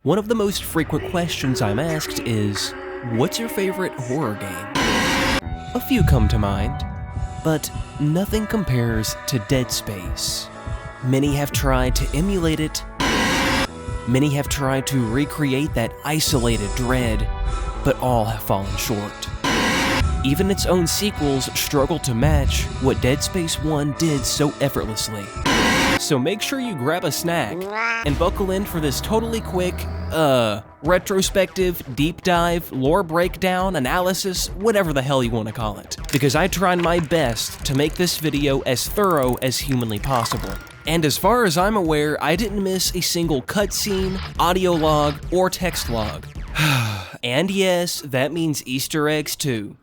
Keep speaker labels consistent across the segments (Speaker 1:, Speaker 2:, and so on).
Speaker 1: One of the most frequent questions I'm asked is, what's your favorite horror game? A few come to mind, but nothing compares to Dead Space. Many have tried to emulate it. Many have tried to recreate that isolated dread, but all have fallen short. Even its own sequels struggle to match what Dead Space 1 did so effortlessly. So make sure you grab a snack and buckle in for this totally quick, retrospective, deep dive, lore breakdown, analysis, whatever the hell you want to call it. Because I tried my best to make this video as thorough as humanly possible. And as far as I'm aware, I didn't miss a single cutscene, audio log, or text log. And yes, that means Easter eggs too.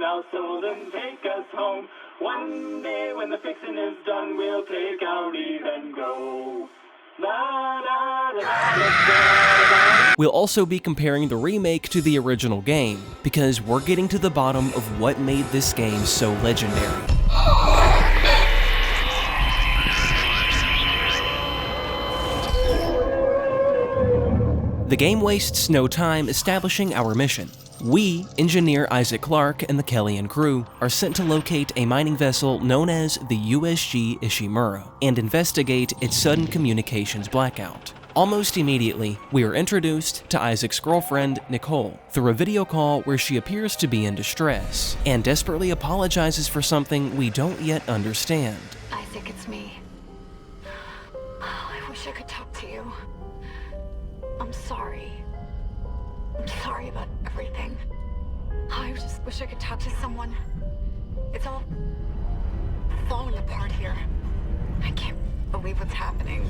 Speaker 2: Our souls and take us home. One day when the fixing is done, we'll take our leave and go. La, la, la, la.
Speaker 1: We'll also be comparing the remake to the original game, because we're getting to the bottom of what made this game so legendary. The game wastes no time establishing our mission. We, engineer Isaac Clarke and the Kellyan crew, are sent to locate a mining vessel known as the USG Ishimura and investigate its sudden communications blackout. Almost immediately, we are introduced to Isaac's girlfriend, Nicole, through a video call where she appears to be in distress and desperately apologizes for something we don't yet understand.
Speaker 3: Isaac, it's me. Oh, I wish I could talk to you. I'm sorry. I'm sorry about everything. I just wish I could talk to someone. It's all falling apart here. I can't believe what's happening.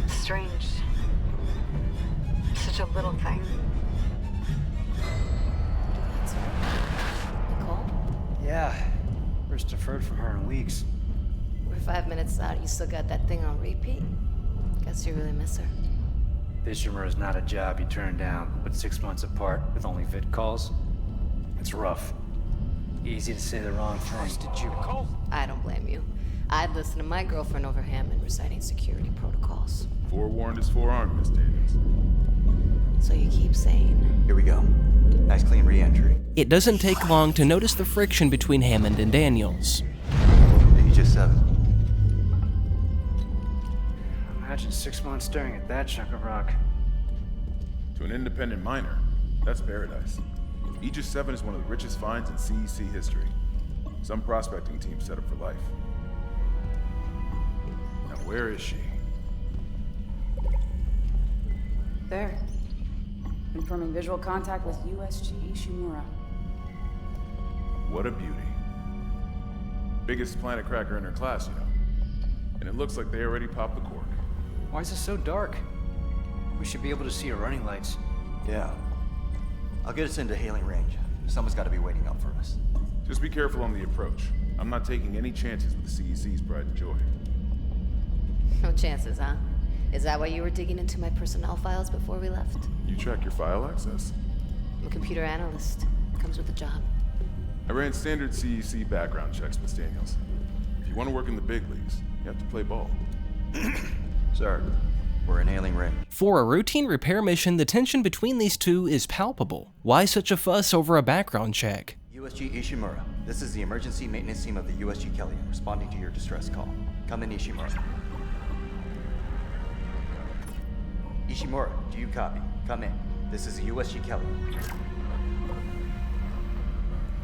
Speaker 3: Strange. Such a little thing.
Speaker 4: Nicole?
Speaker 5: Yeah. First I've heard from her in weeks.
Speaker 4: We're 5 minutes out. You still got that thing on repeat? Guess you really miss her.
Speaker 5: Ishimura is not a job you turn down, but 6 months apart with only vid calls. It's rough. Easy to say the wrong thing. Did you call?
Speaker 4: I don't blame you. I'd listen to my girlfriend over Hammond reciting security protocols.
Speaker 6: Forewarned is forearmed, Miss Davis.
Speaker 4: So you keep saying.
Speaker 7: Here we go. Nice clean re-entry.
Speaker 1: It doesn't take long to notice the friction between Hammond and Daniels.
Speaker 7: Aegis 7.
Speaker 5: Imagine 6 months staring at that chunk of rock.
Speaker 6: To an independent miner, that's paradise. Aegis 7 is one of the richest finds in CEC history. Some prospecting team set up for life. Now where is she?
Speaker 8: There. Confirming visual contact with USG Ishimura.
Speaker 6: What a beauty. Biggest planet cracker in her class, you know. And it looks like they already popped the cork.
Speaker 5: Why is it so dark? We should be able to see her running lights.
Speaker 7: Yeah. I'll get us into hailing range. Someone's got to be waiting up for us.
Speaker 6: Just be careful on the approach. I'm not taking any chances with the CEC's pride and joy.
Speaker 4: No chances, huh? Is that why you were digging into my personnel files before we left?
Speaker 6: You track your file access?
Speaker 4: I'm a computer analyst. Comes with the job.
Speaker 6: I ran standard CEC background checks, Miss Daniels. If you want to work in the big leagues, you have to play ball.
Speaker 7: Sir, we're in hailing range.
Speaker 1: For a routine repair mission, the tension between these two is palpable. Why such a fuss over a background check?
Speaker 7: USG Ishimura. This is the emergency maintenance team of the USG Kellyan responding to your distress call. Come in, Ishimura. Ishimura, do you copy? Come in. This is the USG Kellyan.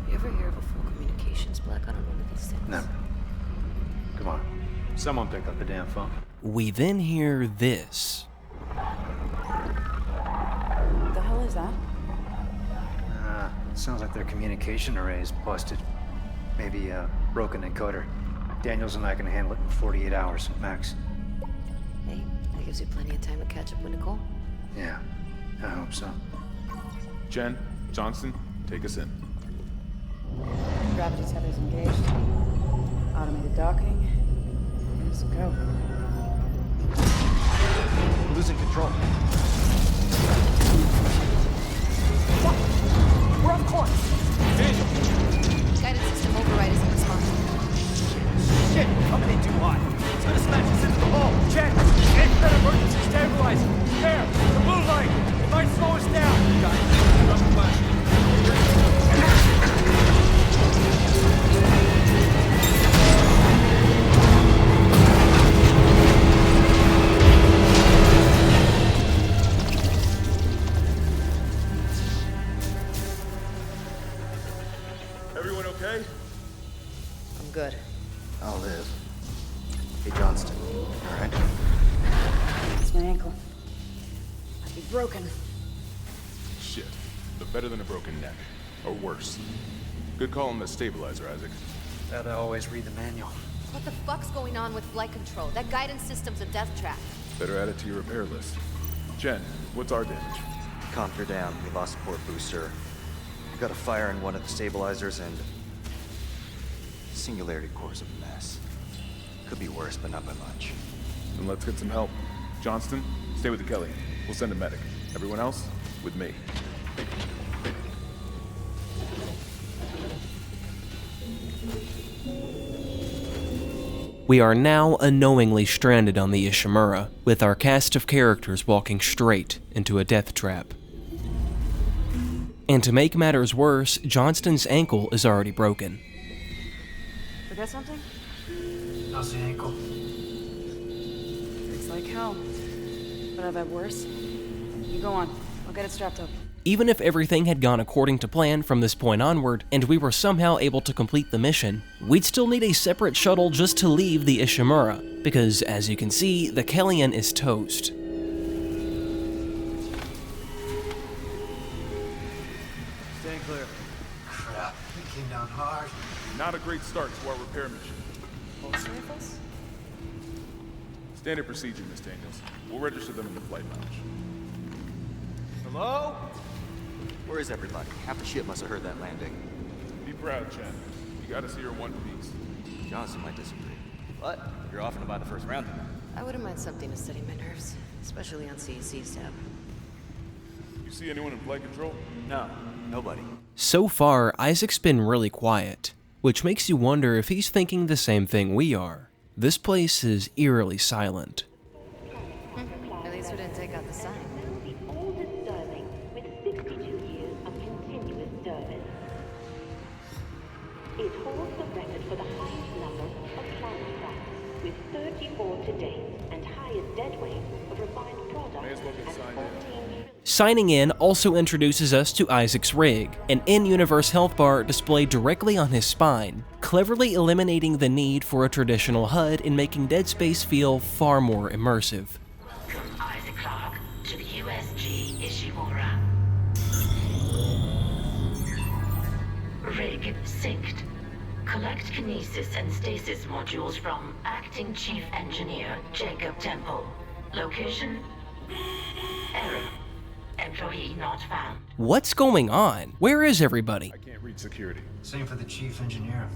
Speaker 4: You ever hear of a full communications blackout on one of these things?
Speaker 5: Never. Come on. Someone pick up the damn phone.
Speaker 1: We then hear this.
Speaker 8: What the hell is that?
Speaker 5: Sounds like their communication array is busted. Maybe a broken encoder. Daniels and I can handle it in 48 hours, max.
Speaker 4: Hey, that gives you plenty of time to catch up with Nicole.
Speaker 5: Yeah, I hope so.
Speaker 6: Jen, Johnson, take us in.
Speaker 8: Gravity tethers engaged. Automated docking. Let's go.
Speaker 7: We're losing control.
Speaker 8: We're off course.
Speaker 4: Guided system override isn't responding. Good.
Speaker 7: I'll live. Hey, Johnston. All right?
Speaker 8: It's my ankle. Might be broken.
Speaker 6: Shit. But better than a broken neck. Or worse. Good call on the stabilizer, Isaac.
Speaker 5: Gotta always read the manual.
Speaker 4: What the fuck's going on with flight control? That guidance system's a death trap.
Speaker 6: Better add it to your repair list. Chen, what's our damage?
Speaker 7: Comped her down. We lost port booster. We got a fire in one of the stabilizers and... Singularity core's a mess. Could be worse, but not by much.
Speaker 6: Then let's get some help. Johnston, stay with the Kelly. We'll send a medic. Everyone else, with me.
Speaker 1: We are now unknowingly stranded on the Ishimura, with our cast of characters walking straight into a death trap. And to make matters worse, Johnston's ankle is already broken.
Speaker 8: Forget something?
Speaker 5: How's the ankle?
Speaker 8: It's like hell. But I've had worse. You go on. I'll get it strapped up.
Speaker 1: Even if everything had gone according to plan from this point onward, and we were somehow able to complete the mission, we'd still need a separate shuttle just to leave the Ishimura, because as you can see, the Kellyan is toast.
Speaker 5: Stand clear. Crap, it came down hard.
Speaker 6: Not a great start to our repair mission.
Speaker 8: Pulse rifles?
Speaker 6: Standard procedure, Miss Daniels. We'll register them in the flight lounge.
Speaker 5: Hello?
Speaker 7: Where is everybody? Half the ship must have heard that landing.
Speaker 6: Be proud, Chen. You gotta see her in one piece.
Speaker 7: Johnson might disagree. But you're off and by the first round.
Speaker 4: I wouldn't mind something to steady my nerves, especially on CEC's tab.
Speaker 6: You see anyone in flight control?
Speaker 7: No, nobody.
Speaker 1: So far, Isaac's been really quiet, which makes you wonder if he's thinking the same thing we are. This place is eerily silent.
Speaker 4: At least we didn't take out the sign.
Speaker 9: The oldest Sterling with 62 years of continuous service. It holds the record for the highest number of plant cracks, with 34 to date, and highest dead weight of refined product
Speaker 6: May as well get
Speaker 9: at
Speaker 6: signed
Speaker 9: 14
Speaker 6: in.
Speaker 9: trillion.
Speaker 1: Signing in also introduces us to Isaac's rig, an in-universe health bar displayed directly on his spine, cleverly eliminating the need for a traditional HUD and making Dead Space feel far more immersive.
Speaker 9: Welcome, Isaac Clarke, to the USG Ishimura. Rig synced. Collect kinesis and stasis modules from Acting Chief Engineer Jacob Temple. Location? Error. Employee not found.
Speaker 1: What's going on? Where is everybody?
Speaker 6: I can't reach security.
Speaker 5: Same for the chief engineer.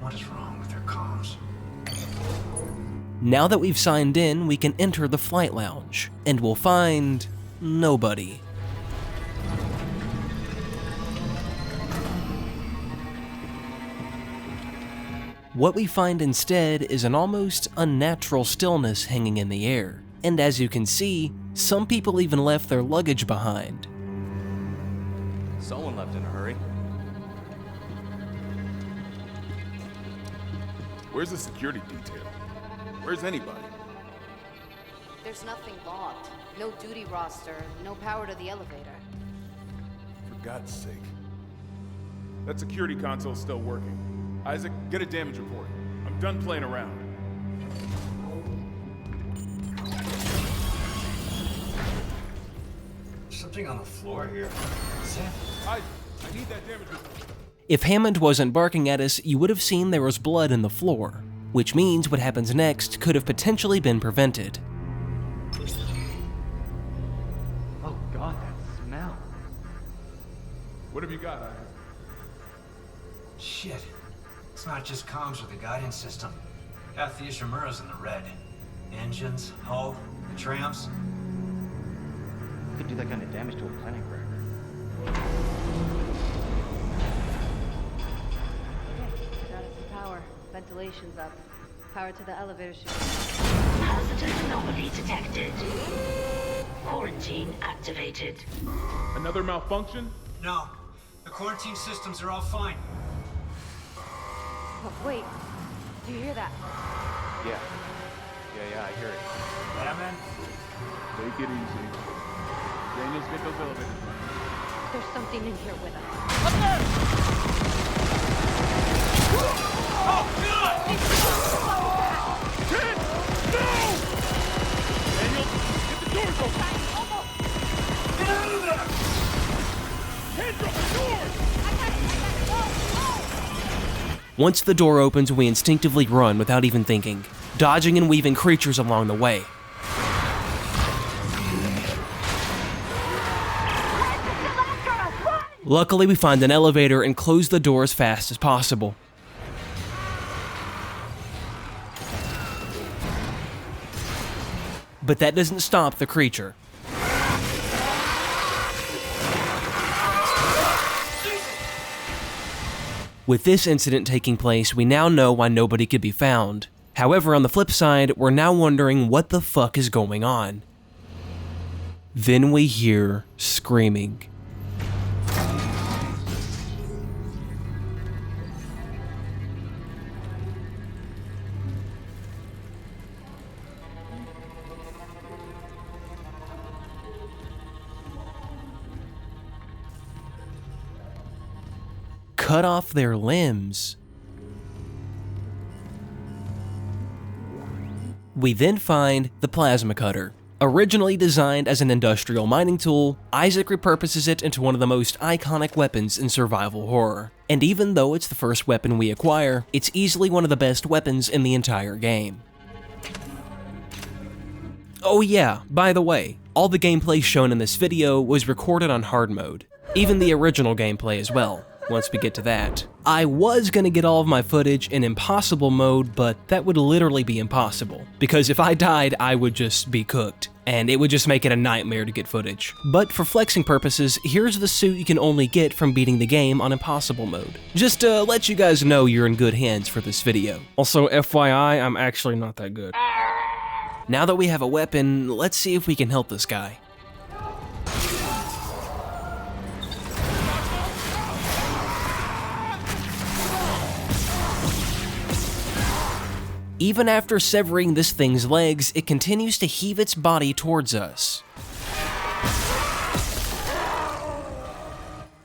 Speaker 5: What is wrong with their comms?
Speaker 1: Now that we've signed in, we can enter the flight lounge, and we'll find nobody. What we find instead is an almost unnatural stillness hanging in the air. And as you can see, some people even left their luggage behind.
Speaker 7: Someone left in a hurry.
Speaker 6: Where's the security detail? Where's anybody?
Speaker 4: There's nothing logged. No duty roster, no power to the elevator.
Speaker 6: For God's sake. That security console's still working. Isaac, get a damage report. I'm done playing around.
Speaker 5: Something on the floor here. Sam?
Speaker 6: Isaac, I need that damage report.
Speaker 1: If Hammond wasn't barking at us, you would have seen there was blood in the floor, which means what happens next could have potentially been prevented.
Speaker 7: Oh God, that smell.
Speaker 6: What have you got, Isaac?
Speaker 5: Shit. It's not just comms or the guidance system. Half the Ishimura's in the red. Engines, hull, the trams.
Speaker 7: Could do that kind of damage to a planet cracker.
Speaker 4: Got us some power. Ventilation's up. Power to the elevator chute.
Speaker 9: Hazardous anomaly detected. Quarantine activated.
Speaker 6: Another malfunction?
Speaker 5: No. The quarantine systems are all fine.
Speaker 4: Oh, wait. Do you hear that?
Speaker 7: Yeah, I hear it.
Speaker 5: Batman?
Speaker 6: Take it easy. Daniels, get those elevators running.
Speaker 4: There's something in here with us.
Speaker 1: Once the door opens, we instinctively run without even thinking, dodging and weaving creatures along the way. Luckily, we find an elevator and close the door as fast as possible. But that doesn't stop the creature. With this incident taking place, we now know why nobody could be found. However, on the flip side, we're now wondering what the fuck is going on. Then we hear screaming. Cut off their limbs. We then find the plasma cutter. Originally designed as an industrial mining tool, Isaac repurposes it into one of the most iconic weapons in survival horror. And even though it's the first weapon we acquire, it's easily one of the best weapons in the entire game. Oh yeah, by the way, all the gameplay shown in this video was recorded on hard mode. Even the original gameplay as well. Once we get to that. I was gonna get all of my footage in impossible mode, but that would literally be impossible. Because if I died, I would just be cooked, and it would just make it a nightmare to get footage. But for flexing purposes, here's the suit you can only get from beating the game on impossible mode. Just to let you guys know you're in good hands for this video. Also, FYI, I'm actually not that good. Now that we have a weapon, let's see if we can help this guy. Even after severing this thing's legs, it continues to heave its body towards us.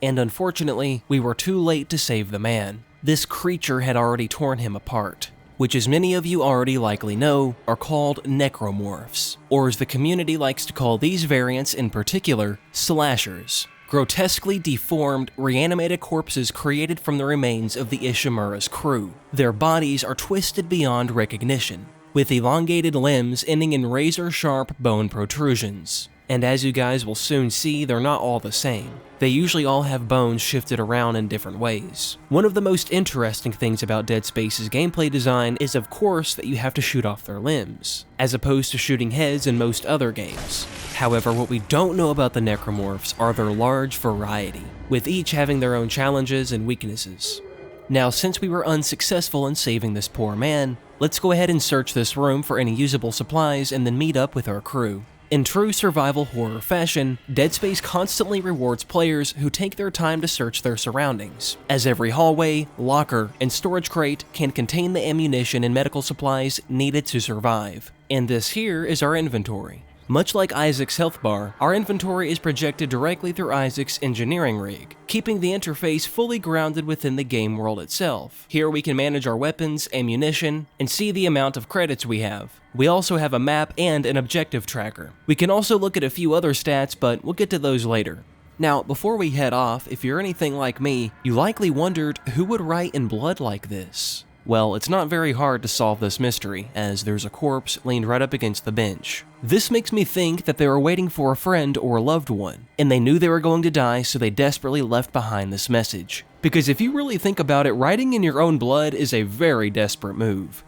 Speaker 1: And unfortunately, we were too late to save the man. This creature had already torn him apart, which, as many of you already likely know, are called necromorphs, or as the community likes to call these variants in particular, slashers. Grotesquely deformed, reanimated corpses created from the remains of the Ishimura's crew. Their bodies are twisted beyond recognition, with elongated limbs ending in razor-sharp bone protrusions. And as you guys will soon see, they're not all the same. They usually all have bones shifted around in different ways. One of the most interesting things about Dead Space's gameplay design is, of course, that you have to shoot off their limbs, as opposed to shooting heads in most other games. However, what we don't know about the necromorphs are their large variety, with each having their own challenges and weaknesses. Now, since we were unsuccessful in saving this poor man, let's go ahead and search this room for any usable supplies and then meet up with our crew. In true survival horror fashion, Dead Space constantly rewards players who take their time to search their surroundings, as every hallway, locker, and storage crate can contain the ammunition and medical supplies needed to survive. And this here is our inventory. Much like Isaac's health bar, our inventory is projected directly through Isaac's engineering rig, keeping the interface fully grounded within the game world itself. Here we can manage our weapons, ammunition, and see the amount of credits we have. We also have a map and an objective tracker. We can also look at a few other stats, but we'll get to those later. Now, before we head off, if you're anything like me, you likely wondered who would write in blood like this. Well, it's not very hard to solve this mystery, as there's a corpse leaned right up against the bench. This makes me think that they were waiting for a friend or a loved one, and they knew they were going to die, so they desperately left behind this message. Because if you really think about it, writing in your own blood is a very desperate move.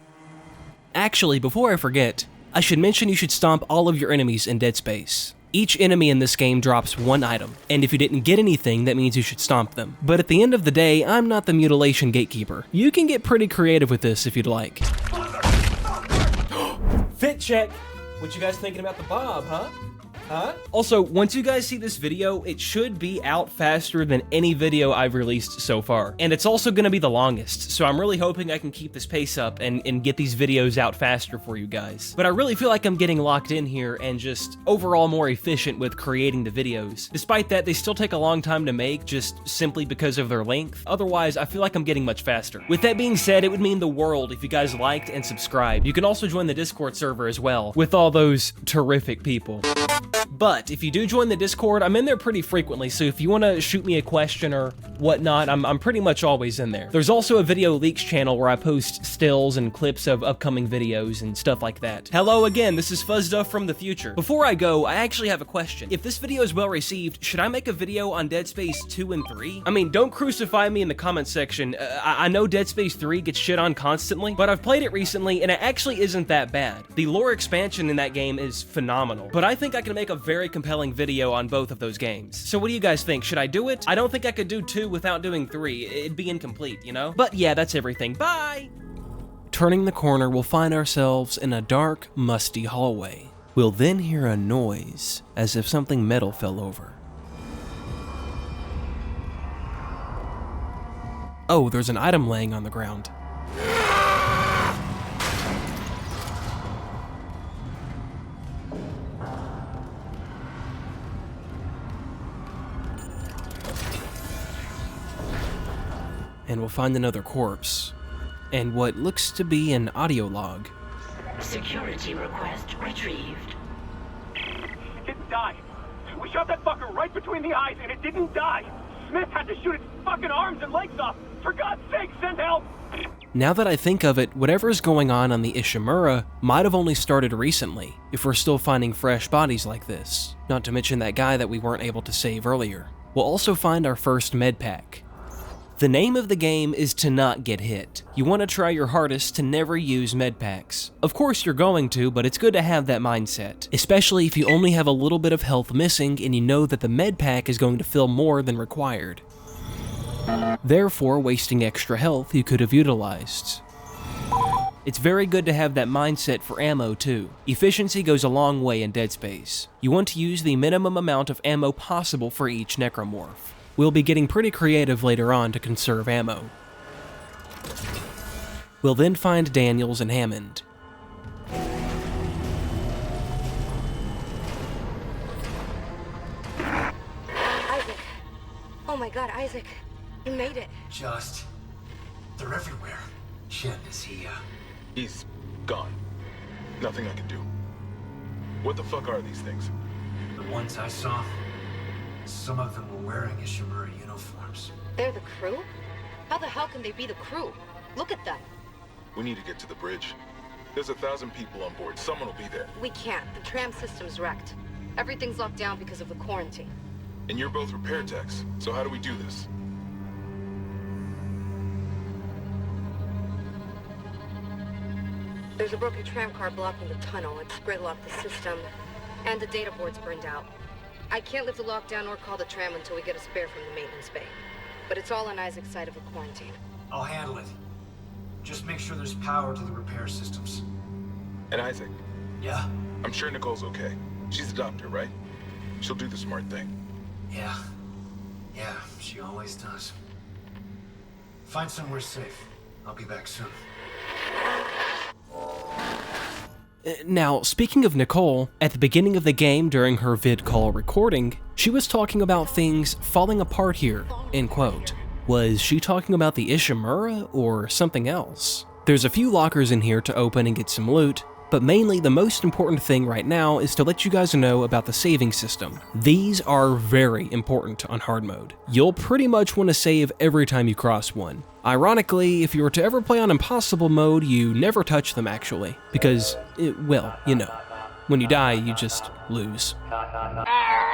Speaker 1: Actually, before I forget, I should mention you should stomp all of your enemies in Dead Space. Each enemy in this game drops one item, and if you didn't get anything, that means you should stomp them. But at the end of the day, I'm not the mutilation gatekeeper. You can get pretty creative with this if you'd like. Fit check! What you guys thinking about the bob, huh? Huh? Also, once you guys see this video, it should be out faster than any video I've released so far. And it's also gonna be the longest, so I'm really hoping I can keep this pace up and get these videos out faster for you guys. But I really feel like I'm getting locked in here and just overall more efficient with creating the videos. Despite that, they still take a long time to make just simply because of their length. Otherwise, I feel like I'm getting much faster. With that being said, it would mean the world if you guys liked and subscribed. You can also join the Discord server as well, with all those terrific people. But if you do join the Discord, I'm in there pretty frequently, so if you want to shoot me a question or whatnot, I'm pretty much always in there. There's also a video leaks channel where I post stills and clips of upcoming videos and stuff like that. Hello again, this is Fuzzduff from the future. Before I go, I actually have a question. If this video is well received, should I make a video on Dead Space 2 and 3? I mean, don't crucify me in the comment section. I know Dead Space 3 gets shit on constantly, but I've played it recently and it actually isn't that bad. The lore expansion in that game is phenomenal, but I think I can make a very compelling video on both of those games. So what do you guys think? Should I do it? I don't think I could do 2 without doing 3. It'd be incomplete, you know? But yeah, that's everything. Bye! Turning the corner, we'll find ourselves in a dark, musty hallway. We'll then hear a noise, as if something metal fell over. Oh, there's an item laying on the ground. And we'll find another corpse, and what looks to be an audio log.
Speaker 9: Security request retrieved.
Speaker 2: It didn't die. We shot that fucker right between the eyes and it didn't die. Smith had to shoot its fucking arms and legs off. For God's sake, send help!
Speaker 1: Now that I think of it, whatever's going on the Ishimura might have only started recently, if we're still finding fresh bodies like this. Not to mention that guy that we weren't able to save earlier. We'll also find our first med pack. The name of the game is to not get hit. You want to try your hardest to never use medpacks. Of course you're going to, but it's good to have that mindset, especially if you only have a little bit of health missing and you know that the medpack is going to fill more than required. Therefore, wasting extra health you could have utilized. It's very good to have that mindset for ammo too. Efficiency goes a long way in Dead Space. You want to use the minimum amount of ammo possible for each necromorph. We'll be getting pretty creative later on to conserve ammo. We'll then find Daniels and Hammond.
Speaker 3: Isaac. Oh my God, Isaac. You made it.
Speaker 10: They're everywhere. Shen, is he,
Speaker 6: He's gone. Nothing I can do. What the fuck are these things?
Speaker 10: The ones I saw, some of them were wearing Ishimura uniforms.
Speaker 3: They're the crew? How the hell can they be the crew? Look at them.
Speaker 6: We need to get to the bridge. There's 1,000 people on board. Someone will be there.
Speaker 3: We can't. The tram system's wrecked. Everything's locked down because of the quarantine.
Speaker 6: And you're both repair techs, so how do we do this?
Speaker 3: There's a broken tram car blocking the tunnel. It's gridlocked the system, and the data board's burned out. I can't lift the lockdown or call the tram until we get a spare from the maintenance bay. But it's all on Isaac's side of the quarantine.
Speaker 10: I'll handle it. Just make sure there's power to the repair systems.
Speaker 6: And Isaac?
Speaker 10: Yeah?
Speaker 6: I'm sure Nicole's okay. She's a doctor, right? She'll do the smart thing.
Speaker 10: Yeah, she always does. Find somewhere safe. I'll be back soon.
Speaker 1: Now, speaking of Nicole, at the beginning of the game during her vid call recording, she was talking about things falling apart here, end quote. Was she talking about the Ishimura or something else? There's a few lockers in here to open and get some loot, but mainly the most important thing right now is to let you guys know about the saving system. These are very important on hard mode. You'll pretty much want to save every time you cross one. Ironically, if you were to ever play on impossible mode, you never touch them actually, because, well, you know, when you die, you just lose.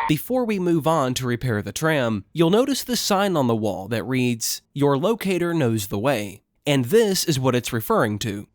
Speaker 1: Before we move on to repair the tram, you'll notice this sign on the wall that reads, "Your locator knows the way," and this is what it's referring to.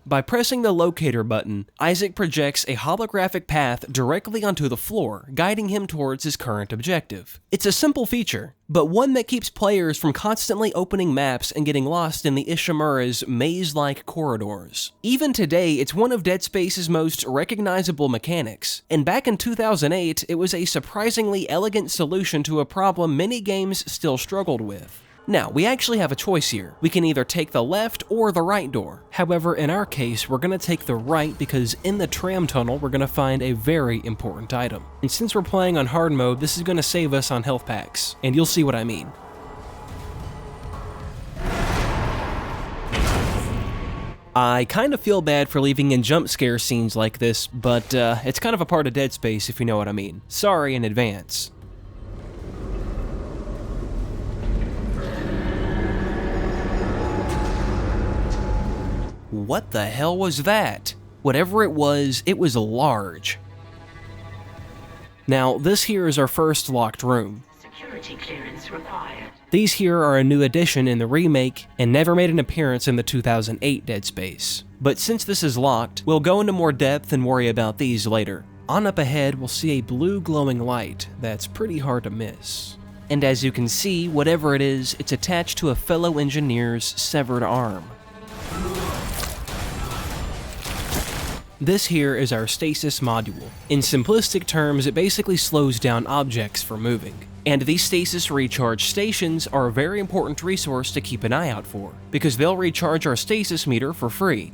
Speaker 1: By pressing the locator button, Isaac projects a holographic path directly onto the floor, guiding him towards his current objective. It's a simple feature, but one that keeps players from constantly opening maps and getting lost in the Ishimura's maze-like corridors. Even today, it's one of Dead Space's most recognizable mechanics, and back in 2008, it was a surprisingly elegant solution to a problem many games still struggled with. Now, we actually have a choice here. We can either take the left or the right door. However, in our case, we're going to take the right because in the tram tunnel, we're going to find a very important item. And since we're playing on hard mode, this is going to save us on health packs, and you'll see what I mean. I kind of feel bad for leaving in jump scare scenes like this, but it's kind of a part of Dead Space if you know what I mean. Sorry in advance. What the hell was that? Whatever it was large. Now, this here is our first locked room.
Speaker 9: Security clearance required.
Speaker 1: These here are a new addition in the remake and never made an appearance in the 2008 Dead Space. But since this is locked, we'll go into more depth and worry about these later. On up ahead, we'll see a blue glowing light that's pretty hard to miss. And as you can see, whatever it is, it's attached to a fellow engineer's severed arm. This here is our stasis module. In simplistic terms, it basically slows down objects from moving. And these stasis recharge stations are a very important resource to keep an eye out for, because they'll recharge our stasis meter for free.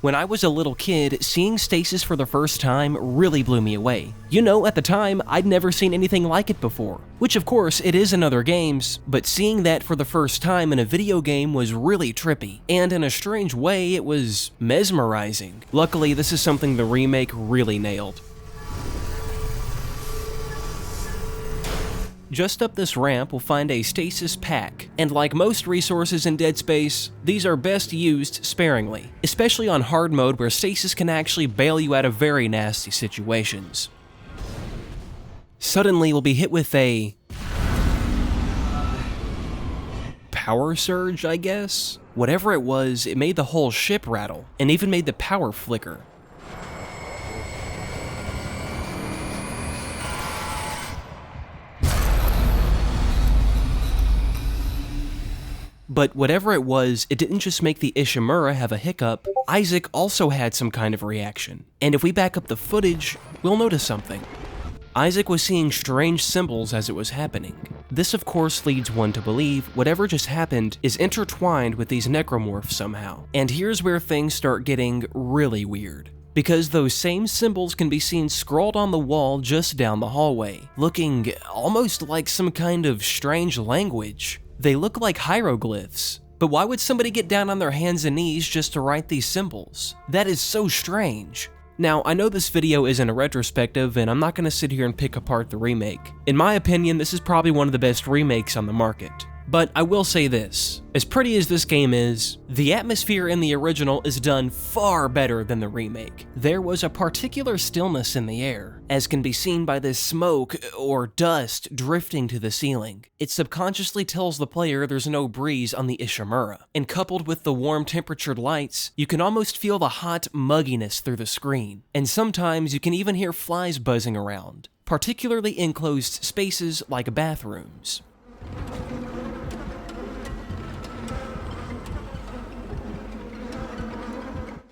Speaker 1: When I was a little kid, seeing stasis for the first time really blew me away. You know, at the time, I'd never seen anything like it before. Which of course, it is in other games, but seeing that for the first time in a video game was really trippy. And in a strange way, it was mesmerizing. Luckily, this is something the remake really nailed. Just up this ramp, we'll find a stasis pack, and like most resources in Dead Space, these are best used sparingly, especially on hard mode where stasis can actually bail you out of very nasty situations. Suddenly, we'll be hit with a power surge, I guess? Whatever it was, it made the whole ship rattle, and even made the power flicker. But whatever it was, it didn't just make the Ishimura have a hiccup, Isaac also had some kind of reaction. And if we back up the footage, we'll notice something. Isaac was seeing strange symbols as it was happening. This of course leads one to believe whatever just happened is intertwined with these necromorphs somehow. And here's where things start getting really weird. Because those same symbols can be seen scrawled on the wall just down the hallway, looking almost like some kind of strange language. They look like hieroglyphs, but why would somebody get down on their hands and knees just to write these symbols? That is so strange. Now, I know this video isn't a retrospective, and I'm not going to sit here and pick apart the remake. In my opinion, this is probably one of the best remakes on the market. But I will say this, as pretty as this game is, the atmosphere in the original is done far better than the remake. There was a particular stillness in the air, as can be seen by this smoke or dust drifting to the ceiling. It subconsciously tells the player there's no breeze on the Ishimura, and coupled with the warm temperatured lights, you can almost feel the hot mugginess through the screen. And sometimes you can even hear flies buzzing around, particularly in enclosed spaces like bathrooms.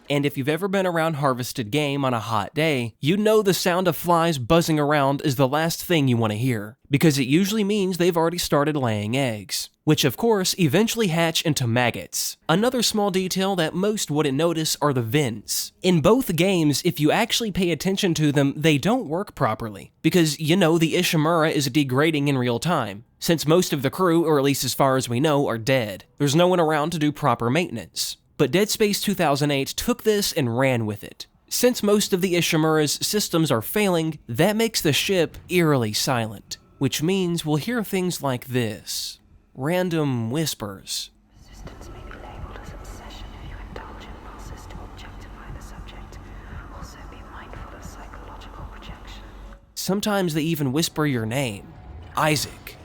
Speaker 1: And if you've ever been around Harvested Game on a hot day, you know the sound of flies buzzing around is the last thing you want to hear, because it usually means they've already started laying eggs, which of course eventually hatch into maggots. Another small detail that most wouldn't notice are the vents. In both games, if you actually pay attention to them, they don't work properly, because you know the Ishimura is degrading in real time, since most of the crew, or at least as far as we know, are dead. There's no one around to do proper maintenance. But Dead Space 2008 took this and ran with it. Since most of the Ishimura's systems are failing, that makes the ship eerily silent, which means we'll hear things like this. Random whispers.
Speaker 11: Resistance may be labeled as obsession if you indulge in impulses to objectify the subject. Also be mindful of psychological projection.
Speaker 1: Sometimes they even whisper your name. Isaac.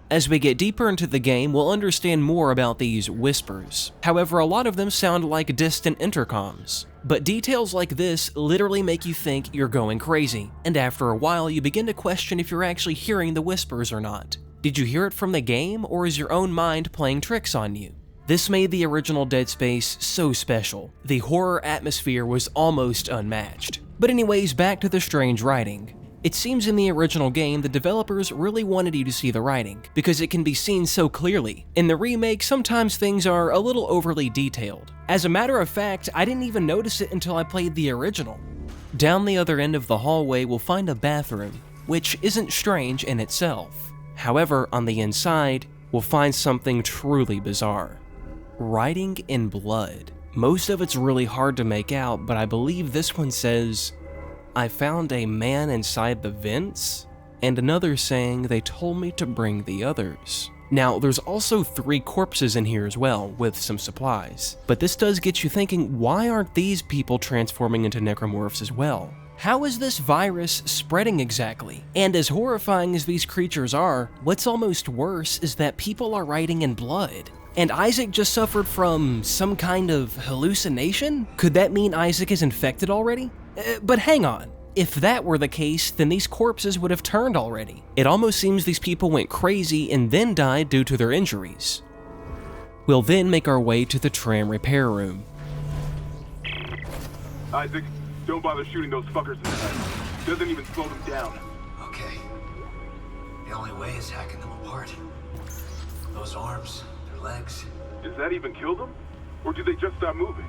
Speaker 1: As we get deeper into the game, we'll understand more about these whispers. However, a lot of them sound like distant intercoms. But details like this literally make you think you're going crazy, and after a while you begin to question if you're actually hearing the whispers or not. Did you hear it from the game, or is your own mind playing tricks on you? This made the original Dead Space so special. The horror atmosphere was almost unmatched. But anyways, back to the strange writing. It seems in the original game, the developers really wanted you to see the writing, because it can be seen so clearly. In the remake, sometimes things are a little overly detailed. As a matter of fact, I didn't even notice it until I played the original. Down the other end of the hallway, we'll find a bathroom, which isn't strange in itself. However, on the inside, we'll find something truly bizarre. Writing in blood. Most of it's really hard to make out, but I believe this one says, "I found a man inside the vents," and another saying, "They told me to bring the others." Now, there's also 3 corpses in here as well, with some supplies. But this does get you thinking, why aren't these people transforming into necromorphs as well? How is this virus spreading exactly? And as horrifying as these creatures are, what's almost worse is that people are writing in blood. And Isaac just suffered from some kind of hallucination? Could that mean Isaac is infected already? But hang on. If that were the case, then these corpses would have turned already. It almost seems these people went crazy and then died due to their injuries. We'll then make our way to the tram repair room.
Speaker 6: Isaac, don't bother shooting those fuckers in the head. Doesn't even slow them down.
Speaker 10: Okay. The only way is hacking them apart. Those arms, their legs.
Speaker 6: Does that even kill them? Or do they just stop moving?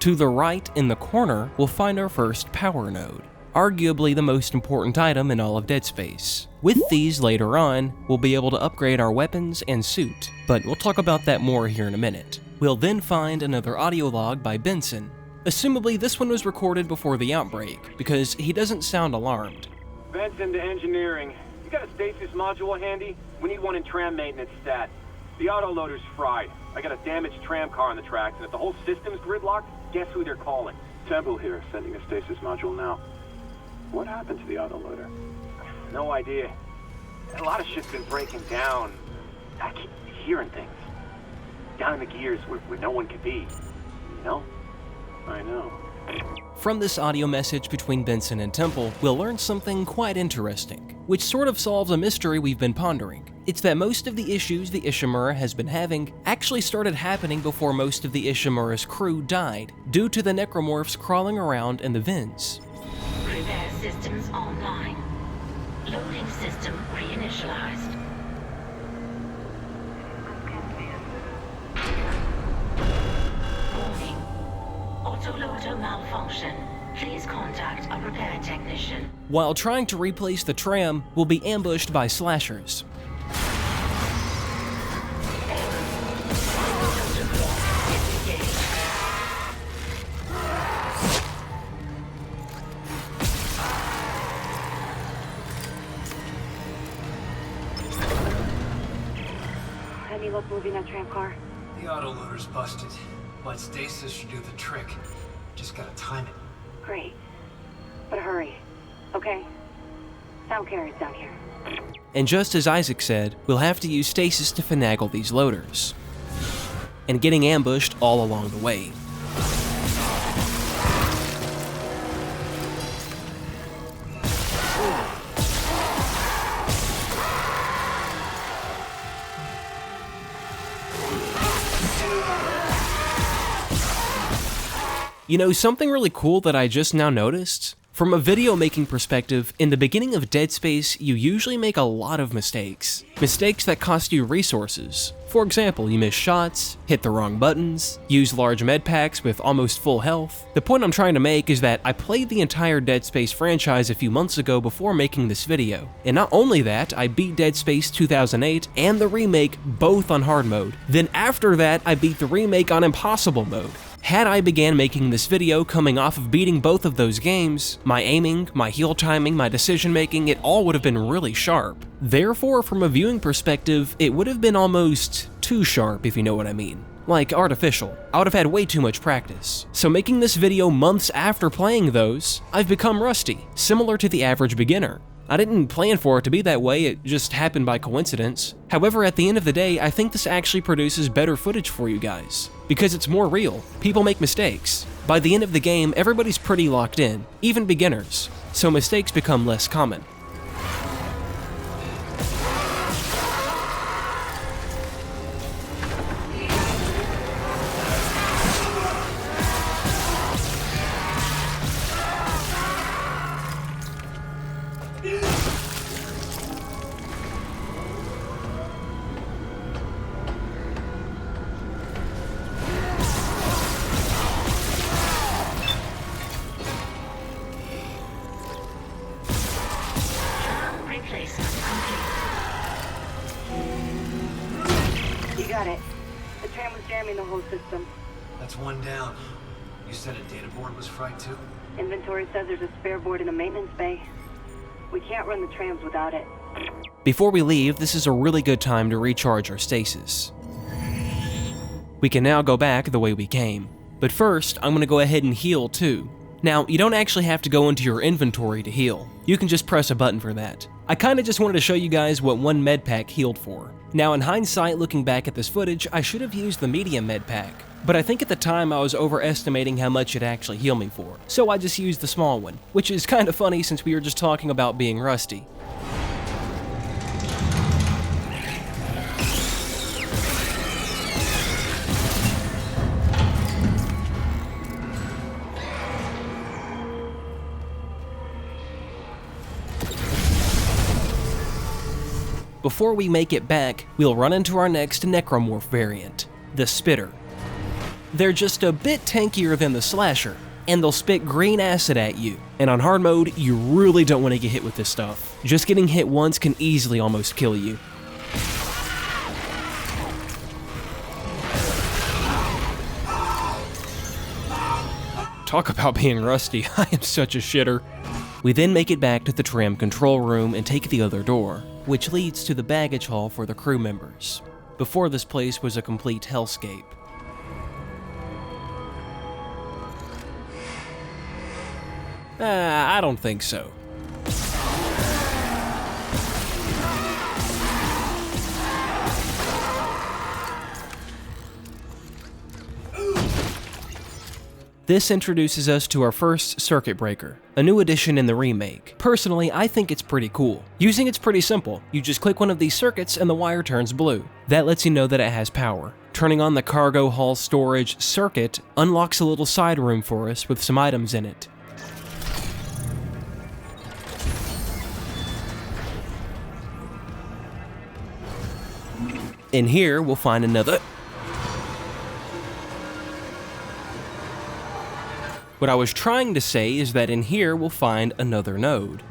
Speaker 1: To the right, in the corner, we'll find our first power node, arguably the most important item in all of Dead Space. With these later on, we'll be able to upgrade our weapons and suit, but we'll talk about that more here in a minute. We'll then find another audio log by Benson. Assumably this one was recorded before the outbreak, because he doesn't sound alarmed.
Speaker 12: Benson to engineering. You got a stasis module handy? We need one in tram maintenance stat. The autoloader's fried. I got a damaged tram car on the tracks, and if the whole system's gridlocked, guess who they're calling?
Speaker 2: Temple here, sending a stasis module now. What happened to the autoloader?
Speaker 12: No idea. A lot of shit's been breaking down. I keep hearing things. Down in the gears where no one could be. You know?
Speaker 2: I know.
Speaker 1: From this audio message between Benson and Temple, we'll learn something quite interesting, which sort of solves a mystery we've been pondering. It's that most of the issues the Ishimura has been having actually started happening before most of the Ishimura's crew died, due to the necromorphs crawling around in the vents.
Speaker 9: Repair systems online. Loading system reinitialized. Warning. Autoloader malfunction. Please contact a repair technician.
Speaker 1: While trying to replace the tram, we'll be ambushed by slashers.
Speaker 11: Any luck moving that tram car?
Speaker 10: The autoloader's busted, but stasis should do the trick. Just gotta time it.
Speaker 11: Great. But hurry, okay? Sound carriers down here.
Speaker 1: And just as Isaac said, we'll have to use stasis to finagle these loaders. And getting ambushed all along the way. You know, something really cool that I just now noticed? From a video making perspective, in the beginning of Dead Space, you usually make a lot of mistakes. Mistakes that cost you resources. For example, you miss shots, hit the wrong buttons, use large med packs with almost full health. The point I'm trying to make is that I played the entire Dead Space franchise a few months ago before making this video. And not only that, I beat Dead Space 2008 and the remake both on hard mode. Then after that, I beat the remake on impossible mode. Had I began making this video coming off of beating both of those games, my aiming, my heal timing, my decision making, it all would have been really sharp. Therefore, from a viewing perspective, it would have been almost too sharp, if you know what I mean. Like artificial. I would have had way too much practice. So making this video months after playing those, I've become rusty, similar to the average beginner. I didn't plan for it to be that way, it just happened by coincidence. However, at the end of the day, I think this actually produces better footage for you guys, because it's more real. People make mistakes. By the end of the game, everybody's pretty locked in, even beginners, so mistakes become less common.
Speaker 13: Got it. The tram was jamming the whole system.
Speaker 10: That's one down. You said a data board was fried too?
Speaker 13: Inventory says there's a spare board in the maintenance bay. We can't run the trams without it.
Speaker 1: Before we leave, this is a really good time to recharge our stasis. We can now go back the way we came. But first, I'm going to go ahead and heal too. Now, you don't actually have to go into your inventory to heal. You can just press a button for that. I kinda just wanted to show you guys what one med pack healed for. Now in hindsight, looking back at this footage, I should have used the medium med pack, but I think at the time I was overestimating how much it'd actually heal me for, so I just used the small one, which is kinda funny since we were just talking about being rusty. Before we make it back, we'll run into our next necromorph variant, the Spitter. They're just a bit tankier than the Slasher, and they'll spit green acid at you. And on hard mode, you really don't want to get hit with this stuff. Just getting hit once can easily almost kill you. Talk about being rusty, I am such a shitter. We then make it back to the tram control room and take the other door, which leads to the baggage hall for the crew members. Before, this place was a complete hellscape. I don't think so. This introduces us to our first circuit breaker, a new addition in the remake. Personally, I think it's pretty cool. Using it's pretty simple. You just click one of these circuits and the wire turns blue. That lets you know that it has power. Turning on the cargo hall storage circuit unlocks a little side room for us with some items in it. In here, we'll find another... What I was trying to say is that in here we'll find another node.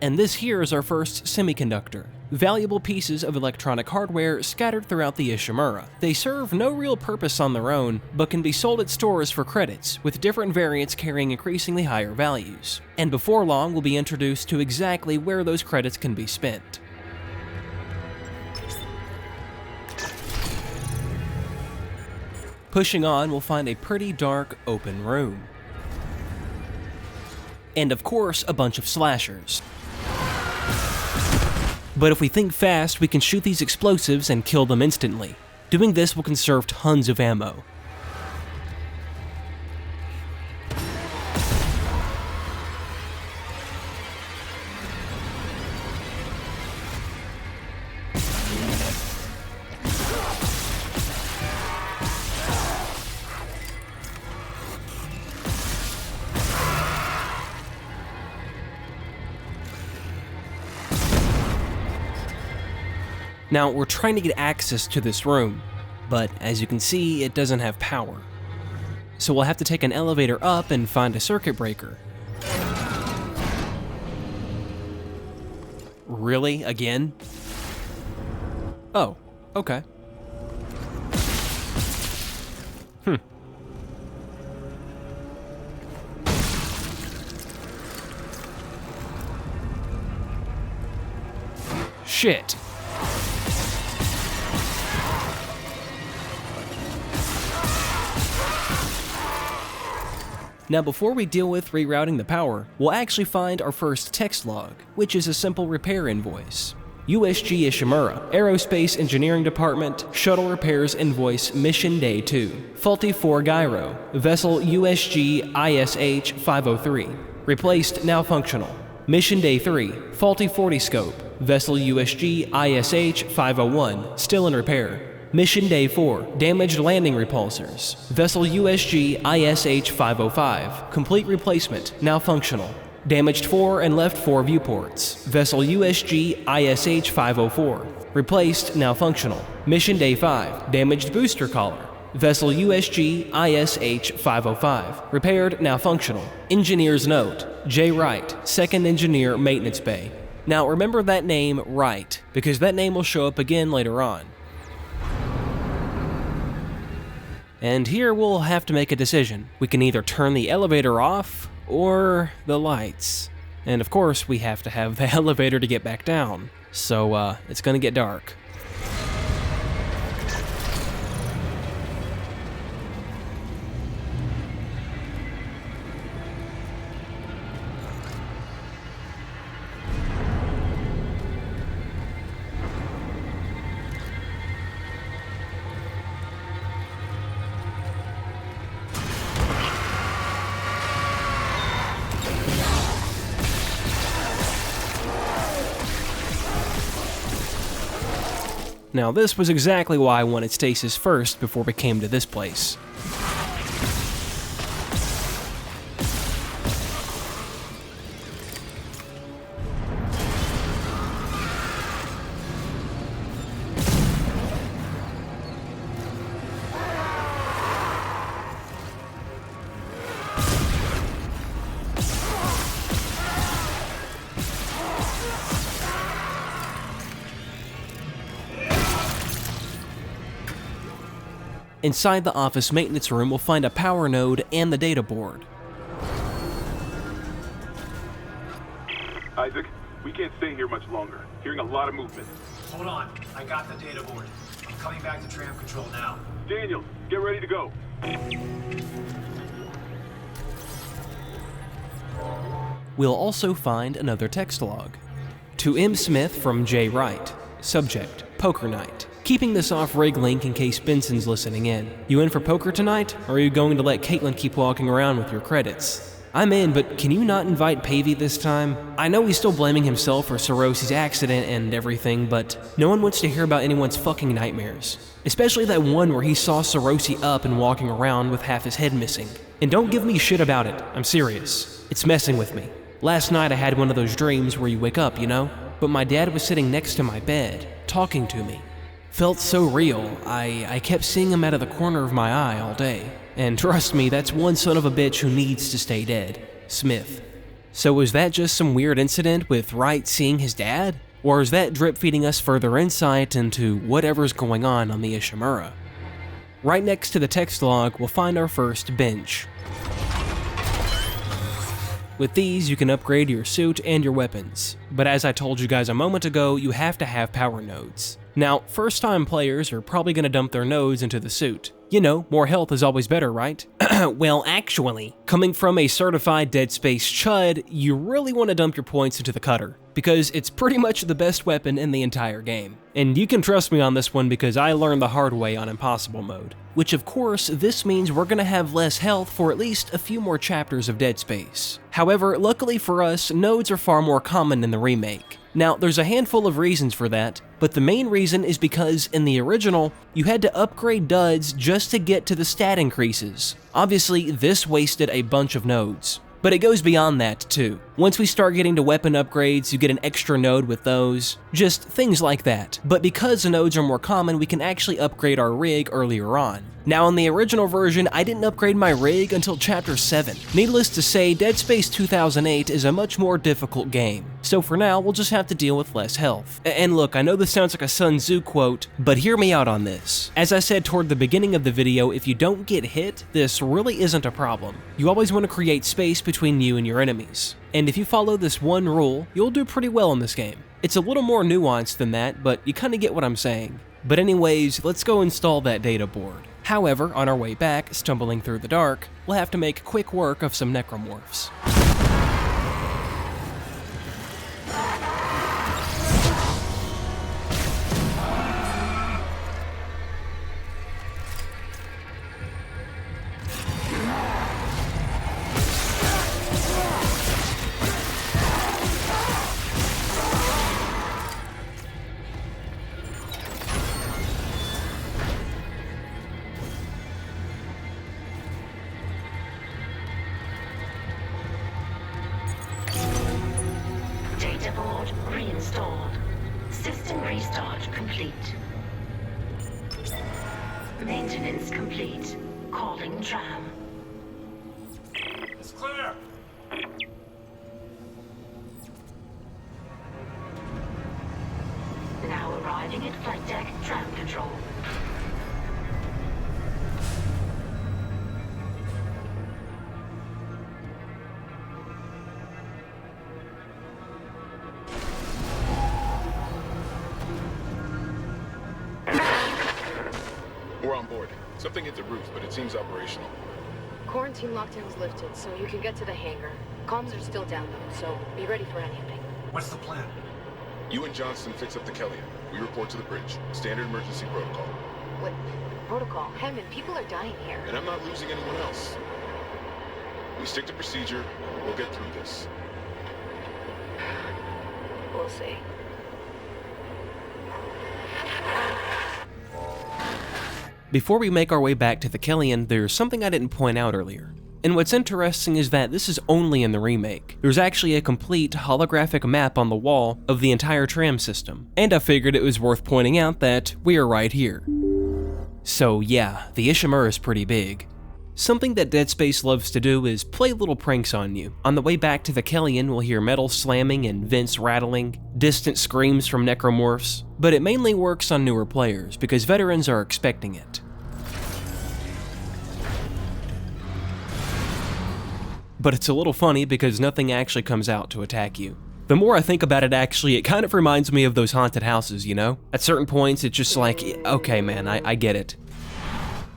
Speaker 1: And this here is our first semiconductor. Valuable pieces of electronic hardware scattered throughout the Ishimura. They serve no real purpose on their own, but can be sold at stores for credits, with different variants carrying increasingly higher values. And before long, we'll be introduced to exactly where those credits can be spent. Pushing on, we'll find a pretty dark, open room. And of course, a bunch of slashers. But if we think fast, we can shoot these explosives and kill them instantly. Doing this will conserve tons of ammo. Now, we're trying to get access to this room, but as you can see, it doesn't have power. So we'll have to take an elevator up and find a circuit breaker. Really? Again? Oh, okay. Shit. Now before we deal with rerouting the power, we'll actually find our first text log, which is a simple repair invoice. USG Ishimura, Aerospace Engineering Department, Shuttle Repairs Invoice Mission Day 2. Faulty 4 gyro, vessel USG ISH 503. Replaced, now functional. Mission Day 3, faulty 40 scope, vessel USG ISH 501, still in repair. Mission Day 4, damaged landing repulsors, vessel USG ISH 505, complete replacement, now functional. Damaged fore and left fore viewports, vessel USG ISH 504, replaced, now functional. Mission Day 5, damaged booster collar, vessel USG ISH 505, repaired, now functional. Engineer's note, J. Wright, 2nd Engineer Maintenance Bay. Now remember that name, Wright, because that name will show up again later on. And here we'll have to make a decision. We can either turn the elevator off, or the lights. And of course, we have to have the elevator to get back down. So, it's gonna get dark. Now this was exactly why I wanted stasis first before we came to this place. Inside the office maintenance room, we'll find a power node and the data board.
Speaker 14: Isaac, we can't stay here much longer. Hearing a lot of movement.
Speaker 10: Hold on, I got the data board. I'm coming back to tram control now.
Speaker 14: Daniel, get ready to go.
Speaker 1: We'll also find another text log. To M. Smith from J. Wright. Subject, Poker Night. Keeping this off rig link in case Benson's listening in. You in for poker tonight, or are you going to let Caitlin keep walking around with your credits? I'm in, but can you not invite Pavey this time? I know he's still blaming himself for Sorosi's accident and everything, but no one wants to hear about anyone's fucking nightmares. Especially that one where he saw Sorosi up and walking around with half his head missing. And don't give me shit about it, I'm serious. It's messing with me. Last night I had one of those dreams where you wake up, you know? But my dad was sitting next to my bed, talking to me. Felt so real, I kept seeing him out of the corner of my eye all day. And trust me, that's one son of a bitch who needs to stay dead. Smith. So was that just some weird incident with Wright seeing his dad? Or is that drip feeding us further insight into whatever's going on the Ishimura? Right next to the text log, we'll find our first bench. With these, you can upgrade your suit and your weapons. But as I told you guys a moment ago, you have to have power nodes. Now, first-time players are probably going to dump their nodes into the suit. You know, more health is always better, right? Well, actually, coming from a certified Dead Space chud, you really want to dump your points into the cutter, because it's pretty much the best weapon in the entire game. And you can trust me on this one because I learned the hard way on Impossible mode. Which of course, this means we're going to have less health for at least a few more chapters of Dead Space. However, luckily for us, nodes are far more common in the remake. Now, there's a handful of reasons for that, but the main reason is because in the original, you had to upgrade duds just to get to the stat increases. Obviously, this wasted a bunch of nodes. But it goes beyond that, too. Once we start getting to weapon upgrades, you get an extra node with those. Just things like that. But because the nodes are more common, we can actually upgrade our rig earlier on. Now, in the original version, I didn't upgrade my rig until Chapter 7. Needless to say, Dead Space 2008 is a much more difficult game. So for now, we'll just have to deal with less health. And look, I know this sounds like a Sun Tzu quote, but hear me out on this. As I said toward the beginning of the video, if you don't get hit, this really isn't a problem. You always want to create space between you and your enemies. And if you follow this one rule, you'll do pretty well in this game. It's a little more nuanced than that, but you kinda get what I'm saying. But anyways, let's go install that data board. However, on our way back, stumbling through the dark, we'll have to make quick work of some necromorphs.
Speaker 9: Data board reinstalled. System restart complete. Maintenance complete. Calling tram.
Speaker 14: It's clear.
Speaker 9: Now arriving at flight deck tram control.
Speaker 6: We're on board. Something hit the roof, but it seems operational.
Speaker 15: Quarantine lockdown's lifted, so you can get to the hangar. Comms are still down though, so be ready for anything.
Speaker 10: What's the plan?
Speaker 6: You and Johnston fix up the Kellyan. We report to the bridge. Standard emergency protocol.
Speaker 15: What? Protocol? Hammond, people are dying here.
Speaker 6: And I'm not losing anyone else. We stick to procedure. We'll get through this.
Speaker 15: We'll see.
Speaker 1: Before we make our way back to the Kellyan, there's something I didn't point out earlier. And what's interesting is that this is only in the remake. There's actually a complete holographic map on the wall of the entire tram system, and I figured it was worth pointing out that we are right here. So yeah, the Ishimura is pretty big. Something that Dead Space loves to do is play little pranks on you. On the way back to the Kellyan, we'll hear metal slamming and vents rattling, distant screams from necromorphs, but it mainly works on newer players because veterans are expecting it. But it's a little funny because nothing actually comes out to attack you. The more I think about it actually, it kind of reminds me of those haunted houses, you know? At certain points, it's just like, okay man, I get it.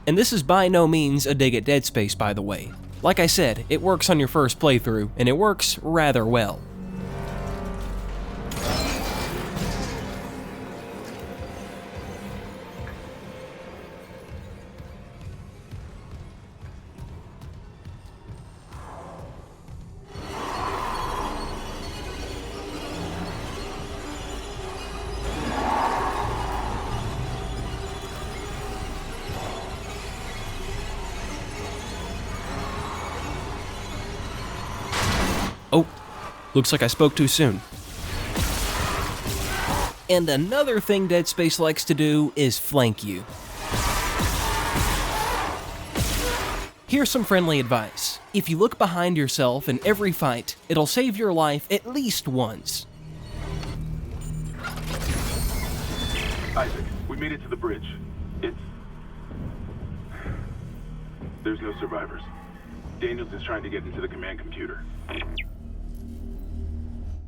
Speaker 1: And this is by no means a dig at Dead Space, by the way. Like I said, it works on your first playthrough, and it works rather well. Oh, looks like I spoke too soon. And another thing Dead Space likes to do is flank you. Here's some friendly advice. If you look behind yourself in every fight, it'll save your life at least once.
Speaker 14: Isaac, we made it to the bridge. There's no survivors. Daniels is trying to get into the command computer.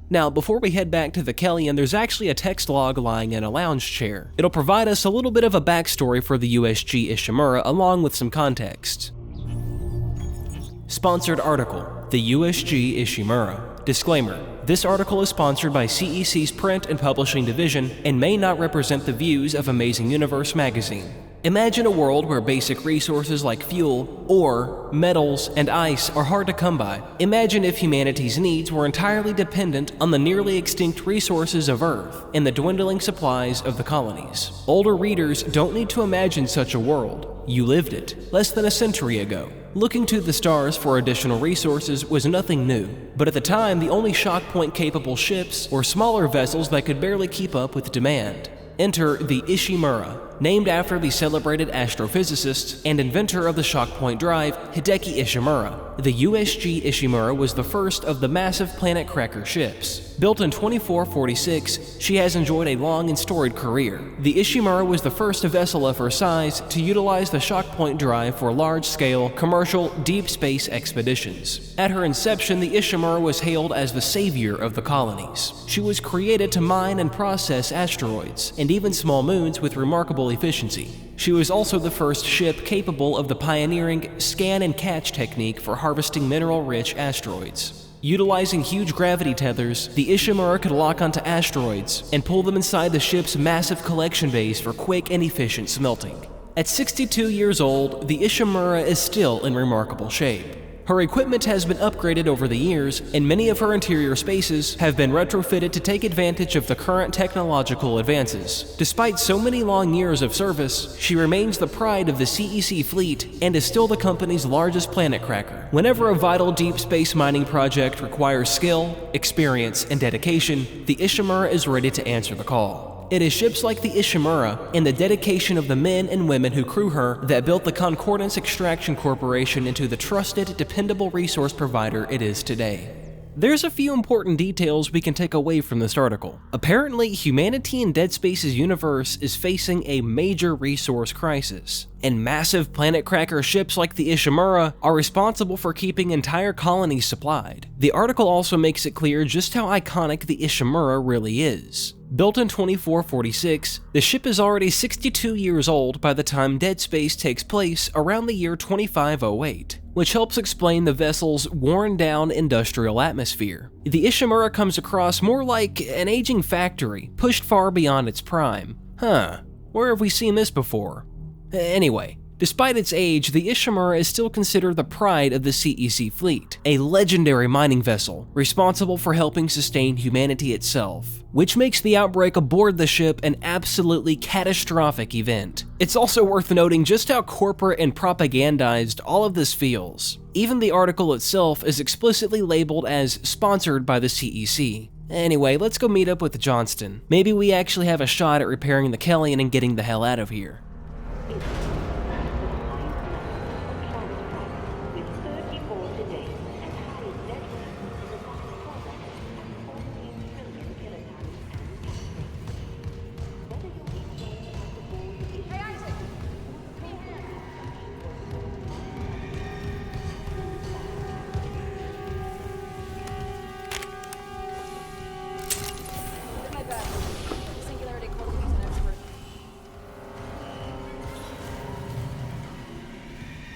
Speaker 1: Now, before we head back to the Kellyan, there's actually a text log lying in a lounge chair. It'll provide us a little bit of a backstory for the USG Ishimura, along with some context. Sponsored article, the USG Ishimura. Disclaimer, this article is sponsored by CEC's print and publishing division and may not represent the views of Amazing Universe magazine. Imagine a world where basic resources like fuel, ore, metals, and ice are hard to come by. Imagine if humanity's needs were entirely dependent on the nearly extinct resources of Earth and the dwindling supplies of the colonies. Older readers don't need to imagine such a world. You lived it, less than a century ago. Looking to the stars for additional resources was nothing new, but at the time the only shock point-capable ships were smaller vessels that could barely keep up with demand. Enter the Ishimura, named after the celebrated astrophysicist and inventor of the shock point drive, Hideki Ishimura. The USG Ishimura was the first of the massive planet cracker ships. Built in 2446, she has enjoyed a long and storied career. The Ishimura was the first vessel of her size to utilize the shock point drive for large-scale, commercial, deep space expeditions. At her inception, the Ishimura was hailed as the savior of the colonies. She was created to mine and process asteroids, and even small moons with remarkable efficiency. She was also the first ship capable of the pioneering scan and catch technique for harvesting mineral-rich asteroids. Utilizing huge gravity tethers, the Ishimura could lock onto asteroids and pull them inside the ship's massive collection bays for quick and efficient smelting. At 62 years old, the Ishimura is still in remarkable shape. Her equipment has been upgraded over the years, and many of her interior spaces have been retrofitted to take advantage of the current technological advances. Despite so many long years of service, she remains the pride of the CEC fleet and is still the company's largest planet cracker. Whenever a vital deep space mining project requires skill, experience, and dedication, the Ishimura is ready to answer the call. It is ships like the Ishimura and the dedication of the men and women who crew her that built the Concordance Extraction Corporation into the trusted, dependable resource provider it is today. There's a few important details we can take away from this article. Apparently, humanity in Dead Space's universe is facing a major resource crisis, and massive planet cracker ships like the Ishimura are responsible for keeping entire colonies supplied. The article also makes it clear just how iconic the Ishimura really is. Built in 2446, the ship is already 62 years old by the time Dead Space takes place around the year 2508, which helps explain the vessel's worn-down industrial atmosphere. The Ishimura comes across more like an aging factory, pushed far beyond its prime. Where have we seen this before? Anyway, despite its age, the Ishimura is still considered the pride of the CEC fleet, a legendary mining vessel responsible for helping sustain humanity itself, which makes the outbreak aboard the ship an absolutely catastrophic event. It's also worth noting just how corporate and propagandized all of this feels. Even the article itself is explicitly labeled as sponsored by the CEC. Anyway, let's go meet up with Johnston. Maybe we actually have a shot at repairing the Kellion and getting the hell out of here.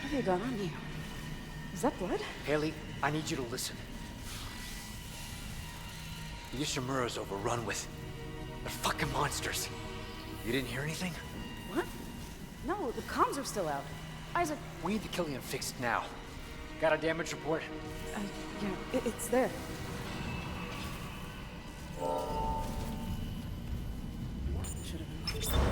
Speaker 8: What have you got on you? Is that blood?
Speaker 10: Haley, I need you to listen. The Ishimura's overrun with... they're fucking monsters. You didn't hear anything?
Speaker 8: What? No, the comms are still out. Isaac...
Speaker 10: We need the Kellion fixed now. Got a damage report?
Speaker 8: Yeah, it's there. Should have been...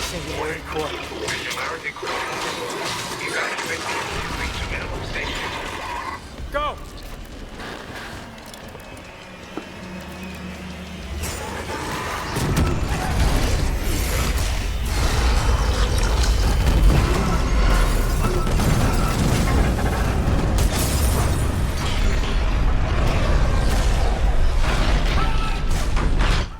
Speaker 10: Singularity core.
Speaker 16: Singularity core. Evacuate to reach a minimum station.
Speaker 10: Go!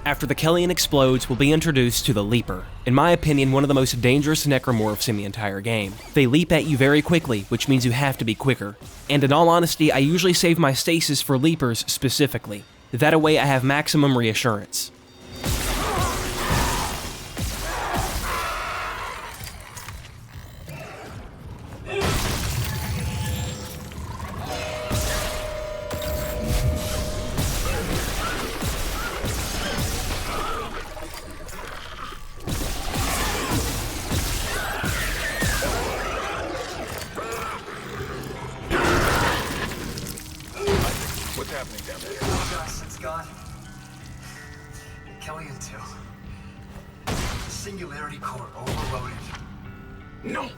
Speaker 1: After the Kellion explodes, we'll be introduced to the Leaper. In my opinion, one of the most dangerous necromorphs in the entire game. They leap at you very quickly, which means you have to be quicker. And in all honesty, I usually save my stasis for Leapers specifically. That way I have maximum reassurance.
Speaker 6: What's happening down there?
Speaker 10: Johnston's gone. Kellion too. The Singularity core overloaded.
Speaker 6: No!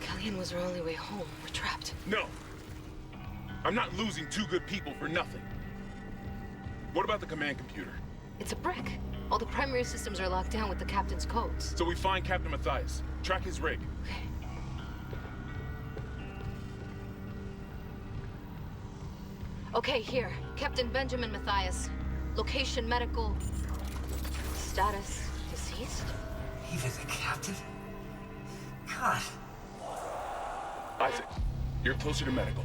Speaker 15: Kellion was our only way home. We're trapped.
Speaker 6: No! I'm not losing two good people for nothing. What about the command computer?
Speaker 15: It's a brick. All the primary systems are locked down with the captain's codes.
Speaker 6: So we find Captain Matthias, track his rig.
Speaker 15: Okay. Okay, here. Captain Benjamin Matthias. Location medical. Status deceased?
Speaker 10: Even the captain? God.
Speaker 6: Isaac, you're closer to medical.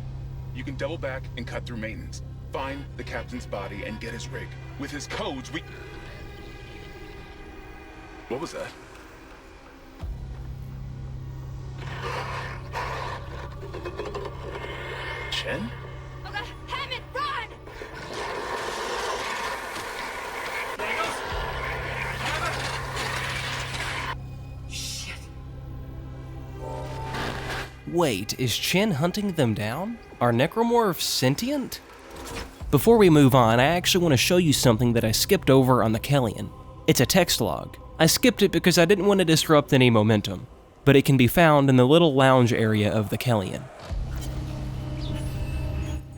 Speaker 6: You can double back and cut through maintenance. find the captain's body and get his rig. With his codes, we... What was that? Chen?
Speaker 3: Oh god, Hammond, run!
Speaker 10: Shit.
Speaker 1: Wait, is Chen hunting them down? Are necromorphs sentient? Before we move on, I actually want to show you something that I skipped over on the Kellion. It's a text log. I skipped it because I didn't want to disrupt any momentum, but it can be found in the little lounge area of the Kellion.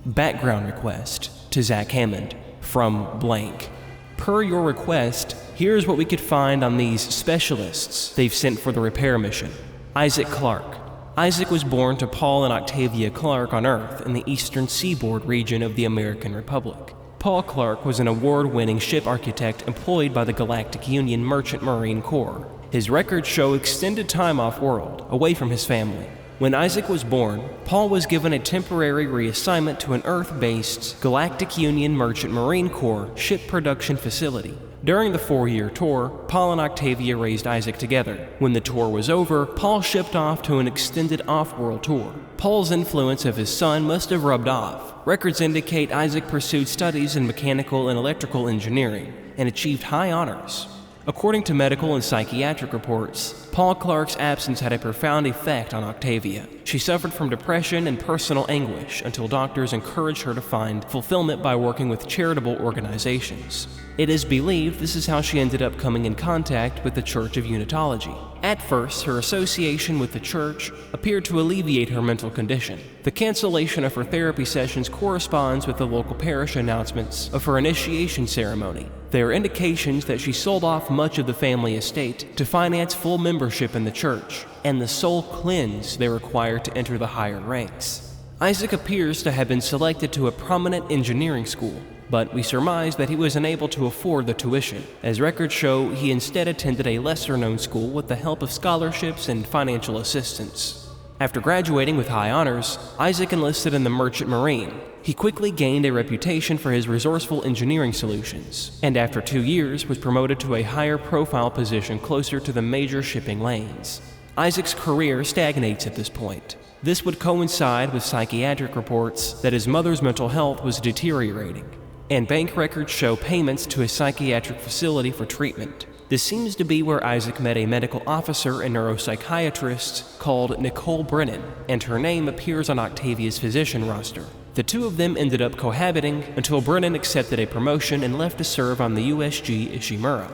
Speaker 1: Background request to Zach Hammond from blank. Per your request, here's what we could find on these specialists they've sent for the repair mission. Isaac Clarke. Isaac was born to Paul and Octavia Clarke on Earth in the eastern seaboard region of the American Republic. Paul Clarke was an award-winning ship architect employed by the Galactic Union Merchant Marine Corps. His records show extended time off-world, away from his family. When Isaac was born, Paul was given a temporary reassignment to an Earth-based Galactic Union Merchant Marine Corps ship production facility. During the 4-year tour, Paul and Octavia raised Isaac together. When the tour was over, Paul shipped off to an extended off-world tour. Paul's influence of his son must have rubbed off. Records indicate Isaac pursued studies in mechanical and electrical engineering and achieved high honors. According to medical and psychiatric reports, Paul Clarke's absence had a profound effect on Octavia. She suffered from depression and personal anguish until doctors encouraged her to find fulfillment by working with charitable organizations. It is believed this is how she ended up coming in contact with the Church of Unitology. At first, her association with the church appeared to alleviate her mental condition. The cancellation of her therapy sessions corresponds with the local parish announcements of her initiation ceremony. There are indications that she sold off much of the family estate to finance full membership in the church and the soul cleanse they require to enter the higher ranks. Isaac appears to have been selected to a prominent engineering school, but we surmise that he was unable to afford the tuition. As records show, he instead attended a lesser-known school with the help of scholarships and financial assistance. After graduating with high honors, Isaac enlisted in the Merchant Marine. He quickly gained a reputation for his resourceful engineering solutions, and after 2 years was promoted to a higher profile position closer to the major shipping lanes. Isaac's career stagnates at this point. This would coincide with psychiatric reports that his mother's mental health was deteriorating, and bank records show payments to a psychiatric facility for treatment. This seems to be where Isaac met a medical officer and neuropsychiatrist called Nicole Brennan, and her name appears on Octavia's physician roster. The two of them ended up cohabiting until Brennan accepted a promotion and left to serve on the USG Ishimura.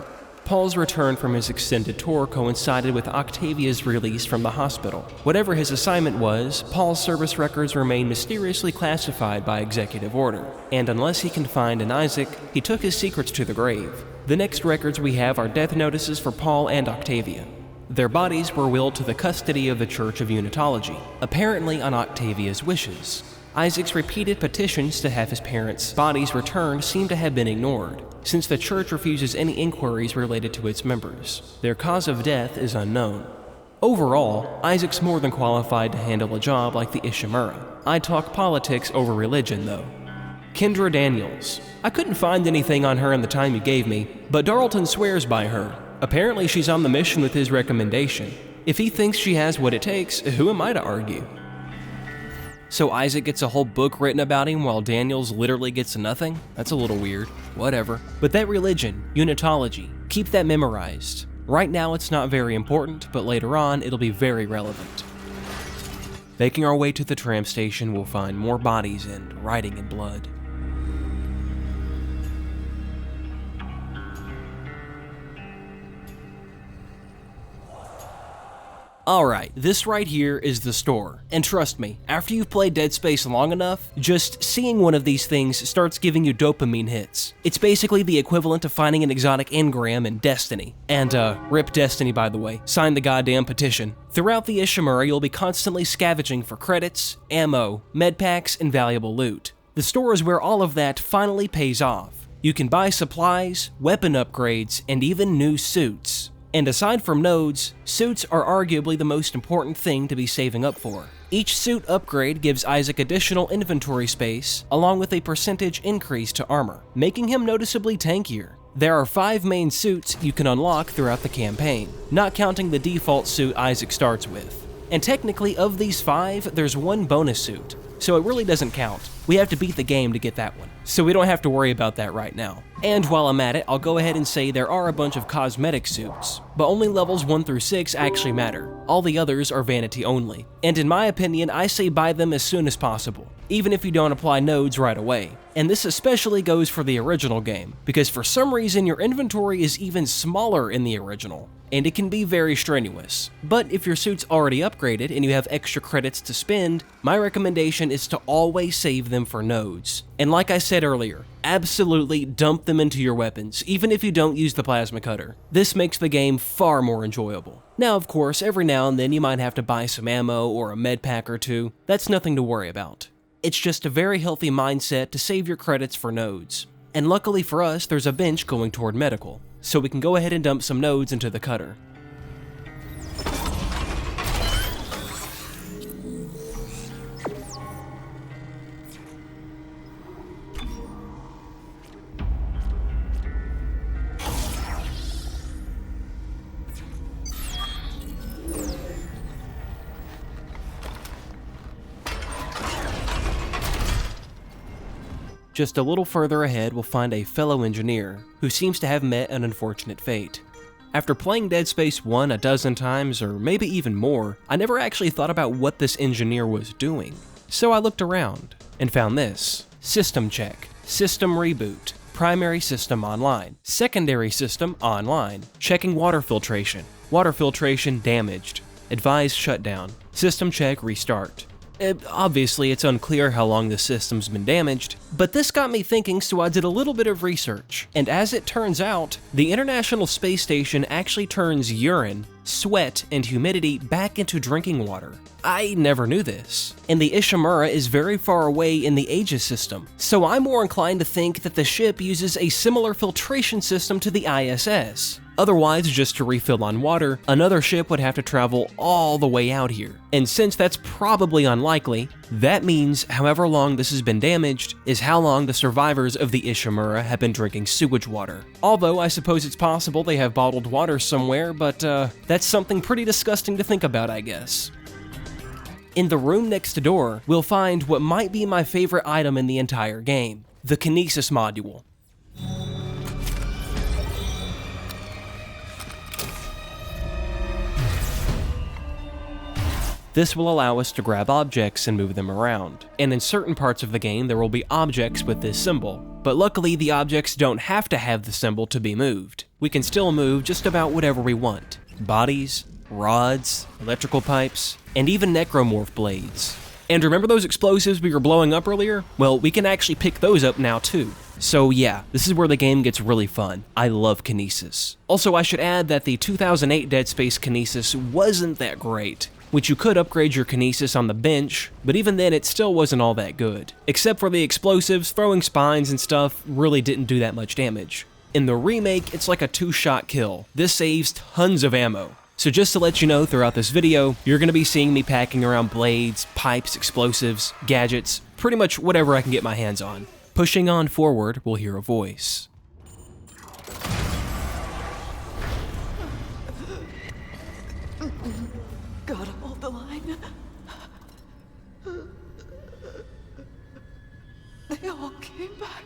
Speaker 1: Paul's return from his extended tour coincided with Octavia's release from the hospital. Whatever his assignment was, Paul's service records remained mysteriously classified by executive order, and unless he confined in Isaac, he took his secrets to the grave. The next records we have are death notices for Paul and Octavia. Their bodies were willed to the custody of the Church of Unitology, apparently on Octavia's wishes. Isaac's repeated petitions to have his parents' bodies returned seem to have been ignored, since the church refuses any inquiries related to its members. Their cause of death is unknown. Overall, Isaac's more than qualified to handle a job like the Ishimura. I'd talk politics over religion, though. Kendra Daniels. I couldn't find anything on her in the time you gave me, but Darlton swears by her. Apparently she's on the mission with his recommendation. If he thinks she has what it takes, who am I to argue? So Isaac gets a whole book written about him while Daniels literally gets nothing? That's a little weird. Whatever. But that religion, Unitology, keep that memorized. Right now it's not very important, but later on it'll be very relevant. Making our way to the tram station, we'll find more bodies and writing in blood. Alright, this right here is the store. And trust me, after you've played Dead Space long enough, just seeing one of these things starts giving you dopamine hits. It's basically the equivalent of finding an exotic engram in Destiny. And rip Destiny by the way, sign the goddamn petition. Throughout the Ishimura, you'll be constantly scavenging for credits, ammo, medpacks, and valuable loot. The store is where all of that finally pays off. You can buy supplies, weapon upgrades, and even new suits. And aside from nodes, suits are arguably the most important thing to be saving up for. Each suit upgrade gives Isaac additional inventory space, along with a percentage increase to armor, making him noticeably tankier. There are 5 main suits you can unlock throughout the campaign, not counting the default suit Isaac starts with. And technically, of these 5, there's 1 bonus suit, so it really doesn't count. We have to beat the game to get that one, so we don't have to worry about that right now. And while I'm at it, I'll go ahead and say there are a bunch of cosmetic suits, but only levels 1 through 6 actually matter. All the others are vanity only. And in my opinion, I say buy them as soon as possible, even if you don't apply nodes right away. And this especially goes for the original game, because for some reason your inventory is even smaller in the original, and it can be very strenuous. But if your suit's already upgraded and you have extra credits to spend, my recommendation is to always save them for nodes. And like I said earlier, absolutely dump them into your weapons, even if you don't use the plasma cutter. This makes the game far more enjoyable. Now, of course, every now and then you might have to buy some ammo or a med pack or two. That's nothing to worry about. It's just a very healthy mindset to save your credits for nodes. And luckily for us, there's a bench going toward medical, so we can go ahead and dump some nodes into the cutter. Just a little further ahead, we'll find a fellow engineer who seems to have met an unfortunate fate. After playing Dead Space 1 a dozen times, or maybe even more, I never actually thought about what this engineer was doing. So I looked around and found this: System Check, System Reboot, Primary System Online, Secondary System Online, Checking Water Filtration, Water Filtration Damaged, Advised Shutdown, System Check Restart. Obviously, it's unclear how long the system's been damaged, but this got me thinking, so I did a little bit of research. And as it turns out, the International Space Station actually turns urine, sweat, and humidity back into drinking water. I never knew this. And the Ishimura is very far away in the Aegis system, so I'm more inclined to think that the ship uses a similar filtration system to the ISS. Otherwise, just to refill on water, another ship would have to travel all the way out here. And since that's probably unlikely, that means however long this has been damaged is how long the survivors of the Ishimura have been drinking sewage water. Although I suppose it's possible they have bottled water somewhere, but that's something pretty disgusting to think about, I guess. In the room next door, we'll find what might be my favorite item in the entire game: the Kinesis module. This will allow us to grab objects and move them around, and in certain parts of the game there will be objects with this symbol, but luckily the objects don't have to have the symbol to be moved. We can still move just about whatever we want: bodies, rods, electrical pipes, and even necromorph blades. And remember those explosives we were blowing up earlier? Well, we can actually pick those up now too. So yeah, this is where the game gets really fun. I love Kinesis. Also, I should add that the 2008 Dead Space Kinesis wasn't that great, which you could upgrade your Kinesis on the bench, but even then it still wasn't all that good. Except for the explosives, throwing spines and stuff really didn't do that much damage. In the remake, it's like a 2-shot kill. This saves tons of ammo. So just to let you know, throughout this video, you're going to be seeing me packing around blades, pipes, explosives, gadgets, pretty much whatever I can get my hands on. Pushing on forward, we'll hear a voice.
Speaker 17: Gotta hold the line. They all came back.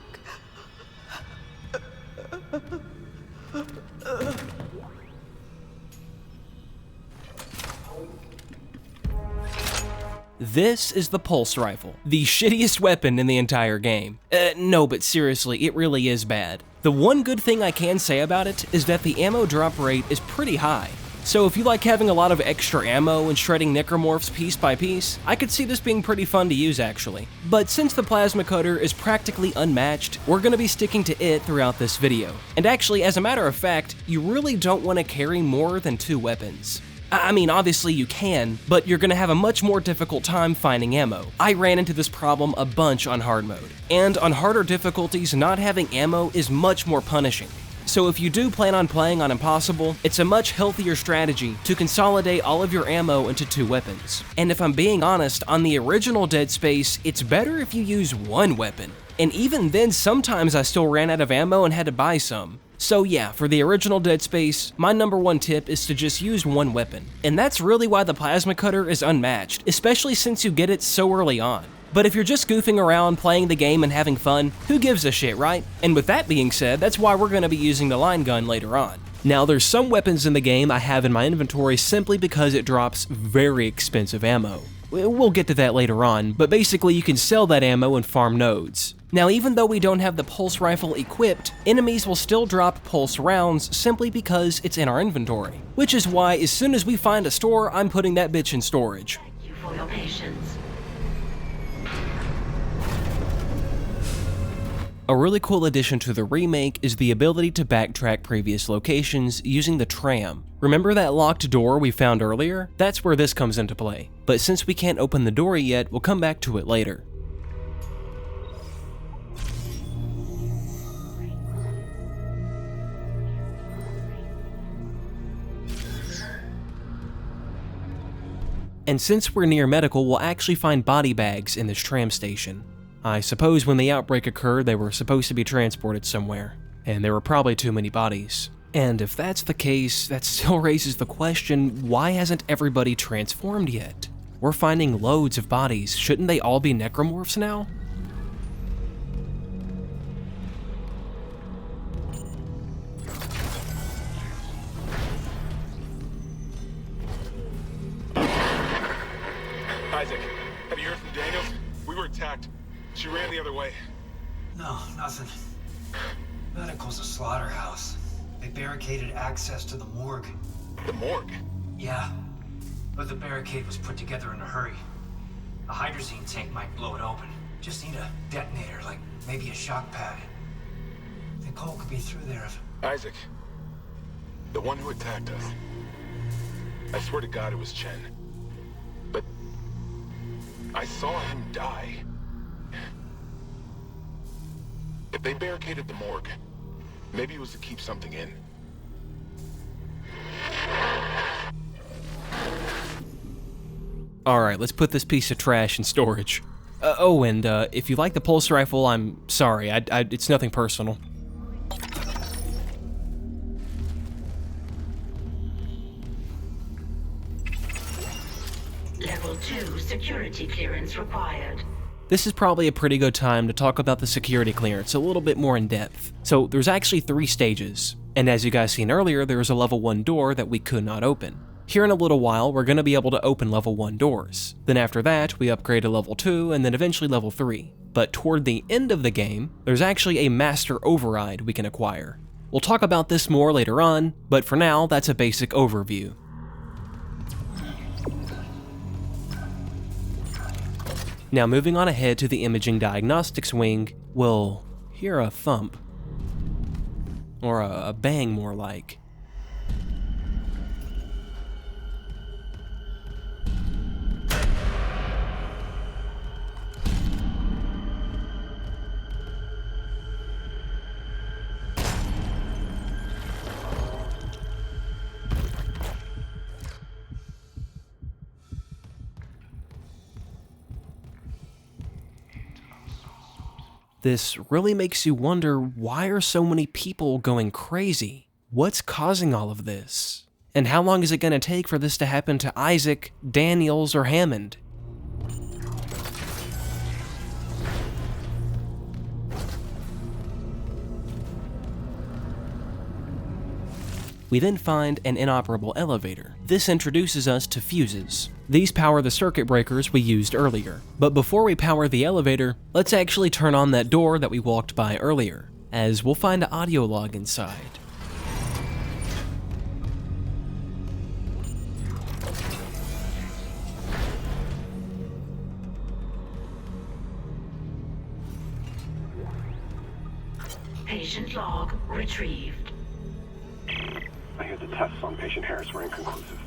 Speaker 1: This is the pulse rifle, the shittiest weapon in the entire game. No, but seriously, it really is bad. The one good thing I can say about it is that the ammo drop rate is pretty high. So if you like having a lot of extra ammo and shredding necromorphs piece by piece, I could see this being pretty fun to use actually. But since the plasma cutter is practically unmatched, we're going to be sticking to it throughout this video. And actually, as a matter of fact, you really don't want to carry more than 2 weapons. I mean, obviously you can, but you're going to have a much more difficult time finding ammo. I ran into this problem a bunch on hard mode. And on harder difficulties, not having ammo is much more punishing. So if you do plan on playing on Impossible, it's a much healthier strategy to consolidate all of your ammo into 2 weapons. And if I'm being honest, on the original Dead Space, it's better if you use 1 weapon. And even then, sometimes I still ran out of ammo and had to buy some. So yeah, for the original Dead Space, my number 1 tip is to just use 1 weapon. And that's really why the plasma cutter is unmatched, especially since you get it so early on. But if you're just goofing around, playing the game and having fun, who gives a shit, right? And with that being said, that's why we're going to be using the line gun later on. Now, there's some weapons in the game I have in my inventory simply because it drops very expensive ammo. We'll get to that later on, but basically you can sell that ammo and farm nodes. Now, even though we don't have the pulse rifle equipped, enemies will still drop pulse rounds simply because it's in our inventory. Which is why, as soon as we find a store, I'm putting that bitch in storage.
Speaker 9: Thank you for your patience.
Speaker 1: A really cool addition to the remake is the ability to backtrack previous locations using the tram. Remember that locked door we found earlier? That's where this comes into play. But since we can't open the door yet, we'll come back to it later. And since we're near medical, we'll actually find body bags in this tram station. I suppose when the outbreak occurred, they were supposed to be transported somewhere, and there were probably too many bodies. And if that's the case, that still raises the question, why hasn't everybody transformed yet? We're finding loads of bodies, shouldn't they all be necromorphs now?
Speaker 14: Isaac, have you heard from Daniels? We were attacked. She ran the other way.
Speaker 10: No, nothing. Medical's a slaughterhouse. They barricaded access to the morgue.
Speaker 14: The morgue?
Speaker 10: Yeah, but the barricade was put together in a hurry. A hydrazine tank might blow it open. Just need a detonator, like maybe a shock pad. Nicole could be through there if...
Speaker 14: Isaac, the one who attacked us. I swear to God it was Chen. But I saw him die. If they barricaded the morgue, maybe it was to keep something in.
Speaker 1: Alright, let's put this piece of trash in storage. If you like the pulse rifle, I'm sorry, it's nothing personal.
Speaker 9: Level 2 security clearance required.
Speaker 1: This is probably a pretty good time to talk about the security clearance a little bit more in depth. So there's actually 3 stages, and as you guys seen earlier, there was a level 1 door that we could not open. Here in a little while, we're going to be able to open level 1 doors. Then after that, we upgrade to level 2 and then eventually level 3. But toward the end of the game, there's actually a master override we can acquire. We'll talk about this more later on, but for now, that's a basic overview. Now moving on ahead to the imaging diagnostics wing, we'll hear a thump. Or a bang more like. This really makes you wonder, why are so many people going crazy? What's causing all of this? And how long is it going to take for this to happen to Isaac, Daniels, or Hammond? We then find an inoperable elevator. This introduces us to fuses. These power the circuit breakers we used earlier. But before we power the elevator, let's actually turn on that door that we walked by earlier, as we'll find an audio log inside.
Speaker 9: Patient log retrieved.
Speaker 12: I hear the tests on patient Harris were inconclusive.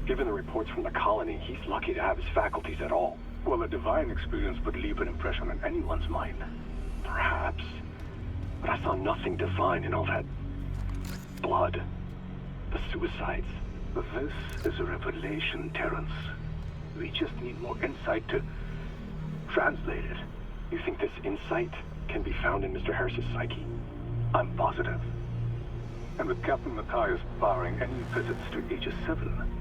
Speaker 12: Given the reports from the colony, he's lucky to have his faculties at all.
Speaker 18: Well, a divine experience would leave an impression on anyone's mind.
Speaker 12: Perhaps. But I saw nothing divine in all that
Speaker 18: blood. The suicides. This is a revelation, Terrence. We just need more insight to translate it. You think this insight can be found in Mr. Harris's psyche? I'm positive. And with Captain Matthias barring any visits to Aegis 7,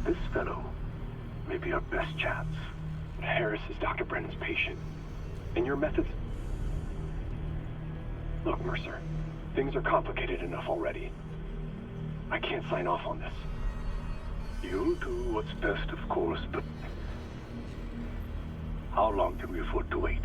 Speaker 18: this fellow may be our best chance.
Speaker 12: Harris is Dr. Brennan's patient. And your methods... Look, Mercer, things are complicated enough already. I can't sign off on this.
Speaker 18: You'll do what's best, of course, but how long can we afford to wait?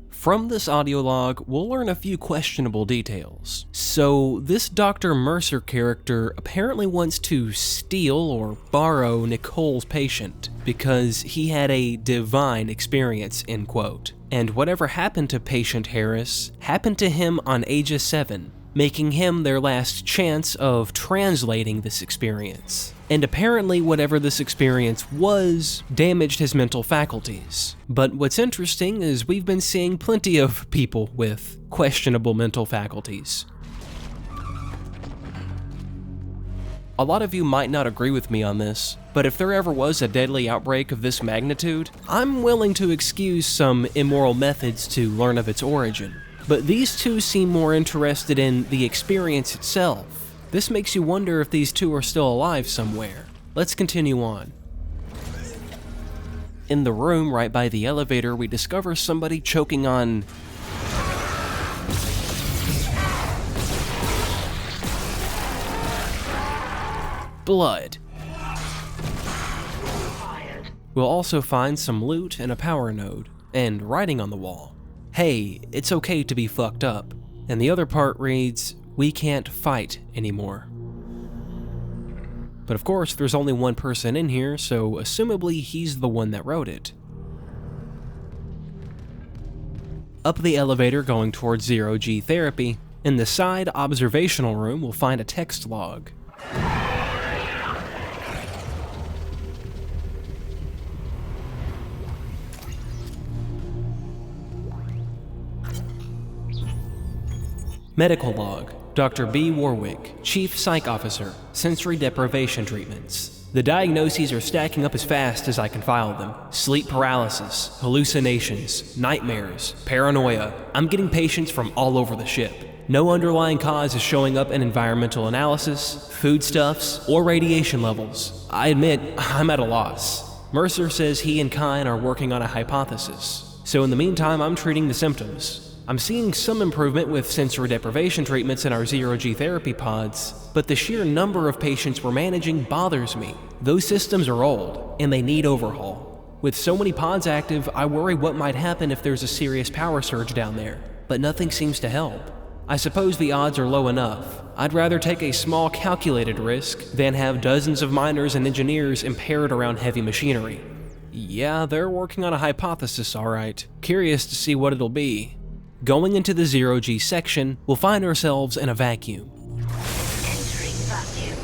Speaker 1: From this audio log, we'll learn a few questionable details. So, this Dr. Mercer character apparently wants to steal or borrow Nicole's patient because he had a divine experience, end quote. And whatever happened to patient Harris happened to him on Aegis 7, making him their last chance of translating this experience. And apparently whatever this experience was damaged his mental faculties. But what's interesting is we've been seeing plenty of people with questionable mental faculties. A lot of you might not agree with me on this, but if there ever was a deadly outbreak of this magnitude, I'm willing to excuse some immoral methods to learn of its origin. But these two seem more interested in the experience itself. This makes you wonder if these two are still alive somewhere. Let's continue on. In the room right by the elevator, we discover somebody choking on blood. We'll also find some loot and a power node, and writing on the wall. Hey, it's okay to be fucked up. And the other part reads, we can't fight anymore. But of course, there's only one person in here, so assumably he's the one that wrote it. Up the elevator going towards Zero-G therapy, in the side observational room we'll find a text log. Medical log, Dr. B. Warwick, Chief Psych Officer, Sensory Deprivation Treatments. The diagnoses are stacking up as fast as I can file them. Sleep paralysis, hallucinations, nightmares, paranoia. I'm getting patients from all over the ship. No underlying cause is showing up in environmental analysis, foodstuffs, or radiation levels. I admit, I'm at a loss. Mercer says he and Kine are working on a hypothesis. So in the meantime, I'm treating the symptoms. I'm seeing some improvement with sensory deprivation treatments in our Zero-G therapy pods, but the sheer number of patients we're managing bothers me. Those systems are old, and they need overhaul. With so many pods active, I worry what might happen if there's a serious power surge down there, but nothing seems to help. I suppose the odds are low enough. I'd rather take a small calculated risk than have dozens of miners and engineers impaired around heavy machinery. Yeah, they're working on a hypothesis, alright. Curious to see what it'll be. Going into the Zero-G section, we'll find ourselves in a vacuum.
Speaker 9: Entering vacuum.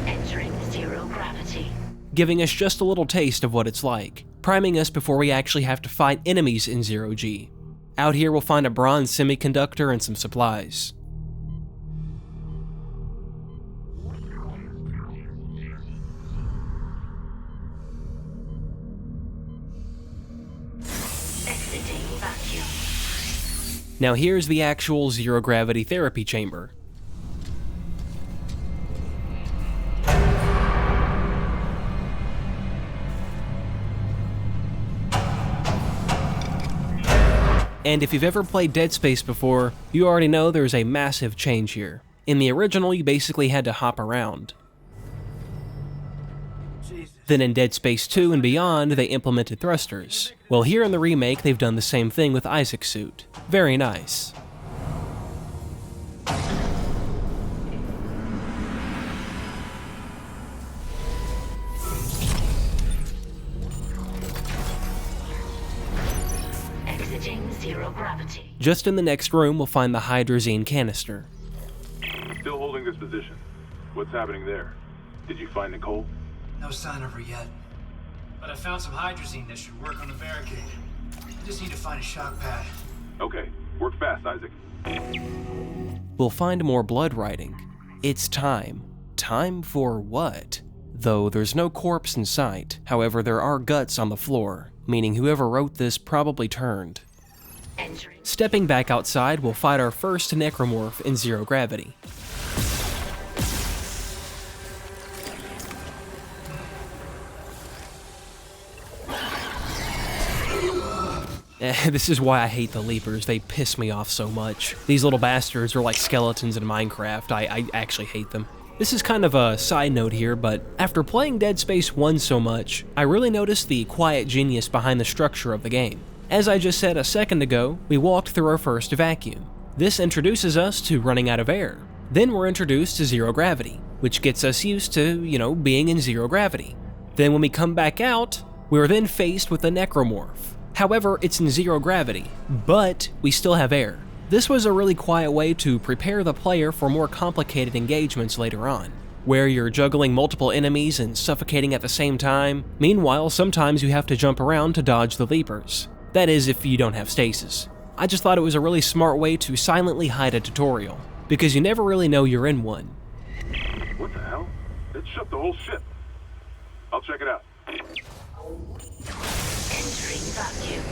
Speaker 9: Entering zero gravity.
Speaker 1: Giving us just a little taste of what it's like, priming us before we actually have to fight enemies in Zero-G. Out here we'll find a bronze semiconductor and some supplies. Now here's the actual zero-gravity therapy chamber. And if you've ever played Dead Space before, you already know there's a massive change here. In the original, you basically had to hop around. Then in Dead Space 2 and beyond, they implemented thrusters. Well, here in the remake, they've done the same thing with Isaac's suit. Very nice.
Speaker 9: Exiting zero gravity.
Speaker 1: Just in the next room, we'll find the hydrazine canister.
Speaker 18: Still holding this position. What's happening there? Did you find Nicole?
Speaker 10: No sign of her yet. But I found some hydrazine that should work on the barricade. I just need to find a shock pad.
Speaker 18: Okay, work fast, Isaac.
Speaker 1: we'll find more blood writing. It's time. Time for what? Though there's no corpse in sight, however there are guts on the floor, meaning whoever wrote this probably turned. Stepping back outside, we'll fight our first necromorph in zero gravity. This is why I hate the leapers, they piss me off so much. These little bastards are like skeletons in Minecraft, I actually hate them. This is kind of a side note here, but after playing Dead Space 1 so much, I really noticed the quiet genius behind the structure of the game. As I just said a second ago, we walked through our first vacuum. This introduces us to running out of air. Then we're introduced to zero gravity, which gets us used to, being in zero gravity. Then when we come back out, we're then faced with a necromorph. However, it's in zero gravity, but we still have air. This was a really quiet way to prepare the player for more complicated engagements later on, where you're juggling multiple enemies and suffocating at the same time. Meanwhile, sometimes you have to jump around to dodge the leapers. That is, if you don't have stasis. I just thought it was a really smart way to silently hide a tutorial, because you never really know you're in one.
Speaker 18: What the hell? It shut the whole ship. I'll check it out.
Speaker 9: Entering vacuum.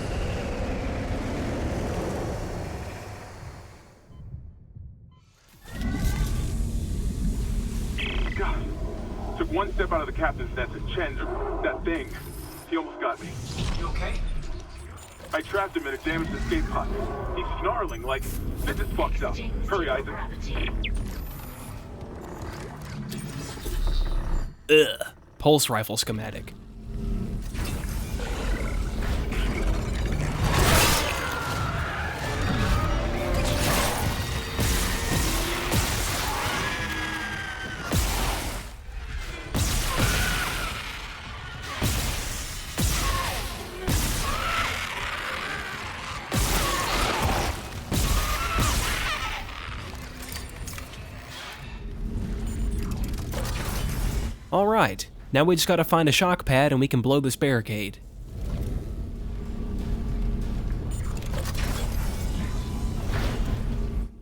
Speaker 18: God. Took one step out of the captain's nest and Chen, that thing, he almost got me.
Speaker 10: You okay?
Speaker 18: I trapped him in a damaged escape pod. He's snarling like, this is fucked up. Hurry, Isaac.
Speaker 1: Ugh. Pulse rifle schematic. Alright, now we just gotta find a shock pad and we can blow this barricade.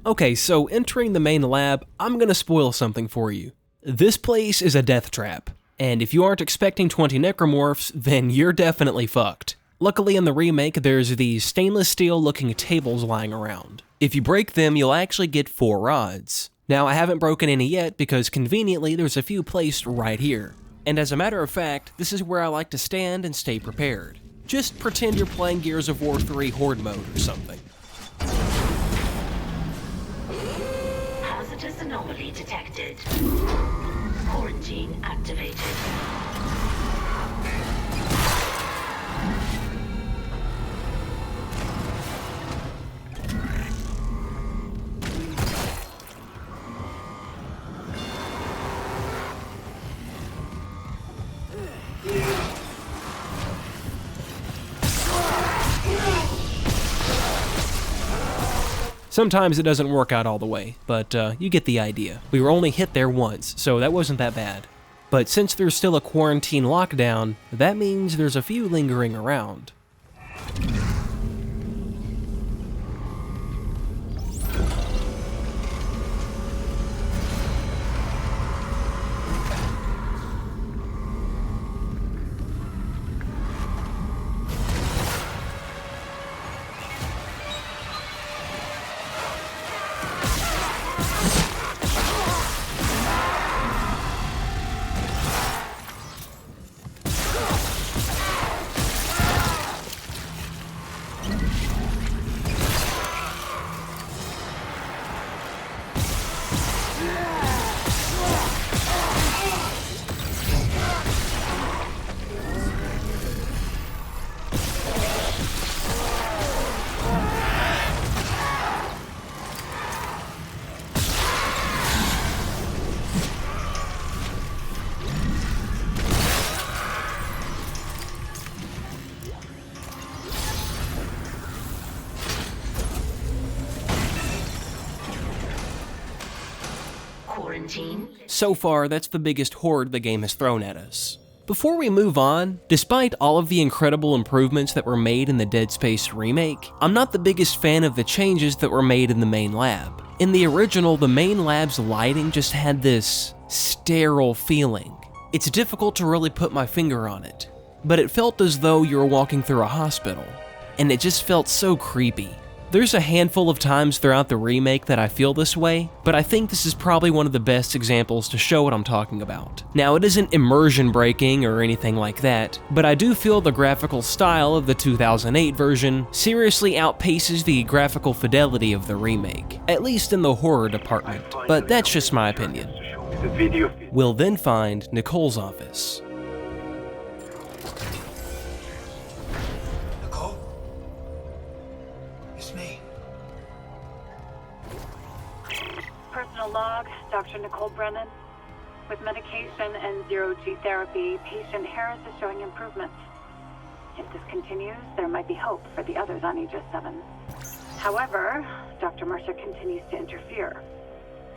Speaker 1: Okay, so entering the main lab, I'm gonna spoil something for you. This place is a death trap, and if you aren't expecting 20 necromorphs, then you're definitely fucked. Luckily in the remake, there's these stainless steel looking tables lying around. If you break them, you'll actually get 4 rods. Now, I haven't broken any yet because conveniently there's a few placed right here. And as a matter of fact, this is where I like to stand and stay prepared. Just pretend you're playing Gears of War 3 Horde mode or something.
Speaker 9: Hazardous anomaly detected. Quarantine activated.
Speaker 1: Sometimes it doesn't work out all the way, but you get the idea. We were only hit there once, so that wasn't that bad. But since there's still a quarantine lockdown, that means there's a few lingering around. So far, that's the biggest horde the game has thrown at us. Before we move on, despite all of the incredible improvements that were made in the Dead Space remake, I'm not the biggest fan of the changes that were made in the main lab. In the original, the main lab's lighting just had this sterile feeling. It's difficult to really put my finger on it, but it felt as though you were walking through a hospital, and it just felt so creepy. There's a handful of times throughout the remake that I feel this way, but I think this is probably one of the best examples to show what I'm talking about. Now, it isn't immersion breaking or anything like that, but I do feel the graphical style of the 2008 version seriously outpaces the graphical fidelity of the remake, at least in the horror department, but that's just my opinion. We'll then find Nicole's office.
Speaker 13: Personal log, Dr. Nicole Brennan. With medication and zero-G therapy, patient Harris is showing improvements. If this continues, there might be hope for the others on Aegis 7. However, Dr. Mercer continues to interfere.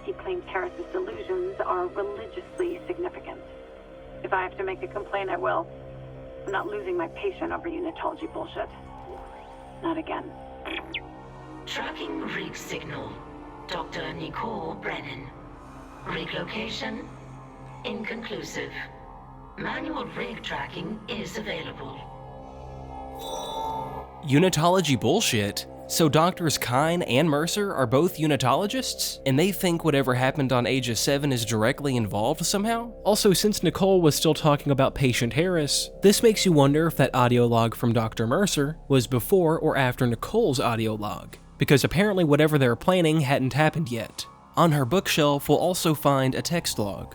Speaker 13: He claims Harris's delusions are religiously significant. If I have to make a complaint, I will. I'm not losing my patient over unitology bullshit. Not again.
Speaker 9: Tracking rig signal. Dr. Nicole Brennan. Rig location? Inconclusive. Manual rig tracking is available.
Speaker 1: Unitology bullshit? So Doctors Kyne and Mercer are both unitologists? And they think whatever happened on Aegis 7 is directly involved somehow? Also, since Nicole was still talking about patient Harris, this makes you wonder if that audio log from Dr. Mercer was before or after Nicole's audio log, because apparently whatever they're planning hadn't happened yet. On her bookshelf, we'll also find a text log.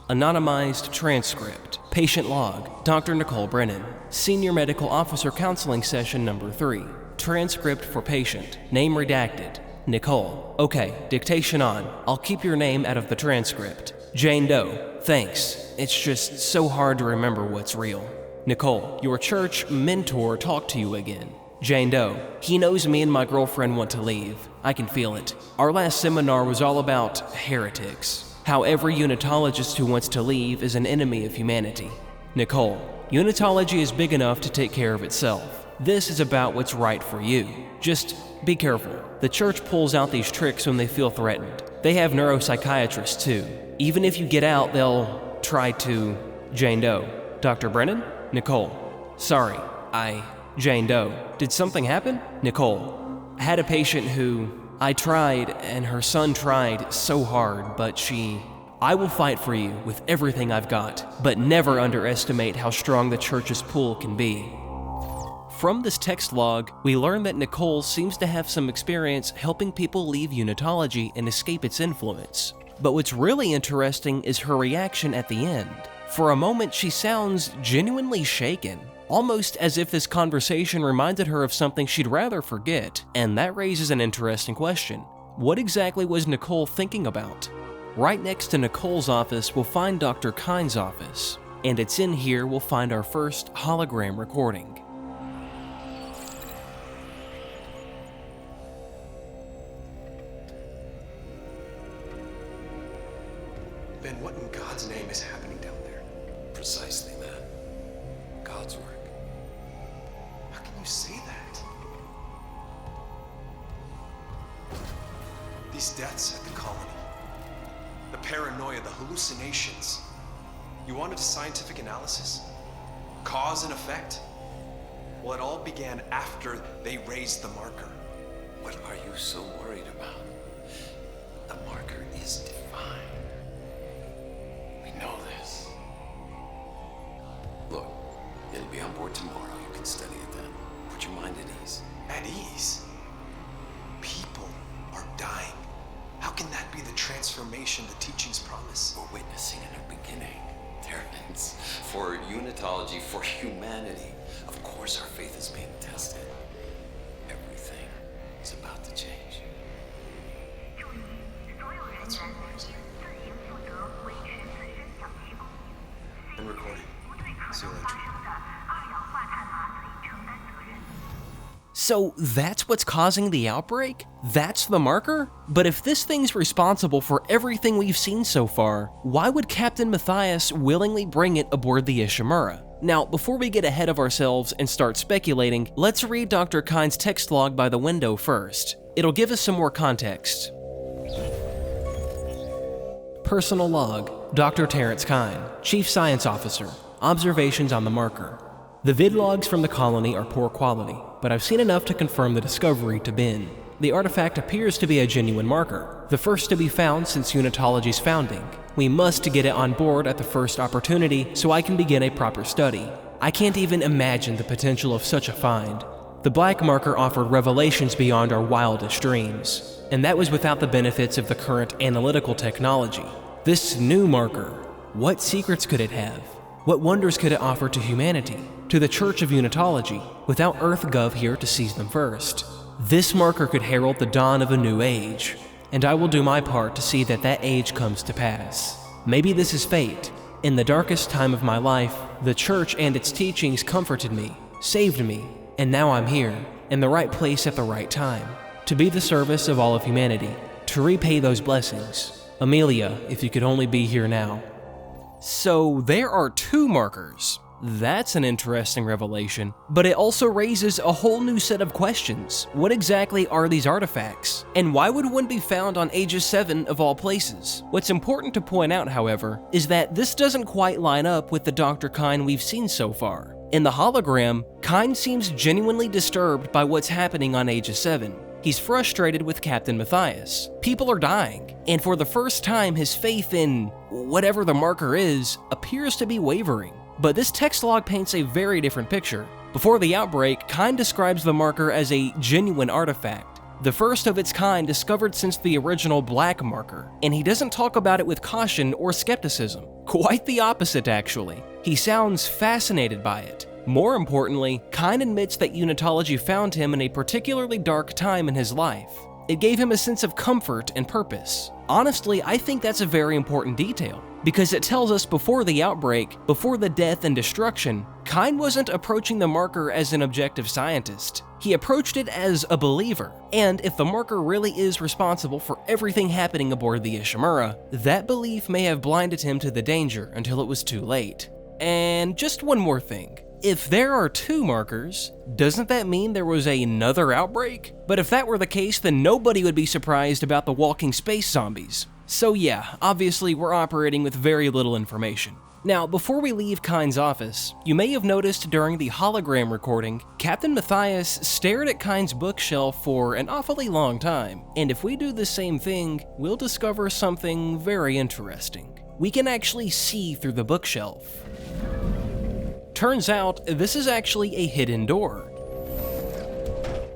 Speaker 1: Anonymized transcript. Patient log. Dr. Nicole Brennan. Senior Medical Officer Counseling Session number 3. Transcript for patient. Name redacted. Nicole. Okay, dictation on. I'll keep your name out of the transcript. Jane Doe. Thanks. It's just so hard to remember what's real. Nicole, your church mentor talked to you again. Jane Doe. He knows me and my girlfriend want to leave. I can feel it. Our last seminar was all about heretics. How every unitologist who wants to leave is an enemy of humanity. Nicole. Unitology is big enough to take care of itself. This is about what's right for you. Just be careful. The church pulls out these tricks when they feel threatened. They have neuropsychiatrists too. Even if you get out, they'll try to... Jane Doe. Dr. Brennan? Nicole. Sorry, Jane Doe. Did something happen? Nicole. I had a patient who... I tried, and her son tried so hard, but I will fight for you with everything I've got, but never underestimate how strong the church's pull can be. From this text log, we learn that Nicole seems to have some experience helping people leave unitology and escape its influence. But what's really interesting is her reaction at the end. For a moment, she sounds genuinely shaken, almost as if this conversation reminded her of something she'd rather forget, and that raises an interesting question. What exactly was Nicole thinking about? Right next to Nicole's office, we'll find Dr. Kyne's office, and it's in here we'll find our first hologram recording.
Speaker 19: Ben, what in God's name is happening down there? Precisely that. God's work. How can you say that? These deaths at the colony. The paranoia, the hallucinations. You wanted a scientific analysis? Cause and effect? Well, it all began after they raised the marker.
Speaker 20: What are you so worried about? The marker is divine. We know this. Look, it'll be on board tomorrow. You can study it then. Put your mind at ease.
Speaker 19: At ease? People are dying. How can that be the transformation the teachings promise?
Speaker 20: We're witnessing a new beginning. Terrence, for unitology, for humanity. Of course our faith is being tested. Everything is about to change.
Speaker 19: That's right. And recording. See you later.
Speaker 1: So that's what's causing the outbreak? That's the marker? But if this thing's responsible for everything we've seen so far, why would Captain Matthias willingly bring it aboard the Ishimura? Now, before we get ahead of ourselves and start speculating, let's read Dr. Kyne's text log by the window first. It'll give us some more context. Personal log, Dr. Terrence Kyne, Chief Science Officer, observations on the marker. The vidlogs from the colony are poor quality, but I've seen enough to confirm the discovery to Ben. The artifact appears to be a genuine marker, the first to be found since Unitology's founding. We must get it on board at the first opportunity so I can begin a proper study. I can't even imagine the potential of such a find. The black marker offered revelations beyond our wildest dreams, and that was without the benefits of the current analytical technology. This new marker, what secrets could it have? What wonders could it offer to humanity, to the Church of Unitology, without EarthGov here to seize them first? This marker could herald the dawn of a new age, and I will do my part to see that that age comes to pass. Maybe this is fate. In the darkest time of my life, the Church and its teachings comforted me, saved me, and now I'm here, in the right place at the right time, to be the service of all of humanity, to repay those blessings. Amelia, if you could only be here now. So there are 2 markers. That's an interesting revelation, but it also raises a whole new set of questions. What exactly are these artifacts? And why would one be found on Aegis 7 of all places? What's important to point out, however, is that this doesn't quite line up with the Dr. Kyne we've seen so far. In the hologram, Kyne seems genuinely disturbed by what's happening on Aegis 7. He's frustrated with Captain Matthias. People are dying, and for the first time his faith in whatever the marker is appears to be wavering. But this text log paints a very different picture. Before the outbreak, Kyne describes the marker as a genuine artifact, the first of its kind discovered since the original black marker, and he doesn't talk about it with caution or skepticism. Quite the opposite, actually. He sounds fascinated by it. More importantly, Kyne admits that Unitology found him in a particularly dark time in his life. It gave him a sense of comfort and purpose. Honestly, I think that's a very important detail, because it tells us before the outbreak, before the death and destruction, Kyne wasn't approaching the marker as an objective scientist. He approached it as a believer, and if the marker really is responsible for everything happening aboard the Ishimura, that belief may have blinded him to the danger until it was too late. And just one more thing. If there are 2 markers, doesn't that mean there was another outbreak? But if that were the case, then nobody would be surprised about the walking space zombies. So yeah, obviously we're operating with very little information. Now, before we leave Kyne's office, you may have noticed during the hologram recording, Captain Matthias stared at Kyne's bookshelf for an awfully long time. And if we do the same thing, we'll discover something very interesting. We can actually see through the bookshelf. Turns out, this is actually a hidden door.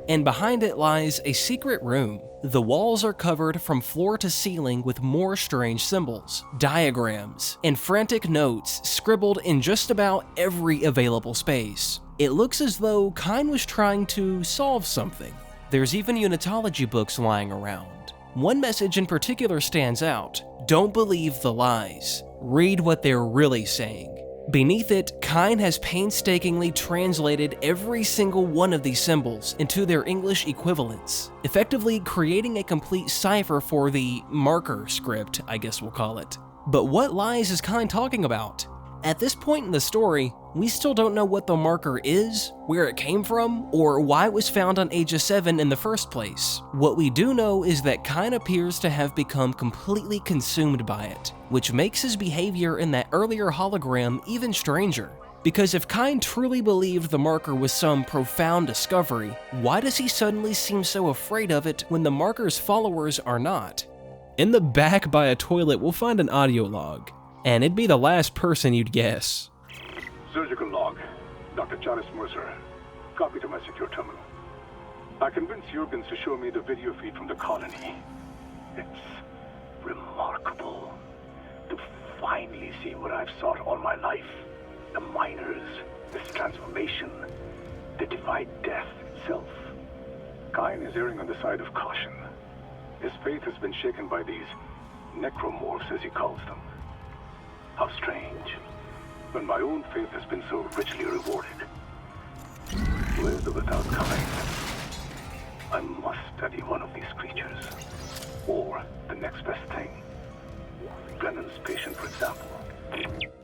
Speaker 1: And behind it lies a secret room. The walls are covered from floor to ceiling with more strange symbols, diagrams, and frantic notes scribbled in just about every available space. It looks as though Kyne was trying to solve something. There's even Unitology books lying around. One message in particular stands out: don't believe the lies. Read what they're really saying. Beneath it, Kyne has painstakingly translated every single one of these symbols into their English equivalents, effectively creating a complete cipher for the marker script, I guess we'll call it. But what lies is Kyne talking about? At this point in the story, we still don't know what the marker is, where it came from, or why it was found on Aegis 7 in the first place. What we do know is that Kyne appears to have become completely consumed by it, which makes his behavior in that earlier hologram even stranger. Because if Kyne truly believed the marker was some profound discovery, why does he suddenly seem so afraid of it when the marker's followers are not? In the back by a toilet, we'll find an audio log, and it'd be the last person you'd guess.
Speaker 18: Surgical log. Dr. Charles Mercer. Copy to my secure terminal. I convinced Jurgens to show me the video feed from the colony. It's remarkable to finally see what I've sought all my life. The miners, this transformation, the divine death itself. Kyne is erring on the side of caution. His faith has been shaken by these necromorphs, as he calls them. How strange, when my own faith has been so richly rewarded. Where's the without Kyne? next best thing. Brennan's patient, for example.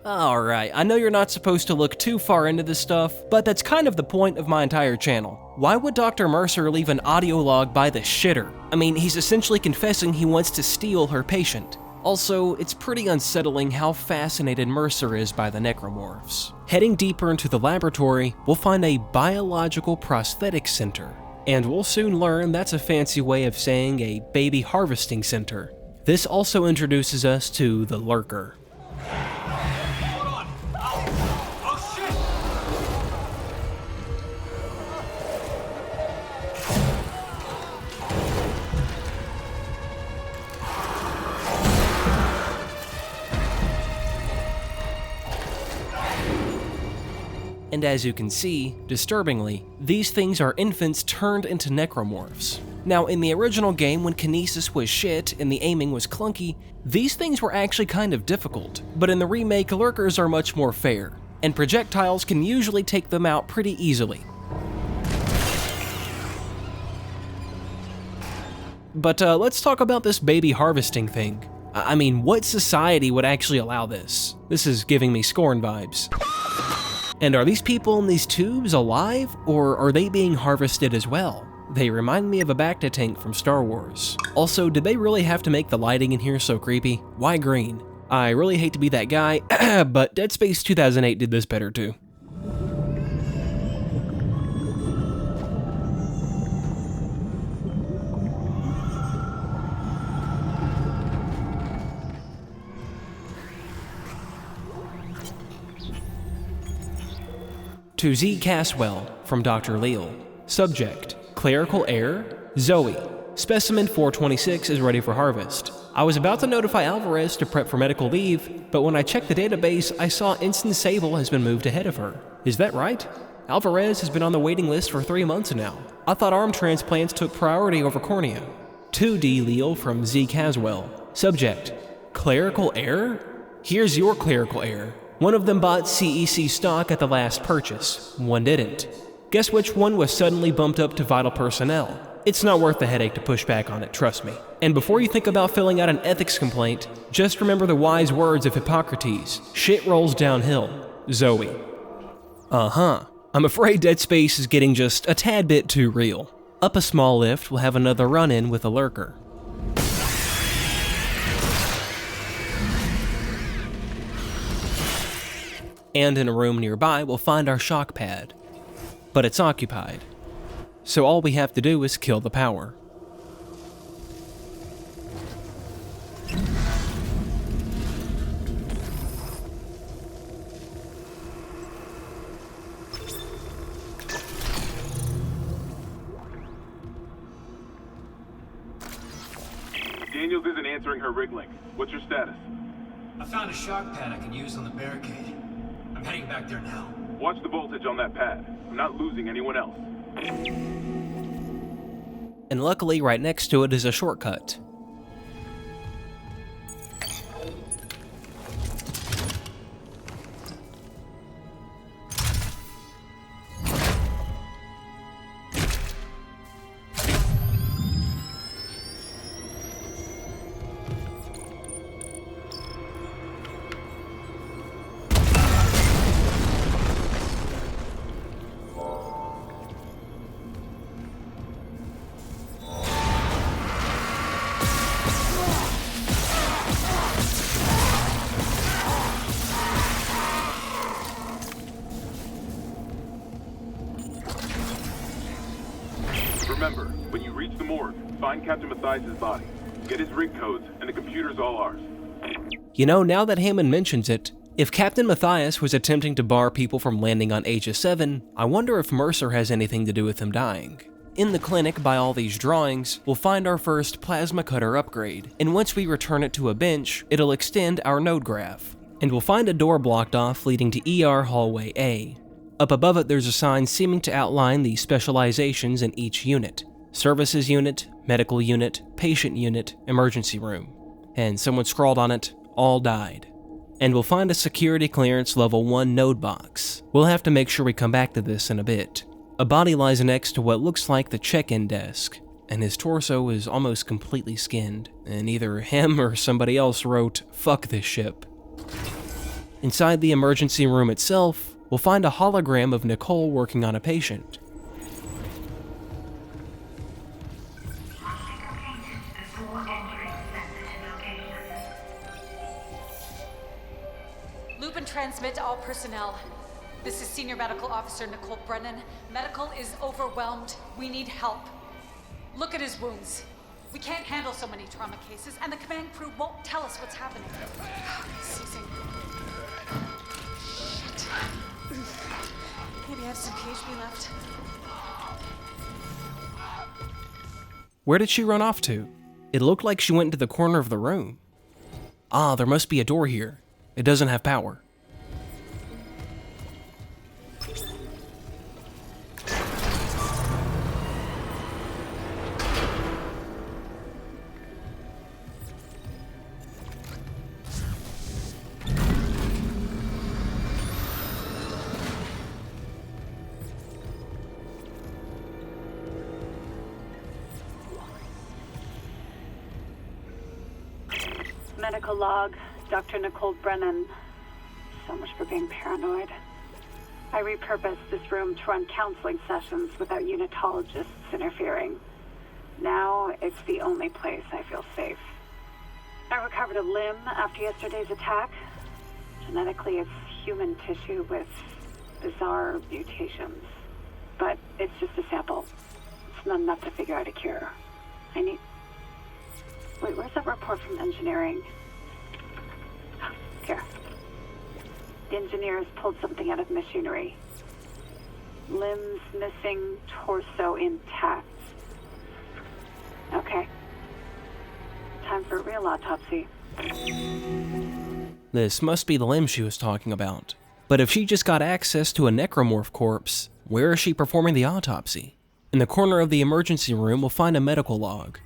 Speaker 1: Alright, I know you're not supposed to look too far into this stuff, but that's kind of the point of my entire channel. Why would Dr. Mercer leave an audio log by the shitter? I mean, he's essentially confessing he wants to steal her patient. Also, it's pretty unsettling how fascinated Mercer is by the necromorphs. Heading deeper into the laboratory, we'll find a biological prosthetic center. And we'll soon learn that's a fancy way of saying a baby harvesting center. This also introduces us to the Lurker. And as you can see, disturbingly, these things are infants turned into necromorphs. Now, in the original game, when kinesis was shit and the aiming was clunky, these things were actually kind of difficult, but in the remake, lurkers are much more fair, and projectiles can usually take them out pretty easily. But let's talk about this baby harvesting thing. I mean, what society would actually allow this? This is giving me Scorn vibes. And are these people in these tubes alive, or are they being harvested as well? They remind me of a Bacta tank from Star Wars. Also, did they really have to make the lighting in here so creepy? Why green? I really hate to be that guy, but Dead Space 2008 did this better too. To Z. Caswell from Dr. Leal. Subject: clerical error. Zoe. Specimen 426 is ready for harvest. I was about to notify Alvarez to prep for medical leave, but when I checked the database, I saw Ensign Sable has been moved ahead of her. Is that right? Alvarez has been on the waiting list for 3 months now. I thought arm transplants took priority over cornea. 2D Leal from Z. Caswell. Subject: clerical error? Here's your clerical error. One of them bought CEC stock at the last purchase, one didn't. Guess which one was suddenly bumped up to vital personnel? It's not worth the headache to push back on it, trust me. And before you think about filling out an ethics complaint, just remember the wise words of Hippocrates: shit rolls downhill. Zoe. I'm afraid Dead Space is getting just a tad bit too real. Up a small lift, we'll have another run-in with a lurker. And in a room nearby, we'll find our shock pad. But it's occupied. So all we have to do is kill the power.
Speaker 12: Daniels isn't answering her rig link. What's your status?
Speaker 10: I found a shock pad I can use on the barricade. I'm heading back there now.
Speaker 12: Watch the voltage on that pad. I'm not losing anyone else.
Speaker 1: And luckily, right next to it is a shortcut.
Speaker 12: Remember, when you reach the morgue, find Captain Mathias' body. Get his rig codes, and the computer's all ours.
Speaker 1: You know, now that Hammond mentions it, if Captain Mathias was attempting to bar people from landing on Aegis 7, I wonder if Mercer has anything to do with him dying. In the clinic, by all these drawings, we'll find our first plasma cutter upgrade, and once we return it to a bench, it'll extend our node graph. And we'll find a door blocked off leading to ER Hallway A. Up above it, there's a sign seeming to outline the specializations in each unit. Services unit, medical unit, patient unit, emergency room. And someone scrawled on it, all died. And we'll find a security clearance level 1 node box. We'll have to make sure we come back to this in a bit. A body lies next to what looks like the check-in desk. and his torso is almost completely skinned, and either him or somebody else wrote, "Fuck this ship." Inside the emergency room itself, we'll find a hologram of Nicole working on a patient.
Speaker 21: Loop and transmit to all personnel. This is Senior Medical Officer Nicole Brennan. Medical is overwhelmed. We need help. Look at his wounds. We can't handle so many trauma cases, and the command crew won't tell us what's happening. He's seizing. Shit. Maybe I have some PHP left.
Speaker 1: Where did she run off to? It looked like she went into the corner of the room. Ah, there must be a door here. It doesn't have power.
Speaker 13: Medical log, Dr. Nicole Brennan. So much for being paranoid. I repurposed this room to run counseling sessions without unitologists interfering. Now it's the only place I feel safe. I recovered a limb after yesterday's attack. Genetically, it's human tissue with bizarre mutations. But it's just a sample. It's not enough to figure out a cure. I need... Wait, where's that report from engineering? Here. The engineers pulled something out of machinery. Limbs missing, torso intact. Okay. Time for a real autopsy.
Speaker 1: This must be the limb she was talking about. But if she just got access to a necromorph corpse, where is she performing the autopsy? In the corner of the emergency room, we'll find a medical log.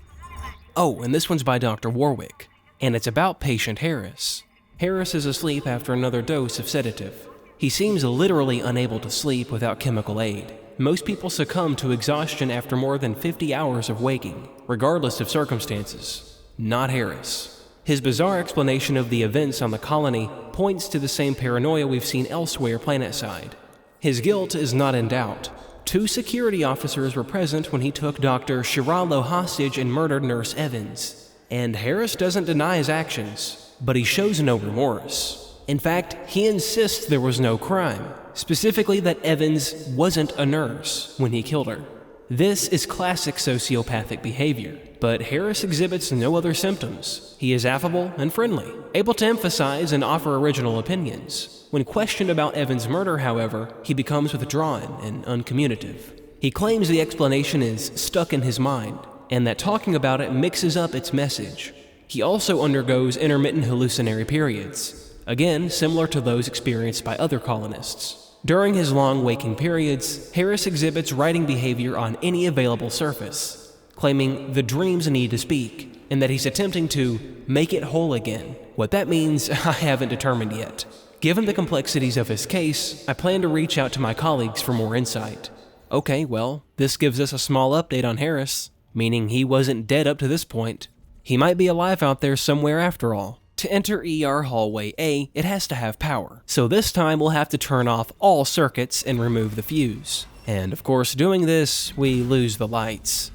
Speaker 1: Oh, and this one's by Dr. Warwick, and it's about patient Harris. Harris is asleep after another dose of sedative. He seems literally unable to sleep without chemical aid. Most people succumb to exhaustion after more than 50 hours of waking, regardless of circumstances. Not Harris. His bizarre explanation of the events on the colony points to the same paranoia we've seen elsewhere planetside. His guilt is not in doubt. 2 security officers were present when he took Dr. Shiralo hostage and murdered Nurse Evans. And Harris doesn't deny his actions, but he shows no remorse. In fact, he insists there was no crime, specifically that Evans wasn't a nurse when he killed her. This is classic sociopathic behavior, but Harris exhibits no other symptoms. He is affable and friendly, able to emphasize and offer original opinions. When questioned about Evans' murder, however, he becomes withdrawn and uncommunicative. He claims the explanation is stuck in his mind, and that talking about it mixes up its message. He also undergoes intermittent hallucinatory periods, again similar to those experienced by other colonists. During his long waking periods, Harris exhibits writing behavior on any available surface, claiming the dreams need to speak, and that he's attempting to make it whole again. What that means, I haven't determined yet. Given the complexities of his case, I plan to reach out to my colleagues for more insight. Okay, well, this gives us a small update on Harris, meaning he wasn't dead up to this point. He might be alive out there somewhere after all. To enter ER Hallway A, it has to have power, so this time we'll have to turn off all circuits and remove the fuse. And of course, doing this, we lose the lights.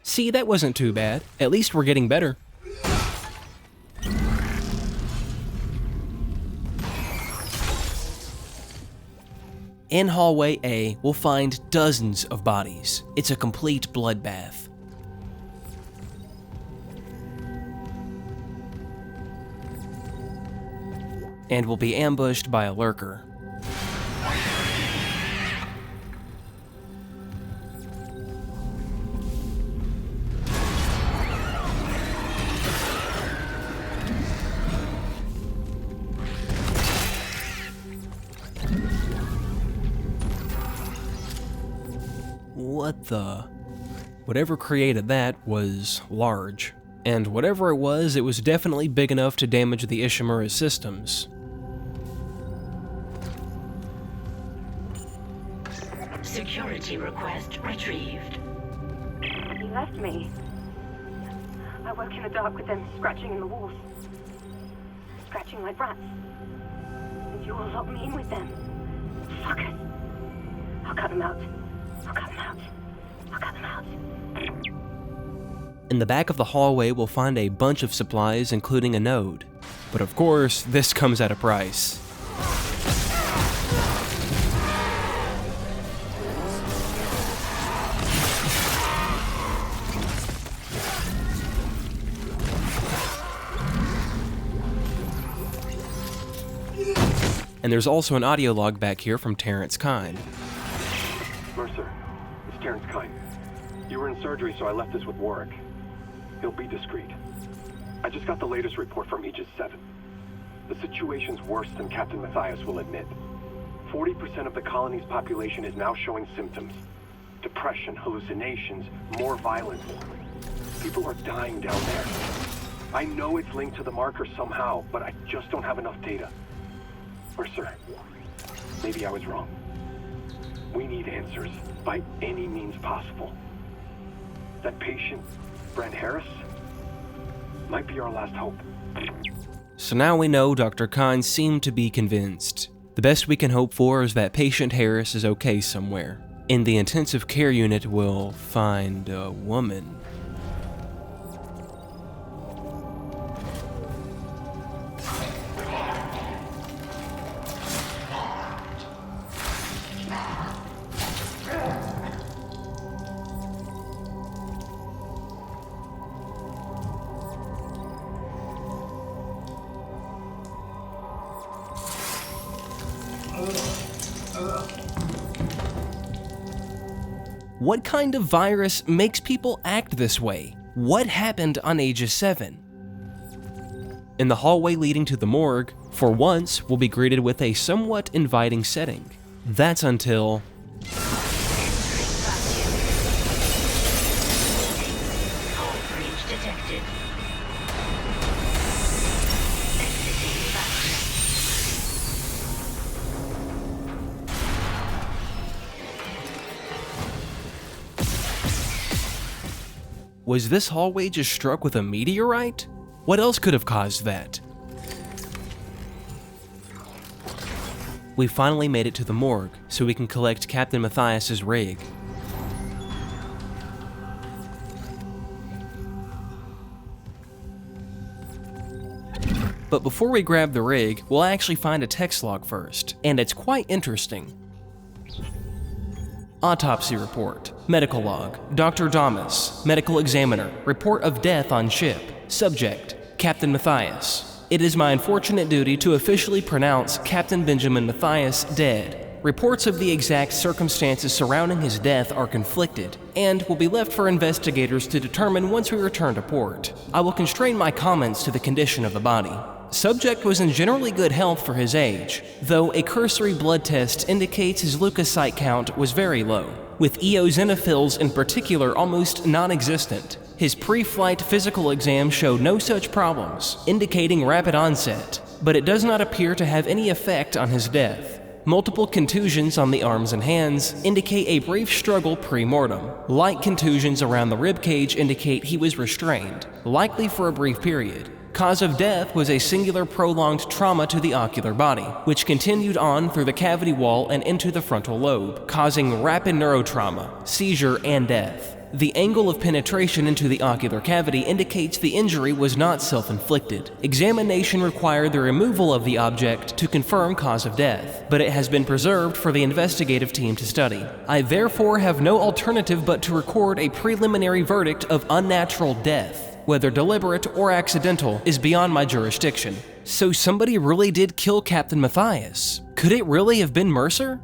Speaker 1: See, that wasn't too bad. At least we're getting better. In Hallway A, we'll find dozens of bodies. It's a complete bloodbath. And we'll be ambushed by a lurker. What the? Whatever created that was large. And whatever it was definitely big enough to damage the Ishimura's systems.
Speaker 9: Security request retrieved.
Speaker 13: He left me. I woke in the dark with them scratching in the walls. Scratching like rats. And you all locked me in with them. Fuckers. I'll cut them out. I'll cut them out. I'll cut them out.
Speaker 1: In the back of the hallway, we'll find a bunch of supplies, including a node. But of course, this comes at a price. And there's also an audio log back here from Terrence Kyne.
Speaker 18: Mercer, it's Terrence Kyne. You were in surgery, so I left this with Warwick. He'll be discreet. I just got the latest report from Aegis 7. The situation's worse than Captain Matthias will admit. 40% of the colony's population is now showing symptoms. Depression, hallucinations, more violence. People are dying down there. I know it's linked to the marker somehow, but I just don't have enough data. Mercer, maybe I was wrong. We need answers by any means possible. That patient, Brent Harris, might be our last hope.
Speaker 1: So now we know Dr. Kyne seemed to be convinced. The best we can hope for is that patient Harris is okay somewhere. In the intensive care unit, we'll find a woman. What kind of virus makes people act this way? What happened on Aegis 7? In the hallway leading to the morgue, for once, we'll be greeted with a somewhat inviting setting. That's until... Was this hallway just struck with a meteorite? What else could have caused that? We finally made it to the morgue, so we can collect Captain Matthias's rig. But before we grab the rig, we'll actually find a text log first, and it's quite interesting. Autopsy report. Medical log. Dr. Damas. Medical examiner. Report of death on ship. Subject. Captain Matthias. It is my unfortunate duty to officially pronounce Captain Benjamin Matthias dead. Reports of the exact circumstances surrounding his death are conflicted, and will be left for investigators to determine once we return to port. I will constrain my comments to the condition of the body. Subject was in generally good health for his age, though a cursory blood test indicates his leukocyte count was very low, with eosinophils in particular almost non-existent. His pre-flight physical exam showed no such problems, indicating rapid onset, but it does not appear to have any effect on his death. Multiple contusions on the arms and hands indicate a brief struggle pre-mortem. Light contusions around the ribcage indicate he was restrained, likely for a brief period. Cause of death was a singular prolonged trauma to the ocular body, which continued on through the cavity wall and into the frontal lobe, causing rapid neurotrauma, seizure, and death. The angle of penetration into the ocular cavity indicates the injury was not self-inflicted. Examination required the removal of the object to confirm cause of death, but it has been preserved for the investigative team to study. I therefore have no alternative but to record a preliminary verdict of unnatural death. Whether deliberate or accidental is beyond my jurisdiction. So somebody really did kill Captain Matthias. Could it really have been Mercer?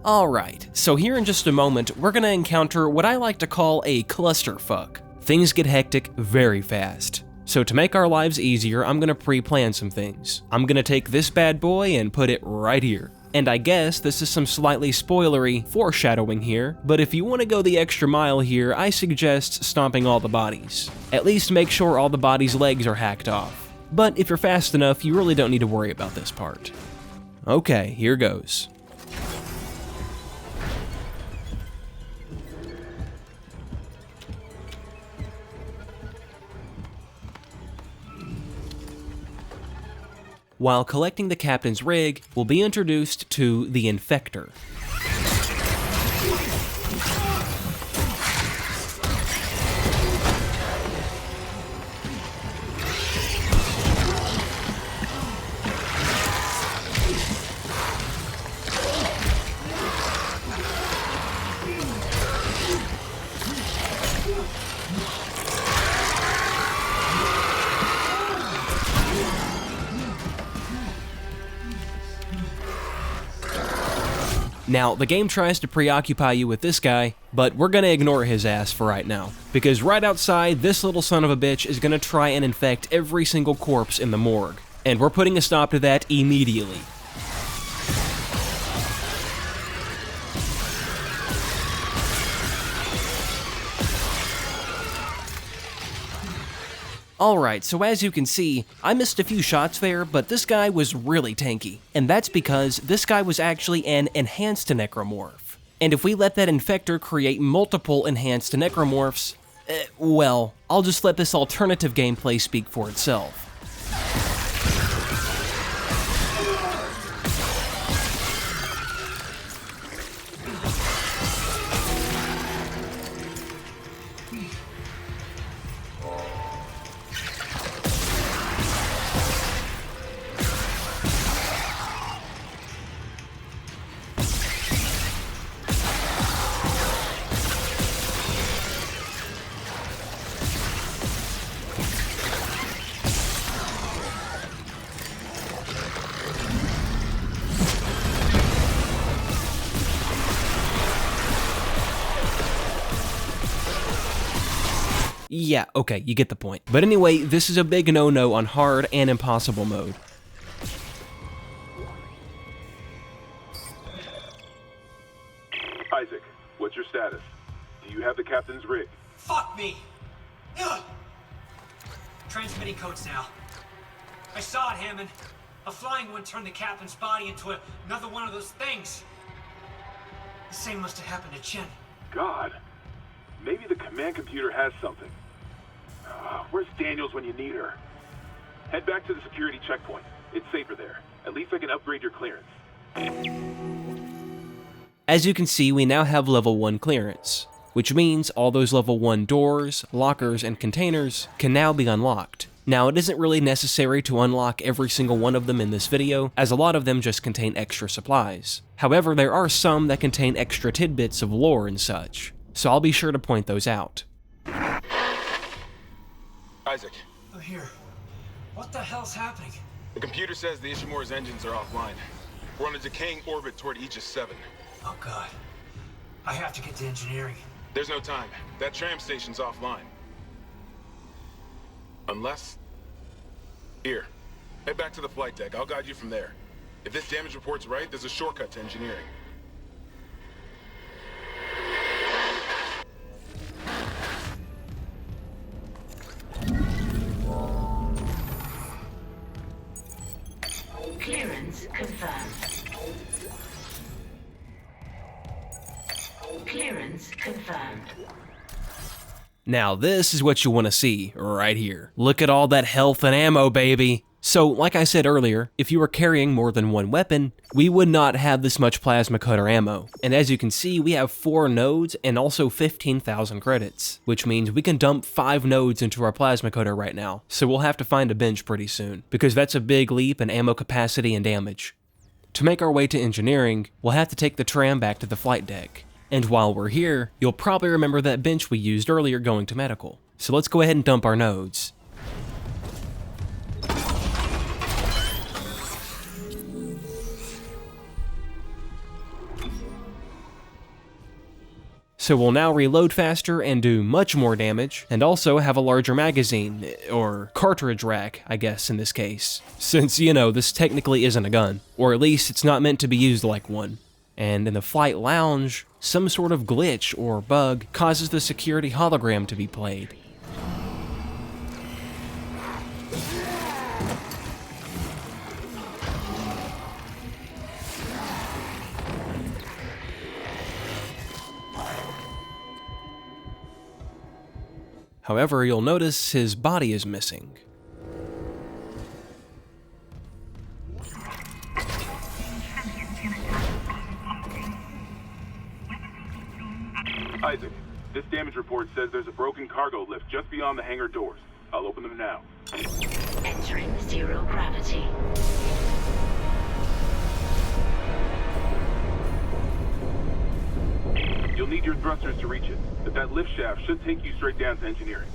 Speaker 1: Alright, so here in just a moment, we're gonna encounter what I like to call a clusterfuck. Things get hectic very fast. So to make our lives easier, I'm gonna pre-plan some things. I'm gonna take this bad boy and put it right here. And I guess this is some slightly spoilery foreshadowing here, but if you want to go the extra mile here, I suggest stomping all the bodies. At least make sure all the bodies' legs are hacked off. But if you're fast enough, you really don't need to worry about this part. Okay, here goes. While collecting the captain's rig, we'll be introduced to the Infector. Now, the game tries to preoccupy you with this guy, but we're gonna ignore his ass for right now, because right outside, this little son of a bitch is gonna try and infect every single corpse in the morgue, and we're putting a stop to that immediately. Alright, so as you can see, I missed a few shots there, but this guy was really tanky. And that's because this guy was actually an enhanced necromorph. And if we let that infector create multiple enhanced necromorphs, well, I'll just let this alternative gameplay speak for itself. Yeah, okay, you get the point. But anyway, this is a big no-no on hard and impossible mode.
Speaker 18: Isaac, what's your status? Do you have the captain's rig?
Speaker 10: Fuck me! Ugh. Transmitting codes now. I saw it, Hammond. A flying one turned the captain's body into another one of those things. The same must have happened to Chen.
Speaker 18: God. Maybe the command computer has something. Where's Daniels when you need her? Head back to the security checkpoint. It's safer there. At least I can upgrade your clearance.
Speaker 1: As you can see, we now have level 1 clearance, which means all those level 1 doors, lockers, and containers can now be unlocked. Now, it isn't really necessary to unlock every single one of them in this video, as a lot of them just contain extra supplies. However, there are some that contain extra tidbits of lore and such, so I'll be sure to point those out.
Speaker 18: Isaac.
Speaker 10: I'm here. What the hell's happening?
Speaker 18: The computer says the Ishimura's engines are offline. We're on a decaying orbit toward Aegis 7.
Speaker 10: Oh god. I have to get to engineering.
Speaker 18: There's no time. That tram station's offline. Unless... Here. Head back to the flight deck. I'll guide you from there. If this damage report's right, there's a shortcut to engineering.
Speaker 9: Clearance confirmed. Clearance confirmed.
Speaker 1: Now this is what you want to see, right here. Look at all that health and ammo, baby! So, like I said earlier, if you were carrying more than one weapon, we would not have this much plasma cutter ammo. And as you can see, we have 4 nodes and also 15,000 credits, which means we can dump 5 nodes into our plasma cutter right now. So we'll have to find a bench pretty soon, because that's a big leap in ammo capacity and damage. To make our way to engineering, we'll have to take the tram back to the flight deck. And while we're here, you'll probably remember that bench we used earlier going to medical. So let's go ahead and dump our nodes. so will now reload faster and do much more damage, and also have a larger magazine, or cartridge rack, I guess in this case, since, you know, this technically isn't a gun, or at least it's not meant to be used like one. And in the flight lounge, some sort of glitch or bug causes the security hologram to be played. However, you'll notice his body is missing.
Speaker 6: Isaac, this damage report says there's a broken cargo lift just beyond the hangar doors. I'll open them now.
Speaker 9: Entering zero gravity.
Speaker 6: You'll need your thrusters to reach it, but that lift shaft should take you straight down to engineering.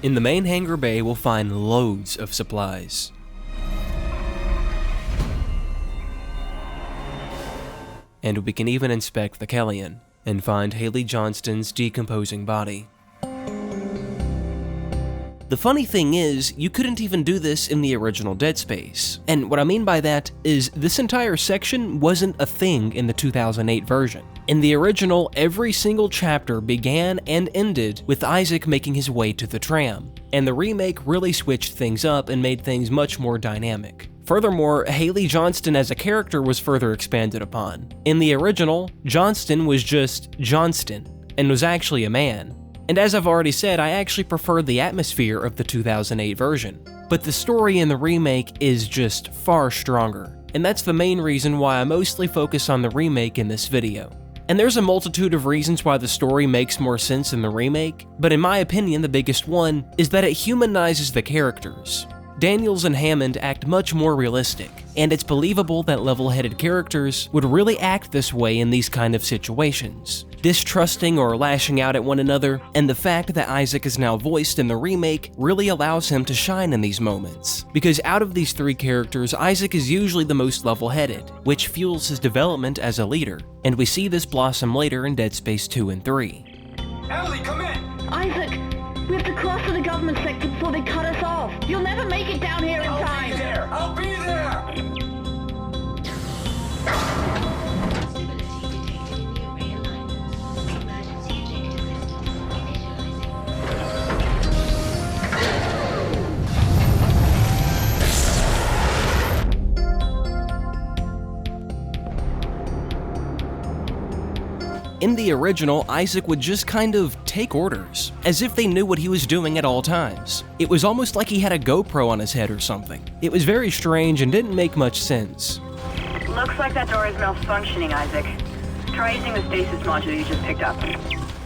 Speaker 1: In the main hangar bay, we'll find loads of supplies. And we can even inspect the Kellion and find Haley Johnston's decomposing body. The funny thing is, you couldn't even do this in the original Dead Space. And what I mean by that is this entire section wasn't a thing in the 2008 version. In the original, every single chapter began and ended with Isaac making his way to the tram, and the remake really switched things up and made things much more dynamic. Furthermore, Haley Johnston as a character was further expanded upon. In the original, Johnston was just Johnston, and was actually a man. And as I've already said, I actually prefer the atmosphere of the 2008 version. But the story in the remake is just far stronger, and that's the main reason why I mostly focus on the remake in this video. And there's a multitude of reasons why the story makes more sense in the remake, but in my opinion the biggest one is that it humanizes the characters. Daniels and Hammond act much more realistic, and it's believable that level-headed characters would really act this way in these kind of situations, distrusting or lashing out at one another, and the fact that Isaac is now voiced in the remake really allows him to shine in these moments, because out of these three characters, Isaac is usually the most level-headed, which fuels his development as a leader, and we see this blossom later in Dead Space 2 and 3.
Speaker 10: Emily, come in!
Speaker 7: Isaac! We have to cross to the government sector before they cut us off. You'll never make it down here in time.
Speaker 10: I'll be there!
Speaker 1: In the original, Isaac would just kind of take orders, as if they knew what he was doing at all times. It was almost like he had a GoPro on his head or something. It was very strange and didn't make much sense.
Speaker 13: Looks like that door is malfunctioning, Isaac. Try using the stasis module you just picked up.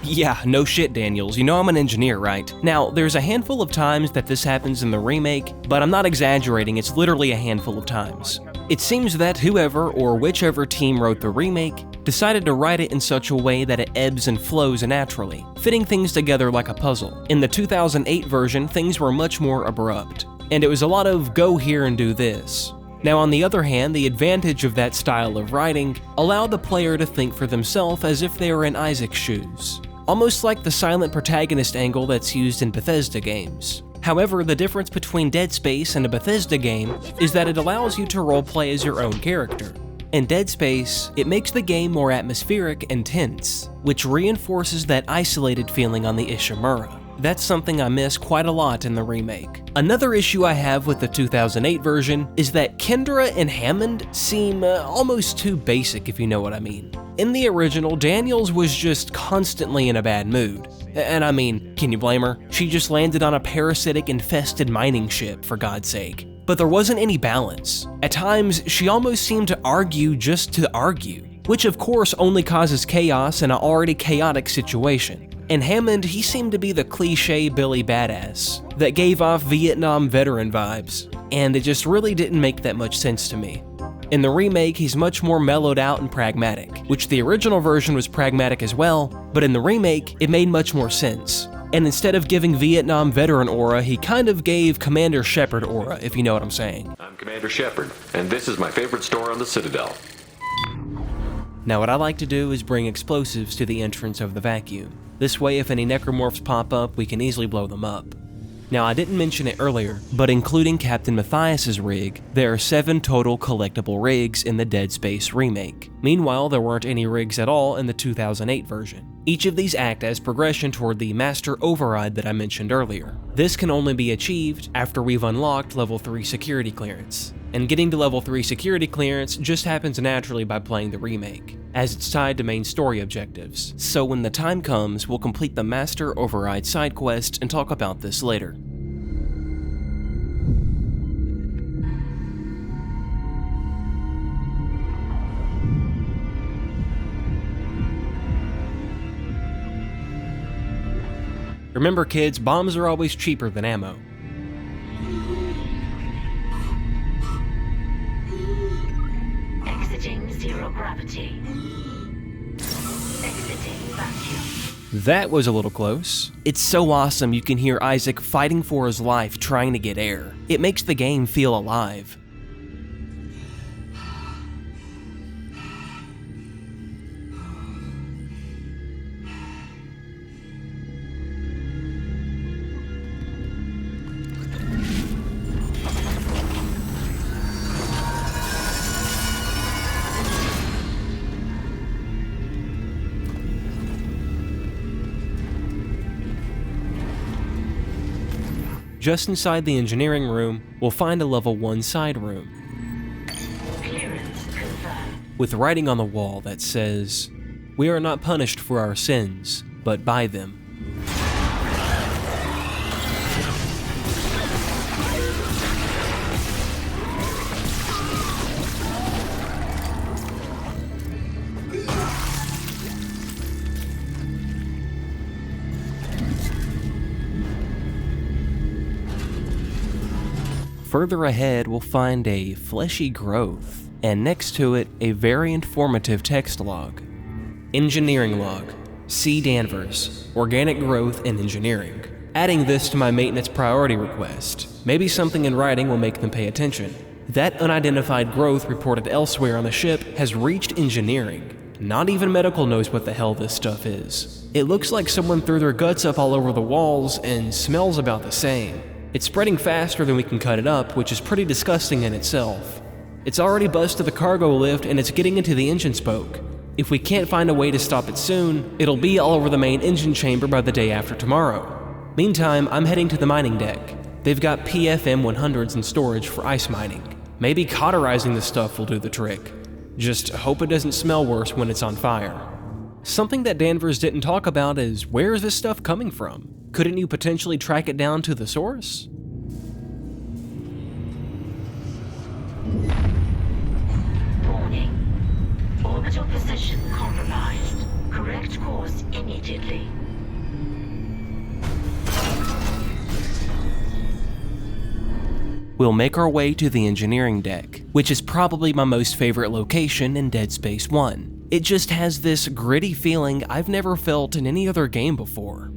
Speaker 1: Yeah, no shit, Daniels. You know I'm an engineer, right? Now, there's a handful of times that this happens in the remake, but I'm not exaggerating, it's literally a handful of times. It seems that whoever or whichever team wrote the remake decided to write it in such a way that it ebbs and flows naturally, fitting things together like a puzzle. In the 2008 version, things were much more abrupt, and it was a lot of go here and do this. Now on the other hand, the advantage of that style of writing allowed the player to think for themselves as if they were in Isaac's shoes, almost like the silent protagonist angle that's used in Bethesda games. However, the difference between Dead Space and a Bethesda game is that it allows you to roleplay as your own character. In Dead Space, it makes the game more atmospheric and tense, which reinforces that isolated feeling on the Ishimura. That's something I miss quite a lot in the remake. Another issue I have with the 2008 version is that Kendra and Hammond seem almost too basic, if you know what I mean. In the original, Daniels was just constantly in a bad mood. And I mean, can you blame her? She just landed on a parasitic infested mining ship, for God's sake. But there wasn't any balance. At times, she almost seemed to argue just to argue, which of course only causes chaos in an already chaotic situation. And Hammond, he seemed to be the cliche Billy badass that gave off Vietnam veteran vibes, and it just really didn't make that much sense to me. In the remake, he's much more mellowed out and pragmatic, which the original version was pragmatic as well, but in the remake, it made much more sense. And instead of giving Vietnam veteran aura, he kind of gave Commander Shepard aura, if you know what I'm saying.
Speaker 22: I'm Commander Shepard, and this is my favorite store on the Citadel.
Speaker 1: Now what I like to do is bring explosives to the entrance of the vacuum. This way if any necromorphs pop up, we can easily blow them up. Now I didn't mention it earlier, but including Captain Matthias's rig, there are 7 total collectible rigs in the Dead Space Remake. Meanwhile, there weren't any rigs at all in the 2008 version. Each of these act as progression toward the Master Override that I mentioned earlier. This can only be achieved after we've unlocked level 3 security clearance. And getting to level 3 security clearance just happens naturally by playing the remake, as it's tied to main story objectives. So when the time comes, we'll complete the Master Override side quest and talk about this later. Remember kids, bombs are always cheaper than ammo.
Speaker 9: Exiting zero gravity. Exiting vacuum.
Speaker 1: That was a little close. It's so awesome you can hear Isaac fighting for his life trying to get air. It makes the game feel alive. Just inside the engineering room, we'll find a level 1 side room.
Speaker 9: Clearance confirmed.
Speaker 1: With writing on the wall that says, "We are not punished for our sins, but by them." Further ahead, we'll find a fleshy growth, and next to it, a very informative text log. Engineering log. C. Danvers. Organic growth in engineering. Adding this to my maintenance priority request. Maybe something in writing will make them pay attention. That unidentified growth reported elsewhere on the ship has reached engineering. Not even medical knows what the hell this stuff is. It looks like someone threw their guts up all over the walls and smells about the same. It's spreading faster than we can cut it up, which is pretty disgusting in itself. It's already busted the cargo lift and it's getting into the engine spoke. If we can't find a way to stop it soon, it'll be all over the main engine chamber by the day after tomorrow. Meantime, I'm heading to the mining deck. They've got PFM 100s in storage for ice mining. Maybe cauterizing the stuff will do the trick. Just hope it doesn't smell worse when it's on fire. Something that Danvers didn't talk about is, where is this stuff coming from? Couldn't you potentially track it down to the source?
Speaker 9: Warning. Orbital position compromised. Correct course immediately.
Speaker 1: We'll make our way to the engineering deck, which is probably my most favorite location in Dead Space 1. It just has this gritty feeling I've never felt in any other game before.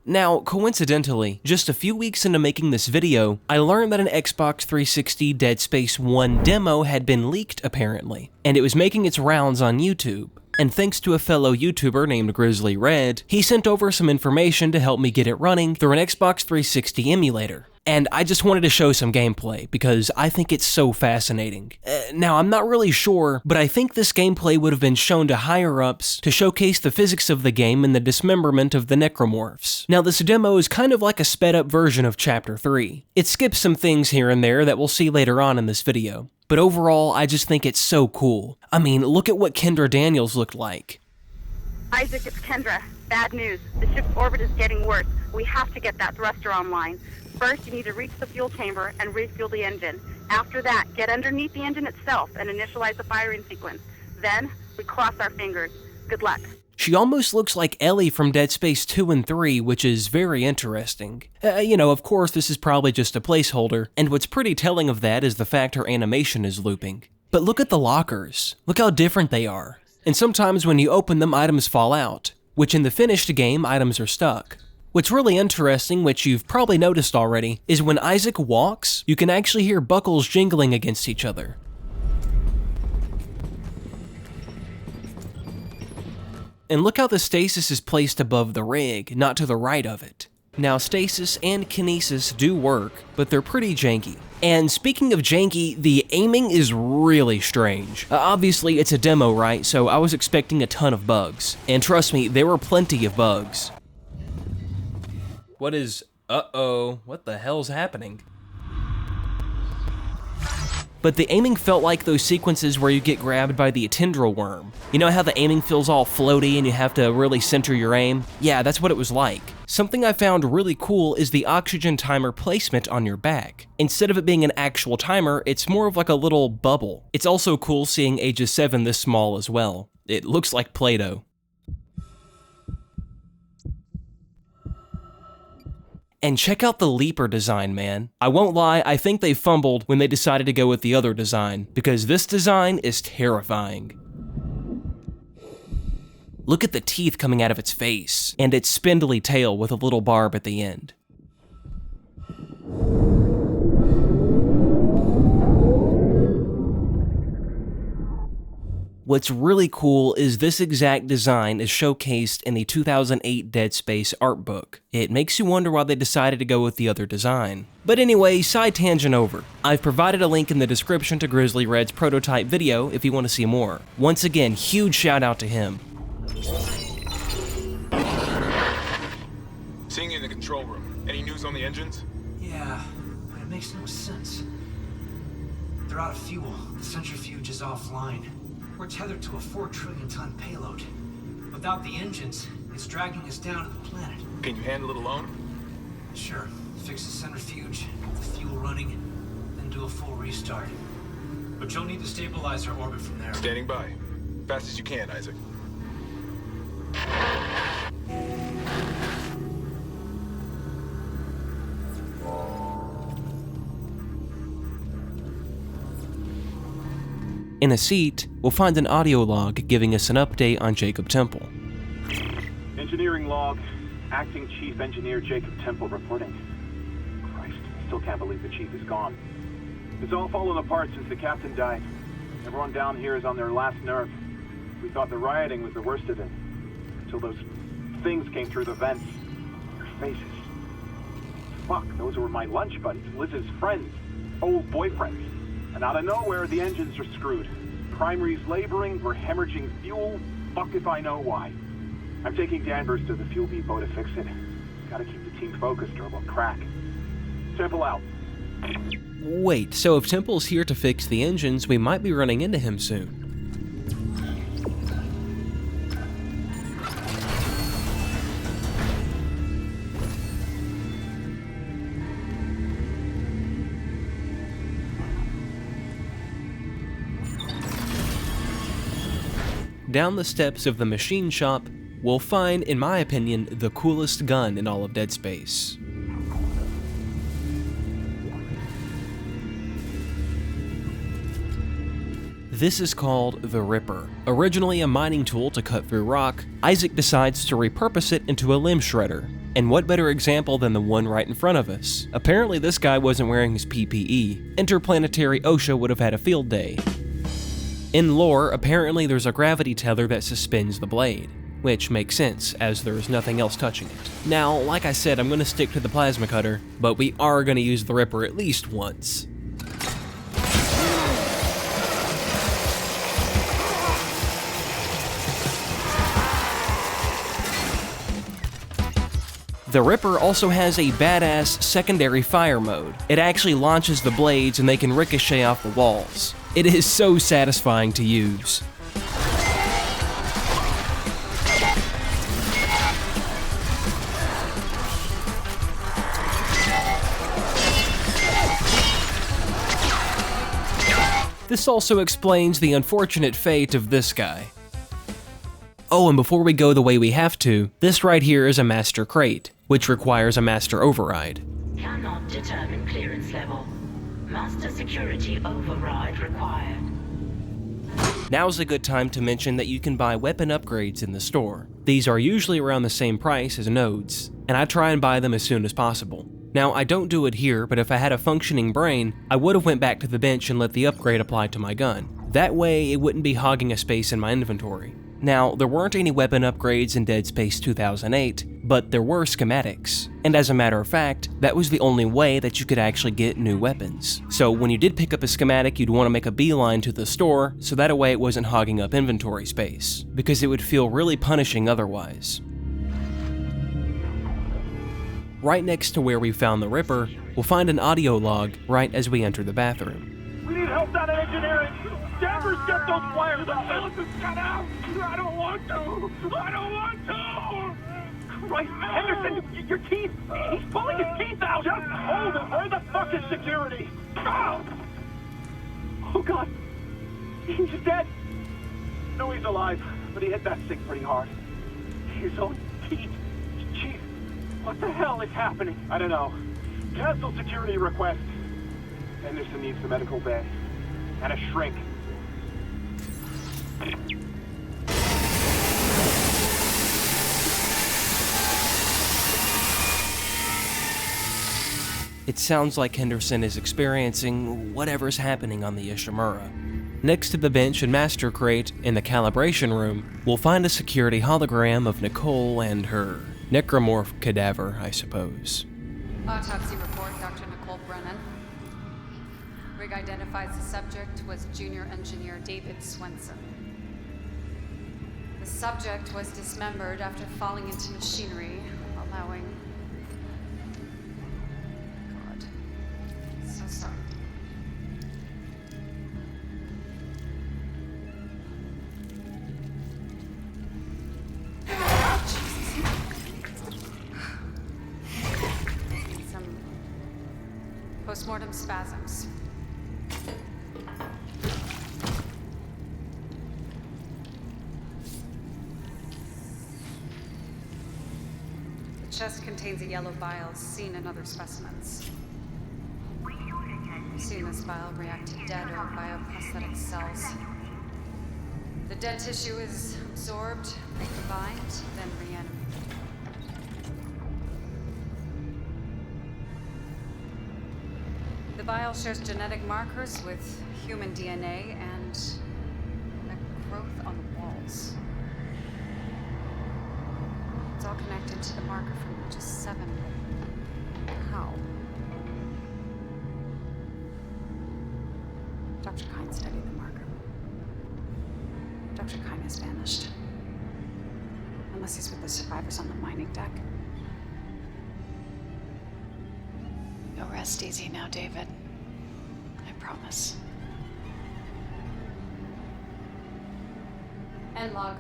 Speaker 1: Now, coincidentally, just a few weeks into making this video, I learned that an Xbox 360 Dead Space 1 demo had been leaked apparently, and it was making its rounds on YouTube. And thanks to a fellow YouTuber named Grizzly Red, he sent over some information to help me get it running through an Xbox 360 emulator. And I just wanted to show some gameplay, because I think it's so fascinating. Now, I'm not really sure, but I think this gameplay would have been shown to higher-ups to showcase the physics of the game and the dismemberment of the necromorphs. Now, this demo is kind of like a sped-up version of Chapter 3. It skips some things here and there that we'll see later on in this video. But overall, I just think it's so cool. I mean, look at what Kendra Daniels looked like.
Speaker 5: Isaac, it's Kendra. Bad news. The ship's orbit is getting worse. We have to get that thruster online. First, you need to reach the fuel chamber and refuel the engine. After that, get underneath the engine itself and initialize the firing sequence. Then, we cross our fingers. Good luck.
Speaker 1: She almost looks like Ellie from Dead Space 2 and 3, which is very interesting. Of course, this is probably just a placeholder, and what's pretty telling of that is the fact her animation is looping. But look at the lockers. Look how different they are. And sometimes when you open them, items fall out, which in the finished game, items are stuck. What's really interesting, which you've probably noticed already, is when Isaac walks, you can actually hear buckles jingling against each other. And look how the stasis is placed above the rig, not to the right of it. Now, stasis and kinesis do work, but they're pretty janky. And speaking of janky, the aiming is really strange. Obviously, it's a demo, right? So I was expecting a ton of bugs. And trust me, there were plenty of bugs. What is... uh-oh, what the hell's happening? But the aiming felt like those sequences where you get grabbed by the tendril worm. You know how the aiming feels all floaty and you have to really center your aim? Yeah, that's what it was like. Something I found really cool is the oxygen timer placement on your back. Instead of it being an actual timer, it's more of like a little bubble. It's also cool seeing Aegis 7 this small as well. It looks like Play-Doh. And check out the leaper design, man. I won't lie, I think they fumbled when they decided to go with the other design, because this design is terrifying. Look at the teeth coming out of its face, and its spindly tail with a little barb at the end. What's really cool is this exact design is showcased in the 2008 Dead Space art book. It makes you wonder why they decided to go with the other design. But anyway, side tangent over. I've provided a link in the description to Grizzly Red's prototype video if you want to see more. Once again, huge shout out to him.
Speaker 14: Seeing you in the control room. Any news on the engines?
Speaker 10: Yeah, but it makes no sense. They're out of fuel. The centrifuge is offline. We're tethered to a 4 trillion ton payload. Without the engines, it's dragging us down to the planet.
Speaker 14: Can you handle it alone?
Speaker 10: Sure. Fix the centrifuge, get the fuel running, then do a full restart. But you'll need to stabilize our orbit from there.
Speaker 14: Standing by. Fast as you can, Isaac.
Speaker 1: In a seat, we'll find an audio log giving us an update on Jacob Temple.
Speaker 12: Engineering log. Acting Chief Engineer Jacob Temple reporting. Christ, still can't believe the chief is gone. It's all fallen apart since the captain died. Everyone down here is on their last nerve. We thought the rioting was the worst of it. Until those things came through the vents. Their faces. Fuck, those were my lunch buddies, Liz's friends, old boyfriends. And out of nowhere, the engines are screwed. Primary's laboring, we're hemorrhaging fuel. Fuck if I know why. I'm taking Danvers to the fuel depot to fix it. Gotta keep the team focused or we'll crack. Temple out.
Speaker 1: Wait, so if Temple's here to fix the engines, we might be running into him soon. Down the steps of the machine shop, we'll find, in my opinion, the coolest gun in all of Dead Space. This is called the Ripper. Originally a mining tool to cut through rock, Isaac decides to repurpose it into a limb shredder. And what better example than the one right in front of us? Apparently this guy wasn't wearing his PPE. Interplanetary OSHA would have had a field day. In lore, apparently there's a gravity tether that suspends the blade, which makes sense, as there is nothing else touching it. Now, like I said, I'm going to stick to the plasma cutter, but we are going to use the Ripper at least once. The Ripper also has a badass secondary fire mode. It actually launches the blades and they can ricochet off the walls. It is so satisfying to use. This also explains the unfortunate fate of this guy. Oh, and before we go the way we have to, this right here is a master crate, which requires a master override.
Speaker 9: Cannot determine clearance level. Master security override required.
Speaker 1: Now's a good time to mention that you can buy weapon upgrades in the store. These are usually around the same price as nodes, and I try and buy them as soon as possible. Now, I don't do it here, but if I had a functioning brain, I would have went back to the bench and let the upgrade apply to my gun. That way, it wouldn't be hogging a space in my inventory. Now, there weren't any weapon upgrades in Dead Space 2008, but there were schematics. And as a matter of fact, that was the only way that you could actually get new weapons. So when you did pick up a schematic, you'd want to make a beeline to the store, so that way it wasn't hogging up inventory space, because it would feel really punishing otherwise. Right next to where we found the Ripper, we'll find an audio log right as we enter the bathroom.
Speaker 2: We need help down in engineering. Danvers, get those wires up. Phyllis, cut out. I don't want to. I don't want to. Christ, Henderson, your teeth. He's pulling his teeth out. Just hold it. Where the fuck is security? Oh, God. He's dead. No, he's alive, but he hit that thing pretty hard. His own teeth. Chief, what the hell is happening? I don't know. Cancel security request. Henderson needs the medical bay. And a shrink.
Speaker 1: It sounds like Henderson is experiencing whatever's happening on the Ishimura. Next to the bench and master crate, in the calibration room, we'll find a security hologram of Nicole and her necromorph cadaver, I suppose.
Speaker 21: Autopsy report, Dr. Nicole Brennan. Rig identifies the subject was Junior Engineer David Swenson. The subject was dismembered after falling into machinery, allowing... God. So sorry. Some postmortem spasms. The chest contains a yellow bile seen in other specimens. We've seen this bile react to dead or bioprosthetic cells. The dead tissue is absorbed, recombined, then reanimated. The bile shares genetic markers with human DNA and a growth on the walls. It's all connected to the marker from just 7. How? Dr. Kine studied the marker. Dr. Kine has vanished. Unless he's with the survivors on the mining deck. You'll rest easy now, David. I promise. End log.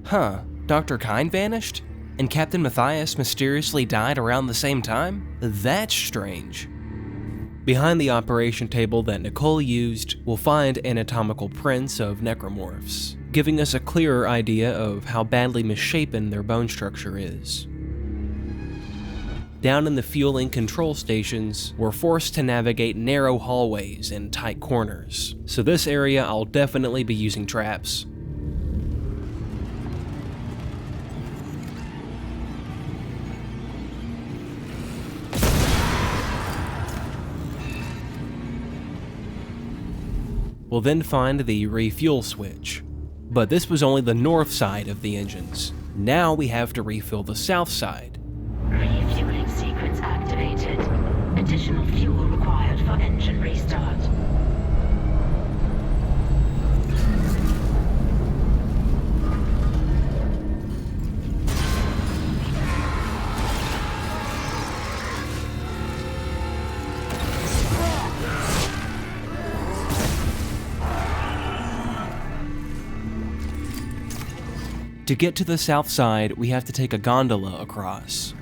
Speaker 1: Huh, Dr. Kine vanished? And Captain Matthias mysteriously died around the same time? That's strange. Behind the operation table that Nicole used, we'll find anatomical prints of necromorphs, giving us a clearer idea of how badly misshapen their bone structure is. Down in the fueling control stations, we're forced to navigate narrow hallways and tight corners, so this area I'll definitely be using traps. We'll then find the refuel switch, but this was only the north side of the engines. Now we have to refill the south side.
Speaker 9: Refueling sequence activated. Additional fuel required for engine restart.
Speaker 1: To get to the south side, we have to take a gondola across.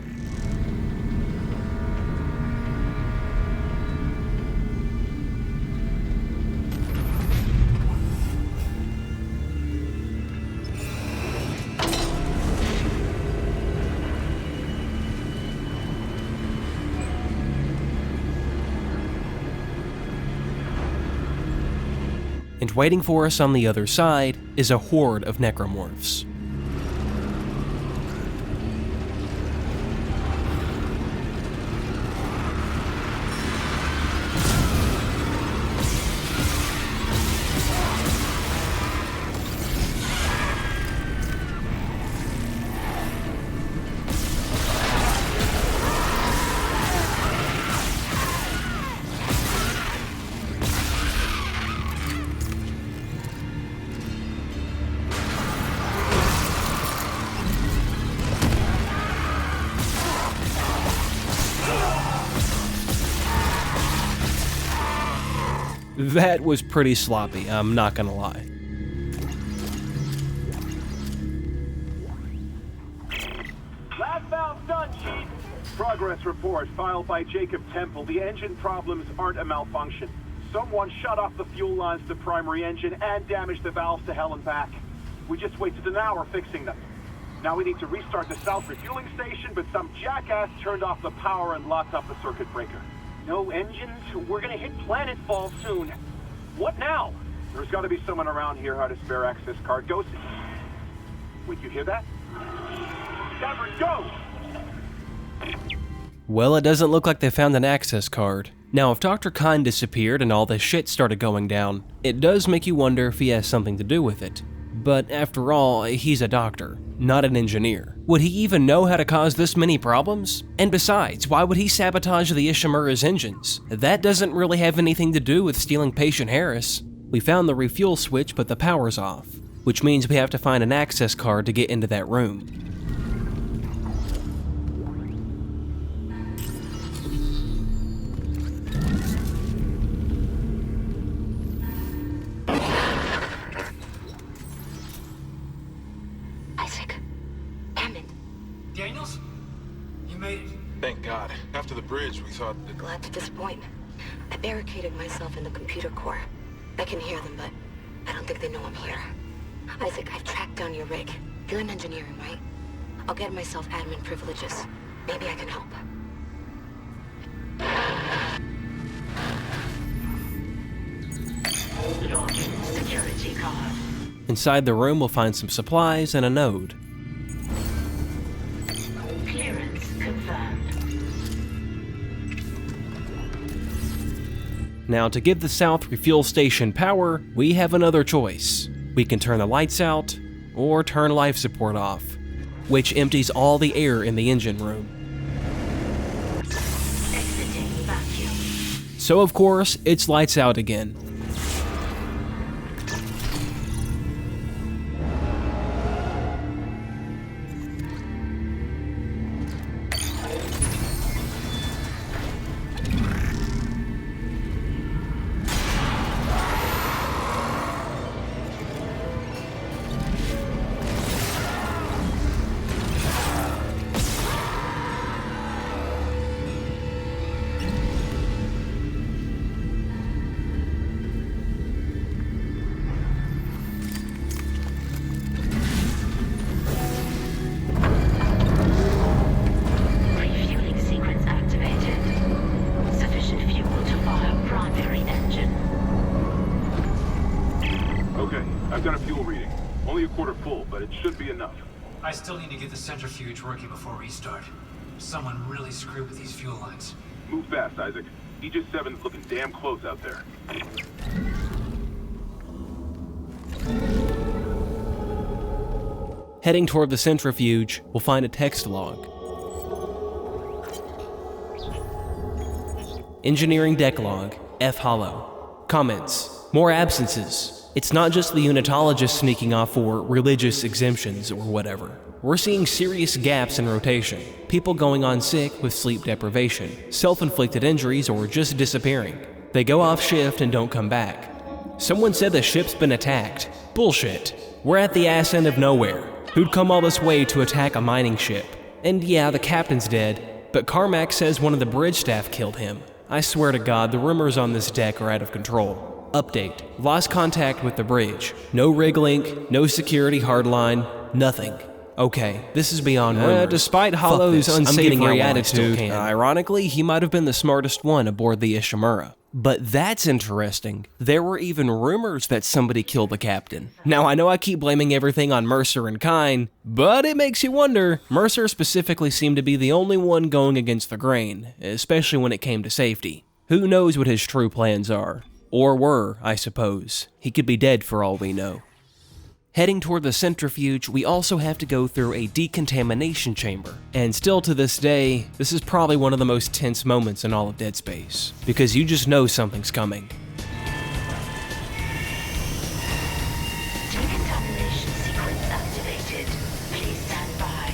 Speaker 1: And waiting for us on the other side is a horde of necromorphs. That was pretty sloppy, I'm not gonna lie.
Speaker 12: Last valve done, Chief. Progress report filed by Jacob Temple. The engine problems aren't a malfunction. Someone shut off the fuel lines to the primary engine and damaged the valves to hell and back. We just wasted an hour fixing them. Now we need to restart the south refueling station, but some jackass turned off the power and locked up the circuit breaker. No engines? We're gonna hit planetfall soon. What now? There's gotta be someone around here how to spare access card. Go see. Wait, you hear that? Stavros, go!
Speaker 1: Well, it doesn't look like they found an access card. Now, if Dr. Khan disappeared and all this shit started going down, it does make you wonder if he has something to do with it. But after all, he's a doctor, not an engineer. Would he even know how to cause this many problems? And besides, why would he sabotage the Ishimura's engines? That doesn't really have anything to do with stealing Patient Harris. We found the refuel switch, but the power's off, which means we have to find an access card to get into that room.
Speaker 10: Daniels? You made it.
Speaker 14: Thank God. After the bridge, we thought that...
Speaker 15: Glad to disappoint. I barricaded myself in the computer core. I can hear them, but I don't think they know I'm here. Isaac, I've tracked down your rig. You're in engineering, right? I'll get myself admin privileges. Maybe I can help.
Speaker 9: Launching security card.
Speaker 1: Inside the room, we'll find some supplies and a node.
Speaker 9: Clearance confirmed.
Speaker 1: Now, to give the South Refuel Station power, we have another choice. We can turn the lights out, or turn life support off, which empties all the air in the engine room.
Speaker 9: Exiting vacuum.
Speaker 1: So of course, it's lights out again.
Speaker 10: I still need to get the centrifuge working before restart. Someone really screwed with these fuel lines.
Speaker 6: Move fast, Isaac. Aegis 7's looking damn close out there.
Speaker 1: Heading toward the centrifuge, we'll find a text log. Engineering deck log, F hollow. Comments. More absences. It's not just the unitologists sneaking off for religious exemptions or whatever. We're seeing serious gaps in rotation. People going on sick with sleep deprivation, self-inflicted injuries, or just disappearing. They go off shift and don't come back. Someone said the ship's been attacked. Bullshit. We're at the ass end of nowhere. Who'd come all this way to attack a mining ship? And yeah, the captain's dead, but Carmack says one of the bridge staff killed him. I swear to God, the rumors on this deck are out of control. Update. Lost contact with the bridge. No rig link, no security hardline, nothing. Okay, this is beyond rumors. Despite Hollow's unsavory attitude, ironically, he might have been the smartest one aboard the Ishimura. But that's interesting. There were even rumors that somebody killed the captain. Now, I know I keep blaming everything on Mercer and Kine, but it makes you wonder. Mercer specifically seemed to be the only one going against the grain, especially when it came to safety. Who knows what his true plans are? Or were, I suppose. He could be dead for all we know. Heading toward the centrifuge, we also have to go through a decontamination chamber. And still to this day, this is probably one of the most tense moments in all of Dead Space, because you just know something's coming.
Speaker 9: Decontamination sequence activated. Please stand by.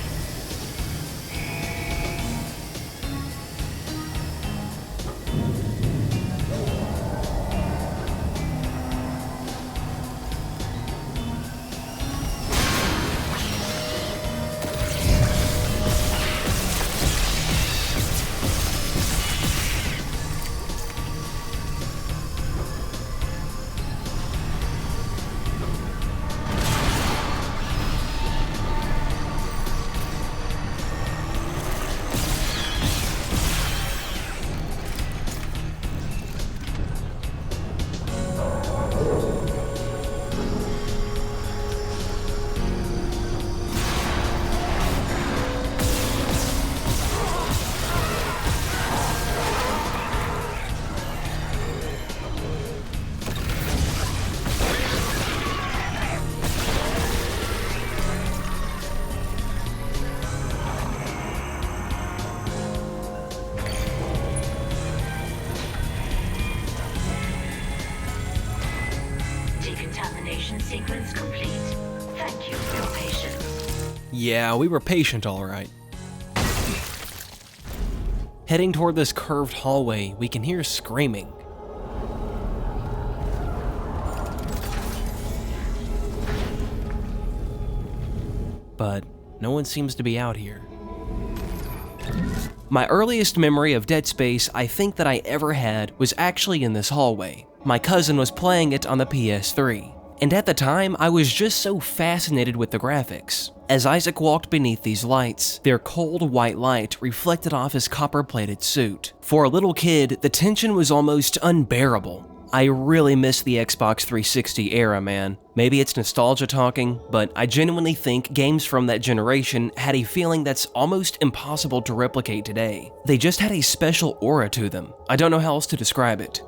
Speaker 1: Yeah, we were patient, all right. Heading toward this curved hallway, we can hear screaming. But no one seems to be out here. My earliest memory of Dead Space I think that I ever had was actually in this hallway. My cousin was playing it on the PS3, and at the time I was just so fascinated with the graphics. As Isaac walked beneath these lights, their cold white light reflected off his copper-plated suit. For a little kid, the tension was almost unbearable. I really miss the Xbox 360 era, man. Maybe it's nostalgia talking, but I genuinely think games from that generation had a feeling that's almost impossible to replicate today. They just had a special aura to them. I don't know how else to describe it.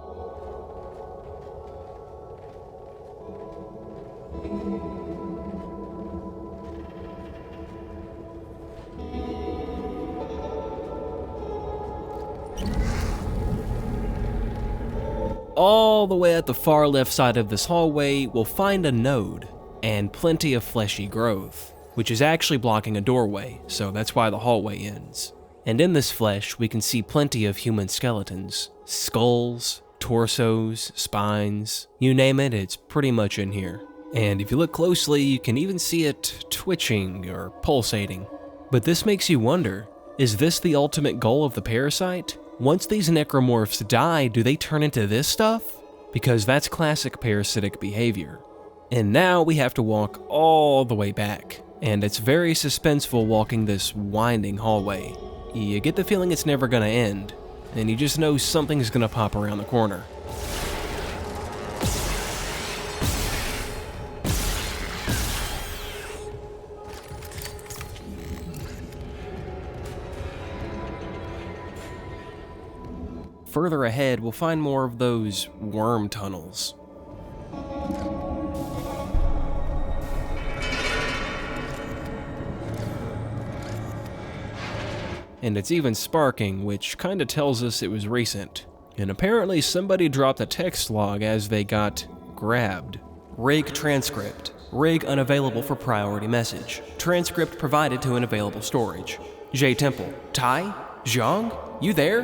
Speaker 1: All the way at the far left side of this hallway, we'll find a node, and plenty of fleshy growth, which is actually blocking a doorway, so that's why the hallway ends. And in this flesh, we can see plenty of human skeletons. Skulls, torsos, spines, you name it, it's pretty much in here. And if you look closely, you can even see it twitching or pulsating. But this makes you wonder, is this the ultimate goal of the parasite? Once these necromorphs die, do they turn into this stuff? Because that's classic parasitic behavior. And now we have to walk all the way back, and it's very suspenseful walking this winding hallway. You get the feeling it's never gonna end, and you just know something's gonna pop around the corner. Further ahead, we'll find more of those worm tunnels. And it's even sparking, which kinda tells us it was recent. And apparently somebody dropped a text log as they got grabbed. Rig transcript. Rig unavailable for priority message. Transcript provided to unavailable storage. J Temple. Tai? Zhang? You there?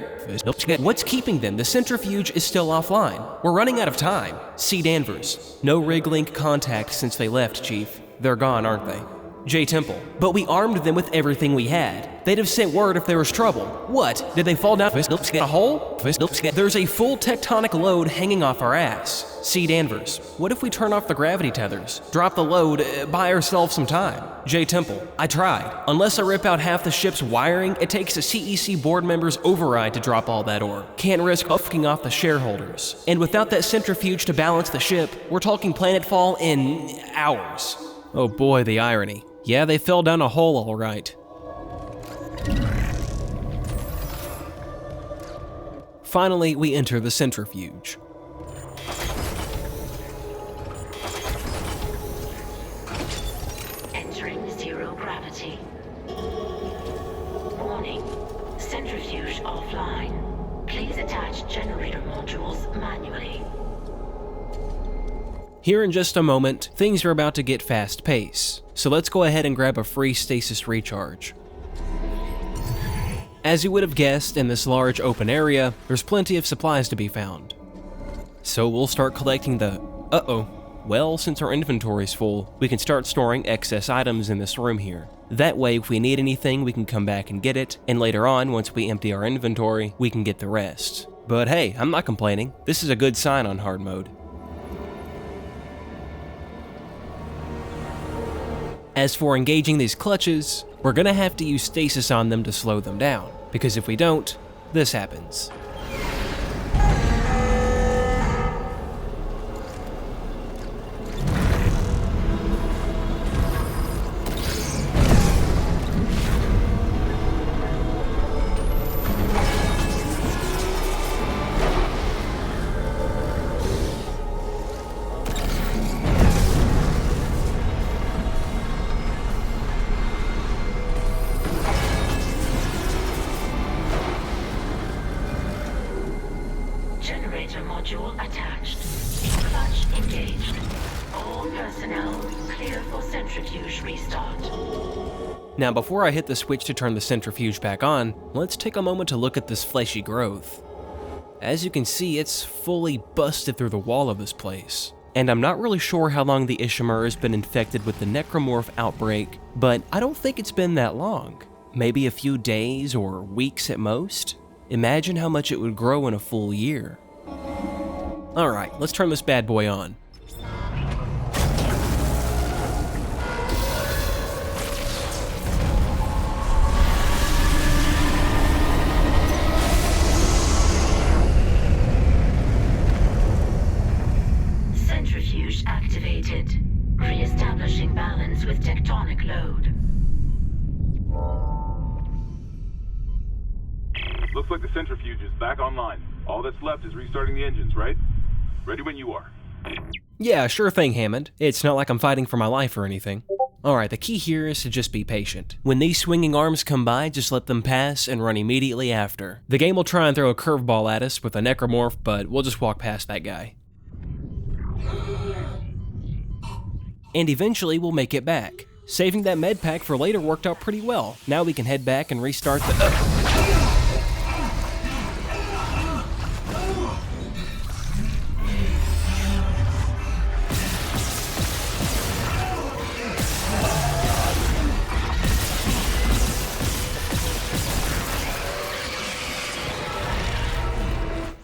Speaker 1: What's keeping them? The centrifuge is still offline. We're running out of time. C. Danvers. No rig link contact since they left, Chief. They're gone, aren't they? J. Temple. But we armed them with everything we had. They'd have sent word if there was trouble. What? Did they fall down a hole? There's a full tectonic load hanging off our ass. C. Danvers. What if we turn off the gravity tethers? Drop the load, buy ourselves some time. J. Temple. I tried. Unless I rip out half the ship's wiring, it takes a CEC board member's override to drop all that ore. Can't risk fucking off the shareholders. And without that centrifuge to balance the ship, we're talking planetfall in hours. Oh boy, the irony. Yeah, they fell down a hole all right. Finally, we enter the centrifuge.
Speaker 9: Entering zero gravity. Warning, centrifuge offline. Please attach generator modules manually.
Speaker 1: Here in just a moment, things are about to get fast pace, so let's go ahead and grab a free stasis recharge. As you would have guessed, in this large open area, there's plenty of supplies to be found. So we'll start collecting the... Well, since our inventory's full, we can start storing excess items in this room here. That way, if we need anything, we can come back and get it, and later on, once we empty our inventory, we can get the rest. But hey, I'm not complaining. This is a good sign on hard mode. As for engaging these clutches, we're gonna have to use stasis on them to slow them down, because if we don't, this happens.
Speaker 9: Module attached. Clutch engaged. All personnel Clear for centrifuge restart.
Speaker 1: Now before I hit the switch to turn the centrifuge back on, let's take a moment to look at this fleshy growth. As you can see, it's fully busted through the wall of this place. And I'm not really sure how long the Ishimura has been infected with the necromorph outbreak, but I don't think it's been that long. Maybe a few days or weeks at most? Imagine how much it would grow in a full year. Alright, let's turn this bad boy on.
Speaker 9: Centrifuge activated. Re-establishing balance with tectonic load.
Speaker 6: Looks like the centrifuge is back online. All that's left is restarting the engines, right? Ready when you are.
Speaker 1: Yeah, sure thing, Hammond. It's not like I'm fighting for my life or anything. Alright, the key here is to just be patient. When these swinging arms come by, just let them pass and run immediately after. The game will try and throw a curveball at us with a necromorph, but we'll just walk past that guy. And eventually we'll make it back. Saving that med pack for later worked out pretty well. Now we can head back and restart the...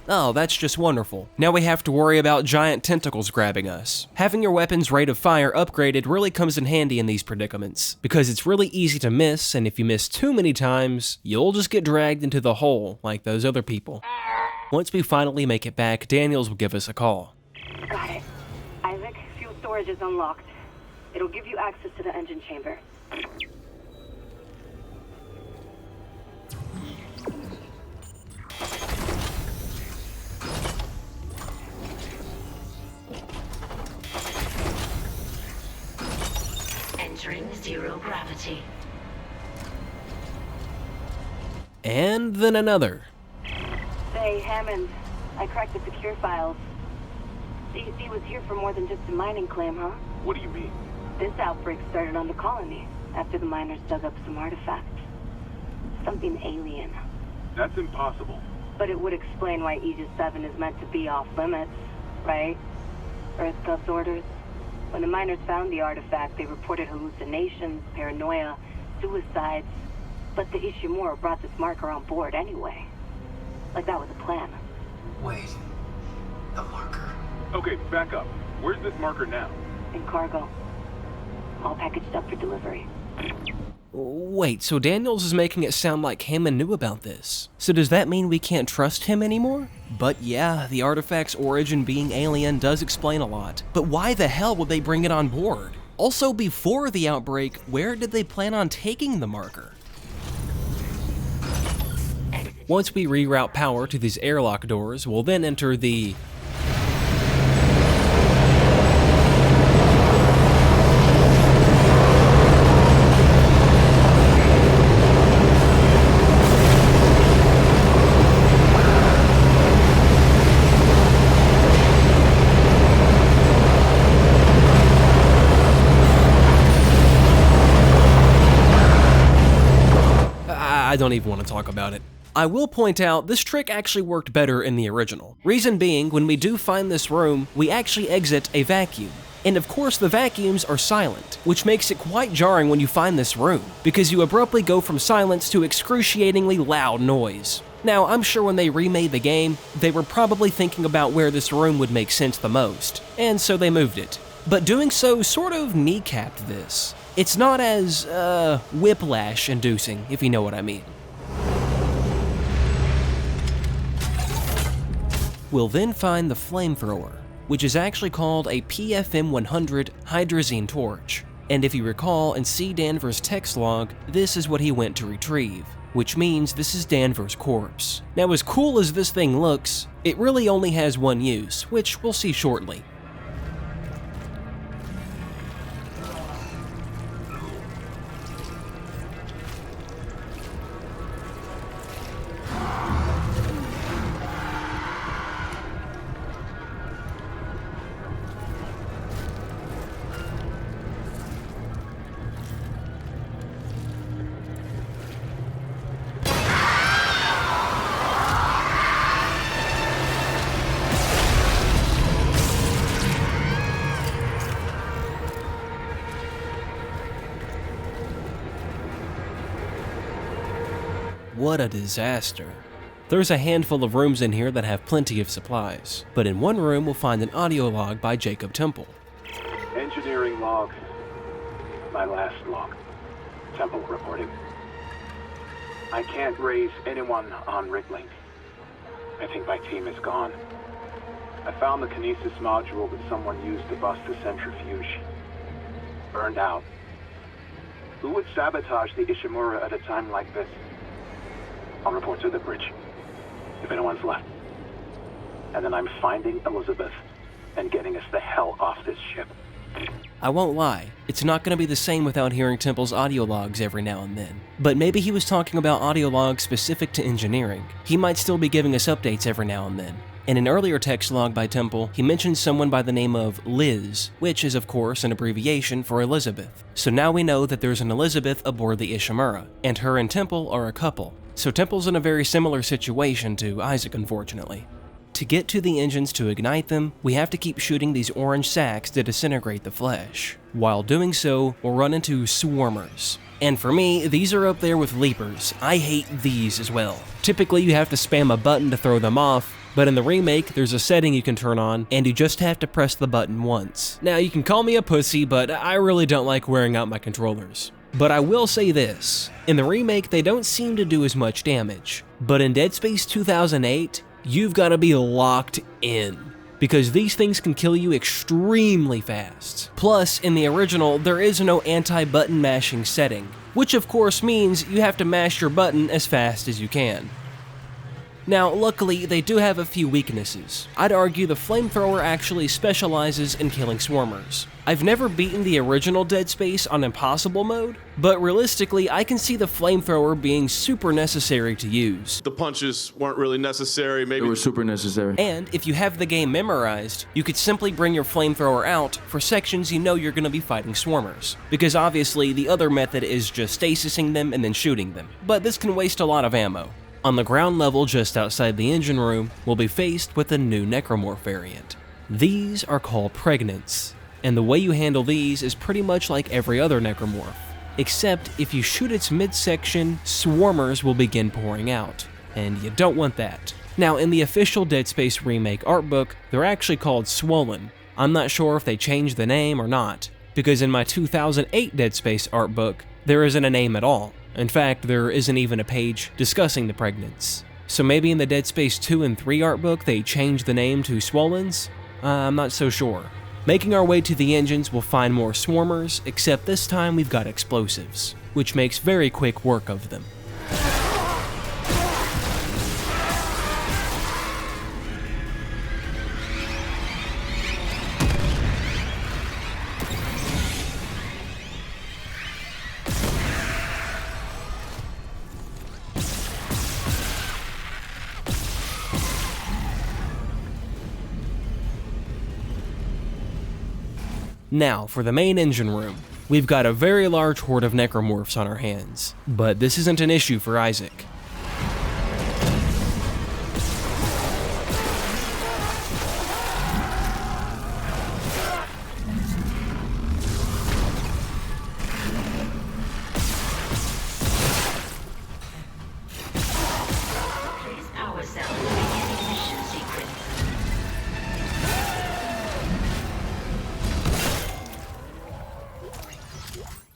Speaker 1: Oh, that's just wonderful. Now we have to worry about giant tentacles grabbing us. Having your weapon's rate of fire upgraded really comes in handy in these predicaments, because it's really easy to miss, and if you miss too many times, you'll just get dragged into the hole like those other people. Once we finally make it back, Daniels will give us a call.
Speaker 4: Got it. Isaac, fuel storage is unlocked. It'll give you access to the engine chamber.
Speaker 9: Entering zero gravity.
Speaker 1: And then another.
Speaker 4: Say, Hammond, I cracked the secure files. CEC was here for more than just a mining claim, huh?
Speaker 6: What do you mean?
Speaker 4: This outbreak started on the colony after the miners dug up some artifacts. Something alien.
Speaker 6: That's impossible.
Speaker 4: But it would explain why Aegis 7 is meant to be off limits, right? Earth Gov's orders. When the miners found the artifact, they reported hallucinations, paranoia, suicides. But the Ishimura brought this marker on board anyway. Like that was a plan.
Speaker 10: Wait. The marker?
Speaker 6: Okay, back up. Where's this marker now?
Speaker 4: In cargo. All packaged up for delivery.
Speaker 1: Wait, so Daniels is making it sound like Hammond knew about this. So does that mean we can't trust him anymore? But yeah, the artifact's origin being alien does explain a lot. But why the hell would they bring it on board? Also, before the outbreak, where did they plan on taking the marker? Once we reroute power to these airlock doors, we'll then enter the... I don't even want to talk about it. I will point out, this trick actually worked better in the original. Reason being, when we do find this room, we actually exit a vacuum. And of course the vacuums are silent, which makes it quite jarring when you find this room, because you abruptly go from silence to excruciatingly loud noise. Now, I'm sure when they remade the game, they were probably thinking about where this room would make sense the most, and so they moved it. But doing so sort of kneecapped this. It's not as, whiplash-inducing, if you know what I mean. We'll then find the flamethrower, which is actually called a PFM-100 hydrazine torch. And if you recall and see Danvers' text log, this is what he went to retrieve, which means this is Danvers' corpse. Now, as cool as this thing looks, it really only has one use, which we'll see shortly. what a disaster. There's a handful of rooms in here that have plenty of supplies, but in one room we'll find an audio log by Jacob Temple.
Speaker 18: Engineering log. My last log. Temple reporting. I can't raise anyone on Riglink. I think my team is gone. I found the kinesis module that someone used to bust the centrifuge. Burned out. Who would sabotage the Ishimura at a time like this? I'll report to the bridge, if anyone's left. And then I'm finding Elizabeth and getting us the hell off this ship.
Speaker 1: I won't lie, it's not going to be the same without hearing Temple's audio logs every now and then. But maybe he was talking about audio logs specific to engineering. He might still be giving us updates every now and then. In an earlier text log by Temple, he mentioned someone by the name of Liz, which is of course an abbreviation for Elizabeth. So now we know that there's an Elizabeth aboard the Ishimura, and her and Temple are a couple. So Temple's in a very similar situation to Isaac, unfortunately. To get to the engines to ignite them, we have to keep shooting these orange sacks to disintegrate the flesh. While doing so, we'll run into swarmers. And for me, these are up there with leapers. I hate these as well. Typically, you have to spam a button to throw them off, but in the remake, there's a setting you can turn on, and you just have to press the button once. Now, you can call me a pussy, but I really don't like wearing out my controllers. But I will say this, in the remake, they don't seem to do as much damage. But in Dead Space 2008, you've got to be locked in, because these things can kill you extremely fast. Plus, in the original, there is no anti-button mashing setting, which of course means you have to mash your button as fast as you can. Now, luckily, they do have a few weaknesses. I'd argue the flamethrower actually specializes in killing swarmers. I've never beaten the original Dead Space on Impossible mode, but realistically, I can see the flamethrower being super necessary to use.
Speaker 11: The punches weren't really necessary, maybe.
Speaker 22: They were super necessary.
Speaker 1: And if you have the game memorized, you could simply bring your flamethrower out for sections you know you're going to be fighting swarmers. Because obviously, the other method is just stasising them and then shooting them. But this can waste a lot of ammo. On the ground level just outside the engine room, we'll be faced with a new necromorph variant. These are called pregnants, and the way you handle these is pretty much like every other necromorph, except if you shoot its midsection, swarmers will begin pouring out, and you don't want that. Now, in the official Dead Space Remake art book, they're actually called Swollen. I'm not sure if they changed the name or not, because in my 2008 Dead Space art book, there isn't a name at all. In fact, there isn't even a page discussing the pregnants. So maybe in the Dead Space 2 and 3 art book they changed the name to Swollens? I'm not so sure. Making our way to the engines, we'll find more swarmers, except this time we've got explosives, which makes very quick work of them. Now, for the main engine room, we've got a very large horde of necromorphs on our hands, but this isn't an issue for Isaac.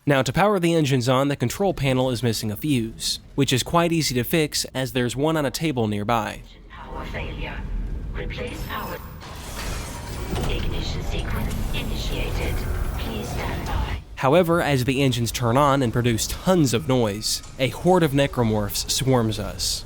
Speaker 1: Now, to power the engines on, the control panel is missing a fuse, which is quite easy to fix as there's one on a table nearby.
Speaker 9: Power failure. Replace power. Ignition sequence initiated. Please stand by.
Speaker 1: However, as the engines turn on and produce tons of noise, a horde of necromorphs swarms us.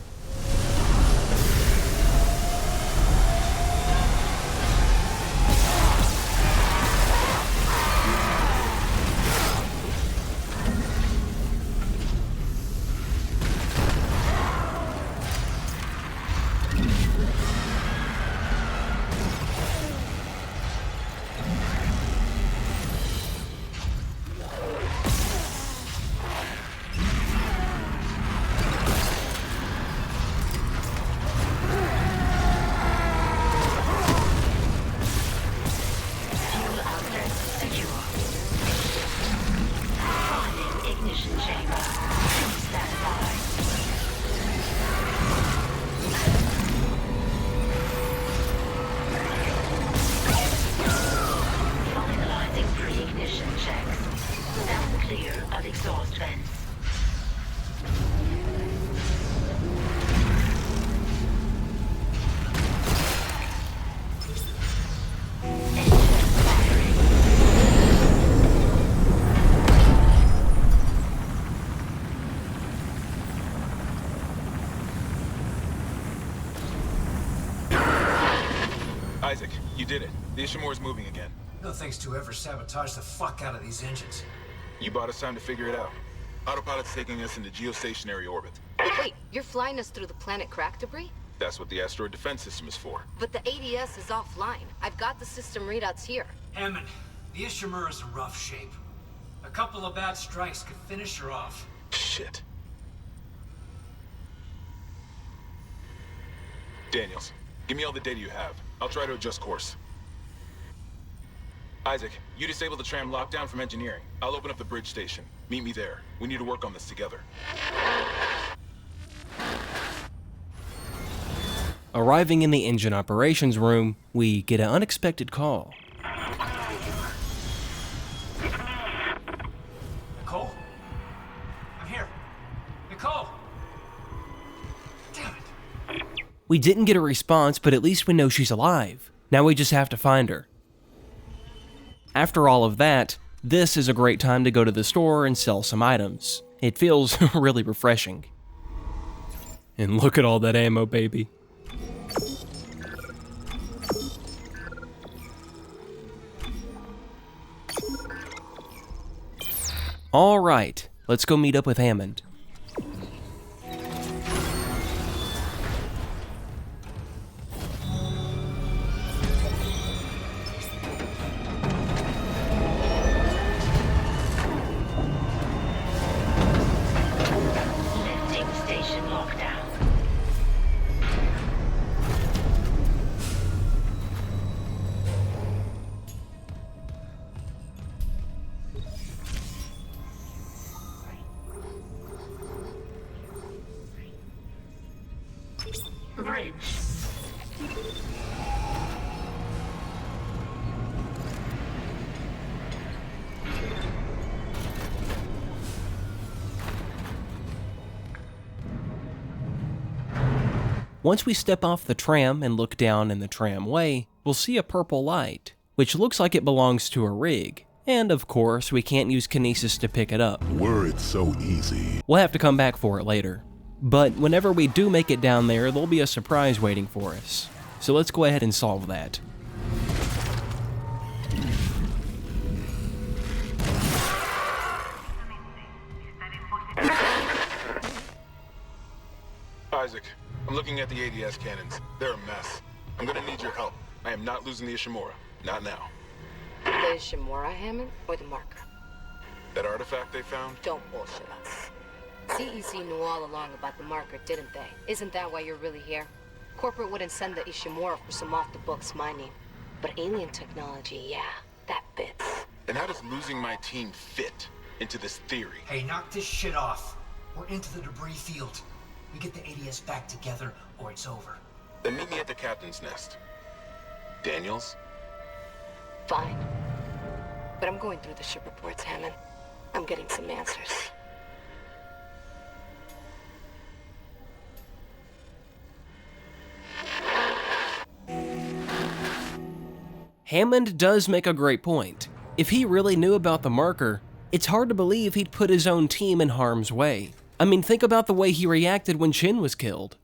Speaker 14: Isaac, you did it. The Ishimura's moving again.
Speaker 10: No thanks to whoever sabotaged the fuck out of these engines.
Speaker 14: You bought us time to figure it out. Autopilot's taking us into geostationary orbit.
Speaker 15: Wait, you're flying us through the planet crack debris?
Speaker 14: That's what the asteroid defense system is for.
Speaker 15: But the ADS is offline. I've got the system readouts here.
Speaker 10: Hammond, the Ishimura's in rough shape. A couple of bad strikes could finish her off.
Speaker 14: Shit. Daniels, give me all the data you have. I'll try to adjust course. Isaac, you disable the tram lockdown from engineering. I'll open up the bridge station. Meet me there. We need to work on this together.
Speaker 1: Arriving in the engine operations room, we get an unexpected call.
Speaker 10: Nicole? I'm here. Nicole! Damn it.
Speaker 1: We didn't get a response, but at least we know she's alive. Now we just have to find her. After all of that, this is a great time to go to the store and sell some items. It feels really refreshing. And look at all that ammo, baby. Alright, let's go meet up with Hammond.
Speaker 9: Lifting station lockdown. Bridge.
Speaker 1: Once we step off the tram and look down in the tramway, we'll see a purple light, which looks like it belongs to a rig. And of course, we can't use kinesis to pick it up.
Speaker 8: Were it so easy.
Speaker 1: We'll have to come back for it later. But whenever we do make it down there, there'll be a surprise waiting for us. So let's go ahead and solve that.
Speaker 14: Isaac, I'm looking at the ADS cannons. They're a mess. I'm gonna need your help. I am not losing the Ishimura. Not now.
Speaker 15: The Ishimura, Hammond, or the marker?
Speaker 14: That artifact they found?
Speaker 15: Don't bullshit us. CEC knew all along about the marker, didn't they? Isn't that why you're really here? Corporate wouldn't send the Ishimura for some off-the-books mining. But alien technology, yeah, that fits.
Speaker 14: Then how does losing my team fit into this theory?
Speaker 10: Hey, knock this shit off. We're into the debris field. We get the ADS back together, or it's over.
Speaker 14: Then meet me at the captain's nest. Daniels?
Speaker 15: Fine. But I'm going through the ship reports, Hammond. I'm getting some answers.
Speaker 1: Hammond does make a great point. If he really knew about the marker, it's hard to believe he'd put his own team in harm's way. I mean, think about the way he reacted when Chin was killed.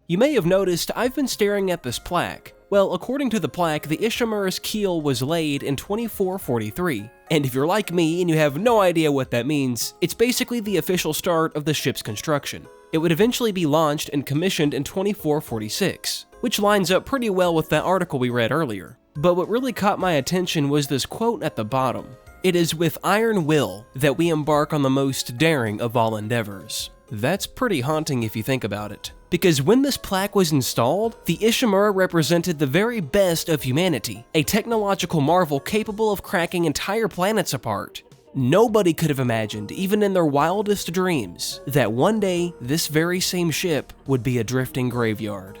Speaker 1: You may have noticed I've been staring at this plaque. Well, according to the plaque, the Ishimura's keel was laid in 2443. And if you're like me and you have no idea what that means, it's basically the official start of the ship's construction. It would eventually be launched and commissioned in 2446, which lines up pretty well with that article we read earlier. But what really caught my attention was this quote at the bottom. It is with iron will that we embark on the most daring of all endeavors. That's pretty haunting if you think about it. Because when this plaque was installed, the Ishimura represented the very best of humanity, a technological marvel capable of cracking entire planets apart. Nobody could have imagined, even in their wildest dreams, that one day this very same ship would be a drifting graveyard.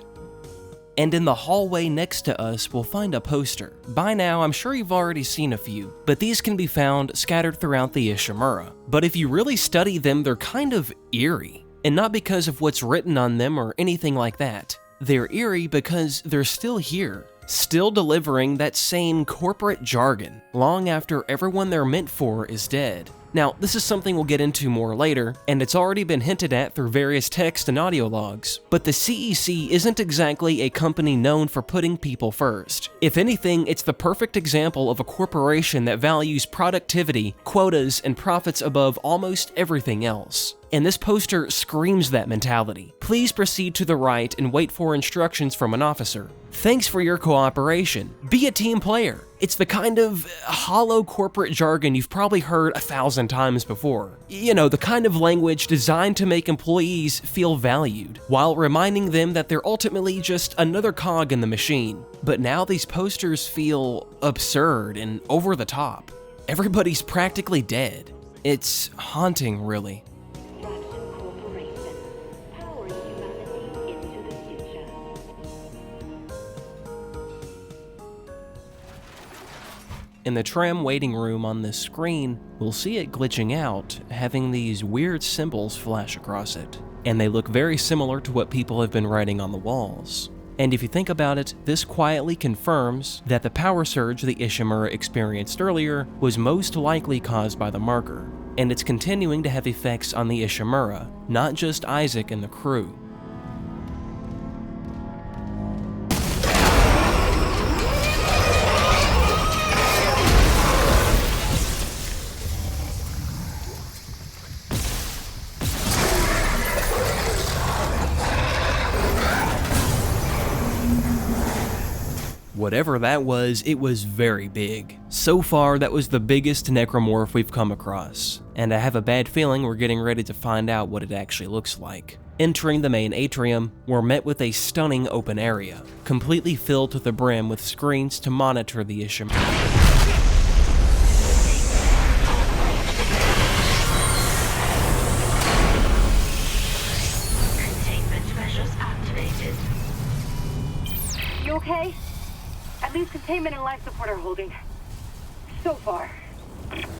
Speaker 1: And in the hallway next to us, we'll find a poster. By now, I'm sure you've already seen a few, but these can be found scattered throughout the Ishimura. But if you really study them, they're kind of eerie. And not because of what's written on them or anything like that. They're eerie because they're still here, still delivering that same corporate jargon, long after everyone they're meant for is dead. Now, this is something we'll get into more later, and it's already been hinted at through various text and audio logs, but the CEC isn't exactly a company known for putting people first. If anything, it's the perfect example of a corporation that values productivity, quotas, and profits above almost everything else. And this poster screams that mentality. Please proceed to the right and wait for instructions from an officer. Thanks for your cooperation. Be a team player. It's the kind of hollow corporate jargon you've probably heard 1,000 times before. You know, the kind of language designed to make employees feel valued, while reminding them that they're ultimately just another cog in the machine. But now these posters feel absurd and over the top. Everybody's practically dead. It's haunting, really. In the tram waiting room on this screen, we'll see it glitching out, having these weird symbols flash across it, and they look very similar to what people have been writing on the walls. And if you think about it, this quietly confirms that the power surge the Ishimura experienced earlier was most likely caused by the marker, and it's continuing to have effects on the Ishimura, not just Isaac and the crew. Whatever that was, it was very big. So far, that was the biggest necromorph we've come across, and I have a bad feeling we're getting ready to find out what it actually looks like. Entering the main atrium, we're met with a stunning open area, completely filled to the brim with screens to monitor the Ishimura.
Speaker 4: You okay? At least containment and life support are holding. So far.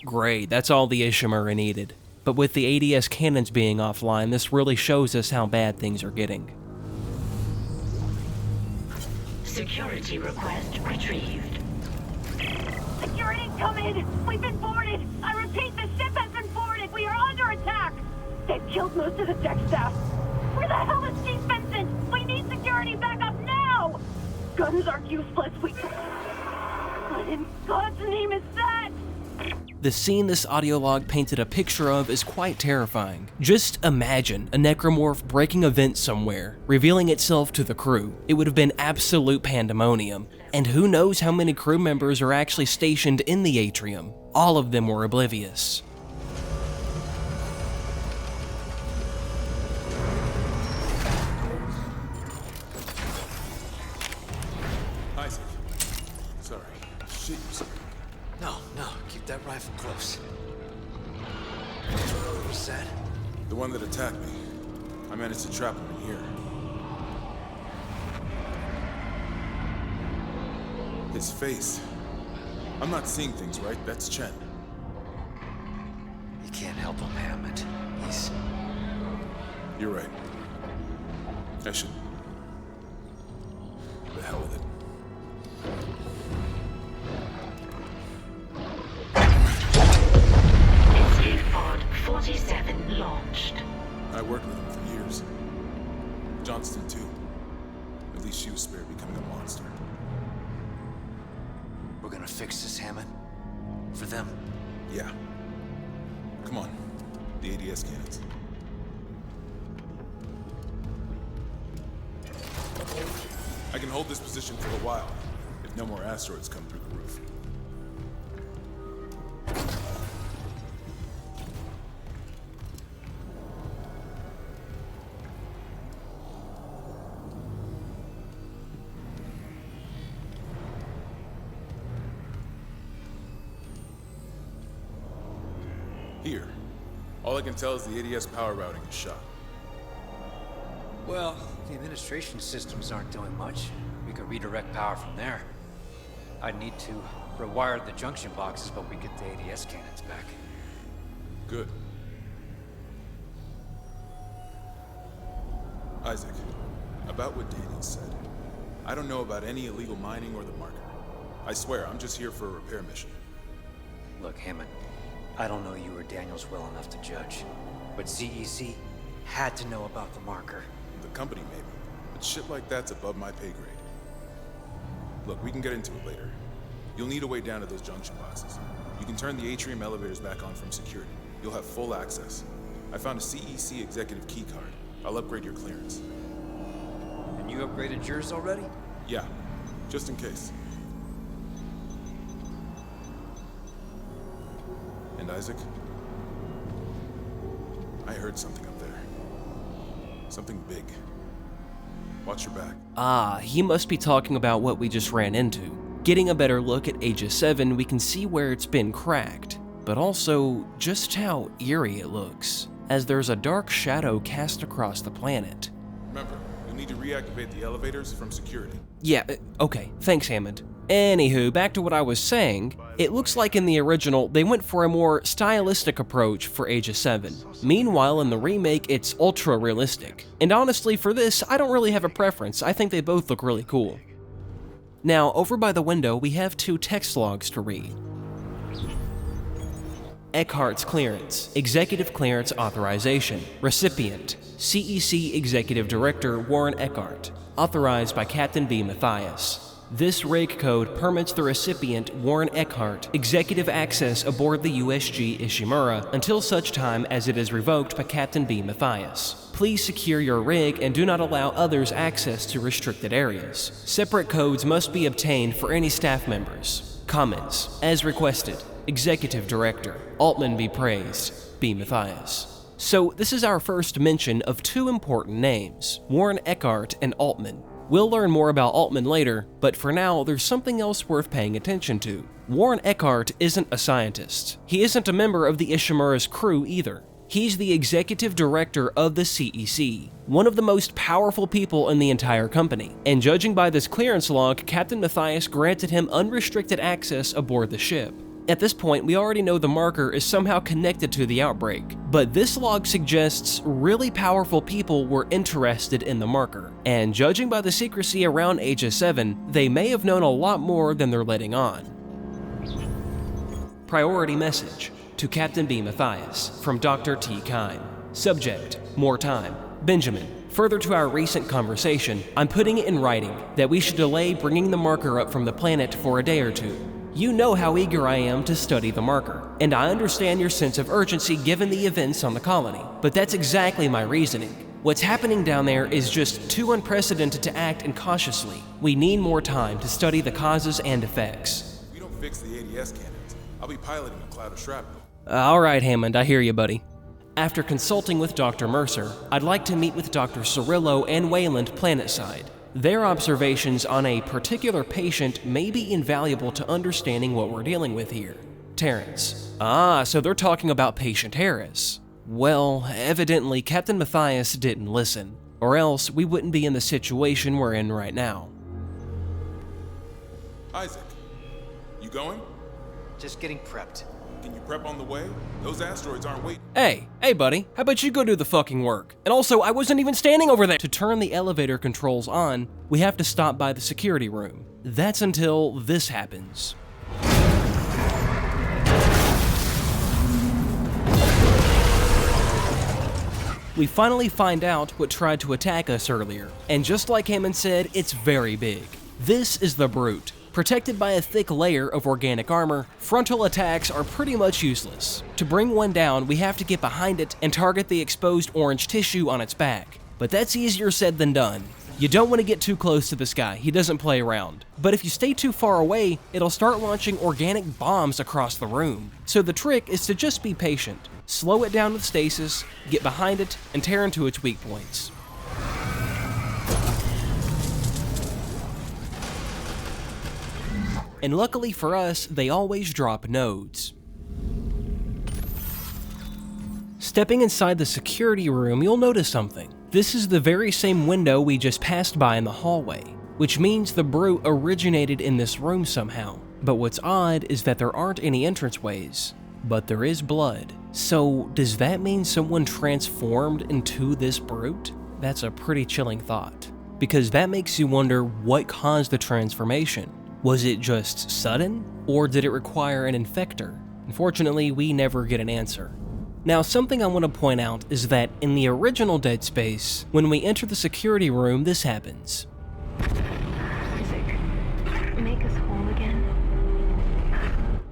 Speaker 1: Great, that's all the Ishimura needed. But with the ADS cannons being offline, this really shows us how bad things are getting.
Speaker 9: Security request retrieved.
Speaker 4: Security, come in! We've been boarded! I repeat, the ship has been boarded! We are under attack! They've killed most of the deck staff! Where the hell is Chief Vincent? We need security backup now! Guns are useless, what in God's name is that?
Speaker 1: The scene this audio log painted a picture of is quite terrifying. Just imagine a necromorph breaking a vent somewhere, revealing itself to the crew. It would have been absolute pandemonium. And who knows how many crew members are actually stationed in the atrium. All of them were oblivious.
Speaker 6: Isaac. Sorry. Jeez.
Speaker 10: No, keep that rifle close. What's that?
Speaker 6: The one that attacked me. I managed to trap him in here. His face. I'm not seeing things right. That's Chen.
Speaker 10: You can't help him, Hammond. He's...
Speaker 6: You're right. I should... The hell with it.
Speaker 9: Escape pod 47 launched.
Speaker 6: I worked with him for years. Johnston, too. At least she was spared becoming a monster.
Speaker 10: We're gonna fix this, Hammond? For them?
Speaker 6: Yeah. Come on. The ADS cannons. I can hold this position for a while, if no more asteroids come through the roof. Here. All I can tell is the ADS power routing is shot.
Speaker 10: Well, the administration systems aren't doing much. We could redirect power from there. I'd need to rewire the junction boxes, but we get the ADS cannons back.
Speaker 6: Good. Isaac, about what Daniel said. I don't know about any illegal mining or the marker. I swear, I'm just here for a repair mission.
Speaker 10: Look, Hammond, I don't know you or Daniels well enough to judge, but CEC had to know about the marker.
Speaker 6: The company maybe, but shit like that's above my pay grade. Look, we can get into it later. You'll need a way down to those junction boxes. You can turn the atrium elevators back on from security. You'll have full access. I found a CEC executive key card. I'll upgrade your clearance.
Speaker 10: And you upgraded yours already?
Speaker 6: Yeah, just in case. And Isaac, I heard something up there. Something big. Watch your back.
Speaker 1: Ah, he must be talking about what we just ran into. Getting a better look at Aegis 7, we can see where it's been cracked, but also just how eerie it looks, as there's a dark shadow cast across the planet.
Speaker 6: Remember, you'll need to reactivate the elevators from security.
Speaker 1: Yeah, okay, thanks Hammond. Anywho, back to what I was saying, it looks like in the original they went for a more stylistic approach for Aegis 7. Meanwhile, in the remake, it's ultra realistic. And honestly, for this, I don't really have a preference. I think they both look really cool. Now, over by the window, we have 2 text logs to read. Eckhart's clearance, executive clearance authorization, recipient, CEC Executive Director Warren Eckhart, authorized by Captain B. Mathias. This rig code permits the recipient, Warren Eckhart, executive access aboard the USG Ishimura until such time as it is revoked by Captain B. Mathias. Please secure your rig and do not allow others access to restricted areas. Separate codes must be obtained for any staff members. Comments. As requested. Executive Director. Altman be praised. B. Mathias. So this is our first mention of 2 important names, Warren Eckhart and Altman. We'll learn more about Altman later, but for now, there's something else worth paying attention to. Warren Eckhart isn't a scientist. He isn't a member of the Ishimura's crew either. He's the executive director of the CEC, one of the most powerful people in the entire company. And judging by this clearance log, Captain Mathias granted him unrestricted access aboard the ship. At this point, we already know the marker is somehow connected to the outbreak, but this log suggests really powerful people were interested in the marker, and judging by the secrecy around Aegis 7, they may have known a lot more than they're letting on. Priority message to Captain B. Mathias from Dr. T. Kine. Subject, more time. Benjamin, further to our recent conversation, I'm putting it in writing that we should delay bringing the marker up from the planet for a day or 2. You know how eager I am to study the marker, and I understand your sense of urgency given the events on the colony, but that's exactly my reasoning. What's happening down there is just too unprecedented to act incautiously. We need more time to study the causes and effects.
Speaker 6: If we don't fix the ADS cannons, I'll be piloting a cloud of shrapnel.
Speaker 1: Alright, Hammond, I hear you, buddy. After consulting with Dr. Mercer, I'd like to meet with Dr. Cirillo and Wayland planetside. Their observations on a particular patient may be invaluable to understanding what we're dealing with here. Terrence. Ah, so they're talking about patient Harris. Well, evidently Captain Mathias didn't listen, or else we wouldn't be in the situation we're in right now.
Speaker 6: Isaac, you going?
Speaker 10: Just getting prepped.
Speaker 6: Can you prep on the way? Those asteroids aren't waiting.
Speaker 1: Hey buddy, how about you go do the fucking work? And also, I wasn't even standing over there! To turn the elevator controls on, we have to stop by the security room. That's until this happens. We finally find out what tried to attack us earlier, and just like Hammond said, it's very big. This is the Brute. Protected by a thick layer of organic armor, frontal attacks are pretty much useless. To bring one down, we have to get behind it and target the exposed orange tissue on its back. But that's easier said than done. You don't want to get too close to this guy, he doesn't play around. But if you stay too far away, it'll start launching organic bombs across the room. So the trick is to just be patient. Slow it down with stasis, get behind it, and tear into its weak points. And luckily for us, they always drop nodes. Stepping inside the security room, you'll notice something. This is the very same window we just passed by in the hallway, which means the Brute originated in this room somehow. But what's odd is that there aren't any entranceways, but there is blood. So does that mean someone transformed into this Brute? That's a pretty chilling thought, because that makes you wonder what caused the transformation. Was it just sudden, or did it require an infector? Unfortunately, we never get an answer. Now, something I want to point out is that in the original Dead Space, when we enter the security room, this happens.
Speaker 4: Make us whole again.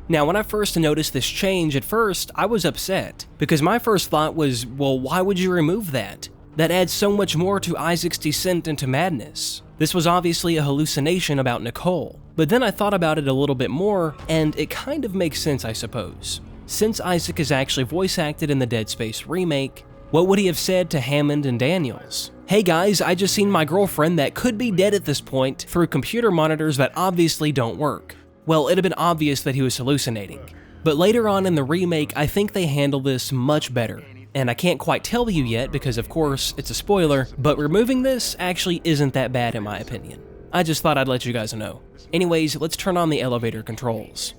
Speaker 1: Now, when I first noticed this change, at first, I was upset, because my first thought was, well, why would you remove that? That adds so much more to Isaac's descent into madness. This was obviously a hallucination about Nicole, but then I thought about it a little bit more, and it kind of makes sense, I suppose. Since Isaac is actually voice acted in the Dead Space Remake, what would he have said to Hammond and Daniels? Hey guys, I just seen my girlfriend that could be dead at this point through computer monitors that obviously don't work. Well, it'd have been obvious that he was hallucinating. But later on in the remake, I think they handle this much better. And I can't quite tell you yet because, of course, it's a spoiler, but removing this actually isn't that bad in my opinion. I just thought I'd let you guys know. Anyways, let's turn on the elevator controls.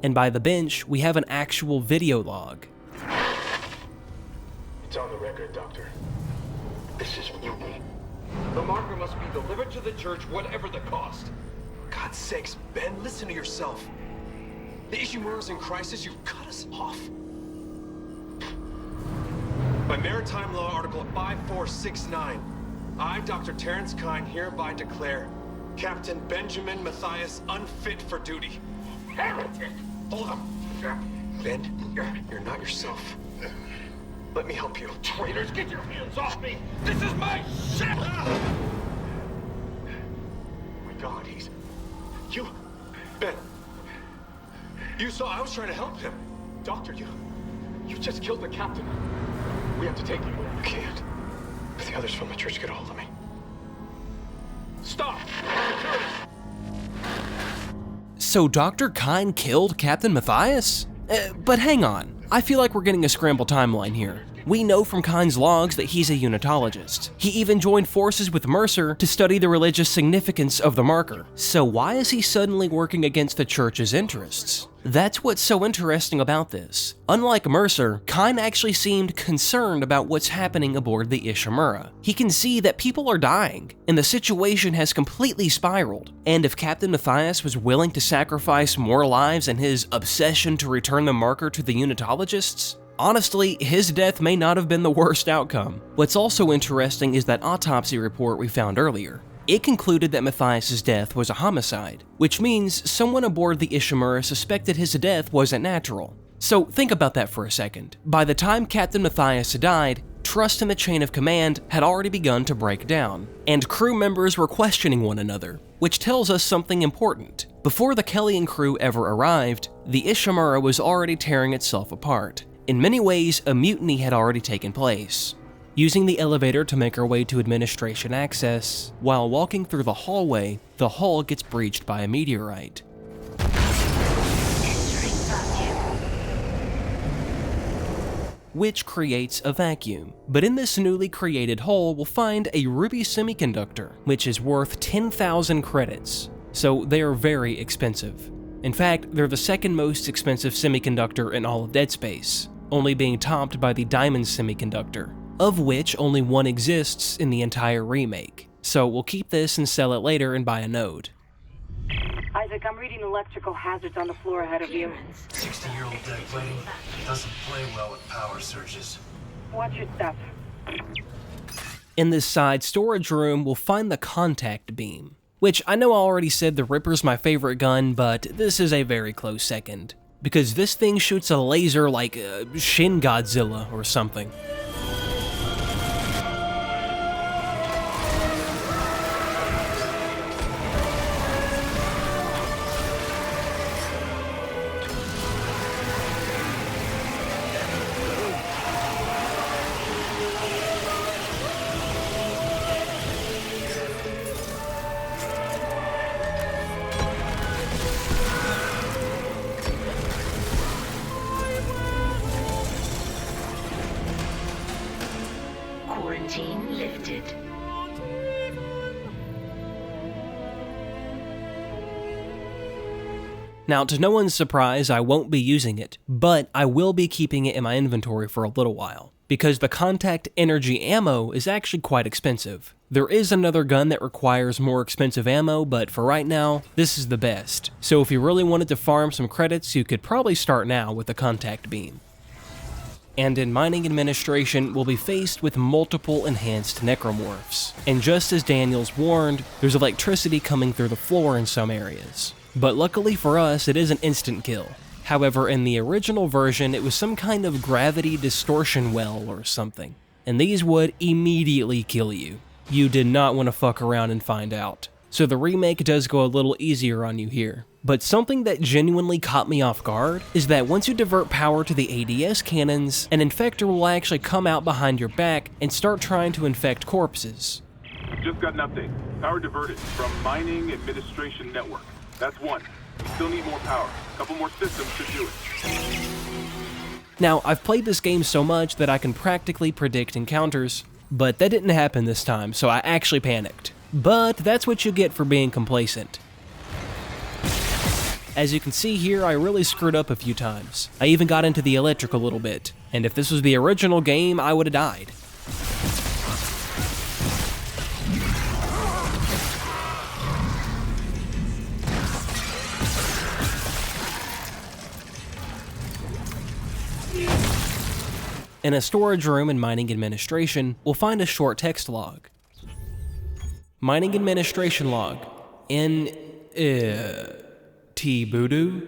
Speaker 1: And by the bench, we have an actual video log.
Speaker 18: It's on the record, Doctor. This is mutiny.
Speaker 16: The marker must be delivered to the church, whatever the cost.
Speaker 19: For God's sakes, Ben, listen to yourself. The Ishimura's in crisis, you've cut us off. By Maritime Law Article 5469, I, Dr. Terrence Kine, hereby declare Captain Benjamin Matthias unfit for duty.
Speaker 16: Heretic!
Speaker 19: Hold up. Ben, you're not yourself. Let me help you.
Speaker 16: Traitors, get your hands off me! This is my ship!
Speaker 19: Oh my God, You... Ben. You saw I was trying to help him.
Speaker 18: Doctor, you just killed the captain. We have to take you.
Speaker 19: You can't. If the others from the church get a hold of me.
Speaker 16: Stop! Security!
Speaker 1: So Dr. Kine killed Captain Matthias? But hang on, I feel like we're getting a scrambled timeline here. We know from Kine's logs that he's a unitologist. He even joined forces with Mercer to study the religious significance of the marker. So why is he suddenly working against the church's interests? That's what's so interesting about this. Unlike Mercer, Kine actually seemed concerned about what's happening aboard the Ishimura. He can see that people are dying, and the situation has completely spiraled. And if Captain Matthias was willing to sacrifice more lives in his obsession to return the marker to the unitologists, honestly, his death may not have been the worst outcome. What's also interesting is that autopsy report we found earlier. It concluded that Matthias' death was a homicide, which means someone aboard the Ishimura suspected his death wasn't natural. So think about that for a second. By the time Captain Matthias died, trust in the chain of command had already begun to break down, and crew members were questioning one another, which tells us something important. Before the Kellian crew ever arrived, the Ishimura was already tearing itself apart. In many ways, a mutiny had already taken place. Using the elevator to make our way to administration access, while walking through the hallway, the hull gets breached by a meteorite. Which creates a vacuum. But in this newly created hull, we'll find a ruby semiconductor, which is worth 10,000 credits. So they are very expensive. In fact, they're the second most expensive semiconductor in all of Dead Space, only being topped by the diamond semiconductor, of which only one exists in the entire remake. So we'll keep this and sell it later and buy a node.
Speaker 4: Isaac, I'm reading electrical hazards on the floor ahead of you.
Speaker 10: 60-year-old dead plating doesn't play well with power surges.
Speaker 4: Watch your step.
Speaker 1: In this side storage room, we'll find the contact beam, which I know I already said the Ripper's my favorite gun, but this is a very close second, because this thing shoots a laser like Shin Godzilla or something.
Speaker 9: Quarantine lifted.
Speaker 1: Now, to no one's surprise, I won't be using it, but I will be keeping it in my inventory for a little while, because the contact energy ammo is actually quite expensive. There is another gun that requires more expensive ammo, but for right now, this is the best. So if you really wanted to farm some credits, you could probably start now with the contact beam. And in Mining Administration, we'll be faced with multiple enhanced necromorphs. And just as Daniels warned, there's electricity coming through the floor in some areas. But luckily for us, it is an instant kill. However, in the original version, it was some kind of gravity distortion well or something. And these would immediately kill you. You did not want to fuck around and find out. So the remake does go a little easier on you here. But something that genuinely caught me off guard is that once you divert power to the ADS cannons, an infector will actually come out behind your back and start trying to infect corpses.
Speaker 18: Just got an update. Power diverted from Mining Administration Network. That's one. We still need more power. A couple more systems should do it.
Speaker 1: Now, I've played this game so much that I can practically predict encounters, but that didn't happen this time, so I actually panicked. But that's what you get for being complacent. As you can see here, I really screwed up a few times. I even got into the electric a little bit, and if this was the original game, I would have died. In a storage room in Mining Administration, we'll find a short text log. Mining Administration log. T-Voodoo?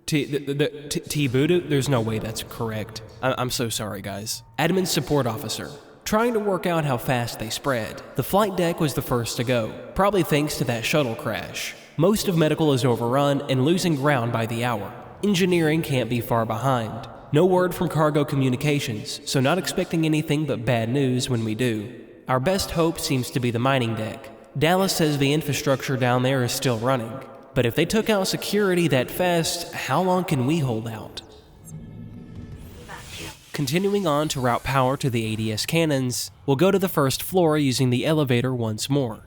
Speaker 1: T-Voodoo? There's no way that's correct. I'm so sorry, guys. Admin Support Officer. Trying to work out how fast they spread. The flight deck was the first to go, probably thanks to that shuttle crash. Most of medical is overrun and losing ground by the hour. Engineering can't be far behind. No word from cargo communications, so not expecting anything but bad news when we do. Our best hope seems to be the mining deck. Dallas says the infrastructure down there is still running. But if they took out security that fast, how long can we hold out? Continuing on to route power to the ADS cannons, we'll go to the first floor using the elevator once more.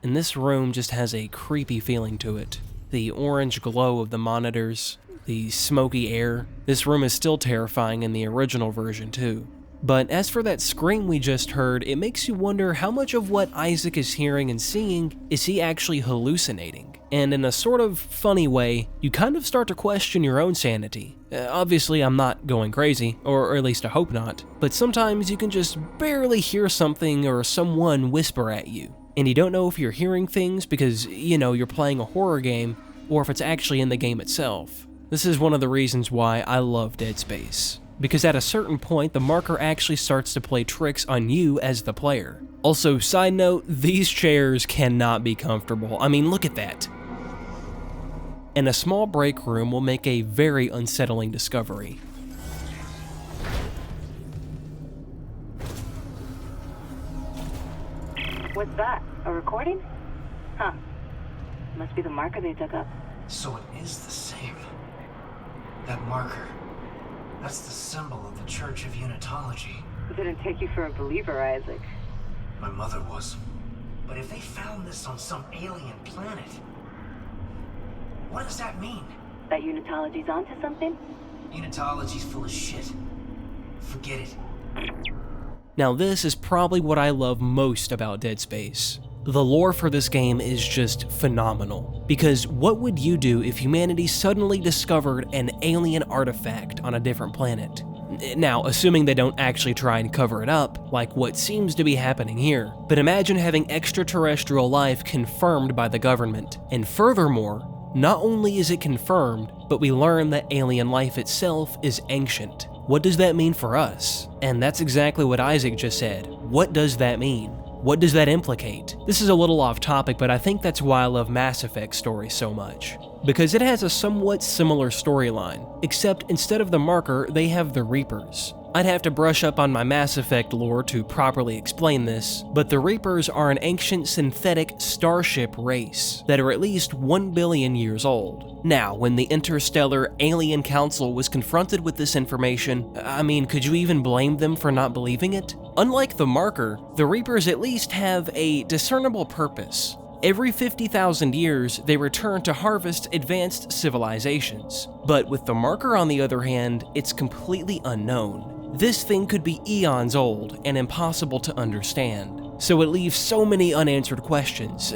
Speaker 1: And this room just has a creepy feeling to it. The orange glow of the monitors, the smoky air. This room is still terrifying in the original version too. But as for that scream we just heard, it makes you wonder how much of what Isaac is hearing and seeing is he actually hallucinating. And in a sort of funny way, you kind of start to question your own sanity. Obviously I'm not going crazy, or at least I hope not, but sometimes you can just barely hear something or someone whisper at you. And you don't know if you're hearing things because, you know, you're playing a horror game, or if it's actually in the game itself. This is one of the reasons why I love Dead Space. Because at a certain point, the marker actually starts to play tricks on you as the player. Also, side note, these chairs cannot be comfortable. I mean, look at that. And a small break room will make a very unsettling discovery.
Speaker 4: What's that? A recording? Huh. Must be the marker they dug up.
Speaker 10: So it is the same. That marker. That's the symbol of the Church of Unitology.
Speaker 4: Didn't take you for a believer, Isaac.
Speaker 10: My mother was. But if they found this on some alien planet, what does that mean?
Speaker 4: That Unitology's onto something?
Speaker 10: Unitology's full of shit. Forget it.
Speaker 1: Now this is probably what I love most about Dead Space. The lore for this game is just phenomenal, because what would you do if humanity suddenly discovered an alien artifact on a different planet? Now, assuming they don't actually try and cover it up, like what seems to be happening here, but imagine having extraterrestrial life confirmed by the government, and furthermore, not only is it confirmed, but we learn that alien life itself is ancient. What does that mean for us? And that's exactly what Isaac just said. What does that mean? What does that implicate? This is a little off topic, but I think that's why I love Mass Effect stories so much. Because it has a somewhat similar storyline, except instead of the marker, they have the Reapers. I'd have to brush up on my Mass Effect lore to properly explain this, but the Reapers are an ancient synthetic starship race that are at least 1 billion years old. Now, when the Interstellar Alien Council was confronted with this information, I mean, could you even blame them for not believing it? Unlike the marker, the Reapers at least have a discernible purpose. Every 50,000 years, they return to harvest advanced civilizations. But with the marker on the other hand, it's completely unknown. This thing could be eons old and impossible to understand. So it leaves so many unanswered questions.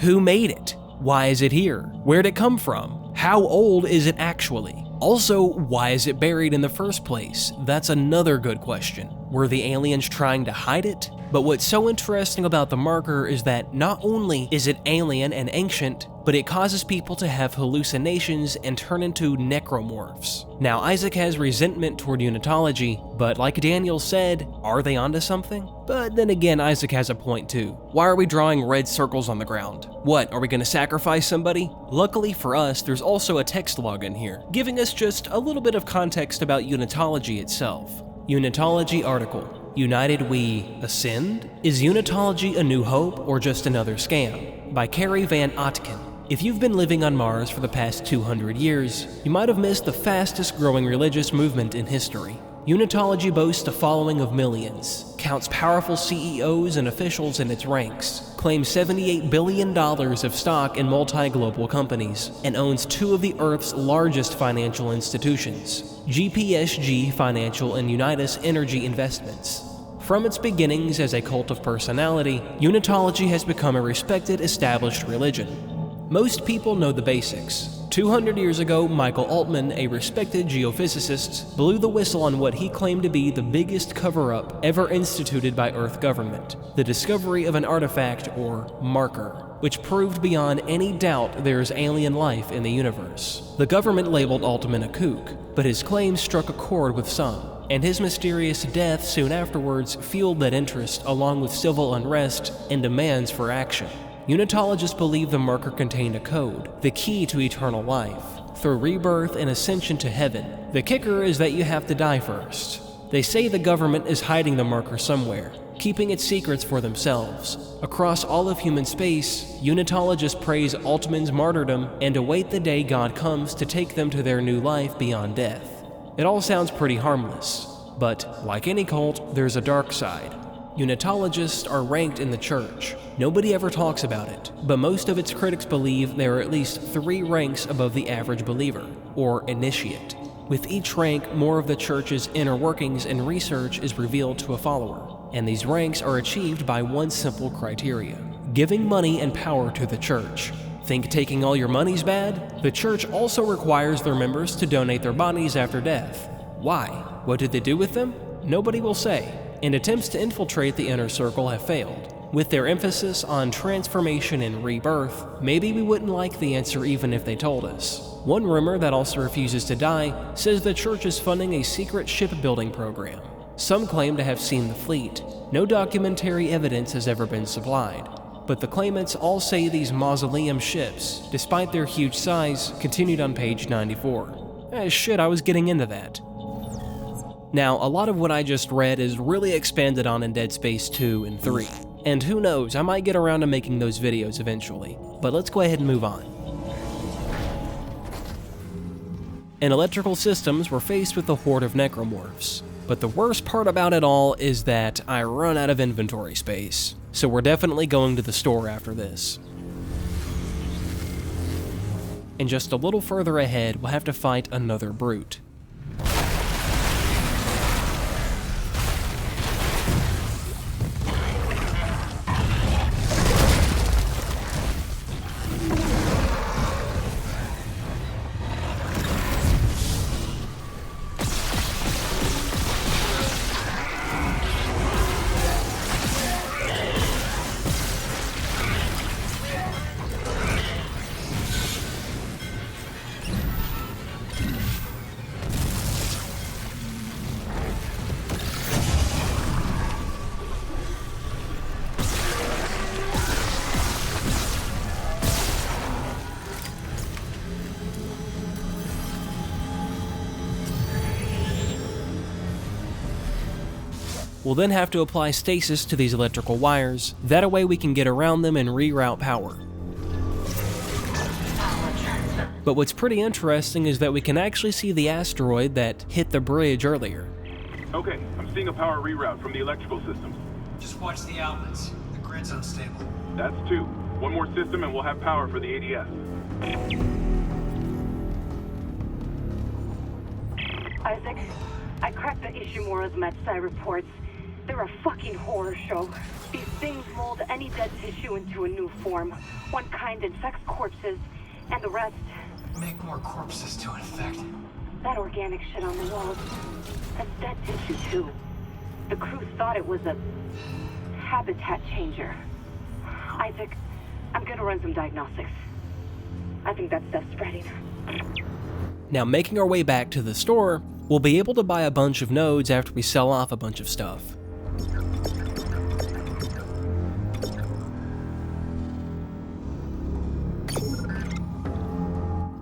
Speaker 1: Who made it? Why is it here? Where'd it come from? How old is it actually? Also, why is it buried in the first place? That's another good question. Were the aliens trying to hide it? But what's so interesting about the marker is that not only is it alien and ancient, but it causes people to have hallucinations and turn into necromorphs. Now, Isaac has resentment toward unitology, but like Daniel said, are they onto something? But then again, Isaac has a point too. Why are we drawing red circles on the ground? What, are we gonna sacrifice somebody? Luckily for us, there's also a text log in here, giving us just a little bit of context about unitology itself. Unitology article. United We Ascend? Is Unitology a new hope or just another scam? By Carrie Van Otken. If you've been living on Mars for the past 200 years, you might have missed the fastest growing religious movement in history. Unitology boasts a following of millions, counts powerful CEOs and officials in its ranks, claims $78 billion of stock in multi-global companies, and owns two of the Earth's largest financial institutions, GPSG Financial and Unitas Energy Investments. From its beginnings as a cult of personality, Unitology has become a respected, established religion. Most people know the basics. 200 years ago, Michael Altman, a respected geophysicist, blew the whistle on what he claimed to be the biggest cover-up ever instituted by Earth government, the discovery of an artifact, or marker, which proved beyond any doubt there is alien life in the universe. The government labeled Altman a kook, but his claims struck a chord with some, and his mysterious death soon afterwards fueled that interest along with civil unrest and demands for action. Unitologists believe the marker contained a code, the key to eternal life, through rebirth and ascension to heaven. The kicker is that you have to die first. They say the government is hiding the marker somewhere, keeping its secrets for themselves. Across all of human space, Unitologists praise Altman's martyrdom and await the day God comes to take them to their new life beyond death. It all sounds pretty harmless, but like any cult, there's a dark side. Unitologists are ranked in the church. Nobody ever talks about it, but most of its critics believe there are at least 3 ranks above the average believer, or initiate. With each rank, more of the church's inner workings and research is revealed to a follower, and these ranks are achieved by one simple criteria: giving money and power to the church. Think taking all your money's bad? The church also requires their members to donate their bodies after death. Why? What did they do with them? Nobody will say, and attempts to infiltrate the inner circle have failed. With their emphasis on transformation and rebirth, maybe we wouldn't like the answer even if they told us. One rumor that also refuses to die says the church is funding a secret shipbuilding program. Some claim to have seen the fleet. No documentary evidence has ever been supplied, but the claimants all say these mausoleum ships, despite their huge size, continued on page 94. Shit, I was getting into that. Now, a lot of what I just read is really expanded on in Dead Space 2 and 3. And who knows, I might get around to making those videos eventually. But let's go ahead and move on. In Electrical Systems, we're faced with a horde of necromorphs. But the worst part about it all is that I run out of inventory space. So we're definitely going to the store after this. And just a little further ahead, we'll have to fight another brute. We'll then have to apply stasis to these electrical wires, that way we can get around them and reroute power. But what's pretty interesting is that we can actually see the asteroid that hit the bridge earlier.
Speaker 12: Okay, I'm seeing a power reroute from the electrical systems.
Speaker 10: Just watch the outlets. The grid's unstable.
Speaker 12: That's 2.
Speaker 2: One more system and we'll have power for the ADS.
Speaker 4: Isaac, I cracked the Ishimura's MedSci reports. They're a fucking horror show. These things mold any dead tissue into a new form. One kind infects corpses, and the rest...
Speaker 10: Make more corpses to infect.
Speaker 4: That organic shit on the walls. That's dead tissue, too. The crew thought it was a... habitat changer. Isaac, I'm gonna run some diagnostics. I think that stuff's spreading.
Speaker 1: Now, making our way back to the store, we'll be able to buy a bunch of nodes after we sell off a bunch of stuff.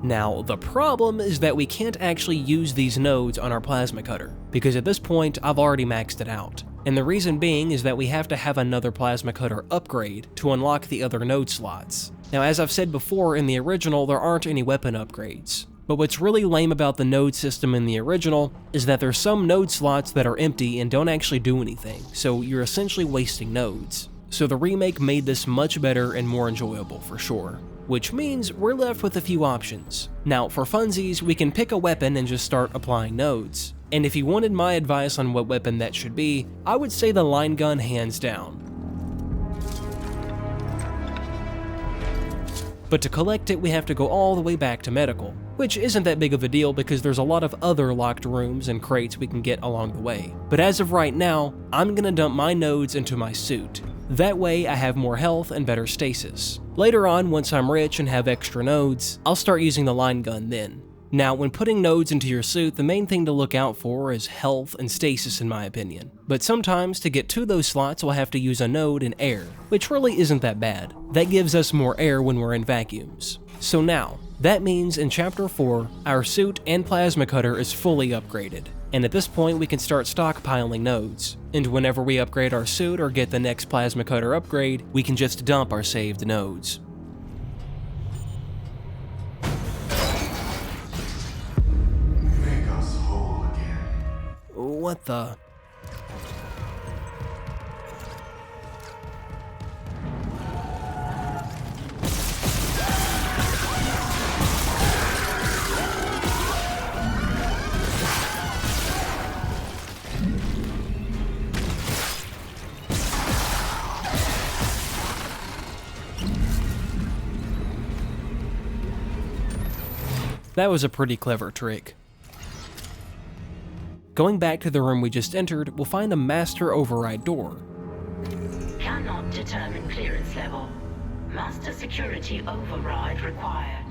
Speaker 1: Now, the problem is that we can't actually use these nodes on our plasma cutter, because at this point, I've already maxed it out. And the reason being is that we have to have another plasma cutter upgrade to unlock the other node slots. Now, as I've said before, in the original, there aren't any weapon upgrades. But what's really lame about the node system in the original is that there's some node slots that are empty and don't actually do anything, so you're essentially wasting nodes. So the remake made this much better and more enjoyable for sure. Which means we're left with a few options. Now, for funsies, we can pick a weapon and just start applying nodes. And if you wanted my advice on what weapon that should be, I would say the line gun hands down. But to collect it, we have to go all the way back to medical, which isn't that big of a deal because there's a lot of other locked rooms and crates we can get along the way. But as of right now, I'm gonna dump my nodes into my suit. That way I have more health and better stasis. Later on, once I'm rich and have extra nodes, I'll start using the line gun then. Now, when putting nodes into your suit, the main thing to look out for is health and stasis in my opinion. But sometimes, to get to those slots, we'll have to use a node in air, which really isn't that bad. That gives us more air when we're in vacuums. So now, that means in Chapter 4, our suit and plasma cutter is fully upgraded. And at this point, we can start stockpiling nodes. And whenever we upgrade our suit or get the next plasma cutter upgrade, we can just dump our saved nodes.
Speaker 8: Make us whole again.
Speaker 1: What the? That was a pretty clever trick. Going back to the room we just entered, we'll find a master override door.
Speaker 9: Cannot determine clearance level. Master security override required.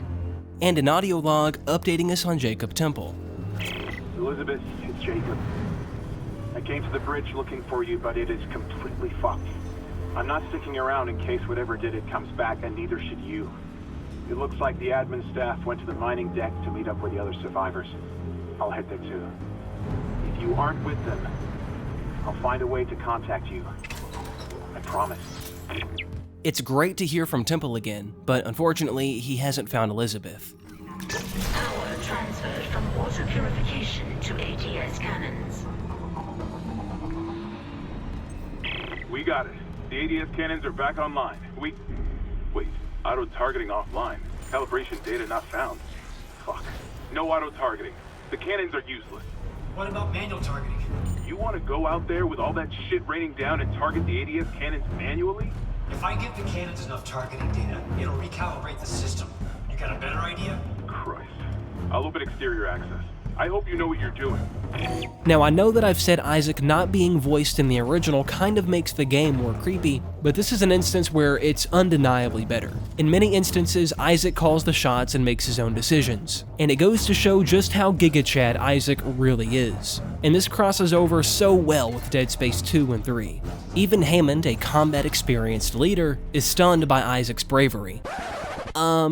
Speaker 1: And an audio log updating us on Jacob Temple.
Speaker 18: Elizabeth, it's Jacob. I came to the bridge looking for you, but it is completely fucked. I'm not sticking around in case whatever did it comes back, and neither should you. It looks like the admin staff went to the mining deck to meet up with the other survivors. I'll head there too. If you aren't with them, I'll find a way to contact you. I promise.
Speaker 1: It's great to hear from Temple again, but unfortunately, he hasn't found Elizabeth.
Speaker 9: Power transferred from water purification to ATS cannons.
Speaker 2: We got it. The ADS cannons are back online. Wait. Auto-targeting offline. Calibration data not found. Fuck. No auto-targeting. The cannons are useless.
Speaker 10: What about manual targeting?
Speaker 2: You want to go out there with all that shit raining down and target the ADS cannons manually?
Speaker 10: If I give the cannons enough targeting data, it'll recalibrate the system. You got a better idea?
Speaker 2: Christ. I'll open exterior access. I hope you know what you're doing.
Speaker 1: Now, I know that I've said Isaac not being voiced in the original kind of makes the game more creepy, but this is an instance where it's undeniably better. In many instances, Isaac calls the shots and makes his own decisions, and it goes to show just how Giga Chad Isaac really is. And this crosses over so well with Dead Space 2 and 3. Even Hammond, a combat-experienced leader, is stunned by Isaac's bravery.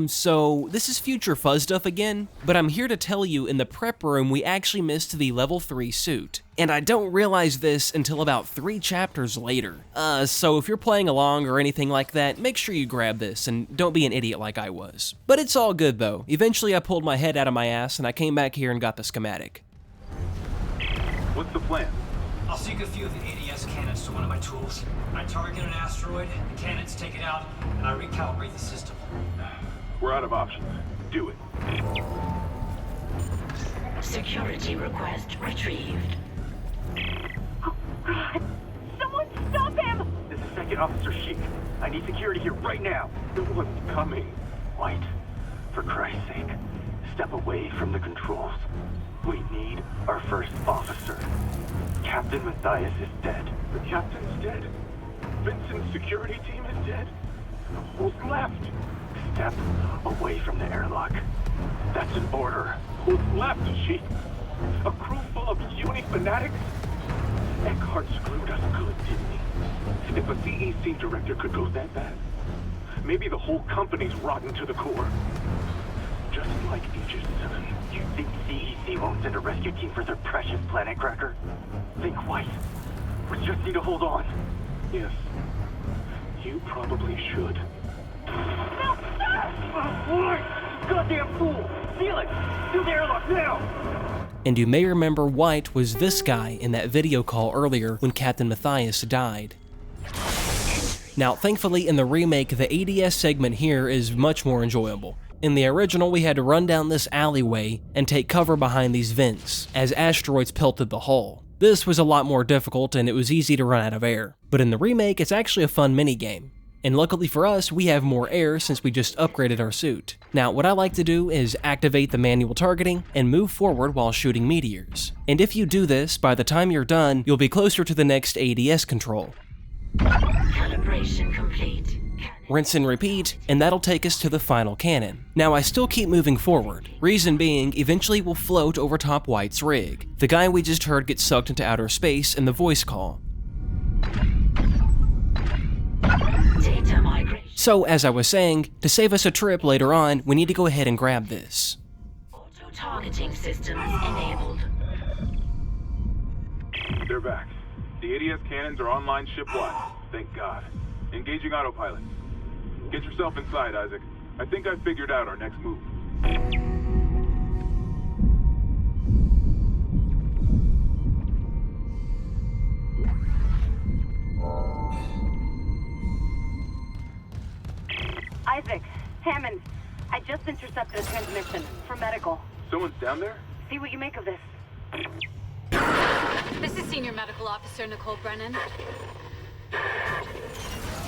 Speaker 1: So this is future fuzz stuff again, but I'm here to tell you in the prep room we actually missed the level 3 suit. And I don't realize this until about 3 chapters later. So if you're playing along or anything like that, make sure you grab this and don't be an idiot like I was. But it's all good though. Eventually I pulled my head out of my ass and I came back here and got the schematic.
Speaker 2: What's the plan?
Speaker 10: I'll I'll sync a few of the ADS cannons to one of my tools. I target an asteroid, the cannons take it out, and I recalibrate the system.
Speaker 18: We're out of options. Do it.
Speaker 9: Security request retrieved.
Speaker 5: Someone stop him!
Speaker 18: This is Second Officer Sheik. I need security here right now. No one's coming. White, for Christ's sake, step away from the controls. We need our first officer. Captain Matthias is dead. The captain's dead? Vincent's security team is dead? Who's left? Step away from the airlock. That's an order. Who's left, Sheik? A crew full of uni fanatics? Eckhart screwed us good, didn't he? If a CEC director could go that bad, maybe the whole company's rotten to the core. Just like Aegis 7. You think CEC won't send a rescue team for their precious planet cracker? Think white. We just need to hold on. Yes. You probably should. No, stop! Goddamn fool! Seal it! Do the airlock now!
Speaker 1: And you may remember White was this guy in that video call earlier when Captain Matthias died. Now, thankfully in the remake, the ADS segment here is much more enjoyable. In the original, we had to run down this alleyway and take cover behind these vents as asteroids pelted the hull. This was a lot more difficult and it was easy to run out of air. But in the remake, it's actually a fun minigame. And luckily for us, we have more air since we just upgraded our suit. Now, what I like to do is activate the manual targeting and move forward while shooting meteors. And if you do this, by the time you're done, you'll be closer to the next ADS control.
Speaker 9: Calibration complete.
Speaker 1: Rinse and repeat, and that'll take us to the final cannon. Now I still keep moving forward, reason being, eventually we'll float over top White's rig. The guy we just heard gets sucked into outer space in the voice call.
Speaker 9: Data migration.
Speaker 1: So as I was saying, to save us a trip later on, we need to go ahead and grab this.
Speaker 9: Auto-targeting systems enabled.
Speaker 6: They're back. The ADS cannons are online ship-wide. Thank God. Engaging autopilot. Get yourself inside, Isaac. I think I've figured out our next move.
Speaker 4: Isaac, Hammond, I just intercepted a transmission for medical.
Speaker 6: Someone's down there?
Speaker 4: See what you make of this.
Speaker 21: This is Senior Medical Officer Nicole Brennan.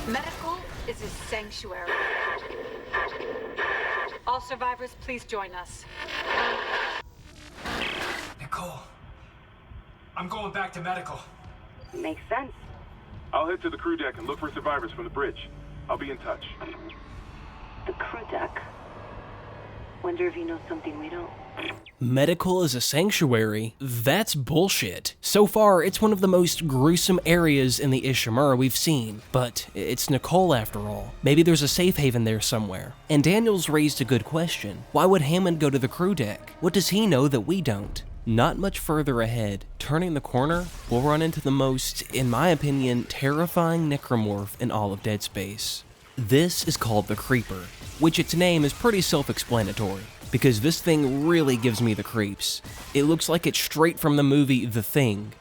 Speaker 21: Medical is a sanctuary. All survivors, please join us.
Speaker 10: Nicole, I'm going back to medical.
Speaker 4: Makes sense.
Speaker 6: I'll head to the crew deck and look for survivors from the bridge. I'll be in touch.
Speaker 4: The crew deck. Wonder if he knows something we don't.
Speaker 1: Medical is a sanctuary? That's bullshit. So far, it's one of the most gruesome areas in the Ishimura we've seen, but it's Nicole after all. Maybe there's a safe haven there somewhere. And Daniels raised a good question. Why would Hammond go to the crew deck? What does he know that we don't? Not much further ahead, turning the corner, we'll run into the most, in my opinion, terrifying necromorph in all of Dead Space. This is called the Creeper, which its name is pretty self-explanatory, because this thing really gives me the creeps. It looks like it's straight from the movie The Thing.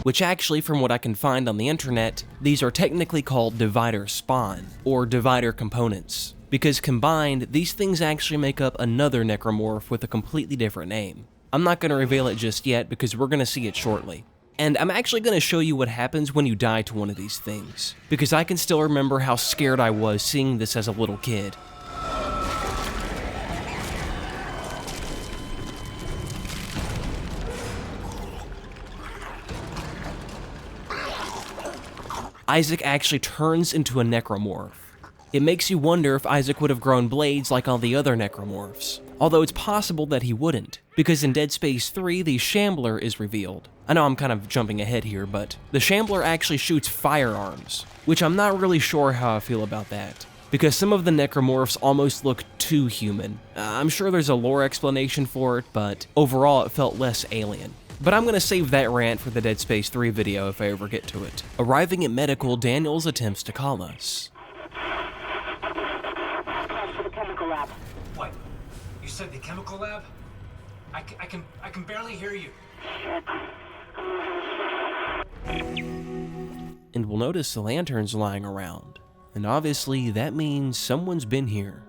Speaker 1: Which actually, from what I can find on the internet, these are technically called divider spawn, or divider components, because combined, these things actually make up another necromorph with a completely different name. I'm not going to reveal it just yet because we're going to see it shortly. And I'm actually going to show you what happens when you die to one of these things, because I can still remember how scared I was seeing this as a little kid. Isaac actually turns into a necromorph. It makes you wonder if Isaac would have grown blades like all the other necromorphs, although it's possible that he wouldn't, because in Dead Space 3 the Shambler is revealed. I know I'm kind of jumping ahead here, but the Shambler actually shoots firearms, which I'm not really sure how I feel about that, because some of the necromorphs almost look too human. I'm sure there's a lore explanation for it, but overall it felt less alien. But I'm gonna save that rant for the Dead Space 3 video if I ever get to it. Arriving at medical, Daniels attempts to call us.
Speaker 10: To the chemical lab. What? You said the chemical lab? I can barely hear you.
Speaker 1: And we'll notice the lanterns lying around. And obviously that means someone's been here.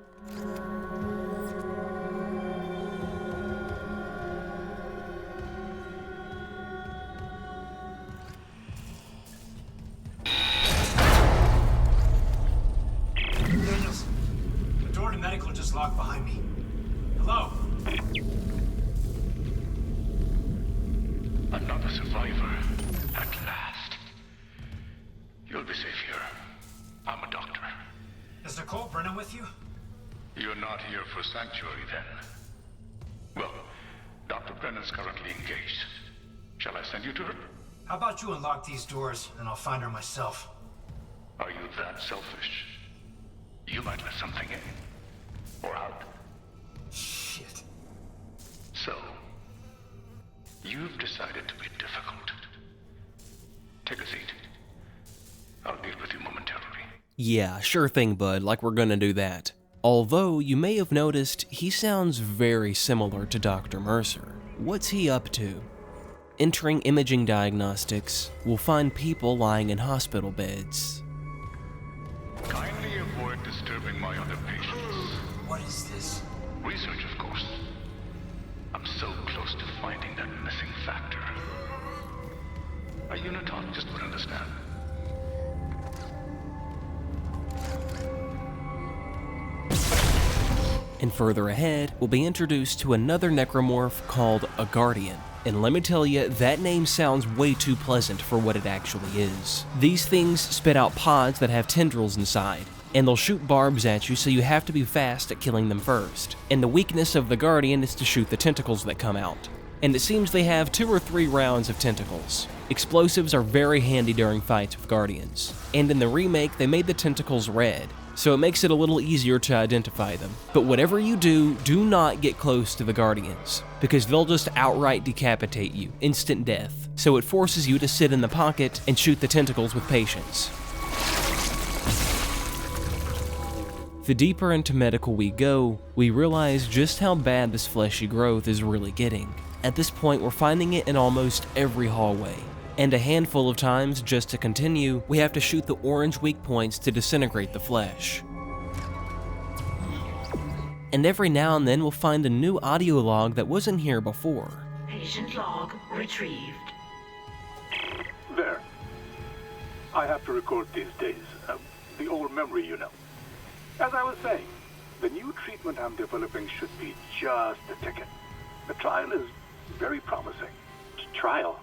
Speaker 10: Daniels, the door to medical just locked behind me. Hello?
Speaker 8: Another survivor, at last. You'll be safe here. I'm a doctor.
Speaker 10: Is Nicole Brennan with you?
Speaker 8: You're not here for sanctuary, then. Well, Dr. Brennan's currently engaged. Shall I send you to her?
Speaker 10: How about you unlock these doors and I'll find her myself?
Speaker 8: Are you that selfish? You might let something in. Or out.
Speaker 10: Shit.
Speaker 8: So, you've decided to be difficult. Take a seat. I'll deal with you momentarily.
Speaker 1: Yeah, sure thing, bud, like we're gonna do that. Although, you may have noticed, he sounds very similar to Dr. Mercer. What's he up to? Entering imaging diagnostics, we'll find people lying in hospital beds.
Speaker 8: Kindly avoid disturbing my other patients.
Speaker 10: What is this?
Speaker 8: Research, of course. I'm so close to finding that missing factor. A unitologist would understand.
Speaker 1: And further ahead, we'll be introduced to another necromorph called a Guardian. And let me tell you, that name sounds way too pleasant for what it actually is. These things spit out pods that have tendrils inside, and they'll shoot barbs at you, so you have to be fast at killing them first. And the weakness of the Guardian is to shoot the tentacles that come out. And it seems they have 2 or 3 rounds of tentacles. Explosives are very handy during fights with Guardians. And in the remake, they made the tentacles red, so it makes it a little easier to identify them. But whatever you do, do not get close to the Guardians, because they'll just outright decapitate you, instant death. So it forces you to sit in the pocket and shoot the tentacles with patience. The deeper into medical we go, we realize just how bad this fleshy growth is really getting. At this point, we're finding it in almost every hallway. And a handful of times, just to continue, we have to shoot the orange weak points to disintegrate the flesh. And every now and then we'll find a new audio log that wasn't here before.
Speaker 9: Patient log retrieved.
Speaker 18: There. I have to record these days. The old memory, you know. As I was saying, the new treatment I'm developing should be just the ticket. The trial is very promising. Trial?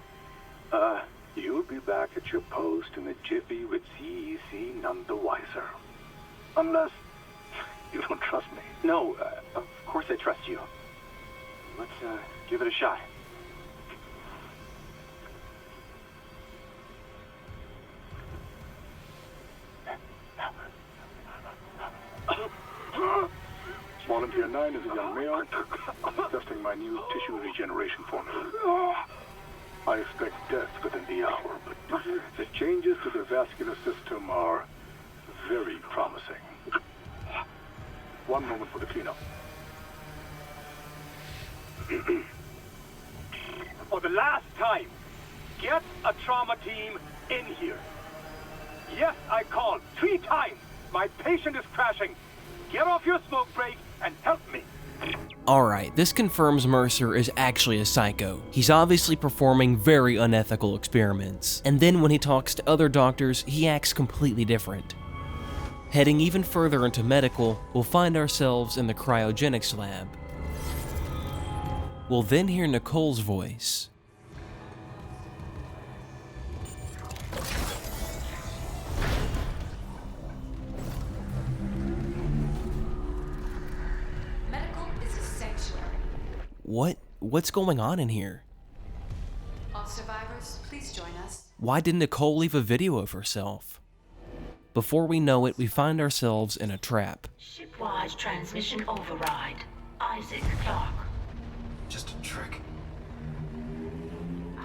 Speaker 18: You'll be back at your post in a jiffy with CEC none the wiser. Unless you don't trust me.
Speaker 12: No, of course I trust you. Let's, give it a shot.
Speaker 18: Volunteer 9 is a young male. Testing my new tissue regeneration formula. I expect death within the hour, but the changes to the vascular system are very promising. One moment for the cleanup.
Speaker 12: For the last time, get a trauma team in here. Yes, I called 3 times. My patient is crashing. Get off your smoke break and help me.
Speaker 1: Alright, this confirms Mercer is actually a psycho. He's obviously performing very unethical experiments. And then when he talks to other doctors, he acts completely different. Heading even further into medical, we'll find ourselves in the cryogenics lab. We'll then hear Nicole's voice. What's going on in here?
Speaker 21: All survivors, please join us.
Speaker 1: Why didn't Nicole leave a video of herself? Before we know it, we find ourselves in a trap.
Speaker 9: Shipwide transmission override. Isaac Clarke.
Speaker 10: Just a trick.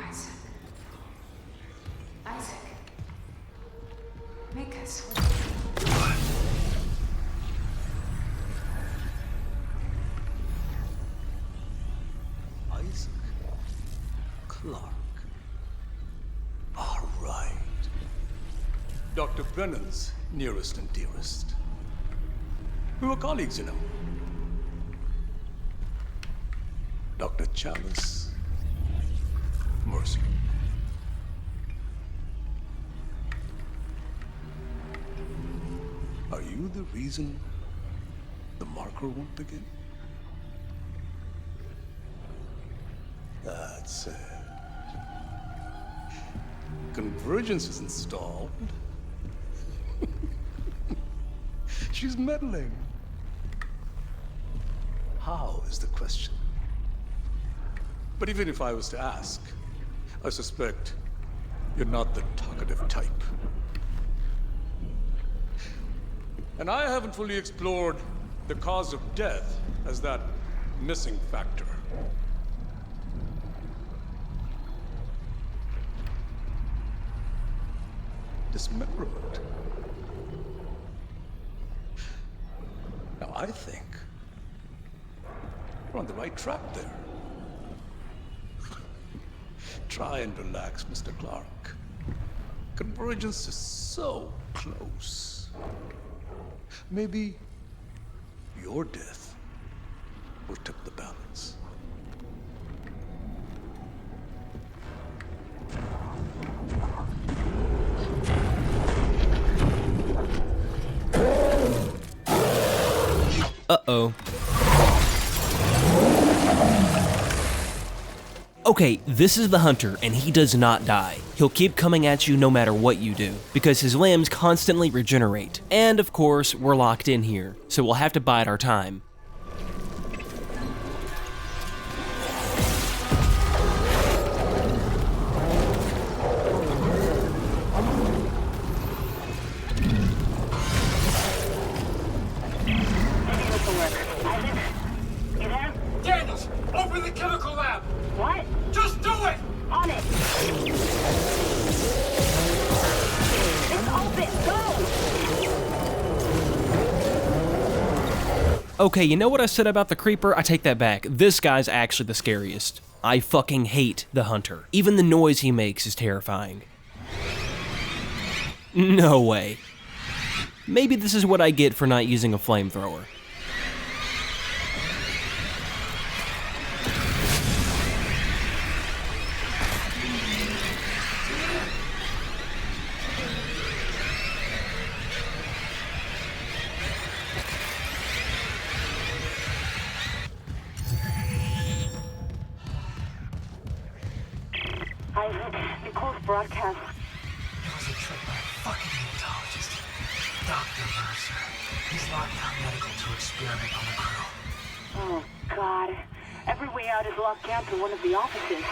Speaker 21: Isaac. Isaac. Make us
Speaker 10: What?
Speaker 3: Isaac Clarke. All right. Dr. Brennan's nearest and dearest. We were colleagues, you know. Dr. Chalice. Mercer. Are you the reason the marker won't begin? That's it. Convergence is installed. She's meddling. How is the question? But even if I was to ask, I suspect you're not the talkative type. And I haven't fully explored the cause of death as that missing factor. Dismemberment. Now I think we're on the right track there. Try and relax, Mr. Clarke. Convergence is so close. Maybe your death will tip the balance.
Speaker 1: Uh-oh. Okay, this is the Hunter, and he does not die. He'll keep coming at you no matter what you do, because his limbs constantly regenerate. And of course, we're locked in here, so we'll have to bide our time.
Speaker 16: Daniels, open the chemical lab!
Speaker 4: What?
Speaker 16: Just do it!
Speaker 4: On it! It's open! Go!
Speaker 1: Okay, you know what I said about the Creeper? I take that back. This guy's actually the scariest. I fucking hate the Hunter. Even the noise he makes is terrifying. No way. Maybe this is what I get for not using a flamethrower.
Speaker 4: Isaac, Nicole's broadcast.
Speaker 10: It was a trick by a fucking hematologist. Dr. Mercer. He's locked down medical to experiment on the crew.
Speaker 4: Oh, God. Every way out is locked down to one of the offices.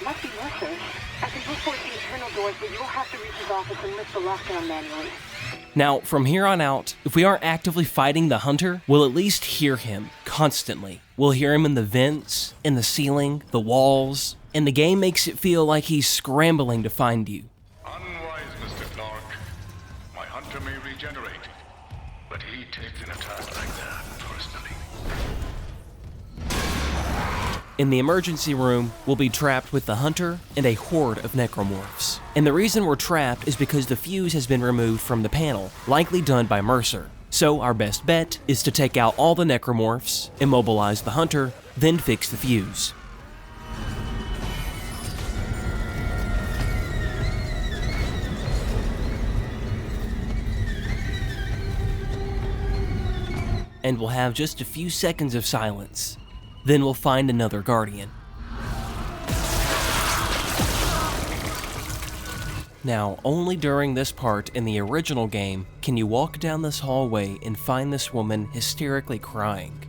Speaker 4: Must be Mercer. I can brute force the internal doors, but you'll have to reach his office and lift the lockdown manually.
Speaker 1: Now, from here on out, if we aren't actively fighting the Hunter, we'll at least hear him constantly. We'll hear him in the vents, in the ceiling, the walls, and the game makes it feel like he's scrambling to find you.
Speaker 8: Unwise, Mr. Clarke. My hunter may regenerate, but he takes an attack like that personally.
Speaker 1: In the emergency room, we'll be trapped with the Hunter and a horde of necromorphs. And the reason we're trapped is because the fuse has been removed from the panel, likely done by Mercer. So our best bet is to take out all the necromorphs, immobilize the Hunter, then fix the fuse. And we'll have just a few seconds of silence. Then we'll find another Guardian. Now, only during this part in the original game can you walk down this hallway and find this woman hysterically crying.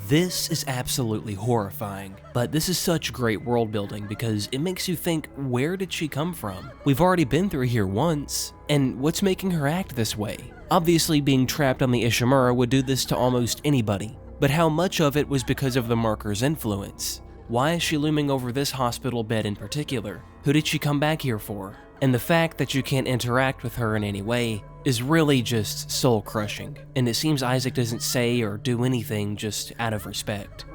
Speaker 1: This is absolutely horrifying, but this is such great world building because it makes you think, where did she come from? We've already been through here once, and what's making her act this way? Obviously, being trapped on the Ishimura would do this to almost anybody, but how much of it was because of the marker's influence? Why is she looming over this hospital bed in particular? Who did she come back here for? And the fact that you can't interact with her in any way is really just soul-crushing, and it seems Isaac doesn't say or do anything just out of respect.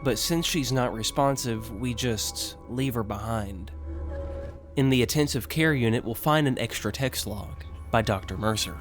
Speaker 1: But since she's not responsive, we just leave her behind. In the intensive care unit, we'll find an extra text log by Dr. Mercer.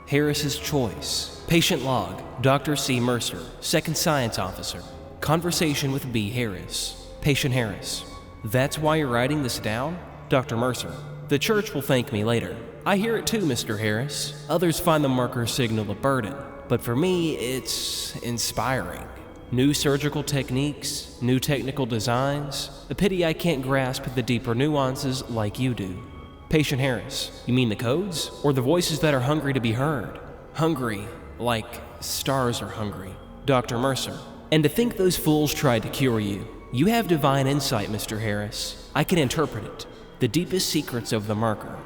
Speaker 1: Harris's choice. Patient log, Dr. C. Mercer, Second Science Officer. Conversation with B. Harris. Patient Harris. That's why you're writing this down? Dr. Mercer. The church will thank me later. I hear it too, Mr. Harris. Others find the marker signal a burden, but for me, it's inspiring. New surgical techniques, new technical designs. A pity I can't grasp the deeper nuances like you do. Patient Harris. You mean the codes? Or the voices that are hungry to be heard? Hungry, like stars are hungry. Dr. Mercer. And to think those fools tried to cure you. You have divine insight, Mr. Harris. I can interpret it. The deepest secrets of the marker.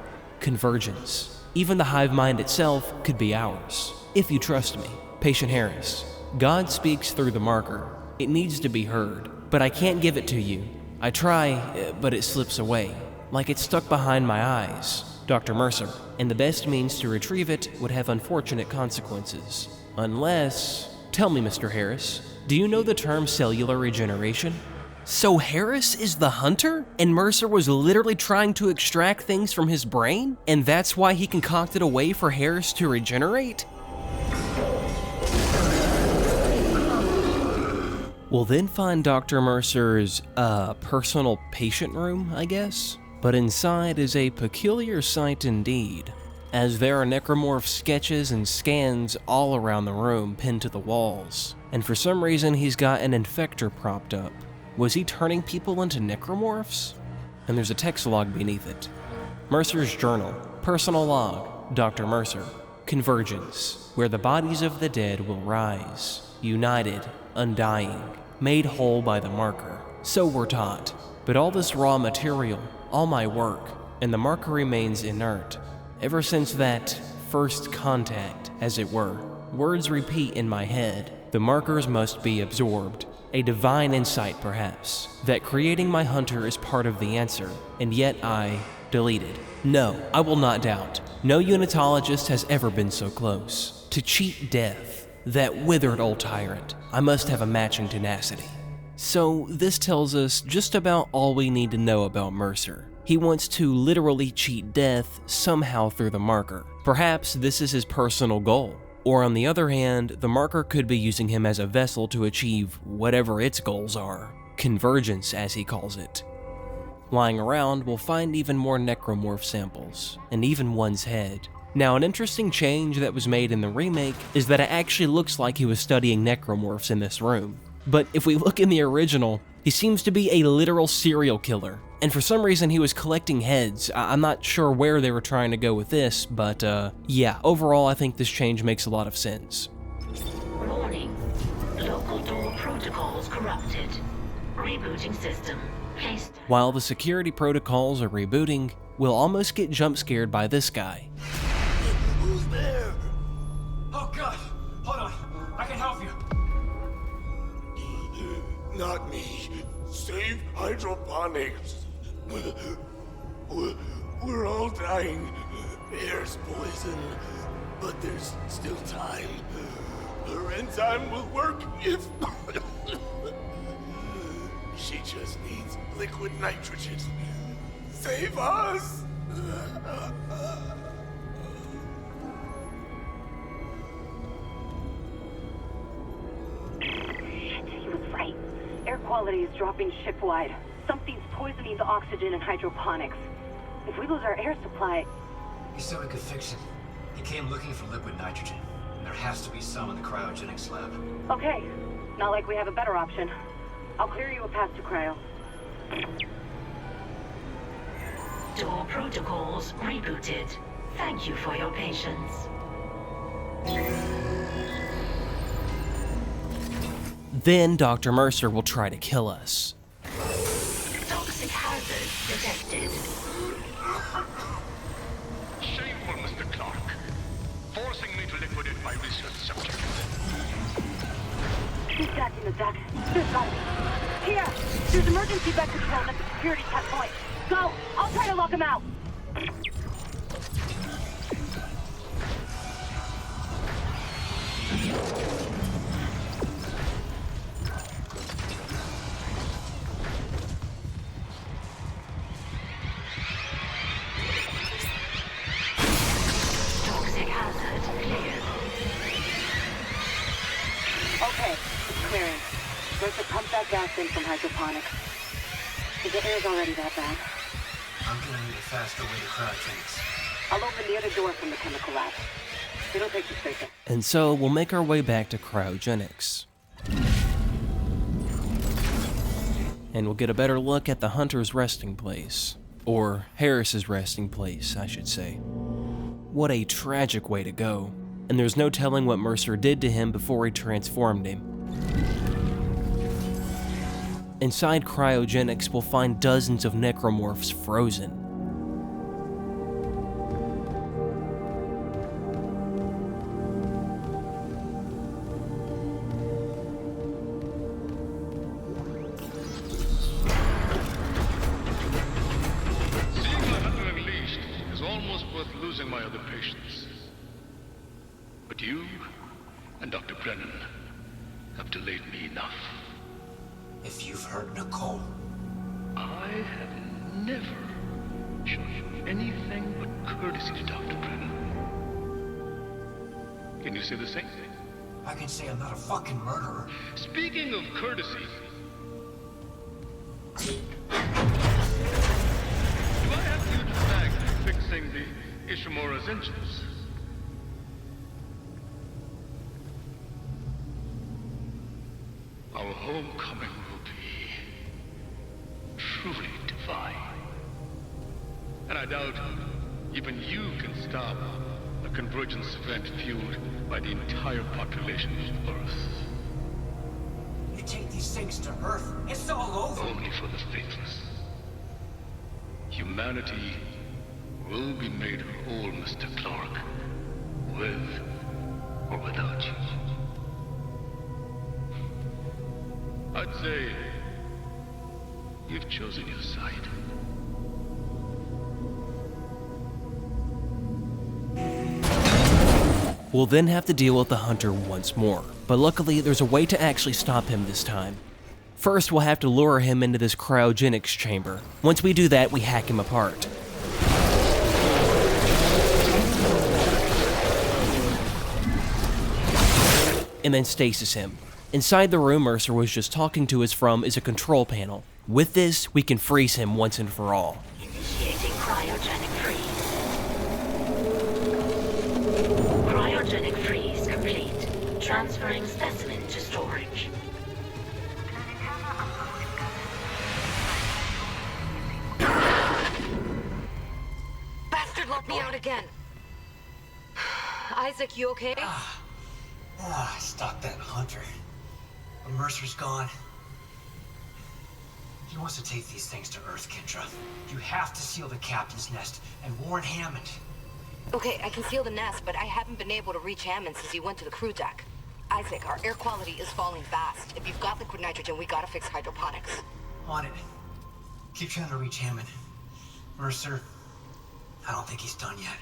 Speaker 1: Convergence. Even the hive mind itself could be ours, if you trust me. Patient Harris. God speaks through the marker. It needs to be heard, but I can't give it to you. I try, but it slips away, like it's stuck behind my eyes. Dr. Mercer. And the best means to retrieve it would have unfortunate consequences. Unless... Tell me, Mr. Harris, do you know the term cellular regeneration? So Harris is the hunter? And Mercer was literally trying to extract things from his brain? And that's why he concocted a way for Harris to regenerate? We'll then find Dr. Mercer's, personal patient room, I guess? But inside is a peculiar sight indeed, as there are necromorph sketches and scans all around the room pinned to the walls. And for some reason he's got an infector propped up. Was he turning people into necromorphs? And there's a text log beneath it. Mercer's journal, personal log, Dr. Mercer. Convergence, where the bodies of the dead will rise, united, undying, made whole by the marker. So we're taught. But all this raw material, all my work, and the marker remains inert. Ever since that first contact, as it were, words repeat in my head. The markers must be absorbed. A divine insight, perhaps, that creating my hunter is part of the answer, and yet I deleted. No, I will not doubt. No unitologist has ever been so close. To cheat death, that withered old tyrant, I must have a matching tenacity. So this tells us just about all we need to know about Mercer. He wants to literally cheat death somehow through the marker. Perhaps this is his personal goal. Or on the other hand, the marker could be using him as a vessel to achieve whatever its goals are. Convergence, as he calls it. Lying around, we'll find even more necromorph samples, and even one's head. Now, an interesting change that was made in the remake is that it actually looks like he was studying necromorphs in this room. But if we look in the original, he seems to be a literal serial killer. And for some reason he was collecting heads. I'm not sure where they were trying to go with this, but yeah, overall I think this change makes a lot of sense.
Speaker 9: Warning. Local door protocols corrupted. Rebooting system. Placed.
Speaker 1: While the security protocols are rebooting, we'll almost get jump scared by this guy.
Speaker 10: Who's there? Oh god! Hold on. I can help you.
Speaker 17: Not me. Save hydroponics. We're all dying. Air's poison, but there's still time. Her enzyme will work if... She just needs liquid nitrogen. Save us!
Speaker 4: He was right. Air quality is dropping ship-wide. Something's poisoning the oxygen in hydroponics. If we lose our air supply...
Speaker 10: He said we could fix it. He came looking for liquid nitrogen. And there has to be some in the cryogenics lab.
Speaker 4: Okay. Not like we have a better option. I'll clear you a path to cryo.
Speaker 9: Door protocols rebooted. Thank you for your patience.
Speaker 1: Then Dr. Mercer will try to kill us.
Speaker 9: Toxic hazard detected.
Speaker 8: Shameful, Mr. Clark. Forcing me to liquidate my research subject.
Speaker 4: He's back in the duct. There's gotta be. Here! There's emergency vent control at the security checkpoint. Go! I'll try to lock him out!
Speaker 9: Toxic hazard cleared.
Speaker 4: Okay, it's clearing. Mercer pump that gas in from hydroponics. If the air's already that bad.
Speaker 10: I'm gonna need a faster way to cryogenics.
Speaker 4: I'll open the other door from the chemical lab. It'll take you straight there.
Speaker 1: And so we'll make our way back to cryogenics. And we'll get a better look at the Hunter's resting place. Or Harris's resting place, I should say. What a tragic way to go. And there's no telling what Mercer did to him before he transformed him. Inside cryogenics, we'll find dozens of necromorphs frozen.
Speaker 8: Seeing my hunter unleashed is almost worth losing my other patients. But you and Dr. Brennan have delayed me enough.
Speaker 10: If you've hurt Nicole,
Speaker 8: I have never shown you anything but courtesy to Dr. Brennan. Can you say the same?
Speaker 10: I can say I'm not a fucking murderer.
Speaker 8: Speaking of courtesy, do I have huge bags for fixing the Ishimura's engines? Our homecoming will be truly divine. And I doubt even you can stop a convergence event fueled by the entire population of Earth.
Speaker 10: You take these things to Earth, it's all over.
Speaker 8: Only for the faithless. Humanity will be made whole, Mr. Clark, with or without you. I'd say you've chosen your side.
Speaker 1: We'll then have to deal with the Hunter once more, but luckily there's a way to actually stop him this time. First, we'll have to lure him into this cryogenics chamber. Once we do that, we hack him apart. And then stasis him. Inside the room Mercer was just talking to us from is a control panel. With this, we can freeze him once and for all.
Speaker 9: Initiating cryogenic freeze. Cryogenic freeze complete. Transferring specimen to storage.
Speaker 15: Bastard locked me out again. Isaac, you okay?
Speaker 10: I stopped that Hunter. But Mercer's gone. He wants to take these things to Earth, Kendra. You have to seal the captain's nest and warn Hammond.
Speaker 15: Okay, I can seal the nest, but I haven't been able to reach Hammond since he went to the crew deck. Isaac, our air quality is falling fast. If you've got liquid nitrogen, we gotta fix hydroponics.
Speaker 10: On it. Keep trying to reach Hammond. Mercer, I don't think he's done yet.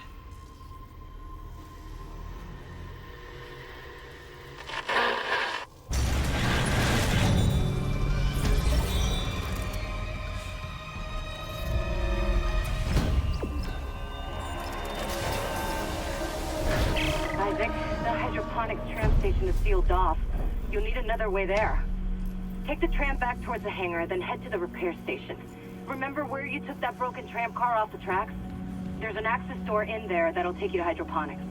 Speaker 4: Isaac, the hydroponics tram station is sealed off. You'll need another way there. Take the tram back towards the hangar, then head to the repair station. Remember where you took that broken tram car off the tracks? There's an access door in there that'll take you to hydroponics.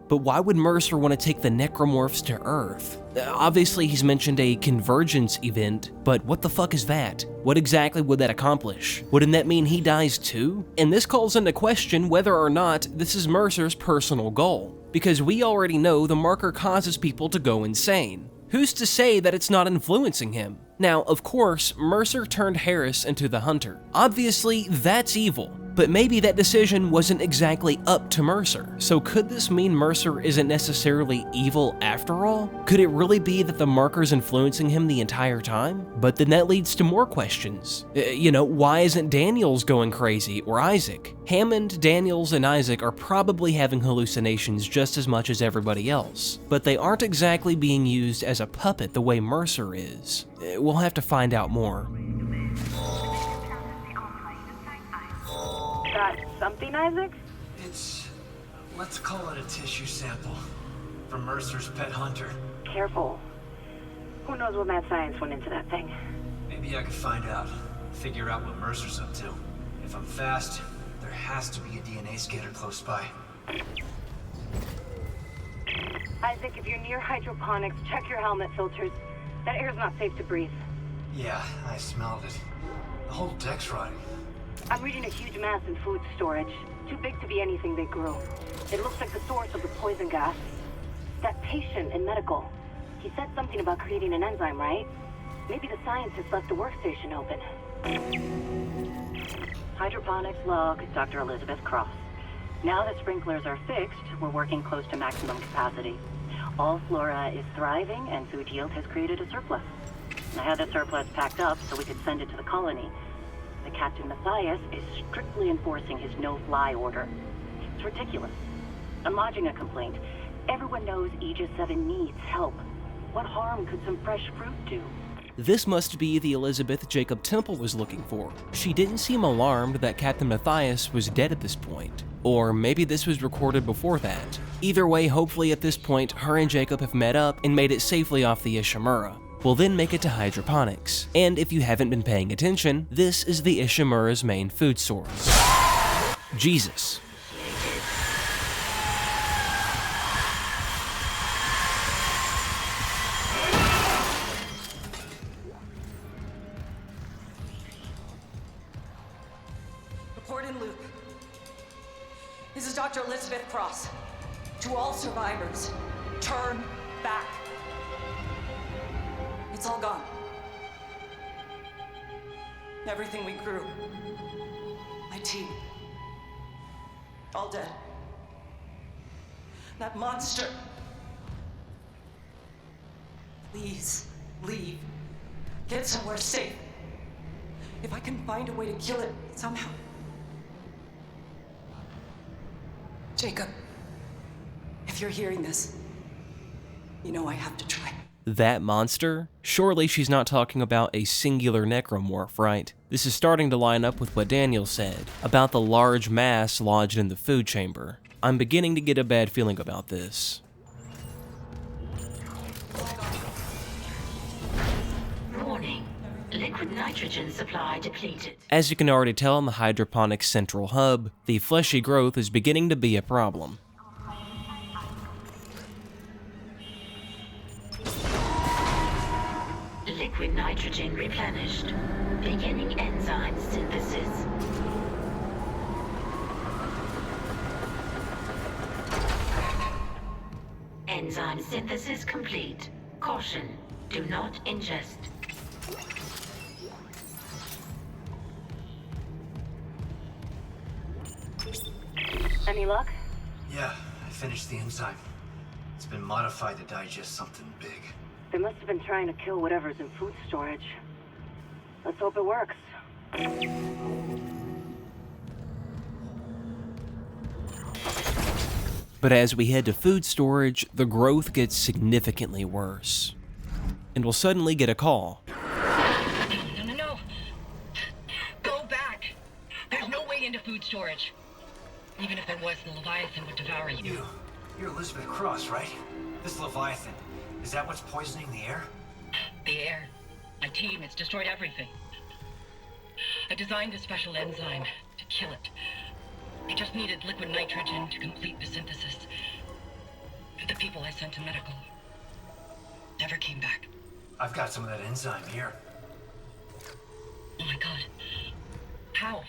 Speaker 1: But why would Mercer want to take the necromorphs to Earth? Obviously, he's mentioned a convergence event, but what the fuck is that? What exactly would that accomplish? Wouldn't that mean he dies too? And this calls into question whether or not this is Mercer's personal goal, because we already know the marker causes people to go insane. Who's to say that it's not influencing him? Now, of course, Mercer turned Harris into the Hunter. Obviously, that's evil, but maybe that decision wasn't exactly up to Mercer. So could this mean Mercer isn't necessarily evil after all? Could it really be that the marker's influencing him the entire time? But then that leads to more questions. Why isn't Daniels going crazy, or Isaac? Hammond, Daniels, and Isaac are probably having hallucinations just as much as everybody else, but they aren't exactly being used as a puppet the way Mercer is. We'll have to find out more.
Speaker 4: Got something, Isaac?
Speaker 10: Let's call it a tissue sample from Mercer's pet hunter.
Speaker 4: Careful. Who knows what mad science went into that thing?
Speaker 10: Maybe I could find out, figure out what Mercer's up to. If I'm fast, there has to be a DNA scanner close by.
Speaker 4: Isaac, if you're near hydroponics, check your helmet filters. That air's not safe to breathe.
Speaker 10: Yeah, I smelled it. The whole deck's rotting.
Speaker 4: I'm reading a huge mass in food storage. Too big to be anything they grew. It looks like the source of the poison gas. That patient in medical. He said something about creating an enzyme, right? Maybe the scientist left the workstation open.
Speaker 20: Hydroponics log, Dr. Elizabeth Cross. Now that sprinklers are fixed, we're working close to maximum capacity. All flora is thriving and food yield has created a surplus. I had the surplus packed up so we could send it to the colony. The Captain Matthias is strictly enforcing his no-fly order. It's ridiculous. I'm lodging a complaint. Everyone knows Aegis 7 needs help. What harm could some fresh fruit do?
Speaker 1: This must be the Elizabeth Jacob Temple was looking for. She didn't seem alarmed that Captain Matthias was dead at this point. Or maybe this was recorded before that. Either way, hopefully at this point, her and Jacob have met up and made it safely off the Ishimura. We'll then make it to hydroponics. And if you haven't been paying attention, this is the Ishimura's main food source. Jesus.
Speaker 22: Report in, Luke. This is Dr. Elizabeth Cross. To all survivors, turn back. It's all gone. Everything we grew. My team. All dead. That monster. Please, leave. Get somewhere safe. If I can find a way to kill it somehow. Jacob, if you're hearing this, you know I have to try.
Speaker 1: That monster? Surely she's not talking about a singular necromorph, right? This is starting to line up with what Daniel said about the large mass lodged in the food chamber. I'm beginning to get a bad feeling about this.
Speaker 9: Warning. Liquid nitrogen supply depleted.
Speaker 1: As you can already tell in the hydroponics central hub, the fleshy growth is beginning to be a problem.
Speaker 9: Liquid nitrogen replenished. Beginning enzyme synthesis. Enzyme synthesis complete. Caution, do not ingest.
Speaker 4: Any luck?
Speaker 10: Yeah, I finished the enzyme. It's been modified to digest something big.
Speaker 4: They must have been trying to kill whatever's in food storage. Let's hope it works.
Speaker 1: But as we head to food storage, the growth gets significantly worse. And we'll suddenly get a call.
Speaker 23: No. Go back. There's no way into food storage. Even if there was, the Leviathan would devour you.
Speaker 10: You're Elizabeth Cross, right? This Leviathan, is that what's poisoning the air?
Speaker 23: The air. My team, it's destroyed everything. I designed a special enzyme to kill it. I just needed liquid nitrogen to complete the synthesis. The people I sent to medical never came back.
Speaker 10: I've got some of that enzyme here.
Speaker 23: Oh my god. How?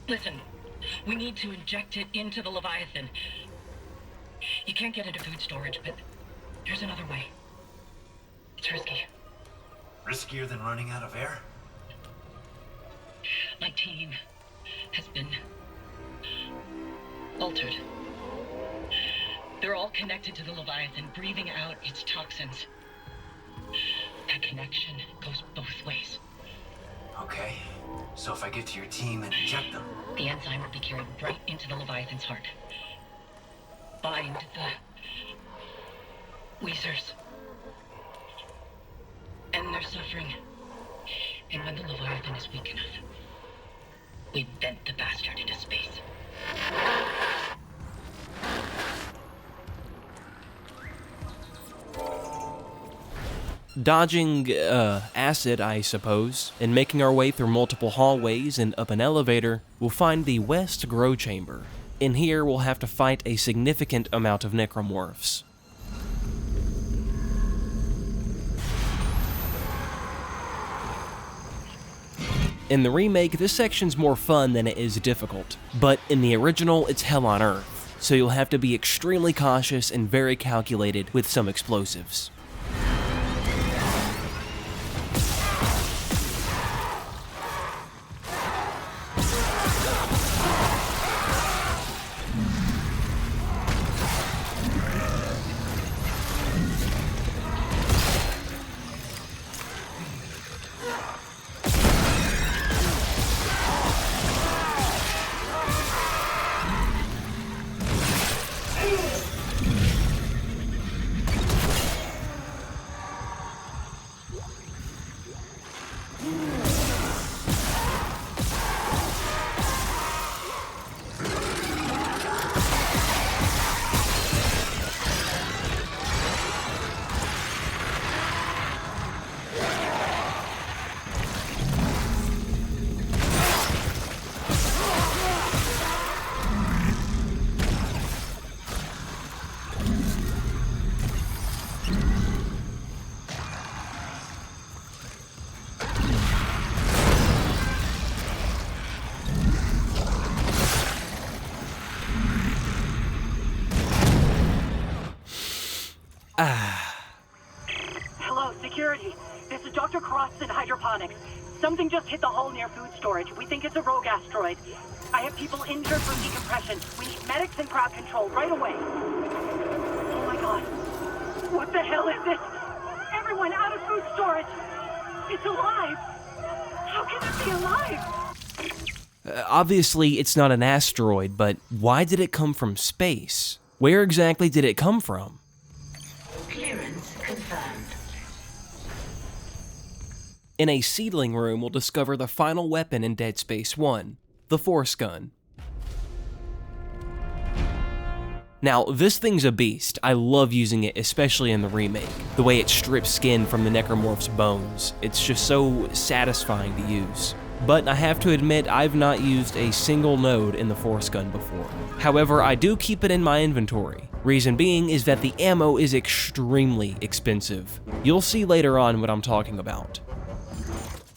Speaker 23: Listen, we need to inject it into the Leviathan. You can't get into food storage, but there's another way. It's risky.
Speaker 10: Riskier than running out of air?
Speaker 23: My team has been altered. They're all connected to the Leviathan, breathing out its toxins. That connection goes both ways.
Speaker 10: Okay. So if I get to your team and inject them...
Speaker 23: The enzyme will be carried right into the Leviathan's heart. Bind the Weezers. End their suffering. And when the Leviathan is weak enough, we vent the bastard into space.
Speaker 1: Dodging, acid, I suppose, and making our way through multiple hallways and up an elevator, we'll find the West Grow Chamber. In here, we'll have to fight a significant amount of necromorphs. In the remake, this section's more fun than it is difficult, but in the original, it's hell on earth, so you'll have to be extremely cautious and very calculated with some explosives.
Speaker 20: Hello, security. This is Dr. Cross in hydroponics. Something just hit the hull near food storage. We think it's a rogue asteroid. I have people injured from decompression. We need medics and crowd control right away. Oh my god. What the hell is this? Everyone out of food storage! It's alive! How can it be alive?
Speaker 1: Obviously, it's not an asteroid, but why did it come from space? Where exactly did it come from?
Speaker 9: Clearance confirmed.
Speaker 1: In a seedling room, we'll discover the final weapon in Dead Space 1, the Force Gun. Now, this thing's a beast. I love using it, especially in the remake. The way it strips skin from the necromorph's bones. It's just so satisfying to use. But I have to admit, I've not used a single node in the Force Gun before. However, I do keep it in my inventory. Reason being is that the ammo is extremely expensive. You'll see later on what I'm talking about.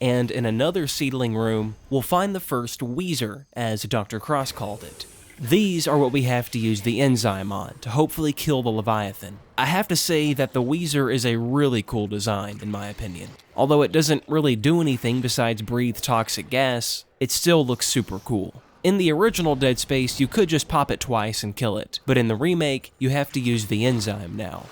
Speaker 1: And in another seedling room, we'll find the first Weezer, as Dr. Cross called it. These are what we have to use the enzyme on to hopefully kill the Leviathan. I have to say that the Weezer is a really cool design, in my opinion. Although it doesn't really do anything besides breathe toxic gas, it still looks super cool. In the original Dead Space, you could just pop it twice and kill it, but in the remake, you have to use the enzyme now.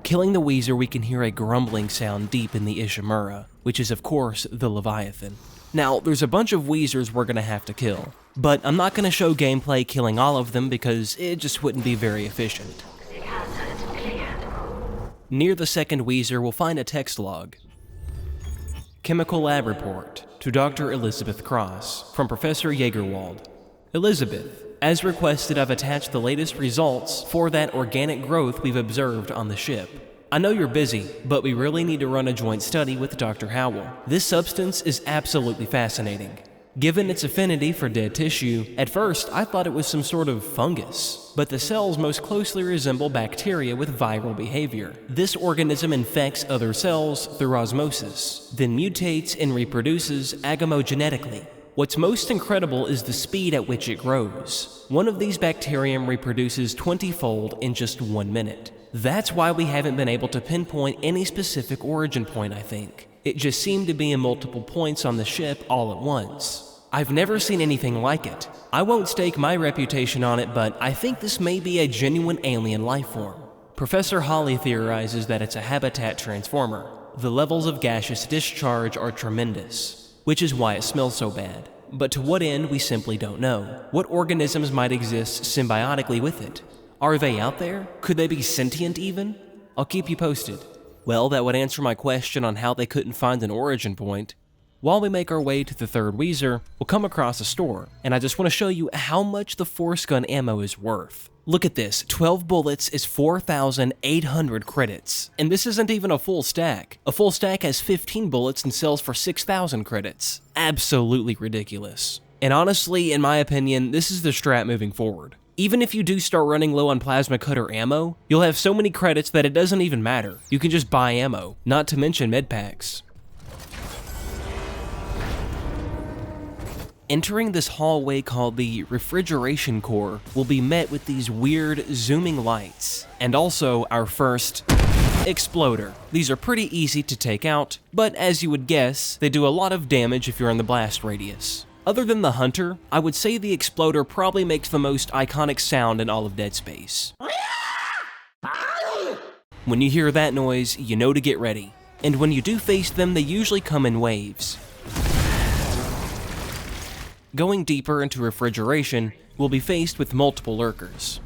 Speaker 1: Killing the Weezer, we can hear a grumbling sound deep in the Ishimura, which is of course the Leviathan. Now, there's a bunch of Weezers we're gonna have to kill, but I'm not gonna show gameplay killing all of them because it just wouldn't be very efficient. Near the second Weezer, we'll find a text log. Chemical lab report to Dr. Elizabeth Cross from Professor Jaegerwald. Elizabeth, as requested, I've attached the latest results for that organic growth we've observed on the ship. I know you're busy, but we really need to run a joint study with Dr. Howell. This substance is absolutely fascinating. Given its affinity for dead tissue, at first I thought it was some sort of fungus, but the cells most closely resemble bacteria with viral behavior. This organism infects other cells through osmosis, then mutates and reproduces agamogenetically. What's most incredible is the speed at which it grows. One of these bacterium reproduces 20-fold in just 1 minute. That's why we haven't been able to pinpoint any specific origin point, I think. It just seemed to be in multiple points on the ship all at once. I've never seen anything like it. I won't stake my reputation on it, but I think this may be a genuine alien life form. Professor Holly theorizes that it's a habitat transformer. The levels of gaseous discharge are tremendous, which is why it smells so bad. But to what end, we simply don't know. What organisms might exist symbiotically with it? Are they out there? Could they be sentient even? I'll keep you posted. Well, that would answer my question on how they couldn't find an origin point. While we make our way to the third Weezer, we'll come across a store, and I just want to show you how much the force gun ammo is worth. Look at this, 12 bullets is 4,800 credits, and this isn't even a full stack. A full stack has 15 bullets and sells for 6,000 credits. Absolutely ridiculous. And honestly, in my opinion, this is the strat moving forward. Even if you do start running low on plasma cutter ammo, you'll have so many credits that it doesn't even matter. You can just buy ammo, not to mention medpacks. Entering this hallway called the refrigeration core, we'll be met with these weird zooming lights, and also our first exploder. These are pretty easy to take out, but as you would guess, they do a lot of damage if you're in the blast radius. Other than the Hunter, I would say the exploder probably makes the most iconic sound in all of Dead Space. When you hear that noise, you know to get ready. And when you do face them, they usually come in waves. Going deeper into refrigeration, we'll be faced with multiple lurkers.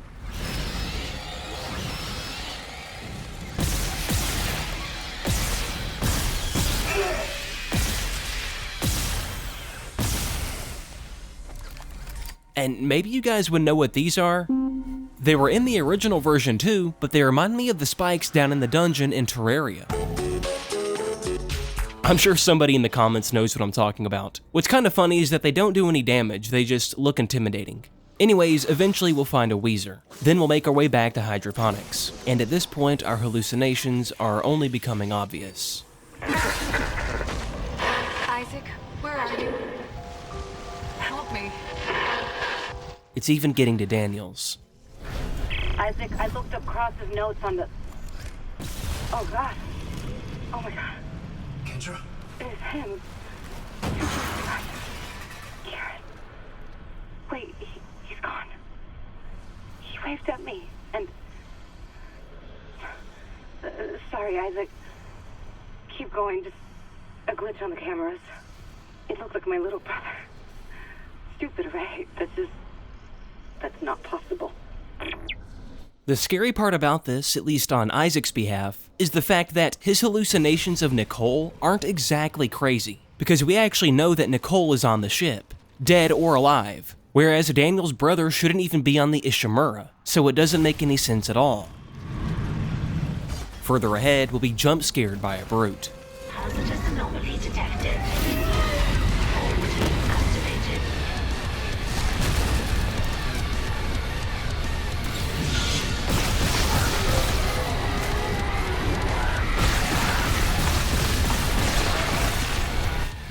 Speaker 1: And maybe you guys would know what these are? They were in the original version too, but they remind me of the spikes down in the dungeon in Terraria. I'm sure somebody in the comments knows what I'm talking about. What's kind of funny is that they don't do any damage, they just look intimidating. Anyways, eventually we'll find a Weezer. Then we'll make our way back to hydroponics. And at this point, our hallucinations are only becoming obvious.
Speaker 22: Isaac, where are you? Help me.
Speaker 1: It's even getting to Daniels.
Speaker 4: Isaac, I looked up Cross's notes on the... Oh, God. Oh, my God.
Speaker 10: Kendra?
Speaker 4: It's him. Garrett. Wait, he's gone. He waved at me, and... sorry, Isaac. Keep going, just a glitch on the cameras. It looked like my little brother. Stupid, right? That's not possible.
Speaker 1: The scary part about this, at least on Isaac's behalf, is the fact that his hallucinations of Nicole aren't exactly crazy, because we actually know that Nicole is on the ship, dead or alive, whereas Daniel's brother shouldn't even be on the Ishimura, so it doesn't make any sense at all. Further ahead, we'll be jump scared by a brute.
Speaker 9: Hazardous anomaly detected. Activated.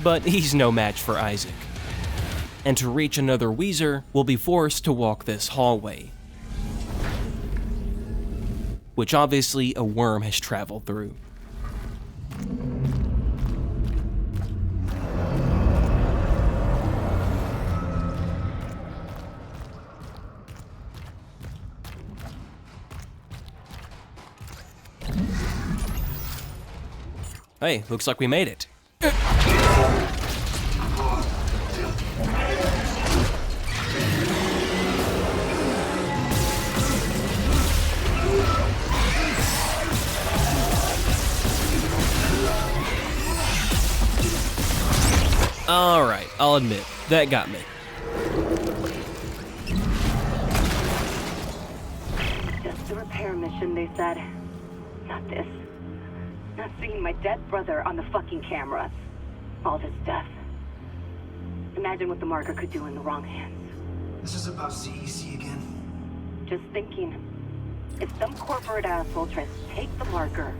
Speaker 1: But he's no match for Isaac. And to reach another Weezer, we'll be forced to walk this hallway, which obviously a worm has traveled through. Hey, looks like we made it. Alright, I'll admit, that got me.
Speaker 4: Just a repair mission, they said. Not this. Not seeing my dead brother on the fucking cameras. All this death. Imagine what the marker could do in the wrong hands.
Speaker 10: This is about CEC again?
Speaker 4: Just thinking. If some corporate asshole tries to take the marker,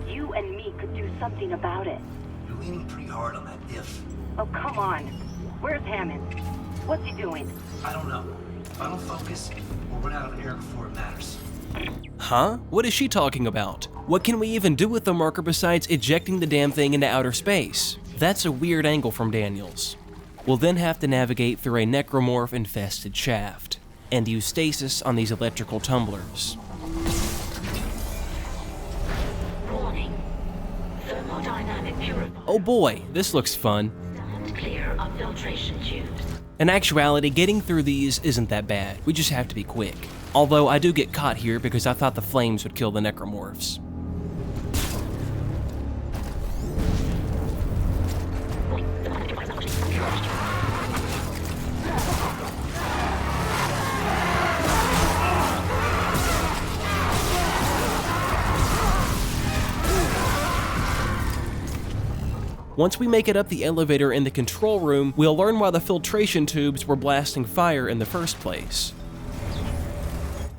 Speaker 4: you and me could do something about it.
Speaker 10: You're leaning pretty hard on that if.
Speaker 4: Oh, come on. Where's Hammond? What's he doing?
Speaker 10: I don't know. If I don't focus, we'll run out of air before it matters.
Speaker 1: Huh? What is she talking about? What can we even do with the marker besides ejecting the damn thing into outer space? That's a weird angle from Daniels. We'll then have to navigate through a necromorph-infested shaft, and use stasis on these electrical tumblers.
Speaker 9: Warning. Thermodynamic purifier.
Speaker 1: Oh boy, this looks fun.
Speaker 9: Stand clear of filtration tubes.
Speaker 1: In actuality, getting through these isn't that bad, we just have to be quick. Although I do get caught here because I thought the flames would kill the necromorphs. Once we make it up the elevator in the control room, we'll learn why the filtration tubes were blasting fire in the first place.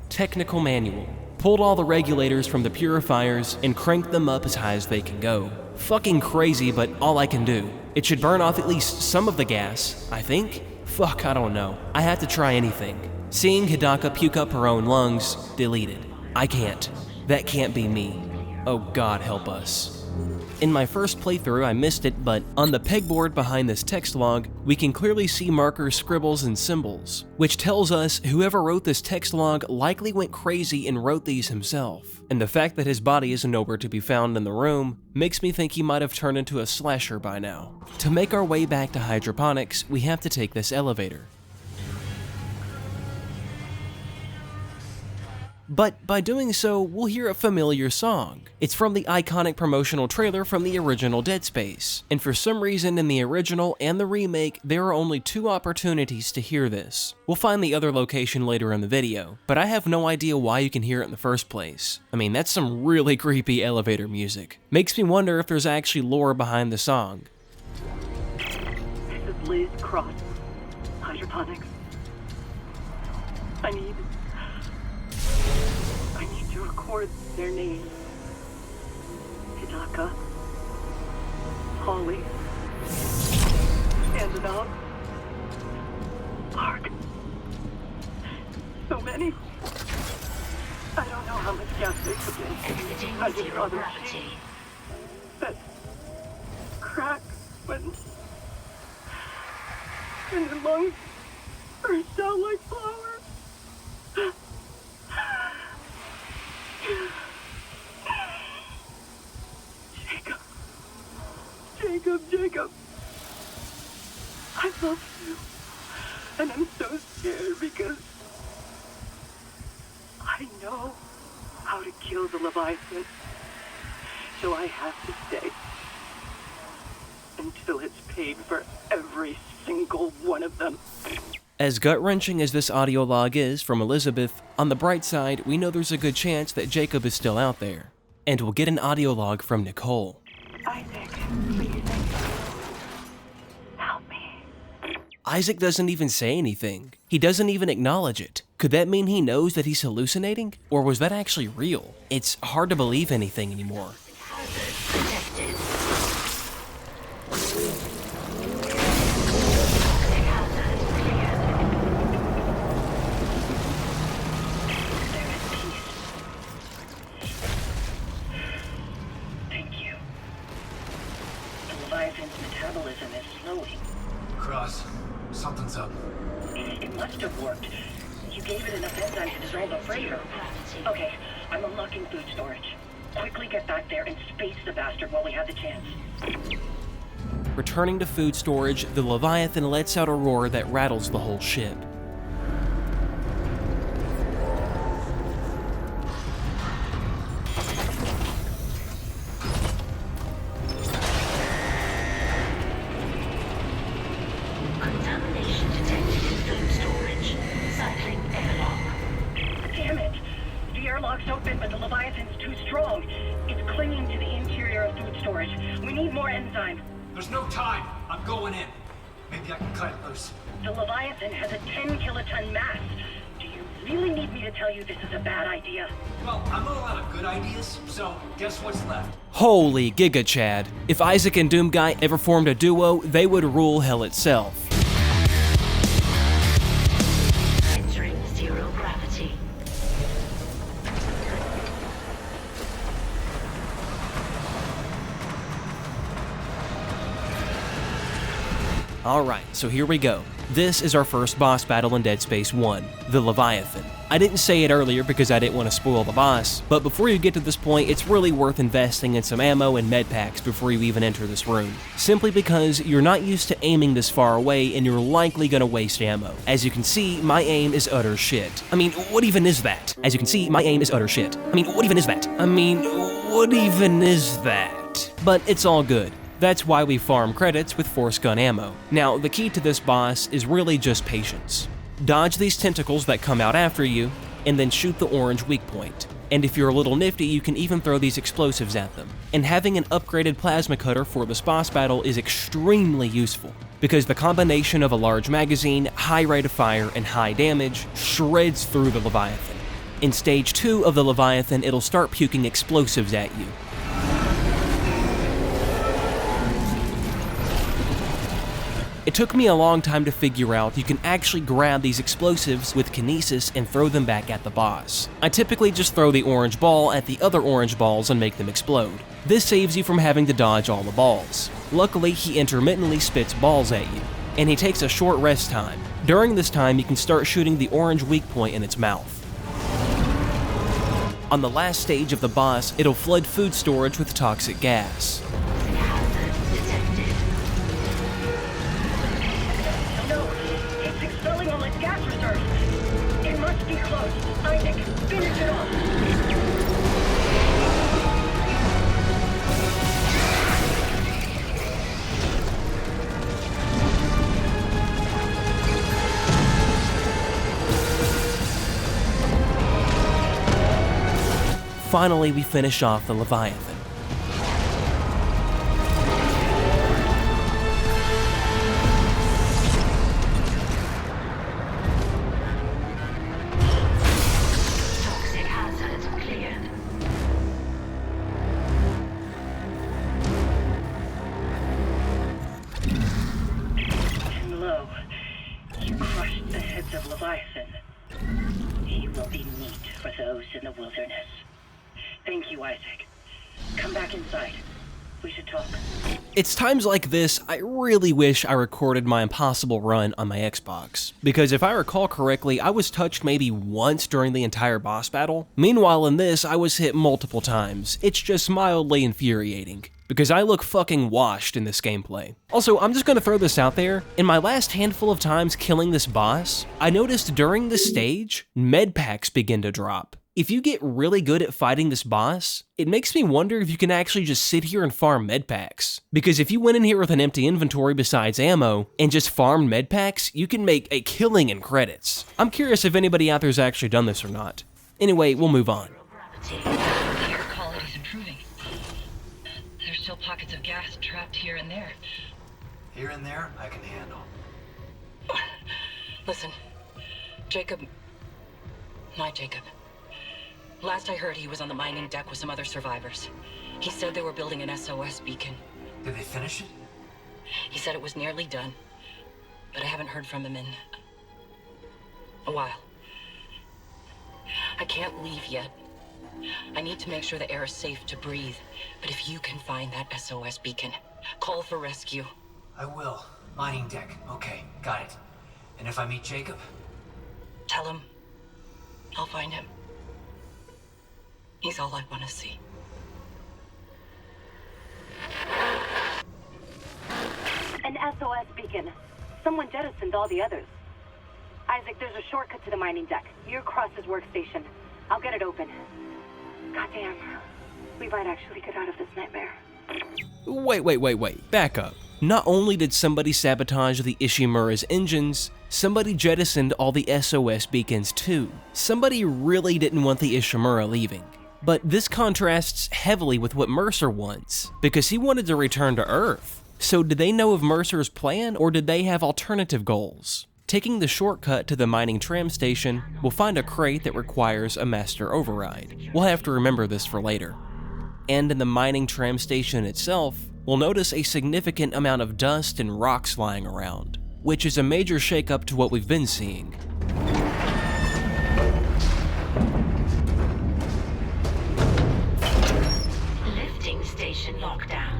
Speaker 1: Technical manual. Pulled all the regulators from the purifiers and cranked them up as high as they can go. Fucking crazy, but all I can do. It should burn off at least some of the gas, I think? Fuck, I don't know. I have to try anything. Seeing Hidaka puke up her own lungs, deleted. I can't. That can't be me. Oh God, help us. In my first playthrough, I missed it, but on the pegboard behind this text log, we can clearly see markers, scribbles, and symbols, which tells us whoever wrote this text log likely went crazy and wrote these himself. And the fact that his body is nowhere to be found in the room makes me think he might have turned into a slasher by now. To make our way back to hydroponics, we have to take this elevator. But by doing so, we'll hear a familiar song. It's from the iconic promotional trailer from the original Dead Space. And for some reason in the original and the remake, there are only 2 opportunities to hear this. We'll find the other location later in the video, but I have no idea why you can hear it in the first place. I mean, that's some really creepy elevator music. Makes me wonder if there's actually lore behind the song.
Speaker 20: This is Liz Cross, hydroponics. I need to record their names. Hidaka, Holly, Annabelle, Mark. So many. I don't know how much gas they put in. I just saw them change. That crack when their lungs burst out like flowers. Jacob. I love you. And I'm so scared because I know how to kill the Leviathan. So I have to stay until it's paid for every single one of them.
Speaker 1: As gut-wrenching as this audio log is from Elizabeth, on the bright side, we know there's a good chance that Jacob is still out there. And we'll get an audio log from Nicole.
Speaker 20: Isaac, please. Help me.
Speaker 1: Isaac doesn't even say anything. He doesn't even acknowledge it. Could that mean he knows that he's hallucinating? Or was that actually real? It's hard to believe anything anymore.
Speaker 20: Metabolism is slowing.
Speaker 10: Cross, something's up.
Speaker 20: It must have worked. You gave it enough enzyme to dissolve the freighter. Okay, I'm unlocking food storage. Quickly get back there and space the bastard while we have the chance.
Speaker 1: Returning to food storage, the Leviathan lets out a roar that rattles the whole ship.
Speaker 9: Contamination detected in food storage. Cycling airlock.
Speaker 20: Damn it! The airlock's open, but the Leviathan's too strong. It's clinging to the interior
Speaker 22: clear of food storage. We need more enzyme.
Speaker 10: There's no time. I'm going in. Maybe I can cut it loose.
Speaker 22: The Leviathan has a 10-kiloton mass. Do you really need me to tell you this is a bad idea?
Speaker 10: Well, I'm all out of good ideas, so guess what's left?
Speaker 1: Holy Giga Chad. If Isaac and Doom Guy ever formed a duo, they would rule hell itself.
Speaker 9: Entering zero gravity.
Speaker 1: Alright, so here we go. This is our first boss battle in Dead Space 1, the Leviathan. I didn't say it earlier because I didn't want to spoil the boss, but before you get to this point, it's really worth investing in some ammo and med packs before you even enter this room. Simply because you're not used to aiming this far away and you're likely gonna waste ammo. As you can see, my aim is utter shit. I mean, what even is that? As you can see, my aim is utter shit. I mean, what even is that? I mean, what even is that? But it's all good. That's why we farm credits with force gun ammo. Now, the key to this boss is really just patience. Dodge these tentacles that come out after you, and then shoot the orange weak point. And if you're a little nifty, you can even throw these explosives at them. And having an upgraded plasma cutter for this boss battle is extremely useful, because the combination of a large magazine, high rate of fire, and high damage shreds through the Leviathan. In stage 2 of the Leviathan, it'll start puking explosives at you. It took me a long time to figure out you can actually grab these explosives with kinesis and throw them back at the boss. I typically just throw the orange ball at the other orange balls and make them explode. This saves you from having to dodge all the balls. Luckily, he intermittently spits balls at you, and he takes a short rest time. During this time, you can start shooting the orange weak point in its mouth. On the last stage of the boss, it'll flood food storage with toxic gas.
Speaker 22: Gas reserve. It must be close. Isaac, finish it off.
Speaker 1: Finally, we finish off the Leviathan. It's times like this I really wish I recorded my impossible run on my Xbox, because if I recall correctly, I was touched maybe once during the entire boss battle. Meanwhile in this, I was hit multiple times. It's just mildly infuriating, because I look fucking washed in this gameplay. Also, I'm just gonna throw this out there, in my last handful of times killing this boss, I noticed during this stage, med packs begin to drop. If you get really good at fighting this boss, it makes me wonder if you can actually just sit here and farm med packs. Because if you went in here with an empty inventory besides ammo, and just farmed med packs, you can make a killing in credits. I'm curious if anybody out there's actually done this or not. Anyway, we'll move on.
Speaker 23: Air quality's improving. There's still pockets of gas trapped here and there.
Speaker 10: Here and there, I can handle.
Speaker 23: Listen, Jacob... My Jacob. Last I heard, he was on the mining deck with some other survivors. He said they were building an SOS beacon.
Speaker 10: Did they finish it?
Speaker 23: He said it was nearly done, but I haven't heard from him in a while. I can't leave yet. I need to make sure the air is safe to breathe, but if you can find that SOS beacon, call for rescue.
Speaker 10: I will. Mining deck. Okay, got it. And if I meet Jacob?
Speaker 23: Tell him I'll find him. He's all I want to see.
Speaker 4: An SOS beacon. Someone jettisoned all the others. Isaac, there's a shortcut to the mining deck. You're across his workstation. I'll get it open. Goddamn. We might actually get out of this nightmare.
Speaker 1: Wait. Back up. Not only did somebody sabotage the Ishimura's engines, somebody jettisoned all the SOS beacons too. Somebody really didn't want the Ishimura leaving. But this contrasts heavily with what Mercer wants, because he wanted to return to Earth. So did they know of Mercer's plan, or did they have alternative goals? Taking the shortcut to the mining tram station, we'll find a crate that requires a master override. We'll have to remember this for later. And in the mining tram station itself, we'll notice a significant amount of dust and rocks lying around, which is a major shakeup to what we've been seeing.
Speaker 9: Lifting station lockdown.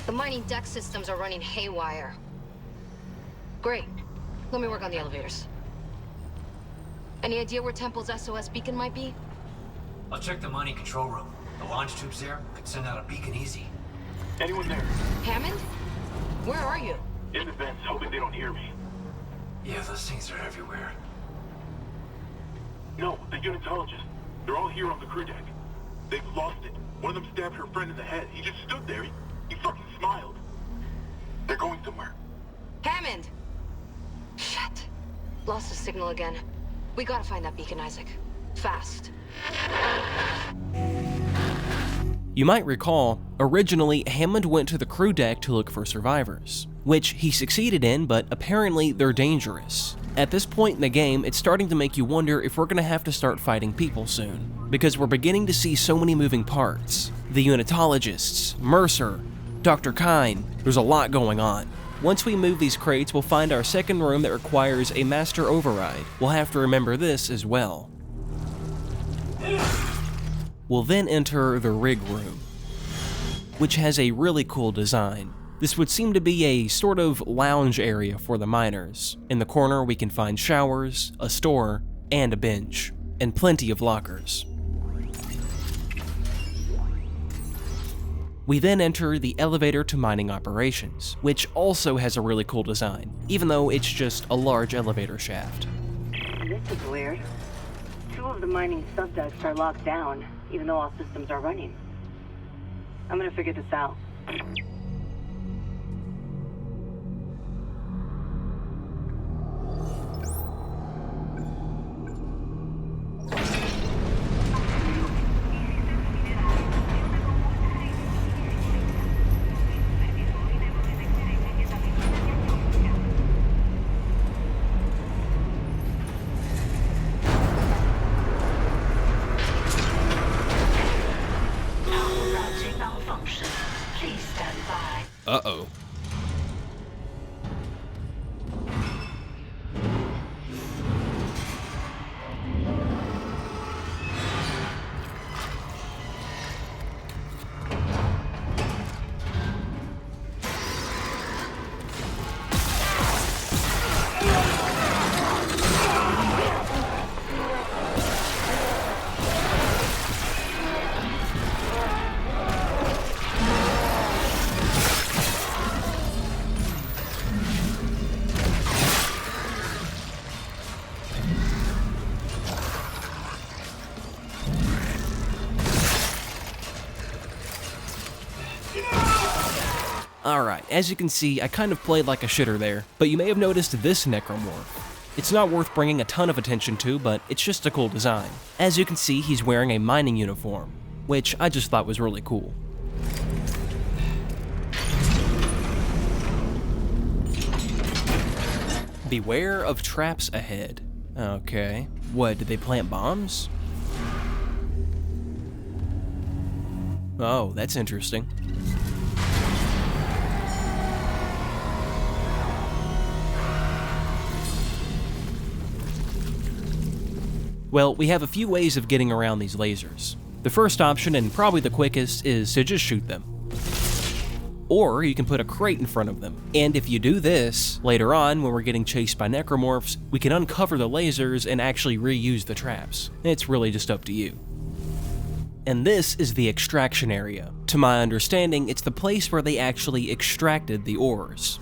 Speaker 15: The mining deck systems are running haywire. Great. Let me work on the elevators. Any idea where Temple's SOS beacon might be?
Speaker 10: I'll check the mining control room. The launch tubes there could send out a beacon easy.
Speaker 18: Anyone there?
Speaker 15: Hammond? Where are you?
Speaker 18: In the vents, hoping they don't hear me.
Speaker 10: Yeah, those things are everywhere.
Speaker 18: No, the unitologists. They're all here on the crew deck. They've lost it. One of them stabbed her friend in the head. He just stood there. He fucking smiled. They're going somewhere.
Speaker 15: Hammond! Shit. Lost the signal again. We gotta find that beacon, Isaac. Fast.
Speaker 1: You might recall, originally Hammond went to the crew deck to look for survivors, which he succeeded in, but apparently they're dangerous. At this point in the game, it's starting to make you wonder if we're gonna have to start fighting people soon, because we're beginning to see so many moving parts. The unitologists, Mercer, Dr. Kyne, there's a lot going on. Once we move these crates, we'll find our second room that requires a master override. We'll have to remember this as well. We'll then enter the rig room, which has a really cool design. This would seem to be a sort of lounge area for the miners. In the corner we can find showers, a store, and a bench, and plenty of lockers. We then enter the elevator to mining operations, which also has a really cool design, even though it's just a large elevator shaft.
Speaker 4: This is weird. Two of the mining subducts are locked down, even though all systems are running. I'm gonna figure this out.
Speaker 1: Uh-oh. Alright, as you can see, I kind of played like a shitter there, but you may have noticed this necromorph. It's not worth bringing a ton of attention to, but it's just a cool design. As you can see, he's wearing a mining uniform, which I just thought was really cool. Beware of traps ahead. Okay. What, did they plant bombs? Oh, that's interesting. Well, we have a few ways of getting around these lasers. The first option, and probably the quickest, is to just shoot them. Or you can put a crate in front of them. And if you do this, later on, when we're getting chased by necromorphs, we can uncover the lasers and actually reuse the traps. It's really just up to you. And this is the extraction area. To my understanding, it's the place where they actually extracted the ores.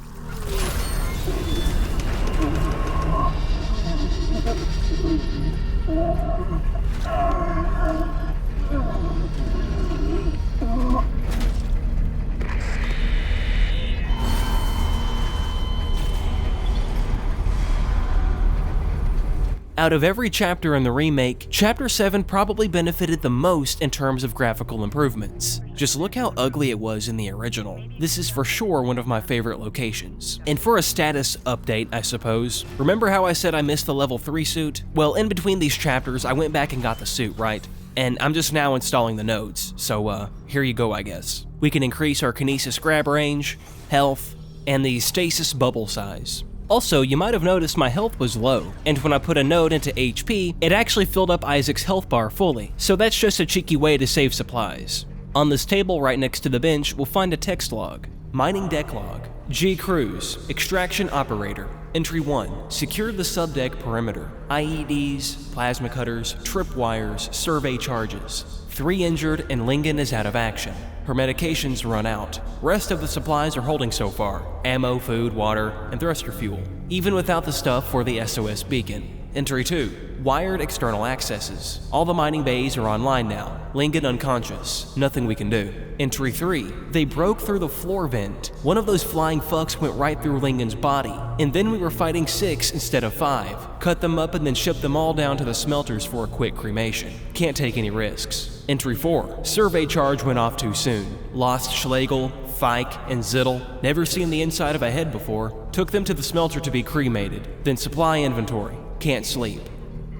Speaker 1: Out of every chapter in the remake, Chapter 7 probably benefited the most in terms of graphical improvements. Just look how ugly it was in the original. This is for sure one of my favorite locations. And for a status update, I suppose, remember how I said I missed the level 3 suit? Well, in between these chapters, I went back and got the suit, right? And I'm just now installing the nodes, so here you go, I guess. We can increase our kinesis grab range, health, and the stasis bubble size. Also, you might have noticed my health was low, and when I put a node into HP, it actually filled up Isaac's health bar fully, so that's just a cheeky way to save supplies. On this table right next to the bench, we'll find a text log. Mining deck log. G. Cruz, Extraction Operator. Entry 1. Secure the subdeck perimeter. IEDs, plasma cutters, tripwires, survey charges. 3 injured and Lingen is out of action. Her medications run out. Rest of the supplies are holding so far. Ammo, food, water, and thruster fuel. Even without the stuff for the SOS beacon. Entry 2. Wired external accesses. All the mining bays are online now. Lingen unconscious. Nothing we can do. Entry 3. They broke through the floor vent. One of those flying fucks went right through Lingen's body. And then we were fighting 6 instead of 5. Cut them up and then shipped them all down to the smelters for a quick cremation. Can't take any risks. Entry 4. Survey charge went off too soon. Lost Schlegel, Fike, and Zittel. Never seen the inside of a head before. Took them to the smelter to be cremated. Then supply inventory. Can't sleep.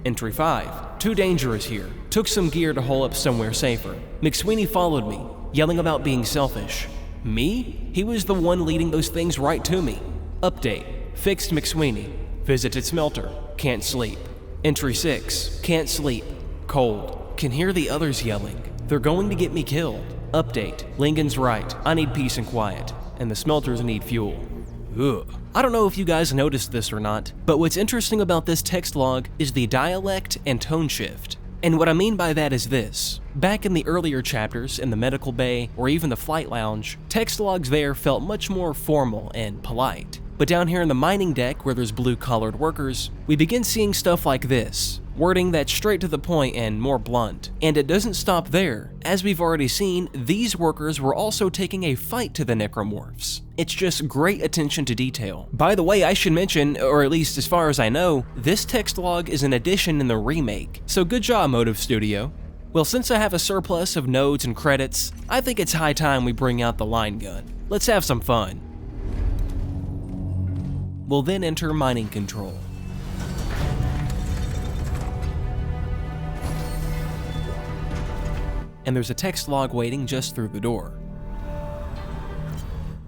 Speaker 1: Entry 5. Too dangerous here. Took some gear to hole up somewhere safer. McSweeney followed me, yelling about being selfish. Me? He was the one leading those things right to me. Update. Fixed McSweeney. Visited smelter. Can't sleep. Entry 6. Can't sleep. Cold. Can hear the others yelling. They're going to get me killed. Update. Lingen's right. I need peace and quiet. And the smelters need fuel. Ugh. I don't know if you guys noticed this or not, but what's interesting about this text log is the dialect and tone shift. And what I mean by that is this. Back in the earlier chapters, in the medical bay, or even the flight lounge, text logs there felt much more formal and polite. But down here in the mining deck, where there's blue-collared workers, we begin seeing stuff like this. Wording that's straight to the point and more blunt. And it doesn't stop there. As we've already seen, these workers were also taking a fight to the necromorphs. It's just great attention to detail. By the way, I should mention, or at least as far as I know, this text log is an addition in the remake, so good job, Motive Studio. Well, since I have a surplus of nodes and credits, I think it's high time we bring out the line gun. Let's have some fun. We'll then enter mining control. And there's a text log waiting just through the door.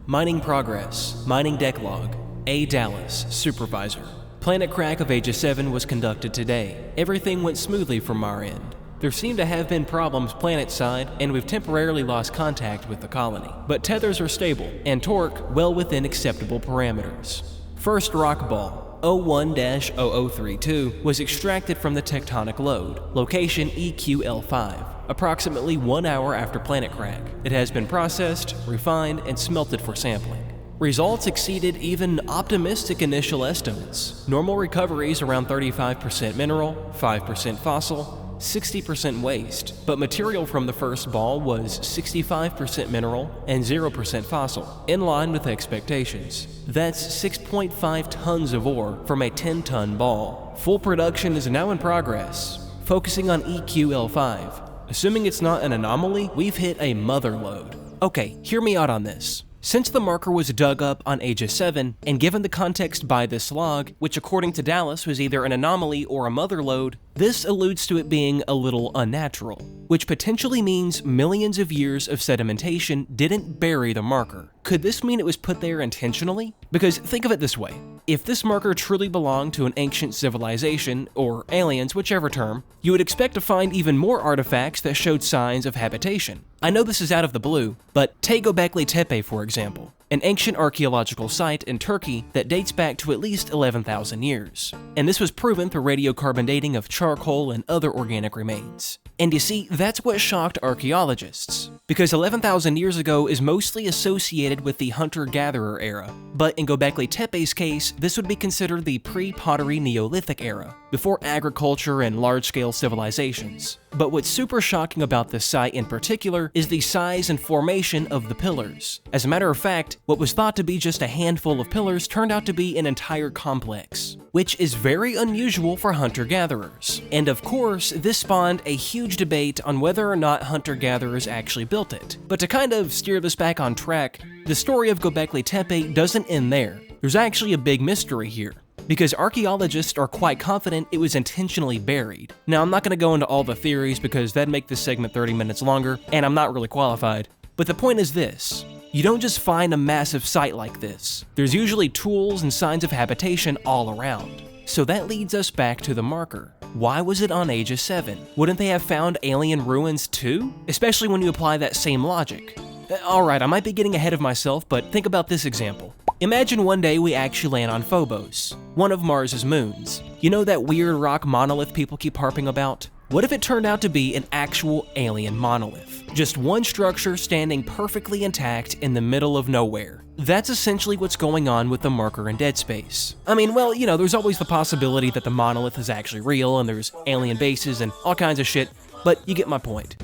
Speaker 1: Mining progress. Mining deck log. A. Dallas, Supervisor. Planet crack of Aegis 7 was conducted today. Everything went smoothly from our end. There seem to have been problems planet-side, and we've temporarily lost contact with the colony. But tethers are stable, and torque well within acceptable parameters. First rock ball, 01-0032, was extracted from the tectonic load, location EQL5, approximately 1 hour after planet crack. It has been processed, refined, and smelted for sampling. Results exceeded even optimistic initial estimates. Normal recoveries around 35% mineral, 5% fossil, 60% waste, but material from the first ball was 65% mineral and 0% fossil, in line with expectations. That's 6.5 tons of ore from a 10-ton ball. Full production is now in progress, focusing on EQL5. Assuming it's not an anomaly, we've hit a mother load. Okay, hear me out on this. Since the marker was dug up on Aegis 7, and given the context by this log, which according to Dallas was either an anomaly or a mother lode, this alludes to it being a little unnatural, which potentially means millions of years of sedimentation didn't bury the marker. Could this mean it was put there intentionally? Because think of it this way. If this marker truly belonged to an ancient civilization, or aliens, whichever term, you would expect to find even more artifacts that showed signs of habitation. I know this is out of the blue, but take Göbekli Tepe for example, an ancient archaeological site in Turkey that dates back to at least 11,000 years. And this was proven through radiocarbon dating of charcoal and other organic remains. And you see, that's what shocked archaeologists, because 11,000 years ago is mostly associated with the hunter-gatherer era, but in Göbekli Tepe's case, this would be considered the pre-pottery Neolithic era, before agriculture and large-scale civilizations. But what's super shocking about this site in particular is the size and formation of the pillars. As a matter of fact, what was thought to be just a handful of pillars turned out to be an entire complex. which is very unusual for hunter-gatherers. And of course, this spawned a huge debate on whether or not hunter-gatherers actually built it. But to kind of steer this back on track, the story of Göbekli Tepe doesn't end there. There's actually a big mystery here, because archaeologists are quite confident it was intentionally buried. Now, I'm not going to go into all the theories because that'd make this segment 30 minutes longer, and I'm not really qualified. But the point is this: you don't just find a massive site like this. There's usually tools and signs of habitation all around. So that leads us back to the marker. Why was it on Aegis 7? Wouldn't they have found alien ruins too? Especially when you apply that same logic. Alright, I might be getting ahead of myself, but think about this example. Imagine one day we actually land on Phobos, one of Mars's moons. You know that weird rock monolith people keep harping about? What if it turned out to be an actual alien monolith? Just one structure standing perfectly intact in the middle of nowhere. That's essentially what's going on with the marker in Dead Space. I mean, well, you know, there's always the possibility that the monolith is actually real and there's alien bases and all kinds of shit, but you get my point.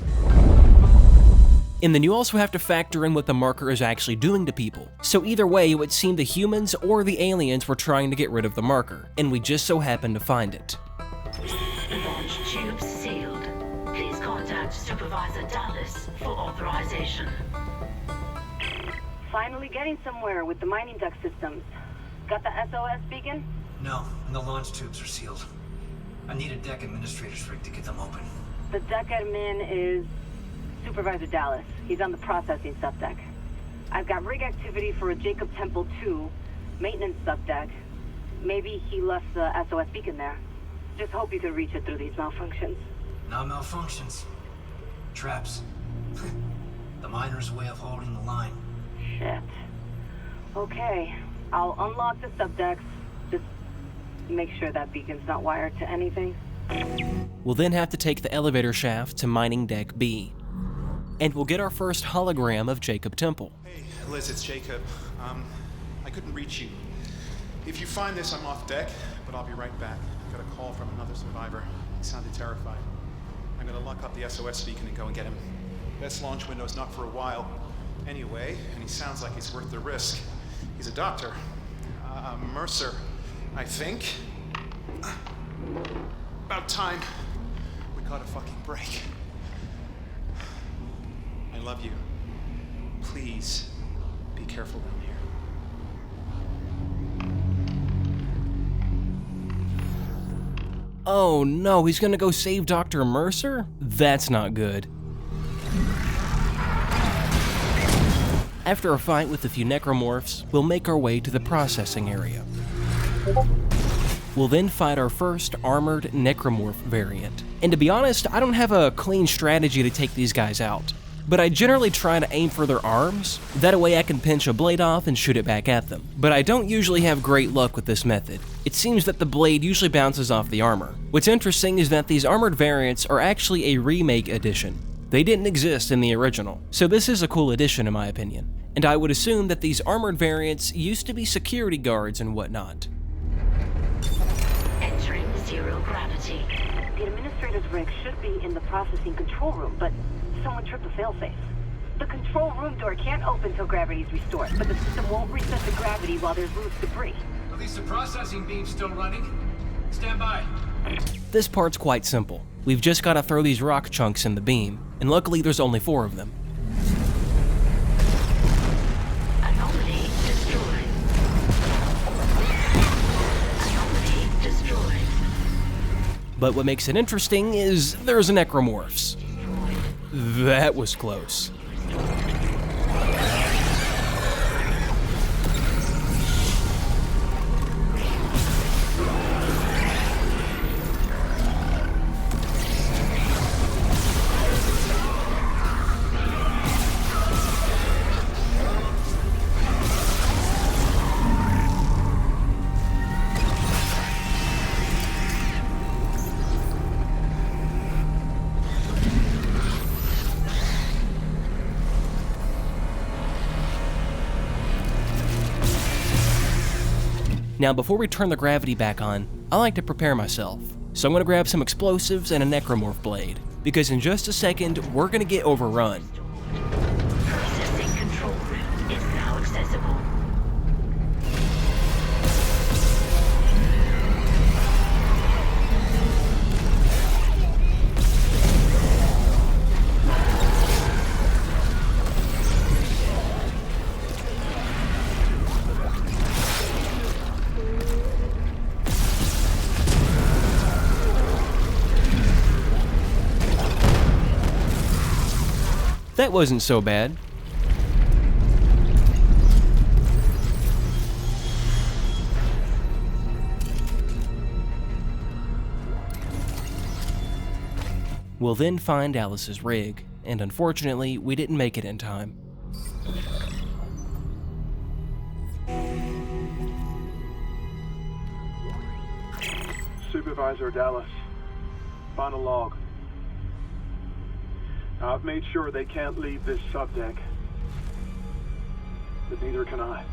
Speaker 1: And then you also have to factor in what the marker is actually doing to people. So either way, it would seem the humans or the aliens were trying to get rid of the marker, and we just so happened to find it.
Speaker 9: Launch tubes sealed. Please contact Supervisor Dallas for authorization.
Speaker 4: Finally getting somewhere with the mining duct systems. Got the SOS beacon?
Speaker 10: No, and the launch tubes are sealed. I need a deck administrator's rig to get them open.
Speaker 4: The deck admin is Supervisor Dallas. He's on the processing subdeck. I've got rig activity for a Jacob Temple 2 maintenance subdeck. Maybe he left the SOS beacon there. Just hope you can reach it through these malfunctions.
Speaker 10: Not malfunctions. Traps. The miner's way of holding the line.
Speaker 4: Shit. Okay, I'll unlock the subdecks. Just make sure that beacon's not wired to anything.
Speaker 1: We'll then have to take the elevator shaft to mining deck B. And we'll get our first hologram of Jacob Temple.
Speaker 7: Hey, Liz, it's Jacob. I couldn't reach you. If you find this, I'm off deck, but I'll be right back. Got a call from another survivor. He sounded terrified. I'm gonna lock up the SOS beacon and go and get him. Best launch window's not for a while. Anyway, and he sounds like he's worth the risk. He's a doctor. Mercer, I think. About time we caught a fucking break. I love you. Please, be careful down here.
Speaker 1: Oh no, he's gonna go save Dr. Mercer? That's not good. After a fight with a few necromorphs, we'll make our way to the processing area. We'll then fight our first armored necromorph variant. And to be honest, I don't have a clean strategy to take these guys out, but I generally try to aim for their arms. That way I can pinch a blade off and shoot it back at them. But I don't usually have great luck with this method. It seems that the blade usually bounces off the armor. What's interesting is that these armored variants are actually a remake edition. They didn't exist in the original, so this is a cool addition in my opinion. And I would assume that these armored variants used to be security guards and whatnot.
Speaker 9: Entering zero gravity.
Speaker 4: The administrator's rig should be in the processing control room, but someone tripped the failsafe. The control room door can't open till gravity's restored, but the system won't reset the gravity while there's loose debris.
Speaker 10: At least the processing beam's still running. Stand by.
Speaker 1: This part's quite simple. We've just got to throw these rock chunks in the beam, and luckily there's only 4 of them.
Speaker 9: Anomaly destroyed. Anomaly destroyed.
Speaker 1: But what makes it interesting is there's necromorphs. That was close. Now, before we turn the gravity back on, I like to prepare myself. So I'm gonna grab some explosives and a necromorph blade, because in just a second, we're gonna get overrun.
Speaker 9: Processing control room is now accessible.
Speaker 1: That wasn't so bad. We'll then find Alice's rig, and unfortunately, we didn't make it in time.
Speaker 18: Supervisor Dallas, final log. I've made sure they can't leave this subdeck, but neither can I.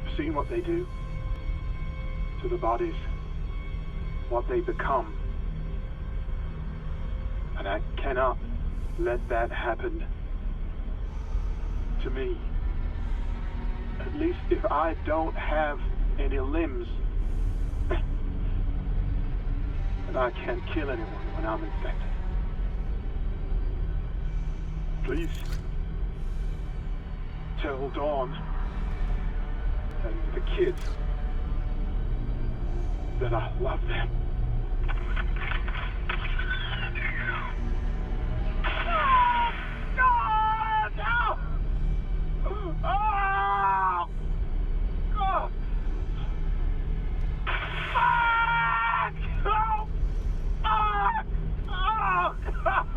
Speaker 18: I've seen what they do to the bodies, what they become, and I cannot let that happen to me. At least if I don't have any limbs, and I can't kill anyone when I'm infected. Please tell Dawn and the kids that I love them.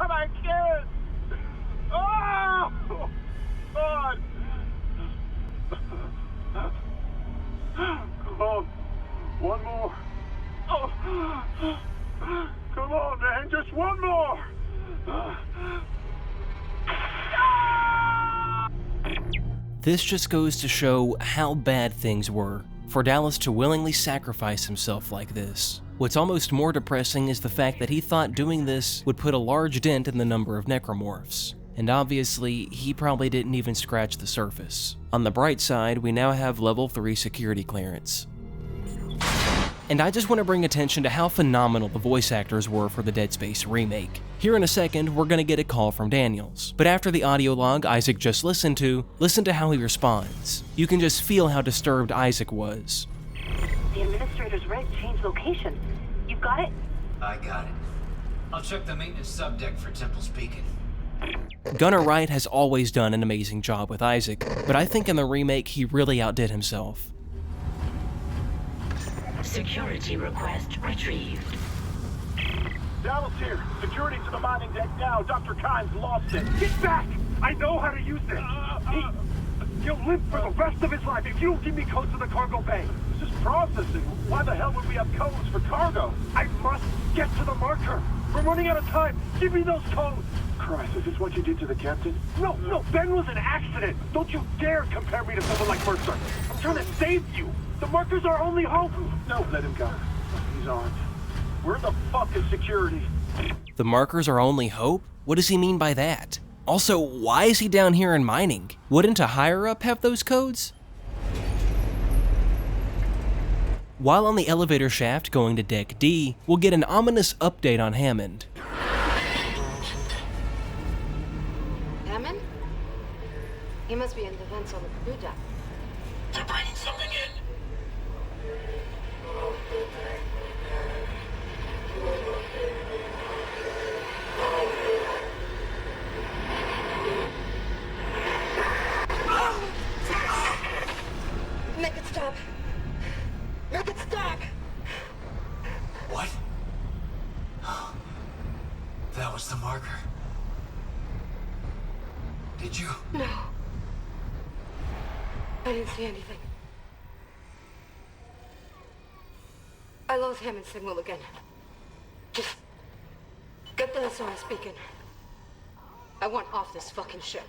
Speaker 18: My kids! Oh, God! Come on, one more. Oh, come on, man, just one more.
Speaker 1: This just goes to show how bad things were for Dallas to willingly sacrifice himself like this. What's almost more depressing is the fact that he thought doing this would put a large dent in the number of necromorphs. And obviously, he probably didn't even scratch the surface. On the bright side, we now have level 3 security clearance. And I just want to bring attention to how phenomenal the voice actors were for the Dead Space remake. Here in a second, we're going to get a call from Daniels, but after the audio log Isaac just listened to, listen to how he responds. You can just feel how disturbed Isaac was.
Speaker 4: The administrator's rig changed location. You got it?
Speaker 10: I got it. I'll check the maintenance subdeck for Temple's Beacon.
Speaker 1: Gunnar Wright has always done an amazing job with Isaac, but I think in the remake he really outdid himself.
Speaker 9: Security request retrieved.
Speaker 18: Dallas here. Security to the mining deck now. Dr. Kimes lost it. Get back! I know how to use this. He'll live for the rest of his life if you don't give me codes to the cargo bay. This is processing. Why the hell would we have codes for cargo? I must get to the marker. We're running out of time. Give me those codes. Christ, is this what you did to the captain? No, Ben was an accident. Don't you dare compare me to someone like Mercer. I'm trying to save you. The marker's our only hope. No, let him go. He's armed. Where the fuck is security?
Speaker 1: The marker's our only hope? What does he mean by that? Also, why is he down here in mining? Wouldn't a higher-up have those codes? While on the elevator shaft going to Deck D, we'll get an ominous update on Hammond.
Speaker 15: Hammond? He must be in the vents on the crew deck.
Speaker 17: They're bringing something in.
Speaker 15: Make it stop! Make it stop!
Speaker 10: What? That was the marker. Did you?
Speaker 15: No. I didn't see anything. I lost Hammond's signal again. Just get the SOS beacon. I want off this fucking ship.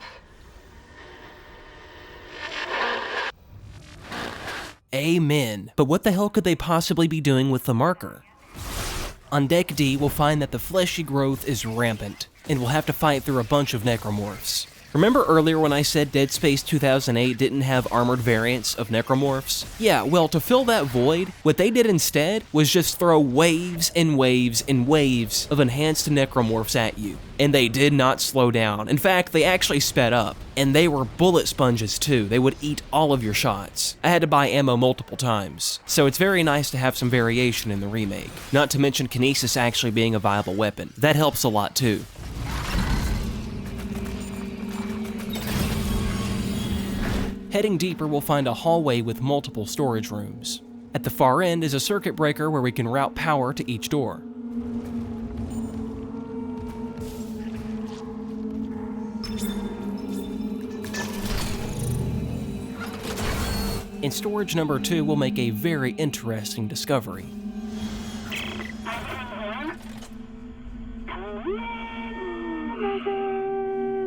Speaker 1: Amen. But what the hell could they possibly be doing with the marker? On Deck D, we'll find that the fleshy growth is rampant, and we'll have to fight through a bunch of necromorphs. Remember earlier when I said Dead Space 2008 didn't have armored variants of necromorphs? Yeah, well, to fill that void, what they did instead was just throw waves and waves and waves of enhanced necromorphs at you. And they did not slow down. In fact, they actually sped up. And they were bullet sponges too. They would eat all of your shots. I had to buy ammo multiple times. So it's very nice to have some variation in the remake. Not to mention kinesis actually being a viable weapon. That helps a lot too. Heading deeper, we'll find a hallway with multiple storage rooms. At the far end is a circuit breaker where we can route power to each door. In storage number 2, we'll make a very interesting discovery.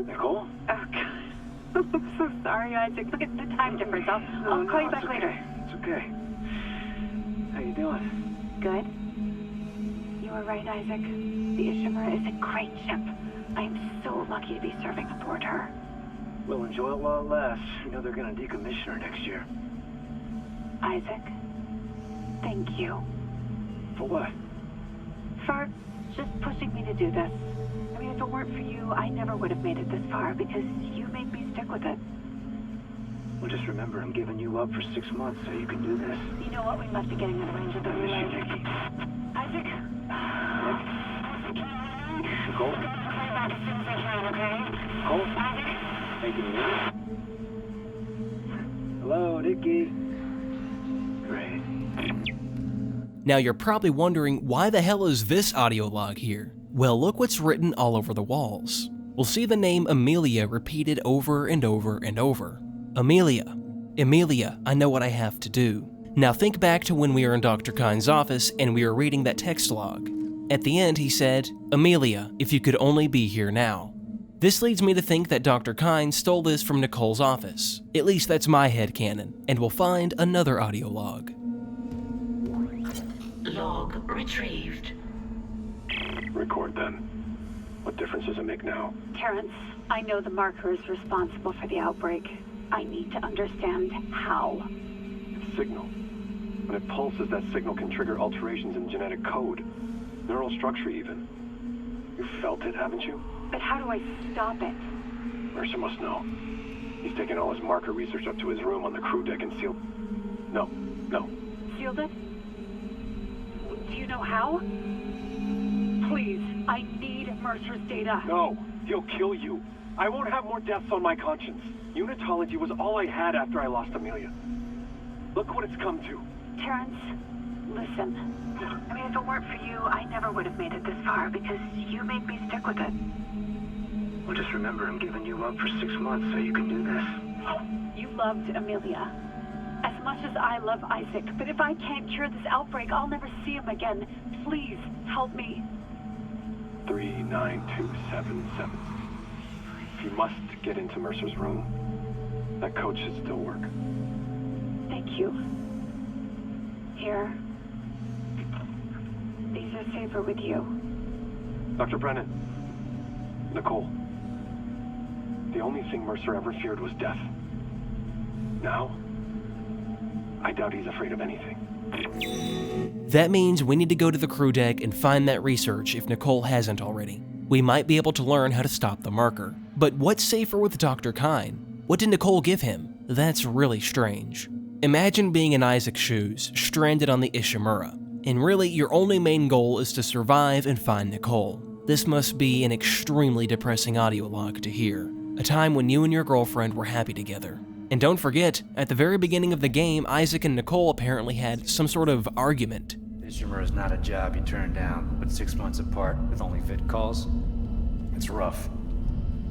Speaker 18: Nicole?
Speaker 4: Oh, God. I'm so sorry, Isaac. Look at the time difference. I'll call you back later.
Speaker 18: It's okay. How you doing?
Speaker 4: Good. You were right, Isaac. The Ishimura is a great ship. I am so lucky to be serving aboard her.
Speaker 18: We'll enjoy it while it lasts. You know they're gonna decommission her next year.
Speaker 4: Isaac, thank you.
Speaker 18: For what?
Speaker 4: For just pushing me to do this. I mean, if it weren't for you, I never would have made it this far because you made me stick with it.
Speaker 18: Well, just remember, I'm giving you up for 6 months so you can do this.
Speaker 4: You know what? We must be getting out of range of the relay. Isaac?
Speaker 18: Nicole? Nicole? Hey, can you hear me? Hello, Dickie. Great.
Speaker 1: Now you're probably wondering, why the hell is this audio log here? Well, look what's written all over the walls. We'll see the name Amelia repeated over and over and over. Amelia. Amelia, I know what I have to do. Now think back to when we were in Dr. Kine's office and we were reading that text log. At the end, he said, Amelia, if you could only be here now. This leads me to think that Dr. Kine stole this from Nicole's office. At least that's my headcanon, and we'll find another audio log.
Speaker 9: Log retrieved.
Speaker 18: Record then. What difference does it make now?
Speaker 4: Terrence, I know the marker is responsible for the outbreak. I need to understand how.
Speaker 18: It's signal. When it pulses, that signal can trigger alterations in genetic code. Neural structure even. You felt it, haven't you?
Speaker 4: But how do I stop it?
Speaker 18: Mercer must know. He's taken all his marker research up to his room on the crew deck and sealed... No.
Speaker 4: Sealed it? Do you know how? Please, I need Mercer's data.
Speaker 12: No, he'll kill you. I won't have more deaths on my conscience. Unitology was all I had after I lost Amelia. Look what it's come to.
Speaker 4: Terrence, listen. I mean, if it weren't for you, I never would have made it this far because you made me stick with it.
Speaker 18: Well, just remember, I'm giving you up for 6 months so you can do this.
Speaker 4: You loved Amelia as much as I love Isaac, but if I can't cure this outbreak, I'll never see him again. Please, help me.
Speaker 18: 39277. If you must get into Mercer's room, that code should still work.
Speaker 4: Thank you. Here. These are safer with you.
Speaker 18: Dr. Brennan. Nicole. The only thing Mercer ever feared was death. Now, I doubt he's afraid of anything.
Speaker 1: That means we need to go to the crew deck and find that research if Nicole hasn't already. We might be able to learn how to stop the marker. But what's safer with Dr. Kine? What did Nicole give him? That's really strange. Imagine being in Isaac's shoes, stranded on the Ishimura. And really, your only main goal is to survive and find Nicole. This must be an extremely depressing audio log to hear. A time when you and your girlfriend were happy together. And don't forget, at the very beginning of the game, Isaac and Nicole apparently had some sort of argument.
Speaker 11: Ishimura is not a job you turn down, but 6 months apart with only vid calls, it's rough.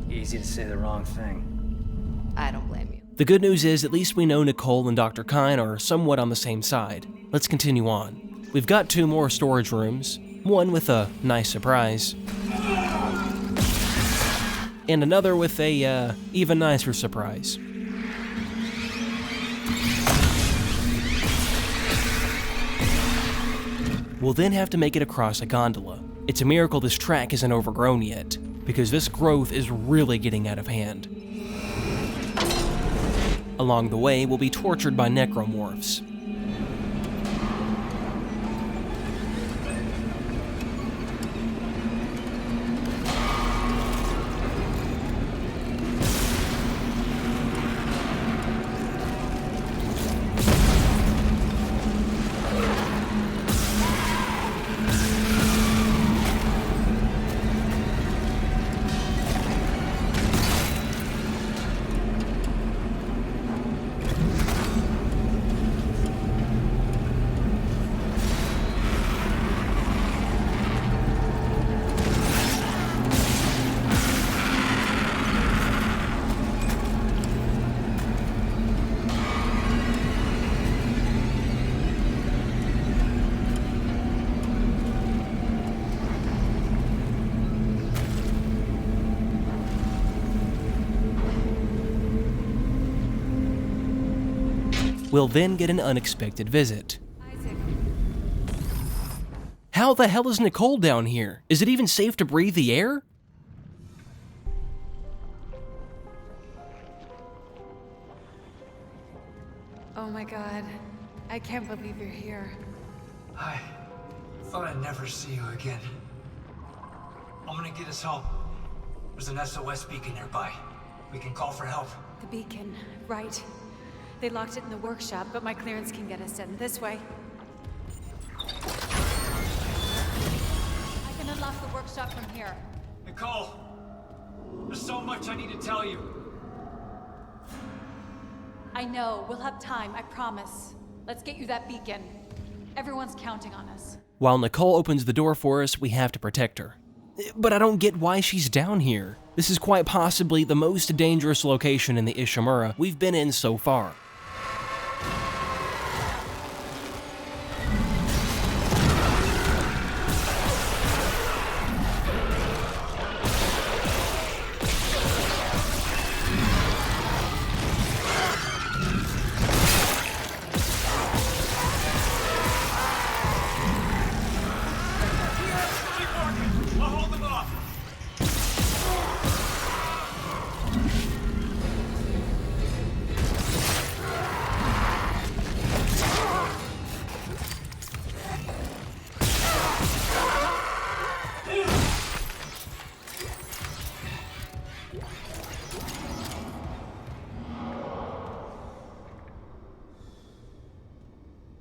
Speaker 11: Easy to say the wrong thing.
Speaker 13: I don't blame you.
Speaker 1: The good news is, at least we know Nicole and Dr. Kine are somewhat on the same side. Let's continue on. We've got 2 more storage rooms, one with a nice surprise, and another with a even nicer surprise. We'll then have to make it across a gondola. It's a miracle this track isn't overgrown yet, because this growth is really getting out of hand. Along the way, we'll be tortured by necromorphs. We'll then get an unexpected visit. How the hell is Nicole down here? Is it even safe to breathe the air?
Speaker 21: Oh my god. I can't believe you're here.
Speaker 10: I thought I'd never see you again. I'm gonna get us home. There's an SOS beacon nearby. We can call for help.
Speaker 21: The beacon, right. They locked it in the workshop, but my clearance can get us in. This way. I can unlock the workshop from here.
Speaker 10: Nicole! There's so much I need to tell you.
Speaker 21: I know. We'll have time, I promise. Let's get you that beacon. Everyone's counting on us.
Speaker 1: While Nicole opens the door for us, we have to protect her. But I don't get why she's down here. This is quite possibly the most dangerous location in the Ishimura we've been in so far.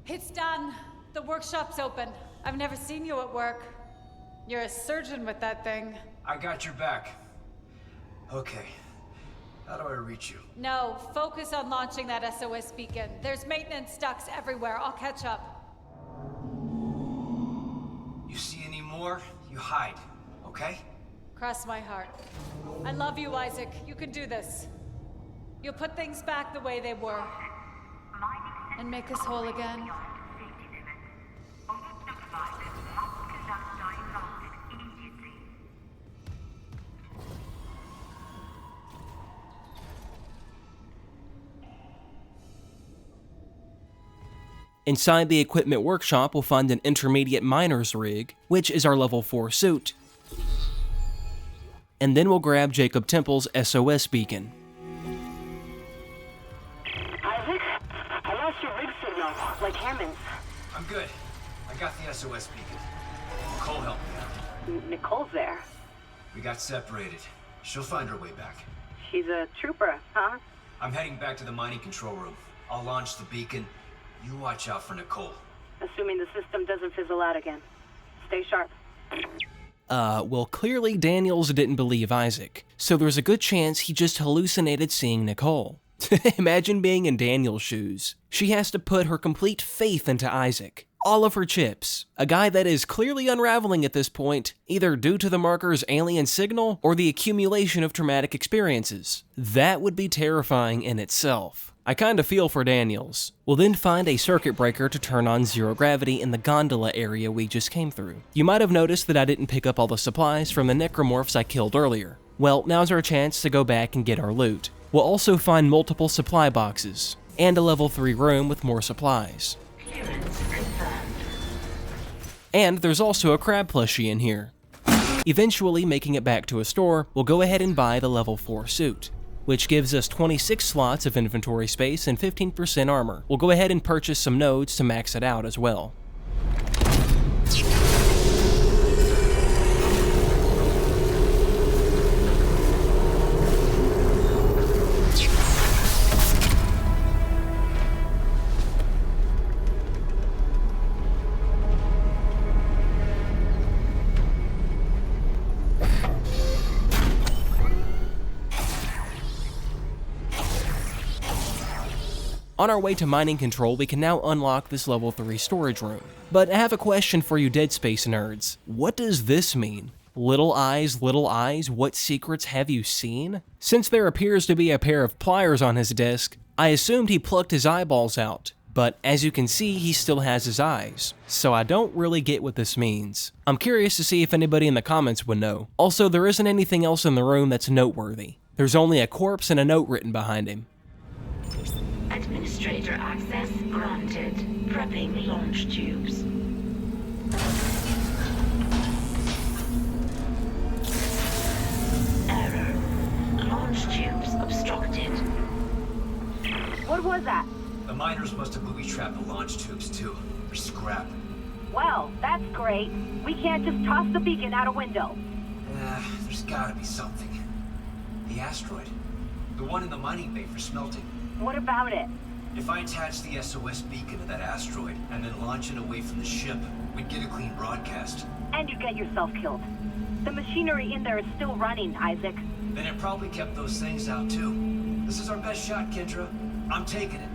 Speaker 21: It's done. The workshop's open. I've never seen you at work. You're a surgeon with that thing.
Speaker 10: I got your back. Okay. How do I reach you?
Speaker 21: No, focus on launching that SOS beacon. There's maintenance ducts everywhere. I'll catch up.
Speaker 10: You see any more, you hide, okay?
Speaker 21: Cross my heart. I love you, Isaac. You can do this. You'll put things back the way they were. And make us whole again.
Speaker 1: Inside the equipment workshop, we'll find an intermediate miner's rig, which is our level 4 suit. And then we'll grab Jacob Temple's SOS beacon.
Speaker 20: Isaac, I lost your rig signal, like Hammond's.
Speaker 10: I'm good. I got the SOS beacon. Nicole helped me out.
Speaker 20: Nicole's there.
Speaker 10: We got separated. She'll find her way back.
Speaker 20: She's a trooper, huh?
Speaker 10: I'm heading back to the mining control room. I'll launch the beacon. You watch out for Nicole.
Speaker 20: Assuming the system doesn't fizzle out again. Stay sharp.
Speaker 1: Well, clearly Daniels didn't believe Isaac, so there's a good chance he just hallucinated seeing Nicole. Imagine being in Daniel's shoes. She has to put her complete faith into Isaac. All of her chips. A guy that is clearly unraveling at this point, either due to the marker's alien signal or the accumulation of traumatic experiences. That would be terrifying in itself. I kinda feel for Daniels. We'll then find a circuit breaker to turn on zero gravity in the gondola area we just came through. You might have noticed that I didn't pick up all the supplies from the necromorphs I killed earlier. Well, now's our chance to go back and get our loot. We'll also find multiple supply boxes, and a level 3 room with more supplies. And there's also a crab plushie in here. Eventually making it back to a store, we'll go ahead and buy the level 4 suit, which gives us 26 slots of inventory space and 15% armor. We'll go ahead and purchase some nodes to max it out as well. On our way to mining control, we can now unlock this level 3 storage room. But I have a question for you Dead Space nerds. What does this mean? Little eyes, what secrets have you seen? Since there appears to be a pair of pliers on his desk, I assumed he plucked his eyeballs out. But as you can see, he still has his eyes. So I don't really get what this means. I'm curious to see if anybody in the comments would know. Also, there isn't anything else in the room that's noteworthy. There's only a corpse and a note written behind him.
Speaker 9: Administrator access granted. Prepping launch tubes. Error. Launch tubes obstructed.
Speaker 20: What was that?
Speaker 10: The miners must have booby-trapped the launch tubes too. They're scrap.
Speaker 20: Well, that's great. We can't just toss the beacon out a window.
Speaker 10: There's gotta be something. The asteroid. The one in the mining bay for smelting.
Speaker 20: What about it?
Speaker 10: If I attach the SOS beacon to that asteroid and then launch it away from the ship, we'd get a clean broadcast.
Speaker 20: And you get yourself killed. The machinery in there is still running, Isaac.
Speaker 10: Then it probably kept those things out too. This is our best shot, Kendra. I'm taking it.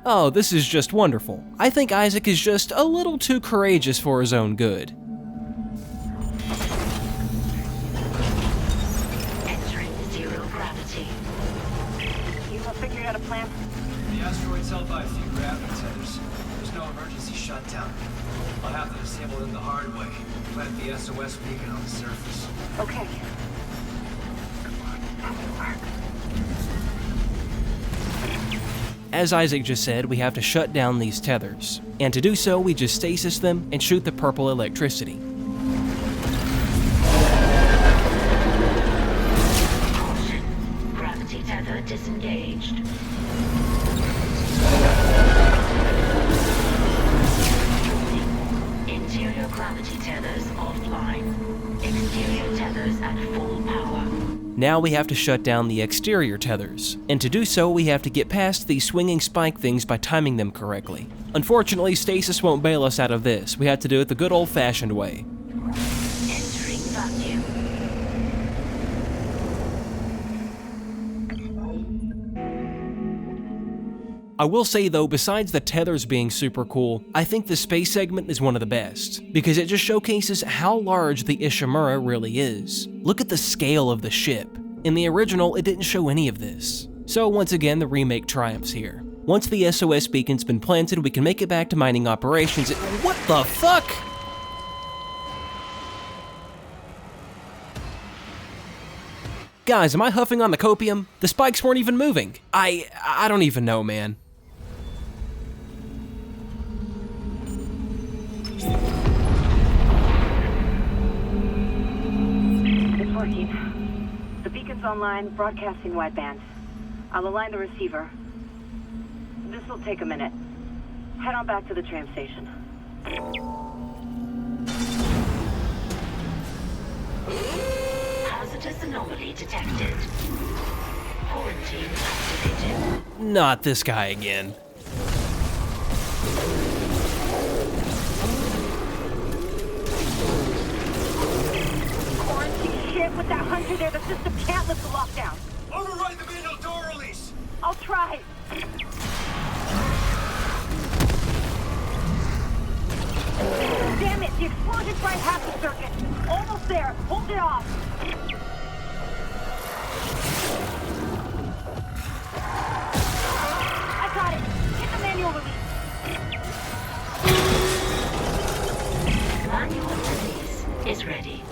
Speaker 1: Oh, this is just wonderful. I think Isaac is just a little too courageous for his own good.
Speaker 9: Entering zero gravity.
Speaker 20: You have figured out a plan?
Speaker 10: The asteroid's held by a few gravity tethers. There's no emergency shutdown. I'll have to disable them the hard way. Plant the SOS beacon on the surface.
Speaker 20: Okay.
Speaker 1: As Isaac just said, we have to shut down these tethers. And to do so, we just stasis them and shoot the purple electricity.
Speaker 9: Gravity tether disengaged. Interior gravity tethers offline. Exterior tethers at full power.
Speaker 1: Now we have to shut down the exterior tethers, and to do so we have to get past these swinging spike things by timing them correctly. Unfortunately, stasis won't bail us out of this. We have to do it the good old-fashioned way.
Speaker 9: Entering vacuum.
Speaker 1: I will say though, besides the tethers being super cool, I think the space segment is one of the best, because it just showcases how large the Ishimura really is. Look at the scale of the ship. In the original, it didn't show any of this. So once again, the remake triumphs here. Once the SOS beacon's been planted, we can make it back to mining operations. What the fuck? Guys, am I huffing on the copium? The spikes weren't even moving. I don't even know, man.
Speaker 20: It's working. The beacon's online, broadcasting wideband. I'll align the receiver. This will take a minute. Head on back to the tram station.
Speaker 9: Hazardous anomaly detected. Quarantine activated.
Speaker 1: Not this guy again.
Speaker 20: Quarantine shit, with that hunter there, the system can't lift the lockdown.
Speaker 10: Override the manual door release!
Speaker 20: I'll try. Damn it, the explosion fried half the circuit. Almost there. Hold it off. I got it. Hit the manual release.
Speaker 9: Manual release is ready.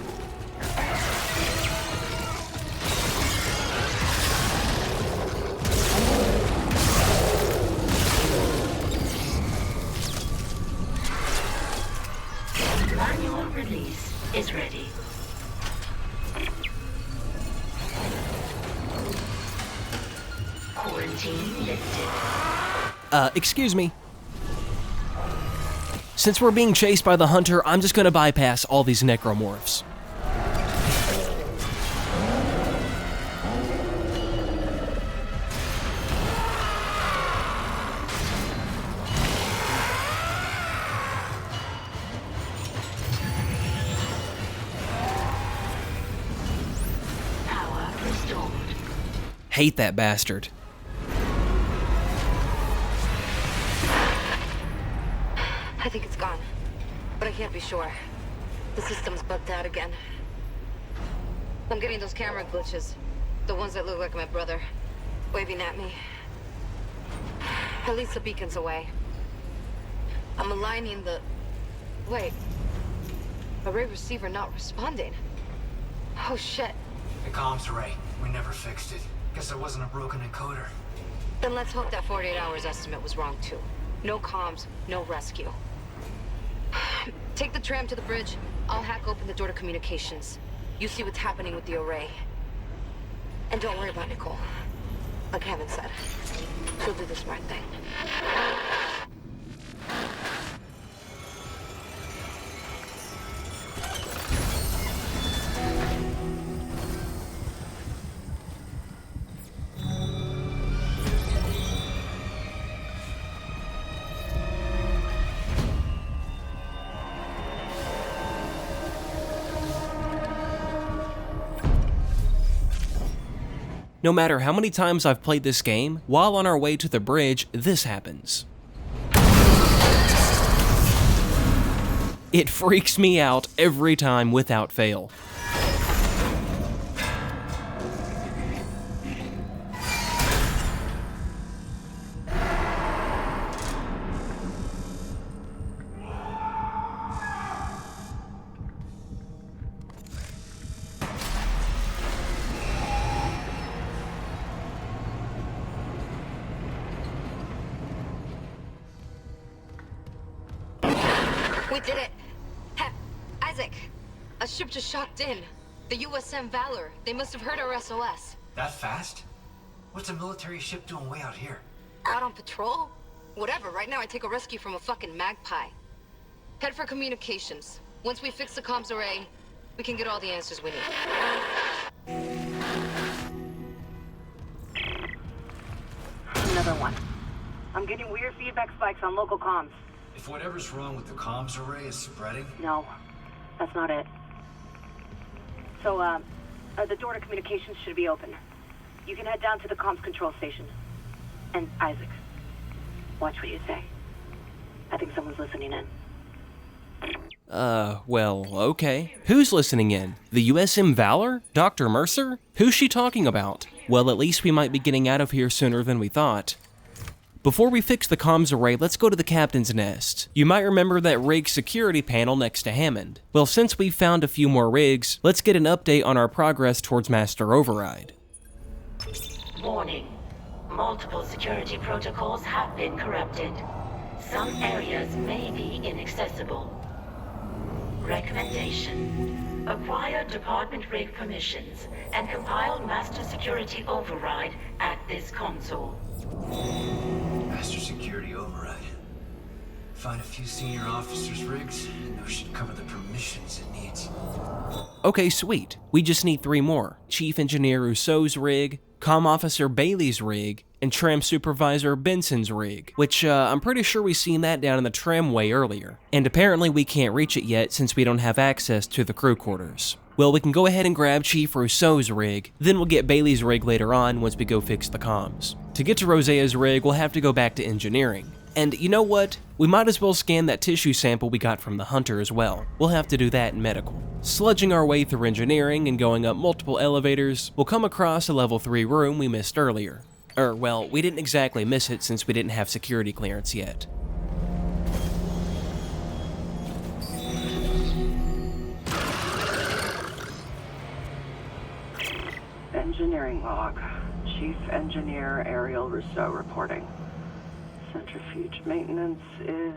Speaker 9: Manual release is ready. Quarantine lifted.
Speaker 1: Excuse me. Since we're being chased by the hunter, I'm just gonna bypass all these necromorphs.
Speaker 9: Power restored.
Speaker 1: Hate that bastard.
Speaker 15: I think it's gone, but I can't be sure. The system's bugged out again. I'm getting those camera glitches. The ones that look like my brother, waving at me. At least the beacon's away. I'm aligning the... Wait. Array receiver not responding. Oh shit.
Speaker 10: The comms array. We never fixed it. Guess there wasn't a broken encoder.
Speaker 15: Then let's hope that 48 hours estimate was wrong too. No comms, no rescue. Take the tram to the bridge. I'll hack open the door to communications. You see what's happening with the array. And don't worry about Nicole. Like Hammond said, she'll do the smart thing.
Speaker 1: No matter how many times I've played this game, while on our way to the bridge, this happens. It freaks me out every time without fail.
Speaker 15: We did it! Isaac! A ship just shocked in. The USM Valor. They must have heard our SOS.
Speaker 10: That fast? What's a military ship doing way out here?
Speaker 15: Out on patrol? Whatever, right now I take a rescue from a fucking magpie. Head for communications. Once we fix the comms array, we can get all the answers we need.
Speaker 4: Another one. I'm getting weird feedback spikes on local comms.
Speaker 10: If whatever's wrong with the comms array is spreading?
Speaker 4: No, that's not it. So, the door to communications should be open. You can head down to the comms control station. And Isaac, watch what you say. I think someone's listening in.
Speaker 1: Well, okay. Who's listening in? The USM Valor? Dr. Mercer? Who's she talking about? Well, at least we might be getting out of here sooner than we thought. Before we fix the comms array, let's go to the captain's nest. You might remember that rig security panel next to Hammond. Well, since we've found a few more rigs, let's get an update on our progress towards Master Override.
Speaker 9: Warning. Multiple security protocols have been corrupted. Some areas may be inaccessible. Recommendation. Acquire department rig permissions and compile Master Security Override at this console.
Speaker 10: Master Security Override. Find a few senior officers' rigs, and those should cover the permissions it needs.
Speaker 1: Okay, sweet. We just need 3 more. Chief Engineer Rousseau's rig, Comm Officer Bailey's rig, and Tram Supervisor Benson's rig, which I'm pretty sure we seen that down in the tramway earlier. And apparently we can't reach it yet since we don't have access to the crew quarters. Well, we can go ahead and grab Chief Rousseau's rig, then we'll get Bailey's rig later on once we go fix the comms. To get to Rosea's rig, we'll have to go back to engineering. And you know what? We might as well scan that tissue sample we got from the hunter as well. We'll have to do that in medical. Sludging our way through engineering and going up multiple elevators, we'll come across a level 3 room we missed earlier. Well, we didn't exactly miss it since we didn't have security clearance yet.
Speaker 20: Engineering log. Chief Engineer Ariel Rousseau reporting. Centrifuge maintenance is...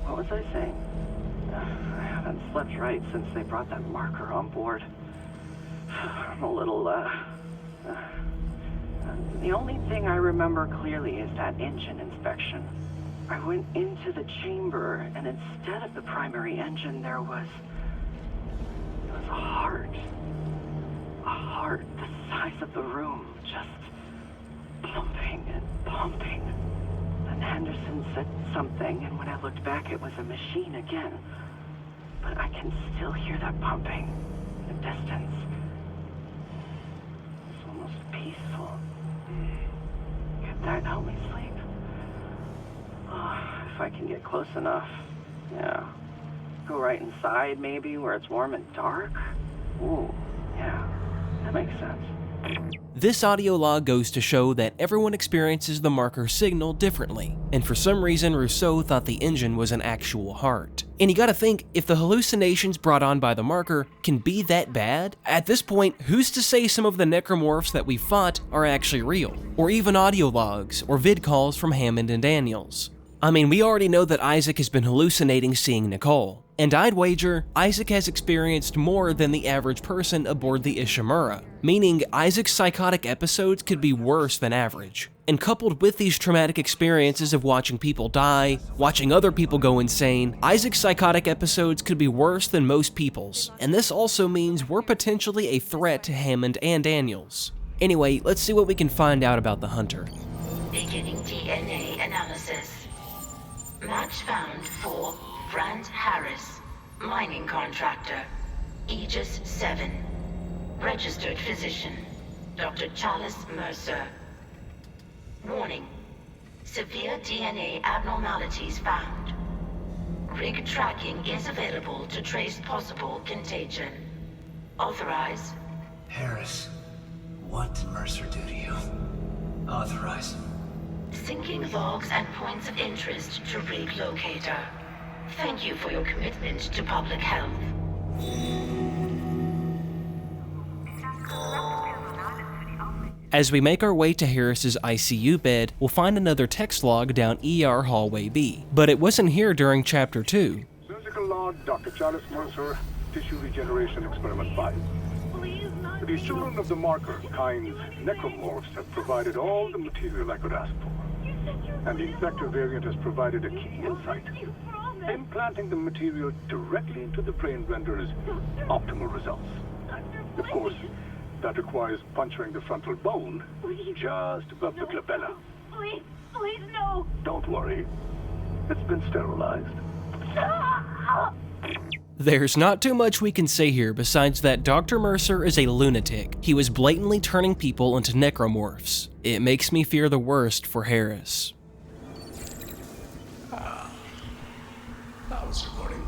Speaker 20: what was I saying? I haven't slept right since they brought that marker on board. I'm a little, the only thing I remember clearly is that engine inspection. I went into the chamber, and instead of the primary engine, there was a heart. A heart the size of the room, just pumping and pumping. And Henderson said something, and when I looked back, it was a machine again. But I can still hear that pumping in the distance. It's almost peaceful. Could that help me sleep? Oh, if I can get close enough. Yeah. Go right inside, maybe, where it's warm and dark? Ooh, yeah. That makes sense.
Speaker 1: This audio log goes to show that everyone experiences the marker signal differently, and for some reason Rousseau thought the engine was an actual heart. And you gotta think, if the hallucinations brought on by the marker can be that bad, at this point, who's to say some of the necromorphs that we fought are actually real? Or even audio logs or vid calls from Hammond and Daniels. I mean, we already know that Isaac has been hallucinating seeing Nicole, and I'd wager Isaac has experienced more than the average person aboard the Ishimura, meaning Isaac's psychotic episodes could be worse than average. And coupled with these traumatic experiences of watching people die, watching other people go insane, Isaac's psychotic episodes could be worse than most people's, and this also means we're potentially a threat to Hammond and Daniels. Anyway, let's see what we can find out about the Hunter.
Speaker 9: Beginning DNA analysis. Match found for Brant Harris, mining contractor, Aegis 7. Registered physician, Dr. Charles Mercer. Warning: severe DNA abnormalities found. Rig tracking is available to trace possible contagion. Authorize.
Speaker 10: Harris, what did Mercer do to you? Authorize.
Speaker 9: Syncing logs and points of interest to rig locator. Thank you for your commitment to public health.
Speaker 1: As we make our way to Harris's ICU bed, we'll find another text log down ER Hallway B, but it wasn't here during Chapter 2.
Speaker 18: Surgical log, Dr. Charles Mercer, tissue regeneration experiment 5. The children of the marker kind's necromorphs have provided all the material I could ask for. And the infector variant has provided a key insight. Implanting the material directly into the brain renders optimal results. Of course, that requires puncturing the frontal bone just above the glabella.
Speaker 2: Please, no!
Speaker 18: Don't worry. It's been sterilized.
Speaker 1: There's not too much we can say here besides that Dr. Mercer is a lunatic. He was blatantly turning people into necromorphs. It makes me fear the worst for Harris.
Speaker 3: I was recording.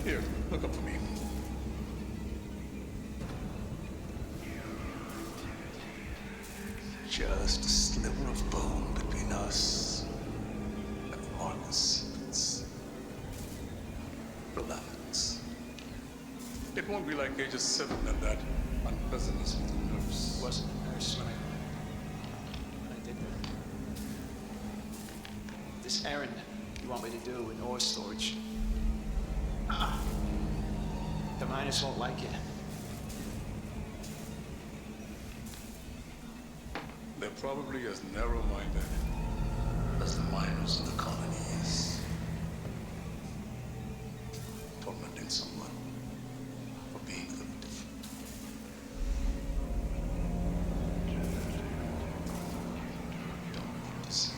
Speaker 3: Here, look up for me. Just a sliver of bone between us and the Marcus. Relax. It won't be like Aegis 7 and that unpleasantness with the nurse.
Speaker 7: Wasn't a nurse when I did that. This errand you want me to do in ore storage. The miners won't like it.
Speaker 3: They're probably as narrow-minded as the miners in the colony is. Tormenting someone for being a little different. Don't need to see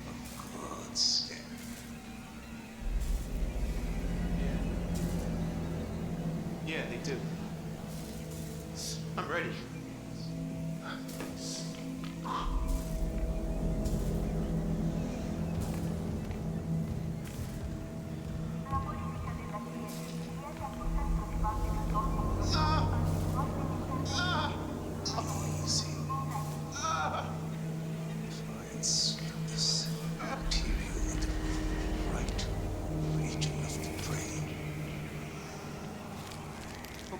Speaker 3: a good scare.
Speaker 7: Yeah, they do. I'm ready.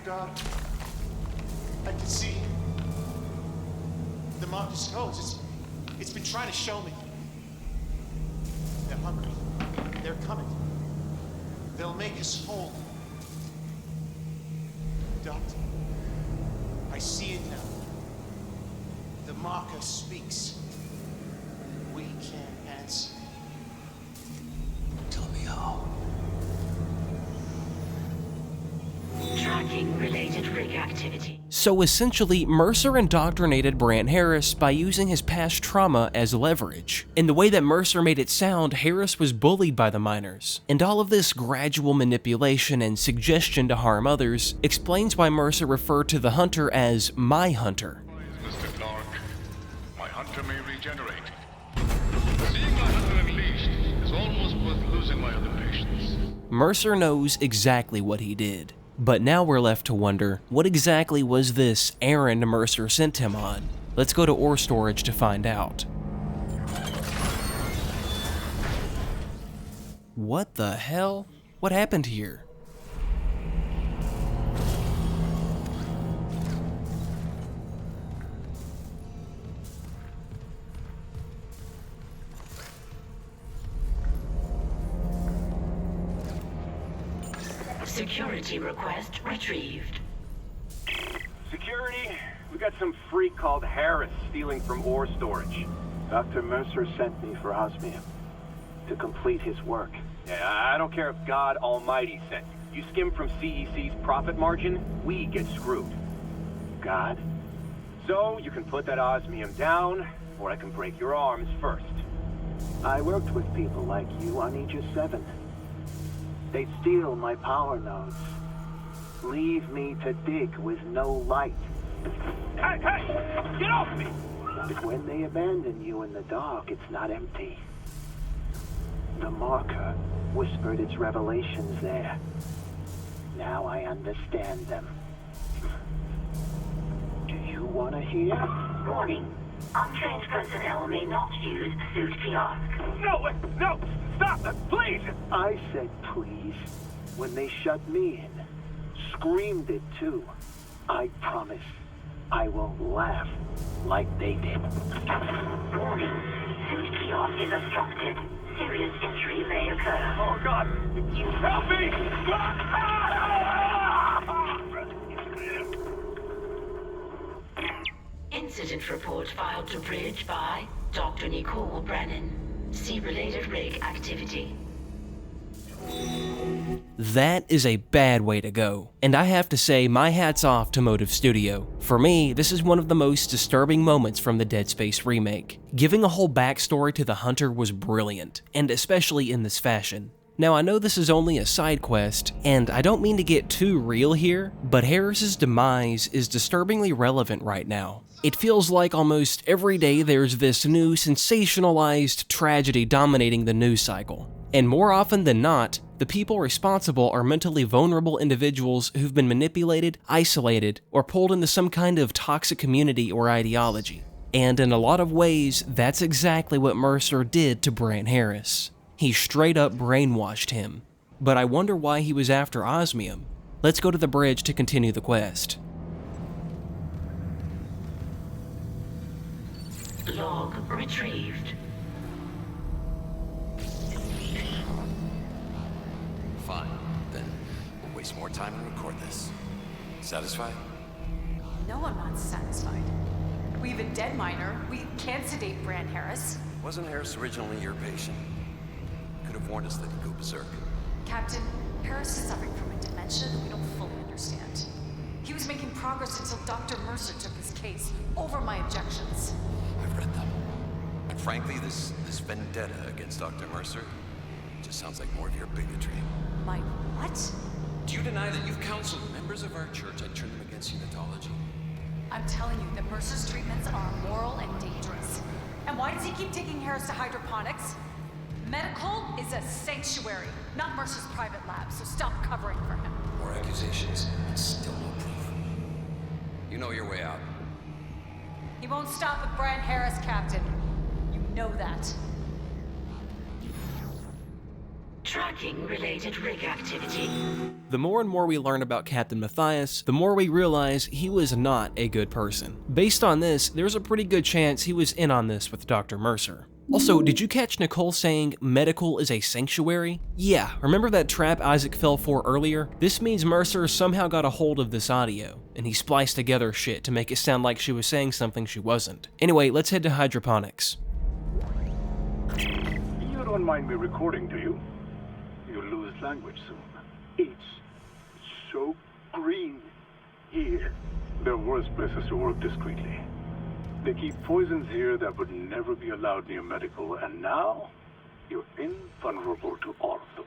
Speaker 7: God, I can see the Marcus codes. It's been trying to show me. They're hungry. They're coming. They'll make us whole. Doctor, I see it now. The marker speaks. We can't answer.
Speaker 3: Tell me how.
Speaker 9: Tracking related rig activity.
Speaker 1: So essentially, Mercer indoctrinated Brant Harris by using his past trauma as leverage. In the way that Mercer made it sound, Harris was bullied by the miners. And all of this gradual manipulation and suggestion to harm others explains why Mercer referred to the Hunter as my Hunter.
Speaker 8: Mr. Clark, my Hunter may regenerate. Seeing my Hunter unleashed is almost worth losing my other patients.
Speaker 1: Mercer knows exactly what he did. But now we're left to wonder, what exactly was this errand Mercer sent him on? Let's go to ore storage to find out. What the hell? What happened here?
Speaker 9: Security request retrieved.
Speaker 12: Security, we got some freak called Harris stealing from ore storage.
Speaker 18: Dr. Mercer sent me for osmium to complete his work.
Speaker 12: Yeah, I don't care if God Almighty sent you. You skim from CEC's profit margin, we get screwed.
Speaker 18: God?
Speaker 12: So, you can put that osmium down, or I can break your arms first.
Speaker 18: I worked with people like you on Aegis 7. They'd steal my power nodes. Leave me to dig with no light.
Speaker 12: Hey, hey! Get off me!
Speaker 18: But when they abandon you in the dark, it's not empty. The marker whispered its revelations there. Now I understand them. Do you want to hear?
Speaker 9: Warning. Untrained personnel may not use suit kiosk.
Speaker 12: No, stop, please!
Speaker 18: I said please when they shut me in. Screamed it too. I promise I won't laugh like they did.
Speaker 9: Warning. Suit kiosk is obstructed. Serious injury may occur.
Speaker 12: Oh God! Help me!
Speaker 9: Incident report filed to Bridge by Dr. Nicole Brennan. See related rig activity.
Speaker 1: That is a bad way to go, and I have to say my hat's off to Motive Studio. For me, this is one of the most disturbing moments from the Dead Space remake. Giving a whole backstory to the Hunter was brilliant, and especially in this fashion. Now I know this is only a side quest, and I don't mean to get too real here, but Harris's demise is disturbingly relevant right now. It feels like almost every day there's this new sensationalized tragedy dominating the news cycle. And more often than not, the people responsible are mentally vulnerable individuals who've been manipulated, isolated, or pulled into some kind of toxic community or ideology. And in a lot of ways, that's exactly what Mercer did to Brant Harris. He straight up brainwashed him. But I wonder why he was after osmium. Let's go to the bridge to continue the quest.
Speaker 9: Log retrieved.
Speaker 5: Fine, then we'll waste more time and record this. Satisfied?
Speaker 21: No, I'm not satisfied. We have a dead miner. We can't sedate Brant Harris.
Speaker 5: Wasn't Harris originally your patient? Could have warned us that he'd go berserk.
Speaker 21: Captain, Harris is suffering from a dementia that we don't fully understand. He was making progress until Dr. Mercer took his case over my objections.
Speaker 5: I've read them. And frankly, this vendetta against Dr. Mercer just sounds like more of your bigotry.
Speaker 21: My what?
Speaker 5: Do you deny that you've counseled members of our church and turned them against unitology?
Speaker 21: I'm telling you that Mercer's treatments are immoral and dangerous. And why does he keep taking Harris to hydroponics? Medical is a sanctuary, not Mercer's private lab, so stop covering for him.
Speaker 5: More accusations, and still no proof. You know your way out.
Speaker 21: He won't stop with Brant Harris, Captain. You know that.
Speaker 9: Tracking related rig activity.
Speaker 1: The more and more we learn about Captain Matthias, the more we realize he was not a good person. Based on this, there's a pretty good chance he was in on this with Dr. Mercer. Also, did you catch Nicole saying medical is a sanctuary? Yeah, remember that trap Isaac fell for earlier? This means Mercer somehow got a hold of this audio, and he spliced together shit to make it sound like she was saying something she wasn't. Anyway, let's head to hydroponics.
Speaker 18: You don't mind me recording, do you? You'll lose language soon. It's so green here. There are worse places to work discreetly. They keep poisons here that would never be allowed near medical, and now you're invulnerable to all of them.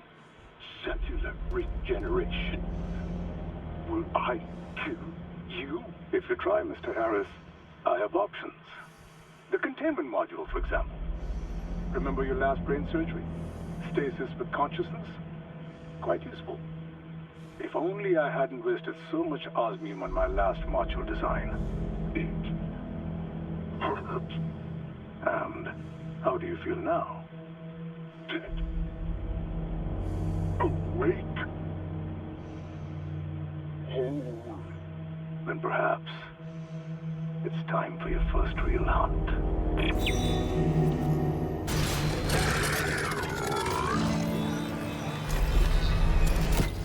Speaker 18: Cellular regeneration. Will I kill you? If you try, Mr. Harris, I have options. The containment module, for example. Remember your last brain surgery? Stasis with consciousness? Quite useful. If only I hadn't wasted so much osmium on my last module design. And how do you feel now? Dead. Awake. Whole. Then perhaps it's time for your first real hunt.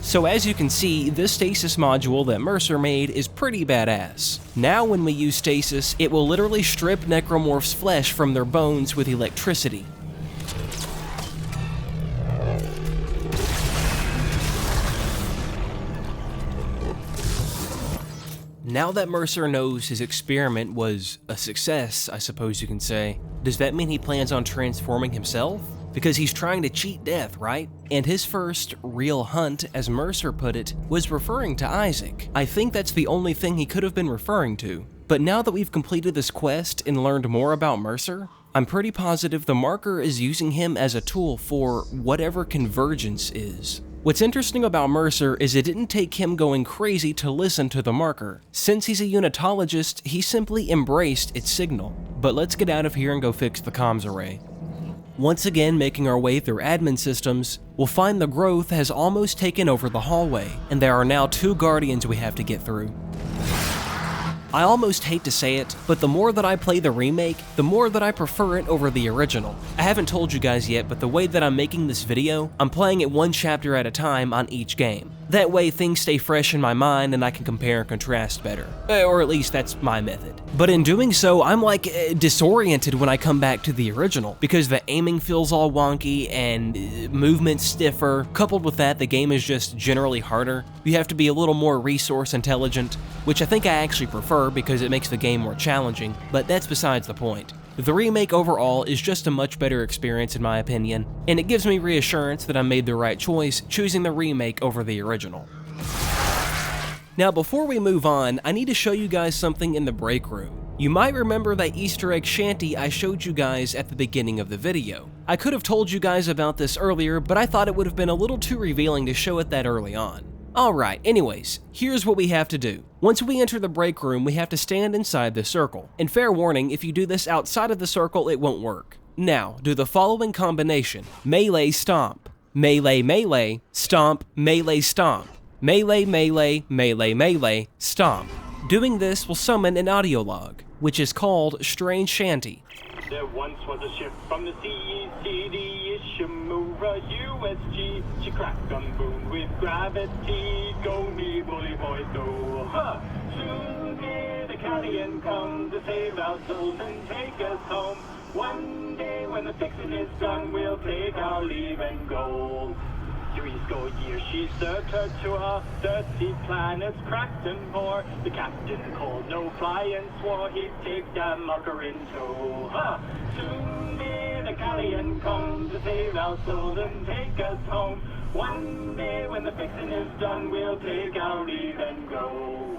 Speaker 1: So as you can see, this stasis module that Mercer made is pretty badass. Now when we use stasis, it will literally strip necromorphs' flesh from their bones with electricity. Now that Mercer knows his experiment was a success, I suppose you can say, does that mean he plans on transforming himself? Because he's trying to cheat death, right? And his first real hunt, as Mercer put it, was referring to Isaac. I think that's the only thing he could have been referring to. But now that we've completed this quest and learned more about Mercer, I'm pretty positive the marker is using him as a tool for whatever convergence is. What's interesting about Mercer is it didn't take him going crazy to listen to the marker. Since he's a unitologist, he simply embraced its signal. But let's get out of here and go fix the comms array. Once again, making our way through admin systems, we'll find the growth has almost taken over the hallway, and there are now 2 guardians we have to get through. I almost hate to say it, but the more that I play the remake, the more that I prefer it over the original. I haven't told you guys yet, but the way that I'm making this video, I'm playing it 1 chapter at a time on each game. That way things stay fresh in my mind and I can compare and contrast better. Or at least that's my method. But in doing so, I'm like disoriented when I come back to the original, because the aiming feels all wonky and movement stiffer. Coupled with that, the game is just generally harder. You have to be a little more resource intelligent, which I think I actually prefer because it makes the game more challenging, but that's besides the point. The remake overall is just a much better experience in my opinion, and it gives me reassurance that I made the right choice choosing the remake over the original. Now before we move on, I need to show you guys something in the break room. You might remember that Easter egg shanty I showed you guys at the beginning of the video. I could have told you guys about this earlier, but I thought it would have been a little too revealing to show it that early on. Alright, anyways, here's what we have to do. Once we enter the break room, we have to stand inside the circle. And fair warning, if you do this outside of the circle, it won't work. Now, do the following combination: melee stomp, melee melee, stomp, melee stomp, melee melee, melee melee, stomp. Doing this will summon an audio log, which is called Strange Shanty.
Speaker 6: There once was a ship from the CEC, the Ishimura USG. She cracked on boom with gravity. Go me bully boys, go! Huh! Soon may the Callion come to save our souls and take us home. One day when the fixing is done, we'll take our leave and go. 3 years she served her tour, 30 planets cracked and more. The captain called no fly and swore he'd take that mucker in tow. Huh! Soon may the Callion come to save our souls and take us home. One day when the fixing is done, we'll take our leave and go.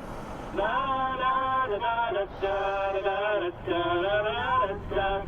Speaker 6: La da da da da da da da da da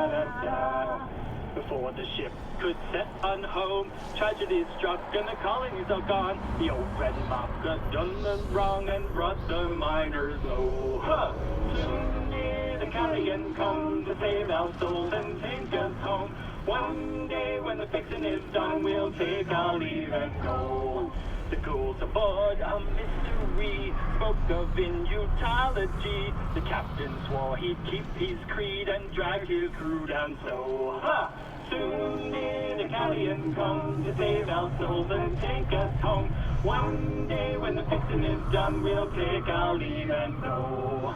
Speaker 6: da da. Before the ship could set on home, tragedy struck and the colonies are gone. The old red marker done them wrong and brought the miners low. Huh! Soon may the Callion come to save our souls and take us home. One day when the fixing is done, we'll take our leave and go. The ghouls aboard a mystery spoke of immutology. The captain swore he'd keep his creed and drag his crew down so. Ha! Soon may the Callion come to save our souls and take us home. One day when the fixing is done, we'll take our leave and go.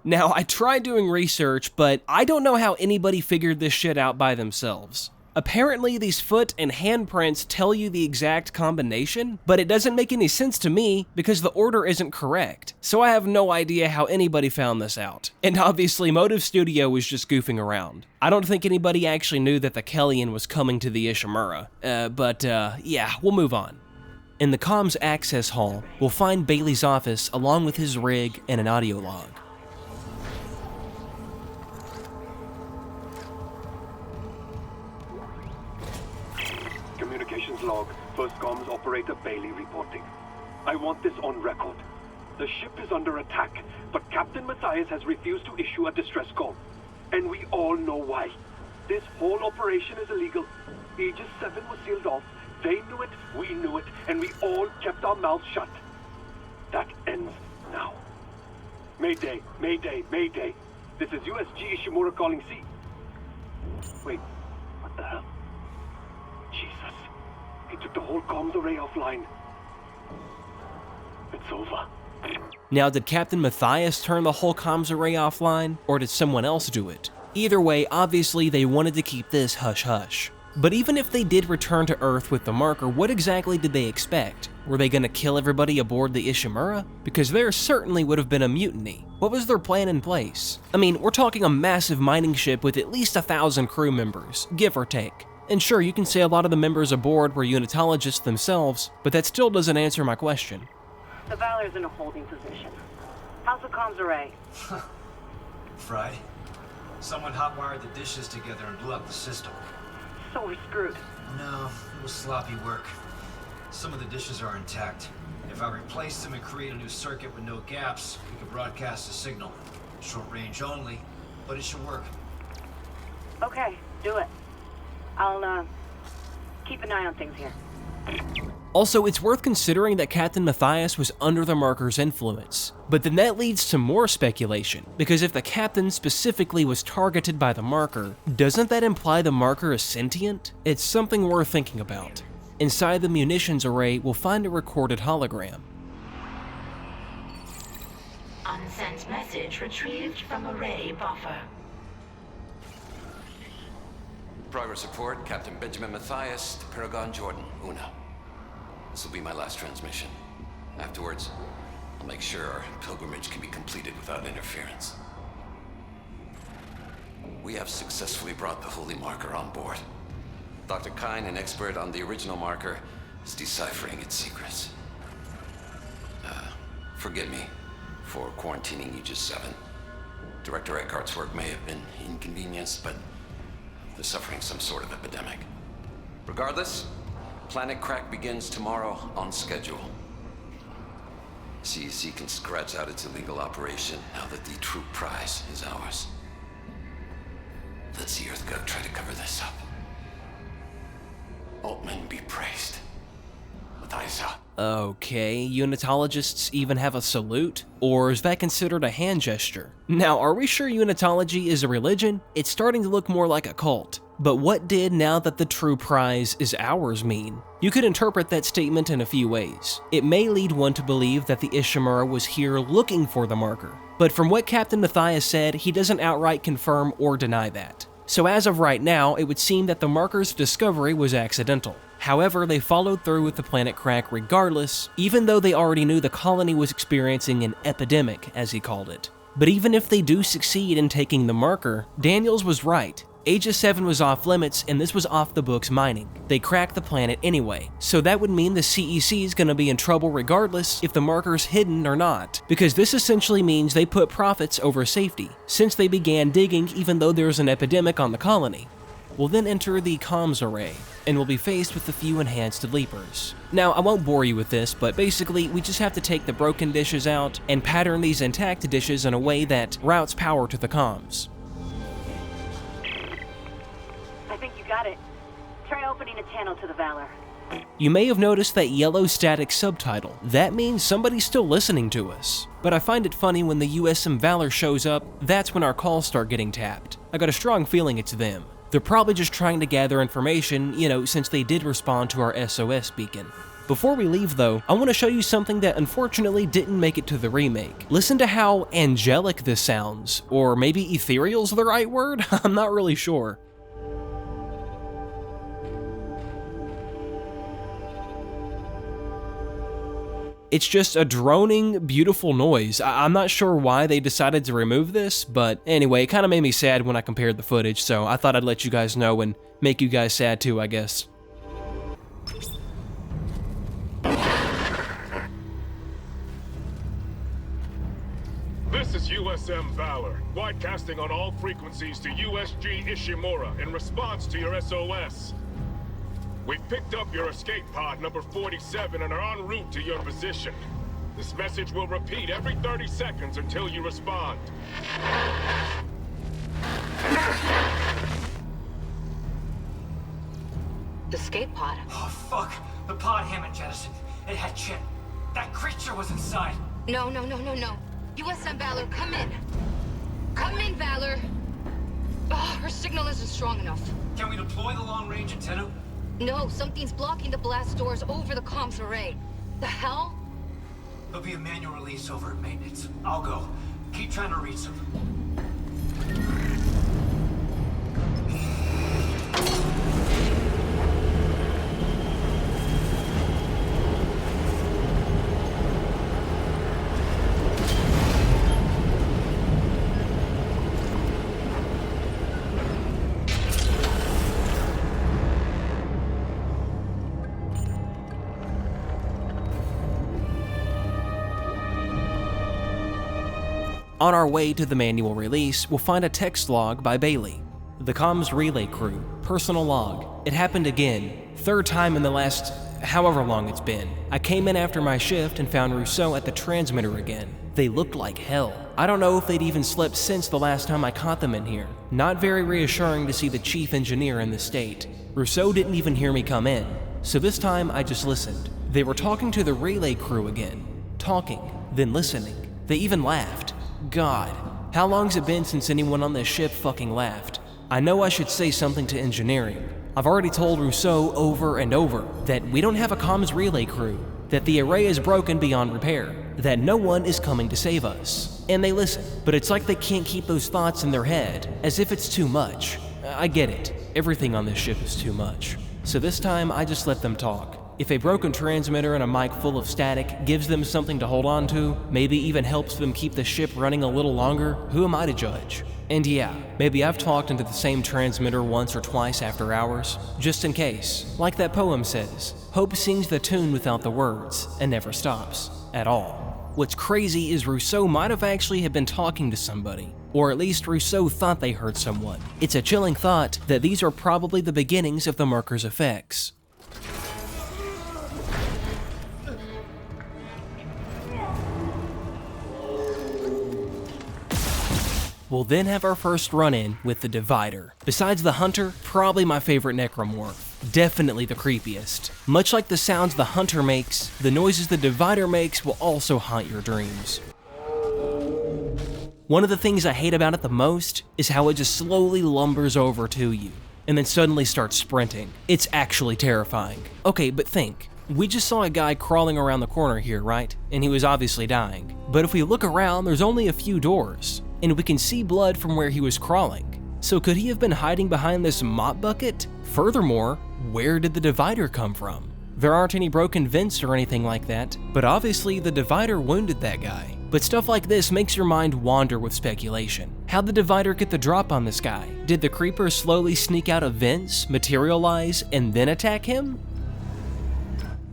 Speaker 1: Now, I tried doing research, but I don't know how anybody figured this shit out by themselves. Apparently, these foot and handprints tell you the exact combination, but it doesn't make any sense to me because the order isn't correct. So I have no idea how anybody found this out. And obviously, Motive Studio was just goofing around. I don't think anybody actually knew that the Kellion was coming to the Ishimura. Yeah, we'll move on. In the comms access hall, we'll find Bailey's office along with his rig and an audio log.
Speaker 18: First Comms Operator Bailey reporting. I want this on record. The ship is under attack, but Captain Matthias has refused to issue a distress call. And we all know why. This whole operation is illegal. Aegis 7 was sealed off. They knew it, we knew it, and we all kept our mouths shut. That ends now. Mayday, Mayday, Mayday. This is USG Ishimura calling C. Wait, what the hell? Jesus. He took the whole comms array offline. It's over.
Speaker 1: Now, did Captain Matthias turn the whole comms array offline, or did someone else do it? Either way, obviously they wanted to keep this hush-hush. But even if they did return to Earth with the marker, what exactly did they expect? Were they gonna kill everybody aboard the Ishimura? Because there certainly would have been a mutiny. What was their plan in place? I mean, we're talking a massive mining ship with at least 1,000 crew members, give or take. And sure, you can say a lot of the members aboard were unitologists themselves, but that still doesn't answer my question.
Speaker 4: The Valor's in a holding position. How's the comms array?
Speaker 10: Fried. Someone hotwired the dishes together and blew up the system.
Speaker 4: So we're screwed.
Speaker 10: No, it was sloppy work. Some of the dishes are intact. If I replace them and create a new circuit with no gaps, we could broadcast a signal. Short range only, but it should work.
Speaker 4: Okay, do it. I'll, keep an eye on things here.
Speaker 1: Also, it's worth considering that Captain Matthias was under the marker's influence. But then that leads to more speculation, because if the captain specifically was targeted by the marker, doesn't that imply the marker is sentient? It's something worth thinking about. Inside the munitions array, we'll find a recorded hologram.
Speaker 9: Unsent message retrieved from array buffer.
Speaker 5: Progress report, Captain Benjamin Matthias to Paragon Jordan, Una. This will be my last transmission. Afterwards, I'll make sure our pilgrimage can be completed without interference. We have successfully brought the Holy Marker on board. Dr. Kine, an expert on the original marker, is deciphering its secrets. Forgive me for quarantining Aegis 7. Director Eckhart's work may have been inconvenienced, but they're suffering some sort of epidemic. Regardless, Planet Crack begins tomorrow on schedule. CEC can scratch out its illegal operation now that the true prize is ours. Let's see EarthGov try to cover this up. Altman be praised. Matthias out.
Speaker 1: Okay, unitologists even have a salute? Or is that considered a hand gesture? Now, are we sure unitology is a religion? It's starting to look more like a cult. But what did "now that the true prize is ours" mean? You could interpret that statement in a few ways. It may lead one to believe that the Ishimura was here looking for the marker. But from what Captain Matthias said, he doesn't outright confirm or deny that. So as of right now, it would seem that the marker's discovery was accidental. However, they followed through with the Planet Crack regardless, even though they already knew the colony was experiencing an epidemic, as he called it. But even if they do succeed in taking the marker, Daniels was right. Aegis 7 was off limits, and this was off the books mining. They cracked the planet anyway, so that would mean the CEC is going to be in trouble regardless if the marker's hidden or not, because this essentially means they put profits over safety, since they began digging even though there's an epidemic on the colony. We'll then enter the comms array, and we'll be faced with a few enhanced leapers. Now, I won't bore you with this, but basically, we just have to take the broken dishes out and pattern these intact dishes in a way that routes power to the comms.
Speaker 4: I think you got it. Try opening a channel to the Valor.
Speaker 1: You may have noticed that yellow static subtitle. That means somebody's still listening to us. But I find it funny when the USM Valor shows up, that's when our calls start getting tapped. I got a strong feeling it's them. They're probably just trying to gather information, since they did respond to our SOS beacon. Before we leave though, I want to show you something that unfortunately didn't make it to the remake. Listen to how angelic this sounds, or maybe ethereal's the right word? I'm not really sure. It's just a droning, beautiful noise. I'm not sure why they decided to remove this, but anyway, it kind of made me sad when I compared the footage, so I thought I'd let you guys know and make you guys sad too, I guess.
Speaker 14: This is USM Valor, broadcasting on all frequencies to USG Ishimura in response to your SOS. We've picked up your escape pod number 47 and are en route to your position. This message will repeat every 30 seconds until you respond.
Speaker 15: Escape pod?
Speaker 10: Oh, fuck. The pod Hammond jettisoned. It had shit. That creature was inside.
Speaker 15: No. USM Valor, come in. Come in, Valor. Oh, her signal isn't strong enough.
Speaker 10: Can we deploy the long-range antenna?
Speaker 15: No, something's blocking the blast doors over the comms array. The hell?
Speaker 10: There'll be a manual release over at maintenance. I'll go. Keep trying to reach them.
Speaker 1: On our way to the manual release, we'll find a text log by Bailey. The comms relay crew, personal log. It happened again, third time in the last however long it's been. I came in after my shift and found Rousseau at the transmitter again. They looked like hell. I don't know if they'd even slept since the last time I caught them in here. Not very reassuring to see the chief engineer in this state. Rousseau didn't even hear me come in, so this time I just listened. They were talking to the relay crew again. Talking, then listening. They even laughed. God, how long's it been since anyone on this ship fucking laughed? I know I should say something to engineering. I've already told Rousseau over and over that we don't have a comms relay crew, that the array is broken beyond repair, that no one is coming to save us. And they listen, but it's like they can't keep those thoughts in their head, as if it's too much. I get it, everything on this ship is too much. So this time I just let them talk. If a broken transmitter and a mic full of static gives them something to hold on to, maybe even helps them keep the ship running a little longer, who am I to judge? And yeah, maybe I've talked into the same transmitter once or twice after hours, just in case. Like that poem says, hope sings the tune without the words, and never stops, at all. What's crazy is Rousseau might have actually have been talking to somebody, or at least Rousseau thought they heard someone. It's a chilling thought that these are probably the beginnings of the Merker's effects. We'll then have our first run-in with the Divider. Besides the Hunter, probably my favorite necromorph. Definitely the creepiest. Much like the sounds the Hunter makes, the noises the Divider makes will also haunt your dreams. One of the things I hate about it the most is how it just slowly lumbers over to you, and then suddenly starts sprinting. It's actually terrifying. Okay, but think. We just saw a guy crawling around the corner here, right? And he was obviously dying. But if we look around, there's only a few doors, and we can see blood from where he was crawling. So could he have been hiding behind this mop bucket? Furthermore, where did the Divider come from? There aren't any broken vents or anything like that, but obviously the Divider wounded that guy. But stuff like this makes your mind wander with speculation. How'd the Divider get the drop on this guy? Did the Creeper slowly sneak out of vents, materialize, and then attack him?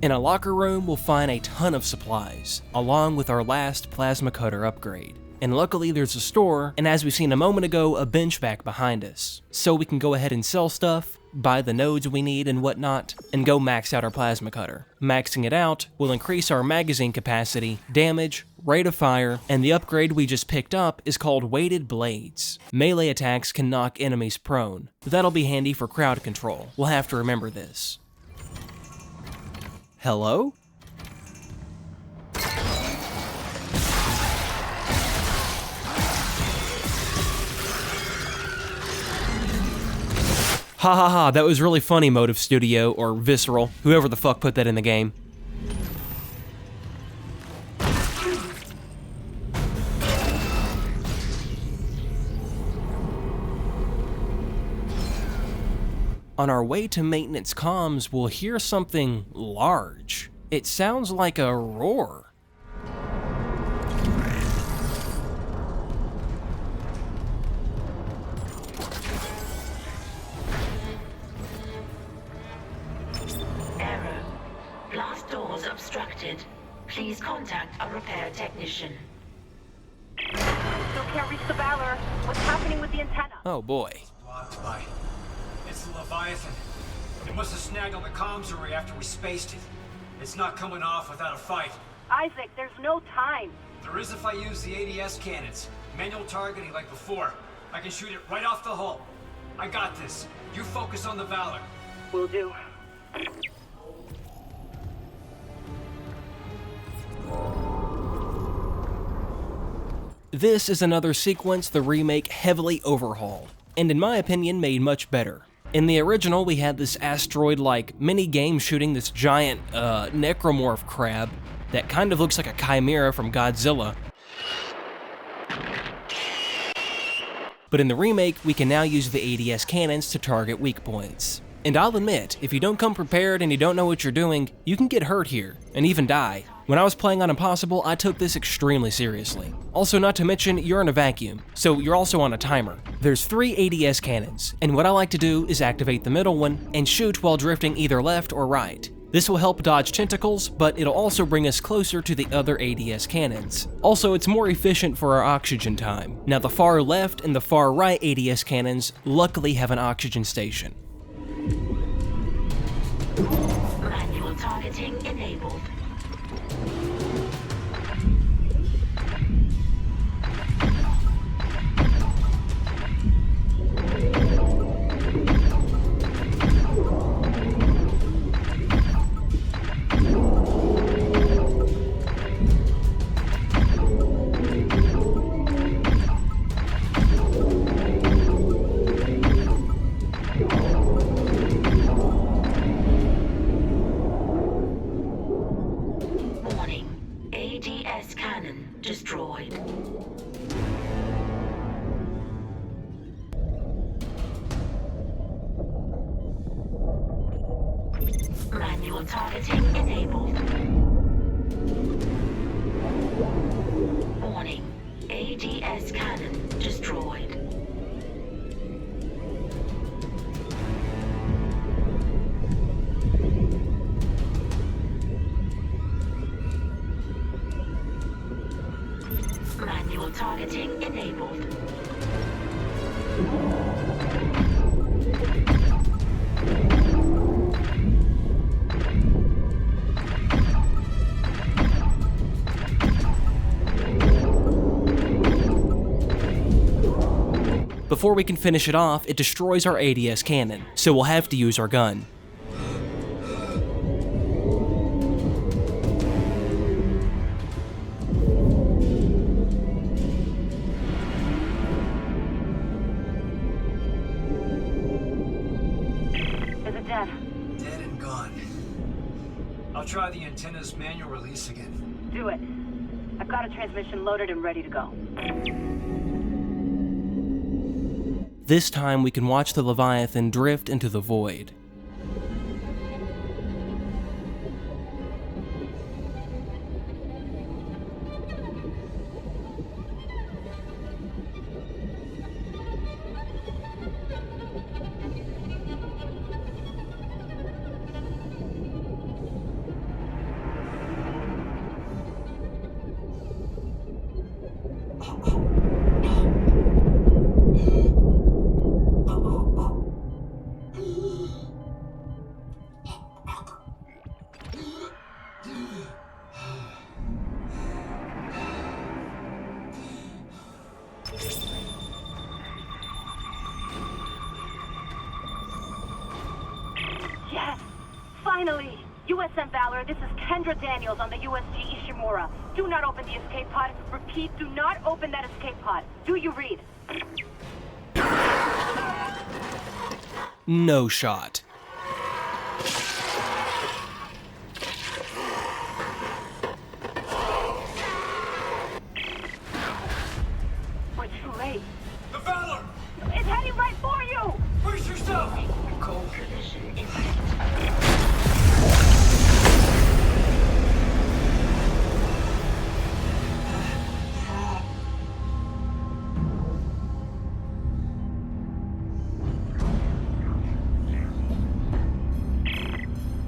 Speaker 1: In a locker room, we'll find a ton of supplies, along with our last plasma cutter upgrade. And luckily there's a store, and as we've seen a moment ago, a bench back behind us. So we can go ahead and sell stuff, buy the nodes we need and whatnot, and go max out our plasma cutter. Maxing it out will increase our magazine capacity, damage, rate of fire, and the upgrade we just picked up is called Weighted Blades. Melee attacks can knock enemies prone. That'll be handy for crowd control. We'll have to remember this. Hello? Ha ha ha, that was really funny, Motive Studio, or Visceral, whoever the fuck put that in the game. On our way to maintenance comms, we'll hear something large. It sounds like a roar.
Speaker 9: Error. Blast doors obstructed. Please contact a repair technician.
Speaker 2: Still can't reach the Valor. What's happening with the antenna?
Speaker 1: Oh boy.
Speaker 10: Blocked by. It's the Leviathan. They must have snagged on the comms array after we spaced it. It's not coming off without a fight.
Speaker 4: Isaac, there's no time.
Speaker 10: There is if I use the ADS cannons. Manual targeting like before. I can shoot it right off the hull. I got this. You focus on the Valor.
Speaker 4: Will do.
Speaker 1: This is another sequence the remake heavily overhauled, and in my opinion made much better. In the original, we had this asteroid-like mini-game shooting this giant, necromorph crab that kind of looks like a chimera from Godzilla. But in the remake, we can now use the ADS cannons to target weak points. And I'll admit, if you don't come prepared and you don't know what you're doing, you can get hurt here, and even die. When I was playing on Impossible, I took this extremely seriously. Also, not to mention, you're in a vacuum, so you're also on a timer. There's 3 ADS cannons, and what I like to do is activate the middle one and shoot while drifting either left or right. This will help dodge tentacles, but it'll also bring us closer to the other ADS cannons. Also, it's more efficient for our oxygen time. Now, the far left and the far right ADS cannons luckily have an oxygen station.
Speaker 9: Manual targeting enabled. Destroyed. Manual targeting enabled. Warning. ADS cannon destroyed. Manual targeting enabled.
Speaker 1: Before we can finish it off, it destroys our ADS cannon, so we'll have to use our gun.
Speaker 10: Dead and gone. I'll try the antenna's manual release again.
Speaker 4: Do it. I've got a transmission loaded and ready to go.
Speaker 1: This time we can watch the Leviathan drift into the void.
Speaker 4: Yes! Finally! USM Valor, this is Kendra Daniels on the USG Ishimura. Do not open the escape pod. Repeat, do not open that escape pod. Do you read?
Speaker 1: No shot.
Speaker 4: We're too late.
Speaker 10: The Valor!
Speaker 4: It's heading right for you!
Speaker 10: Brace yourself!
Speaker 9: Cold collision imminent.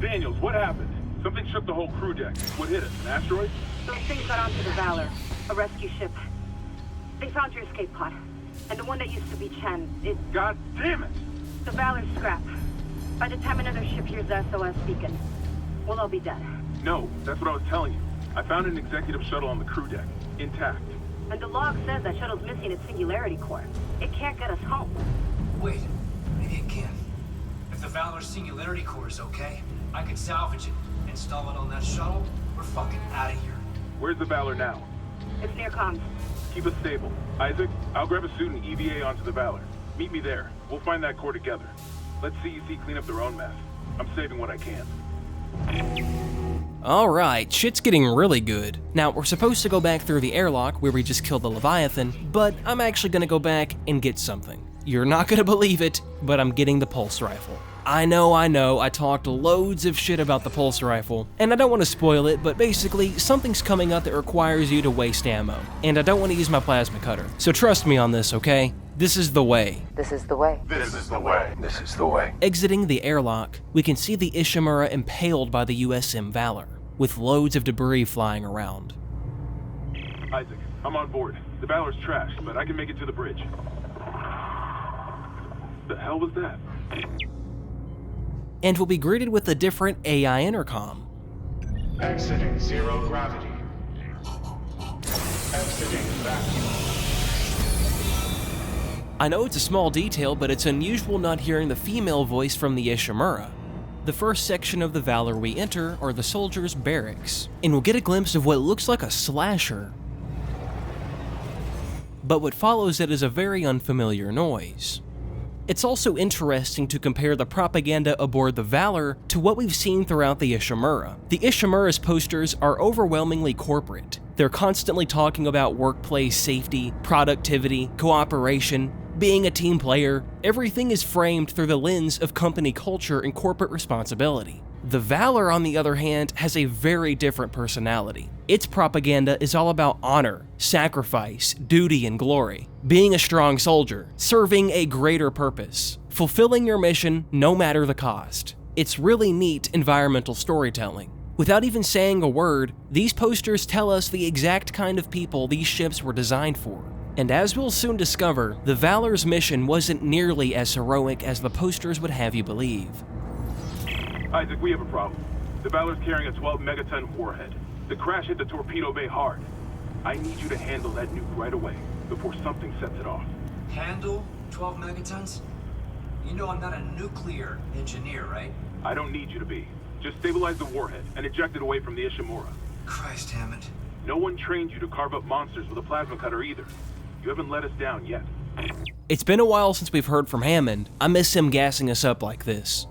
Speaker 6: Daniels, what happened? Something shook the whole crew deck. What hit us? An asteroid?
Speaker 4: Those things got onto the Valor, a rescue ship. They found your escape pod. And the one that used to be Chen,
Speaker 6: God damn it!
Speaker 4: the Valor's scrap.
Speaker 20: By the time another ship hears the SOS beacon, we'll all be dead.
Speaker 18: No, that's what I was telling you. I found an executive shuttle on the crew deck, intact.
Speaker 20: And the log says that shuttle's missing its singularity core. It can't get us home.
Speaker 10: Wait, maybe it can. If the Valor's singularity core is okay, I could salvage it, install it on that shuttle. We're fucking out of here.
Speaker 18: Where's the Valor now?
Speaker 20: It's near comms.
Speaker 18: Keep us stable. Isaac, I'll grab a suit and EVA onto the Valor. Meet me there. We'll find that core together. Let CEC clean up their own mess. I'm saving what I can.
Speaker 1: Alright, shit's getting really good. Now, we're supposed to go back through the airlock where we just killed the Leviathan, but I'm actually gonna go back and get something. You're not gonna believe it, but I'm getting the pulse rifle. I know, I talked loads of shit about the pulse rifle, and I don't want to spoil it, but basically, something's coming up that requires you to waste ammo, and I don't want to use my plasma cutter. So trust me on this, okay? This is the way.
Speaker 15: This is the way.
Speaker 18: This is the way. This is the way.
Speaker 1: Exiting the airlock, we can see the Ishimura impaled by the USM Valor, with loads of debris flying around.
Speaker 18: Isaac, I'm on board. The Valor's trashed, but I can make it to the bridge. The hell was that?
Speaker 1: And we'll be greeted with a different AI intercom.
Speaker 6: Exiting zero gravity. Exiting vacuum.
Speaker 1: I know it's a small detail, but it's unusual not hearing the female voice from the Ishimura. The first section of the Valor we enter are the soldiers' barracks, and we'll get a glimpse of what looks like a slasher. But what follows it is a very unfamiliar noise. It's also interesting to compare the propaganda aboard the Valor to what we've seen throughout the Ishimura. The Ishimura's posters are overwhelmingly corporate. They're constantly talking about workplace safety, productivity, cooperation, being a team player. Everything is framed through the lens of company culture and corporate responsibility. The Valor, on the other hand, has a very different personality. Its propaganda is all about honor, sacrifice, duty, and glory. Being a strong soldier, serving a greater purpose, fulfilling your mission no matter the cost. It's really neat environmental storytelling. Without even saying a word, these posters tell us the exact kind of people these ships were designed for. And as we'll soon discover, the Valor's mission wasn't nearly as heroic as the posters would have you believe.
Speaker 18: Isaac, we have a problem. The Valor's carrying a 12-megaton warhead. The crash hit the torpedo bay hard. I need you to handle that nuke right away, before something sets it off.
Speaker 10: Handle 12 megatons? You know I'm not a nuclear engineer, right?
Speaker 18: I don't need you to be. Just stabilize the warhead and eject it away from the Ishimura.
Speaker 10: Christ, Hammond.
Speaker 18: No one trained you to carve up monsters with a plasma cutter either. You haven't let us down yet.
Speaker 1: It's been a while since we've heard from Hammond. I miss him gassing us up like this.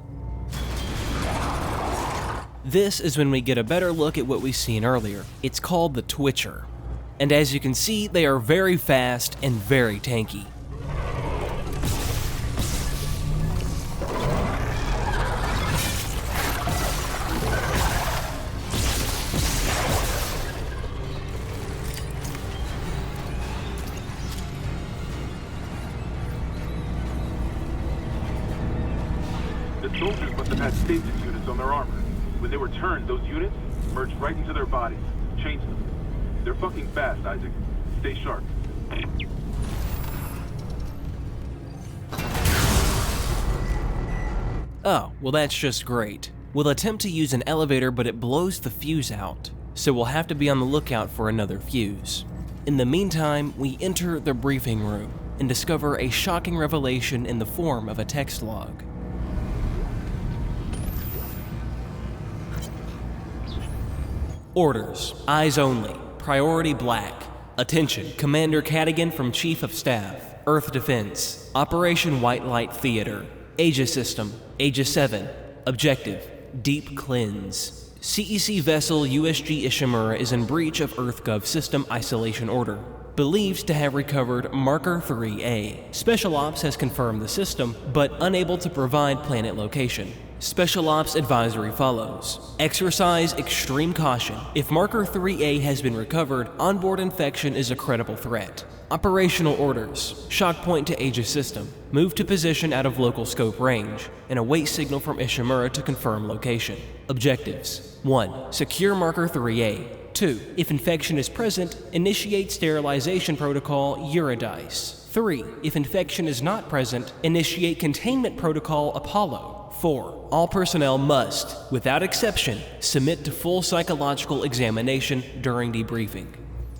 Speaker 1: This is when we get a better look at what we've seen earlier. It's called the Twitcher. And as you can see, they are very fast and very tanky.
Speaker 18: The soldiers must have had stasis units on their armor. When they were turned, those units merged right into their bodies, changed them. They're fucking fast, Isaac. Stay sharp.
Speaker 1: Oh, well that's just great. We'll attempt to use an elevator, but it blows the fuse out, so we'll have to be on the lookout for another fuse. In the meantime, we enter the briefing room and discover a shocking revelation in the form of a text log. Orders. Eyes only. Priority black. Attention. Commander Cadigan from Chief of Staff. Earth Defense. Operation White Light Theater. Aegis System. Aegis 7. Objective. Deep Cleanse. CEC vessel USG Ishimura is in breach of EarthGov System Isolation Order. Believed to have recovered Marker 3A. Special Ops has confirmed the system, but unable to provide planet location. Special Ops advisory follows. Exercise extreme caution. If Marker 3A has been recovered, onboard infection is a credible threat. Operational orders. Shock point to Aegis system. Move to position out of local scope range, and await signal from Ishimura to confirm location. Objectives. 1. Secure Marker 3A. 2. If infection is present, initiate sterilization protocol Eurydice. 3. If infection is not present, initiate containment protocol Apollo. 4. All personnel must, without exception, submit to full psychological examination during debriefing.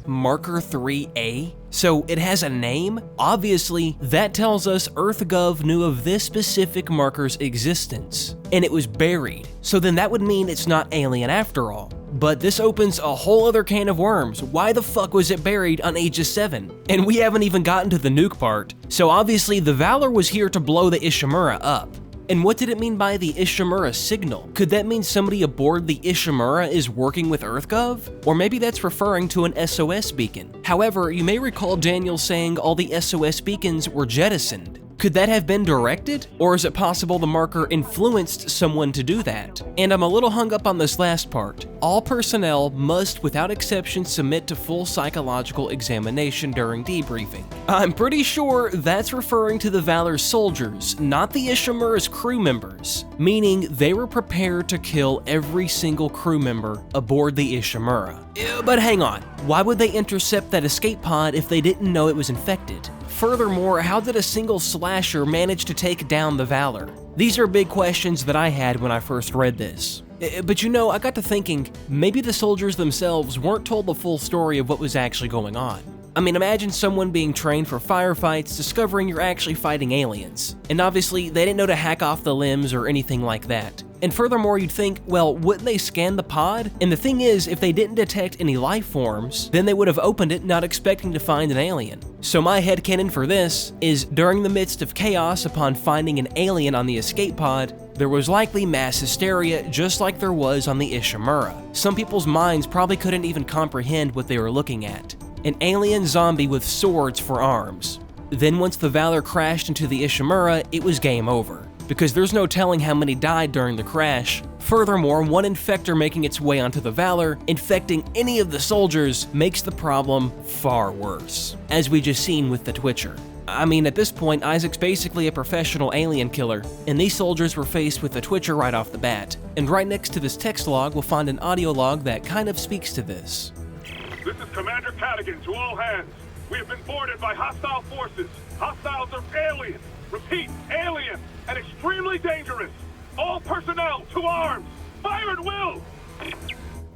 Speaker 1: Marker 3A? So it has a name? Obviously, that tells us EarthGov knew of this specific marker's existence, and it was buried, so then that would mean it's not alien after all. But this opens a whole other can of worms. Why the fuck was it buried on Aegis 7? And we haven't even gotten to the nuke part, so obviously the Valor was here to blow the Ishimura up. And what did it mean by the Ishimura signal? Could that mean somebody aboard the Ishimura is working with EarthGov? Or maybe that's referring to an SOS beacon. However, you may recall Daniel saying all the SOS beacons were jettisoned. Could that have been directed? Or is it possible the marker influenced someone to do that? And I'm a little hung up on this last part. All personnel must, without exception, submit to full psychological examination during debriefing. I'm pretty sure that's referring to the Valor's soldiers, not the Ishimura's crew members, meaning they were prepared to kill every single crew member aboard the Ishimura. But hang on, why would they intercept that escape pod if they didn't know it was infected? Furthermore, how did a single slasher manage to take down the Valor? These are big questions that I had when I first read this. But you know, I got to thinking, maybe the soldiers themselves weren't told the full story of what was actually going on. I mean, imagine someone being trained for firefights discovering you're actually fighting aliens. And obviously, they didn't know to hack off the limbs or anything like that. And furthermore, you'd think, well, wouldn't they scan the pod? And the thing is, if they didn't detect any life forms, then they would have opened it not expecting to find an alien. So my headcanon for this is, during the midst of chaos upon finding an alien on the escape pod, there was likely mass hysteria just like there was on the Ishimura. Some people's minds probably couldn't even comprehend what they were looking at. An alien zombie with swords for arms. Then once the Valor crashed into the Ishimura, it was game over, because there's no telling how many died during the crash. Furthermore, one infector making its way onto the Valor, infecting any of the soldiers, makes the problem far worse, as we just seen with the Twitcher. I mean, at this point, Isaac's basically a professional alien killer, and these soldiers were faced with the Twitcher right off the bat. And right next to this text log, we'll find an audio log that kind of speaks to this.
Speaker 14: This is Commander Cadigan to all hands. We have been boarded by hostile forces. Hostiles are alien. Repeat, alien, and extremely dangerous. All personnel to arms. Fire at will.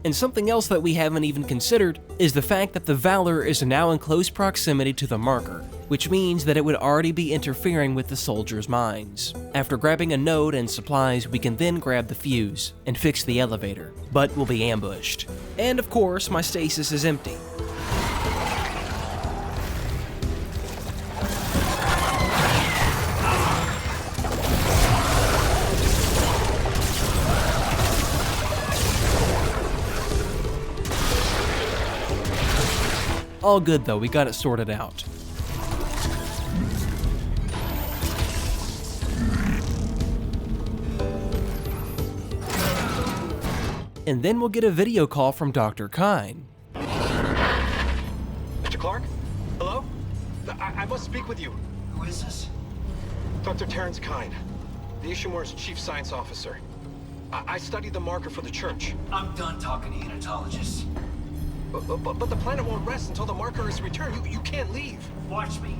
Speaker 1: And something else that we haven't even considered is the fact that the Valor is now in close proximity to the marker, which means that it would already be interfering with the soldiers' minds. After grabbing a node and supplies, we can then grab the fuse and fix the elevator, but we'll be ambushed. And of course, my stasis is empty. All good though, we got it sorted out. And then we'll get a video call from Dr. Kine.
Speaker 16: Mr. Clark? Hello? I must speak with you.
Speaker 10: Who is this?
Speaker 16: Dr. Terrence Kine, the Ishimura's chief science officer. I studied the marker for the church.
Speaker 10: I'm done talking to unitologists.
Speaker 16: But the planet won't rest until the marker is returned. You can't leave.
Speaker 10: Watch me.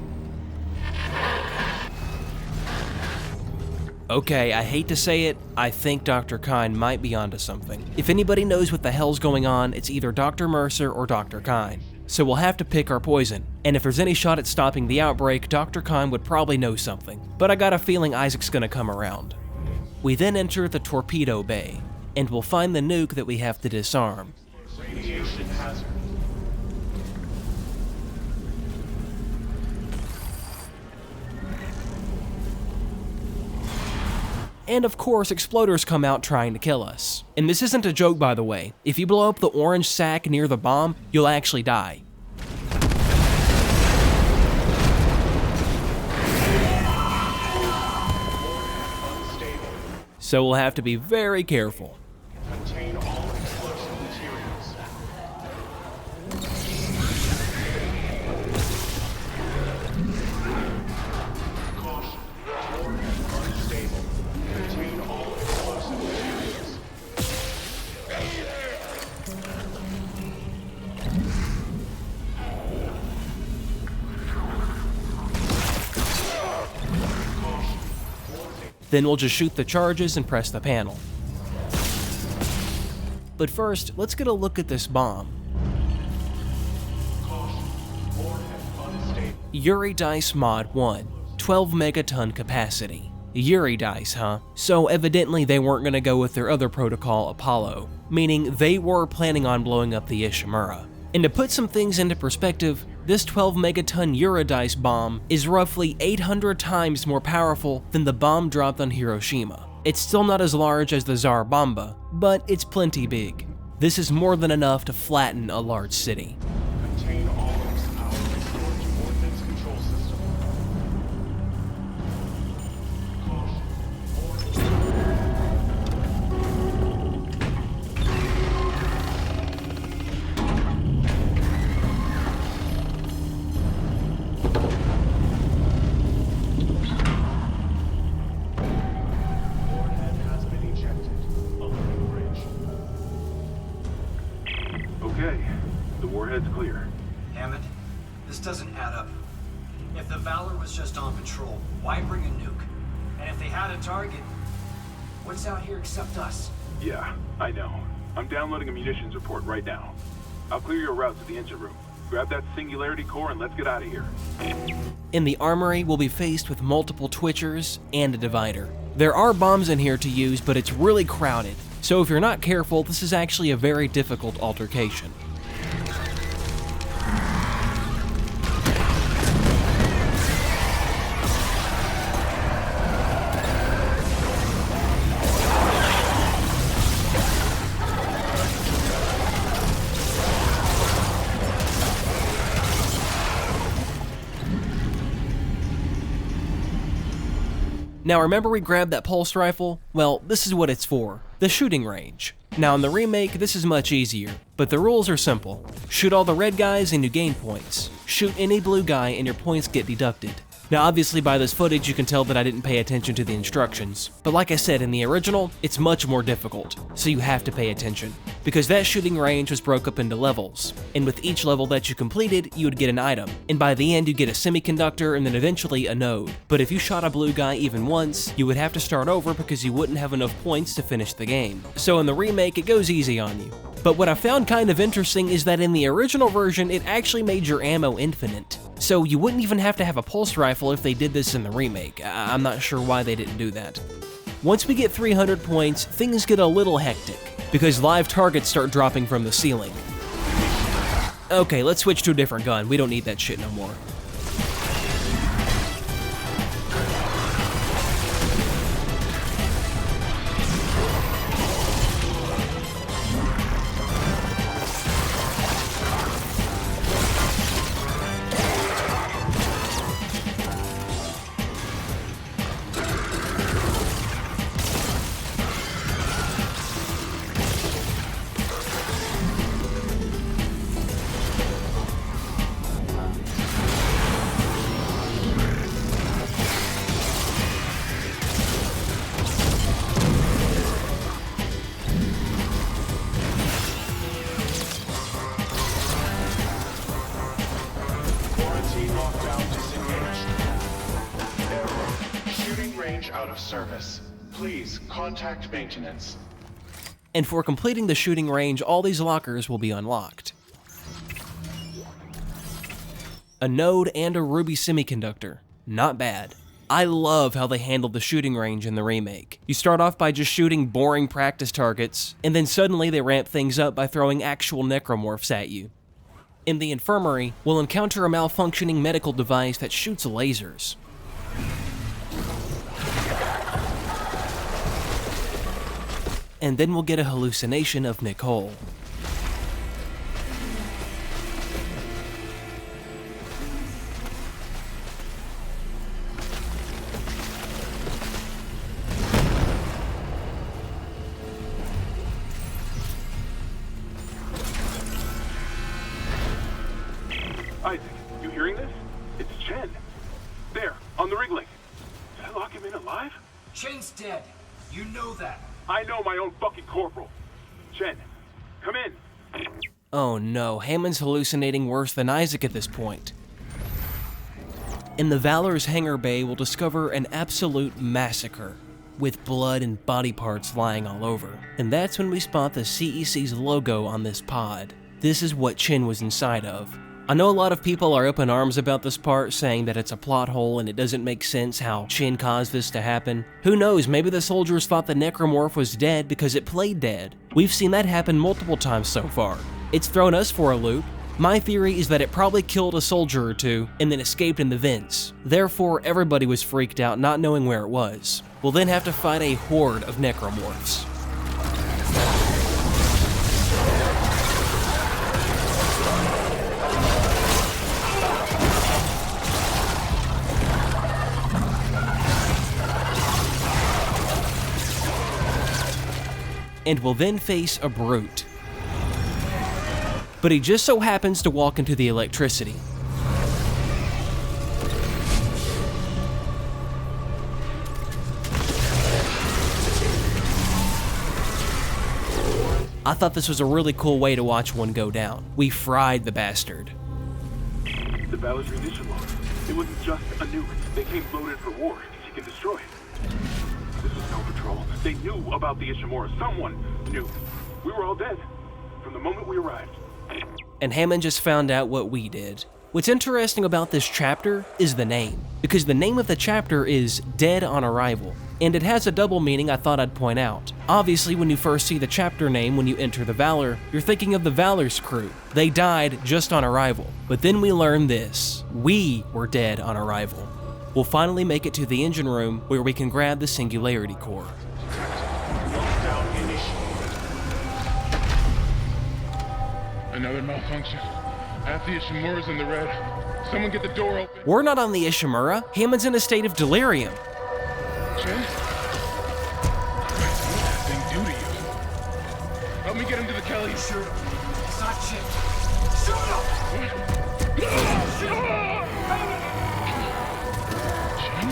Speaker 1: Okay, I hate to say it, I think Dr. Kine might be onto something. If anybody knows what the hell's going on, it's either Dr. Mercer or Dr. Kine. So we'll have to pick our poison. And if there's any shot at stopping the outbreak, Dr. Kine would probably know something. But I got a feeling Isaac's gonna come around. We then enter the torpedo bay, and we'll find the nuke that we have to disarm.
Speaker 14: Radiation hazard.
Speaker 1: And of course, exploders come out trying to kill us. And this isn't a joke, by the way. If you blow up the orange sack near the bomb, you'll actually die. So we'll have to be very careful.
Speaker 14: Contain all explosive materials. Caution. Warhead unstable. Contain all explosive materials.
Speaker 1: Then we'll just shoot the charges and press the panel. But first, let's get a look at this bomb. Yuri Dice Mod 1, 12 megaton capacity. Yuri Dice, huh? So evidently they weren't gonna go with their other protocol, Apollo, meaning they were planning on blowing up the Ishimura. And to put some things into perspective, this 12 megaton Yuri Dice bomb is roughly 800 times more powerful than the bomb dropped on Hiroshima. It's still not as large as the Tsar Bomba, but it's plenty big. This is more than enough to flatten a large city.
Speaker 14: Contain all of power restored to Ordnance Control System. Warhead has been ejected. Alerting bridge. Okay, the warhead's clear.
Speaker 10: Hammond, this doesn't add up. If the Valor was just on patrol, why bring a nuke? And if they had a target, what's out here except us?
Speaker 14: Yeah, I know. I'm downloading a munitions report right now. I'll clear your route to the engine room. Grab that singularity core and let's get out of here.
Speaker 1: In the armory, we'll be faced with multiple Twitchers and a divider. There are bombs in here to use, but it's really crowded. So if you're not careful, this is actually a very difficult altercation. Now remember we grabbed that pulse rifle? Well, this is what it's for, the shooting range. Now in the remake, this is much easier, but the rules are simple. Shoot all the red guys and you gain points. Shoot any blue guy and your points get deducted. Now obviously by this footage you can tell that I didn't pay attention to the instructions, but like I said in the original, it's much more difficult, so you have to pay attention. Because that shooting range was broke up into levels, and with each level that you completed, you would get an item, and by the end you get a semiconductor and then eventually a node. But if you shot a blue guy even once, you would have to start over because you wouldn't have enough points to finish the game. So in the remake it goes easy on you. But what I found kind of interesting is that in the original version it actually made your ammo infinite. So you wouldn't even have to have a pulse rifle if they did this in the remake. I'm not sure why they didn't do that. Once we get 300 points, things get a little hectic, because live targets start dropping from the ceiling. Okay, let's switch to a different gun. We don't need that shit no more.
Speaker 14: Out of service. Please contact maintenance.
Speaker 1: And for completing the shooting range, all these lockers will be unlocked. A node and a ruby semiconductor. Not bad. I love how they handled the shooting range in the remake. You start off by just shooting boring practice targets, and then suddenly they ramp things up by throwing actual necromorphs at you. In the infirmary, we'll encounter a malfunctioning medical device that shoots lasers. And then we'll get a hallucination of Nicole.
Speaker 14: Isaac, you hearing this? It's Chen. There, on the rig link. Did I lock him in alive?
Speaker 10: Chen's dead. You know that.
Speaker 14: I know my own fucking corporal. Chen, come in.
Speaker 1: Oh no, Hammond's hallucinating worse than Isaac at this point. In the Valor's hangar bay, we'll discover an absolute massacre. with blood and body parts lying all over. And that's when we spot the CEC's logo on this pod. This is what Chin was inside of. I know a lot of people are up in arms about this part, saying that it's a plot hole and it doesn't make sense how Chin caused this to happen. Who knows, maybe the soldiers thought the necromorph was dead because it played dead. We've seen that happen multiple times so far. It's thrown us for a loop. My theory is that it probably killed a soldier or two and then escaped in the vents. Therefore, everybody was freaked out not knowing where it was. We'll then have to fight a horde of necromorphs. And will then face a brute. But he just so happens to walk into the electricity. I thought this was a really cool way to watch one go down. We fried the bastard.
Speaker 14: The Valor's munition load. It wasn't just a nuke. They came loaded for war. You can destroy it. This was no patrol. They knew about the Ishimura. Someone knew. We were all dead from the moment we arrived.
Speaker 1: And Hammond just found out what we did. What's interesting about this chapter is the name, because the name of the chapter is Dead on Arrival, and it has a double meaning I thought I'd point out. Obviously, when you first see the chapter name when you enter the Valor, you're thinking of the Valor's crew. They died just on arrival. But then we learn this. We were dead on arrival. We'll finally make it to the engine room where we can grab the Singularity Core.
Speaker 8: Another malfunction. Half the Ishimura's in the red. Someone get the door open.
Speaker 1: We're not on the Ishimura. Hammond's in a state of delirium.
Speaker 8: Chin? What did that thing do to you? Help me get him to the Kelly.
Speaker 10: Shoot him. It's not Chin. Shoot him!
Speaker 8: Chin?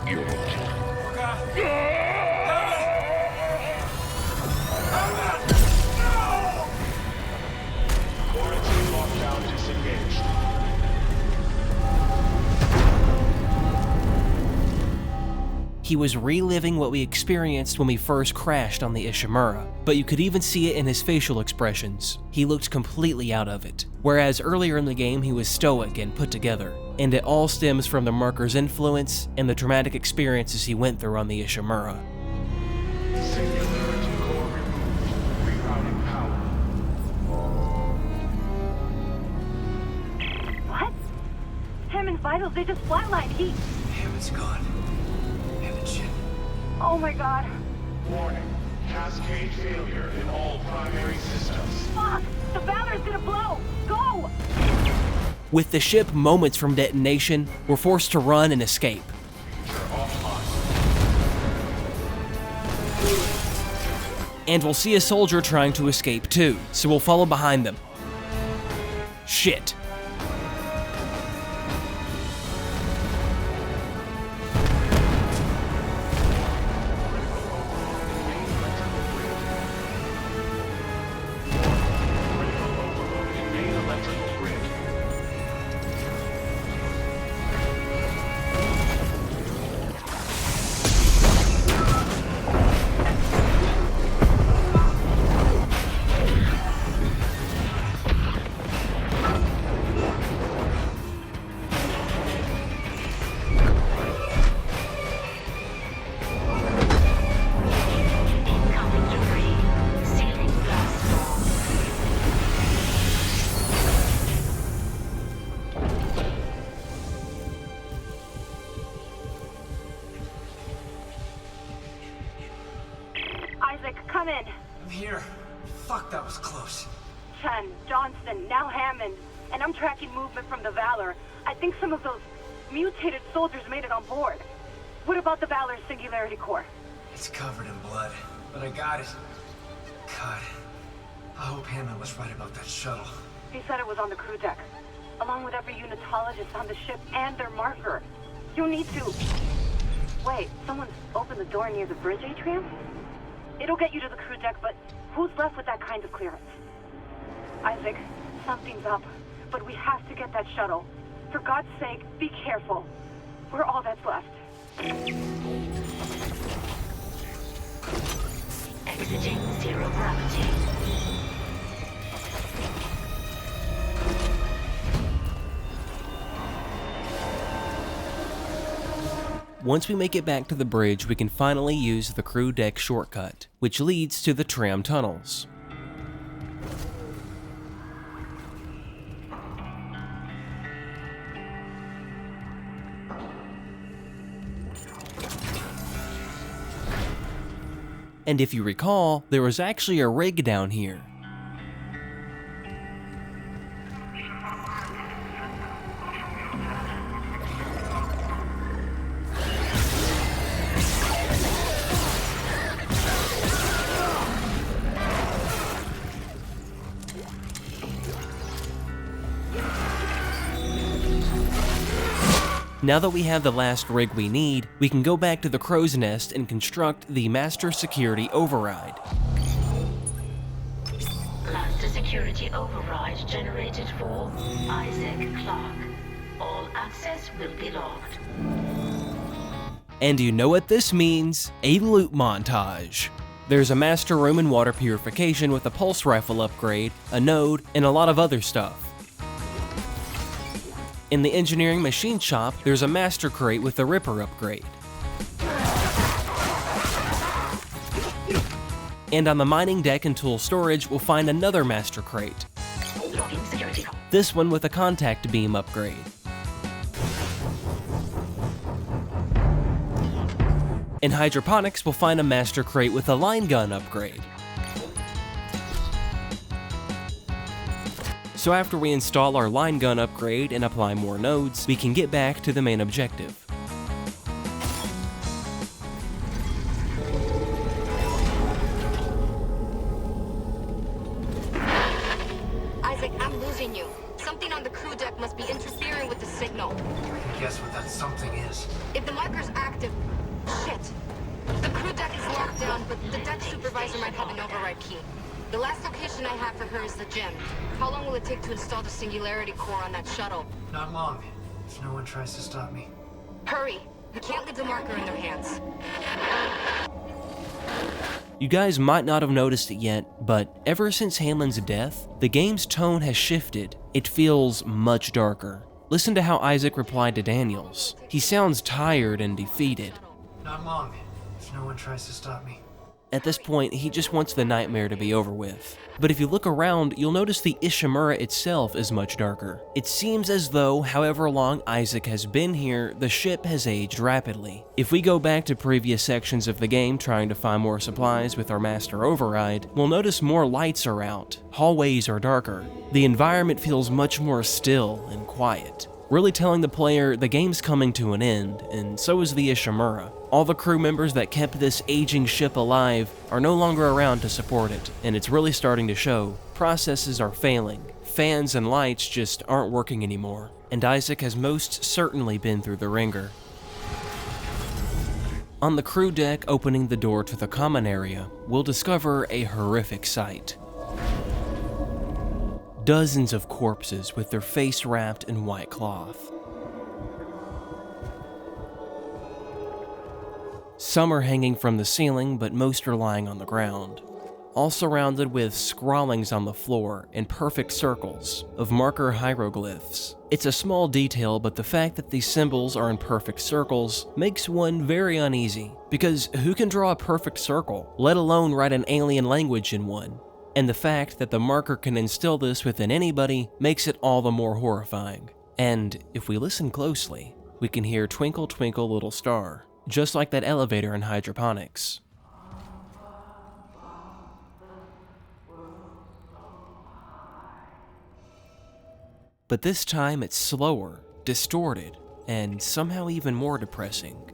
Speaker 8: You're
Speaker 14: Quarantine lockdown disengaged.
Speaker 1: He was reliving what we experienced when we first crashed on the Ishimura, but you could even see it in his facial expressions. He looked completely out of it, whereas earlier in the game he was stoic and put together, and it all stems from the marker's influence and the traumatic experiences he went through on the Ishimura.
Speaker 14: Singularity core removed. Rerouting power.
Speaker 4: What? Hammond's vitals, they just flatlined.
Speaker 10: Hammond's gone. And Chin.
Speaker 4: Oh my god.
Speaker 14: Warning. Cascade failure in all primary systems.
Speaker 4: Fuck! The Valor's gonna blow! Go!
Speaker 1: With the ship moments from detonation, we're forced to run and escape. And we'll see a soldier trying to escape too, so we'll follow behind them. Shit.
Speaker 4: Come in.
Speaker 10: I'm here. Fuck, that was close.
Speaker 4: Chen, Johnston, now Hammond. And I'm tracking movement from the Valor. I think some of those mutated soldiers made it on board. What about the Valor's Singularity Core?
Speaker 10: It's covered in blood, but I got it. God, I hope Hammond was right about that shuttle.
Speaker 4: He said it was on the crew deck, along with every unitologist on the ship and their marker. You need to... Wait, someone's opened the door near the bridge atrium? It'll get you to the crew deck, but who's left with that kind of clearance? Isaac, something's up, but we have to get that shuttle. For God's sake, be careful. We're all that's left.
Speaker 9: Exiting zero gravity.
Speaker 1: Once we make it back to the bridge, we can finally use the crew deck shortcut, which leads to the tram tunnels. And if you recall, there was actually a rig down here. Now that we have the last rig we need, we can go back to the crow's nest and construct the Master Security Override.
Speaker 9: Master Security Override generated for Isaac Clarke. All access will be logged.
Speaker 1: And you know what this means? A loot montage. There's a master room and water purification with a pulse rifle upgrade, a node, and a lot of other stuff. In the engineering machine shop, there's a master crate with a Ripper upgrade. And on the mining deck and tool storage, we'll find another master crate. This one with a contact beam upgrade. In hydroponics, we'll find a master crate with a line gun upgrade. So after we install our line gun upgrade and apply more nodes, we can get back to the main objective.
Speaker 15: Isaac, I'm losing you. Something on the crew deck must be interfering with the signal.
Speaker 10: Guess what that something is.
Speaker 15: If the marker's active... Shit. The crew deck is locked down, but the deck supervisor might have an override key. The last location I have for her is the gym. How long will it take to install the Singularity Core on that shuttle?
Speaker 10: Not long, if no one tries to stop me.
Speaker 15: Hurry! We can't leave the marker in their hands.
Speaker 1: You guys might not have noticed it yet, but ever since Hamlin's death, the game's tone has shifted. It feels much darker. Listen to how Isaac replied to Daniels. He sounds tired and defeated.
Speaker 10: Not long, if no one tries to stop me.
Speaker 1: At this point, he just wants the nightmare to be over with. But if you look around, you'll notice the Ishimura itself is much darker. It seems as though, however long Isaac has been here, the ship has aged rapidly. If we go back to previous sections of the game trying to find more supplies with our Master Override, we'll notice more lights are out, hallways are darker. The environment feels much more still and quiet, really telling the player the game's coming to an end, and so is the Ishimura. All the crew members that kept this aging ship alive are no longer around to support it, and it's really starting to show. Processes are failing, fans and lights just aren't working anymore, and Isaac has most certainly been through the ringer. On the crew deck opening the door to the common area, we'll discover a horrific sight. Dozens of corpses with their face wrapped in white cloth. Some are hanging from the ceiling, but most are lying on the ground, all surrounded with scrawlings on the floor in perfect circles of marker hieroglyphs. It's a small detail, but the fact that these symbols are in perfect circles makes one very uneasy, because who can draw a perfect circle, let alone write an alien language in one? And the fact that the marker can instill this within anybody makes it all the more horrifying. And if we listen closely, we can hear Twinkle Twinkle Little Star, just like that elevator in hydroponics. But this time it's slower, distorted, and somehow even more depressing.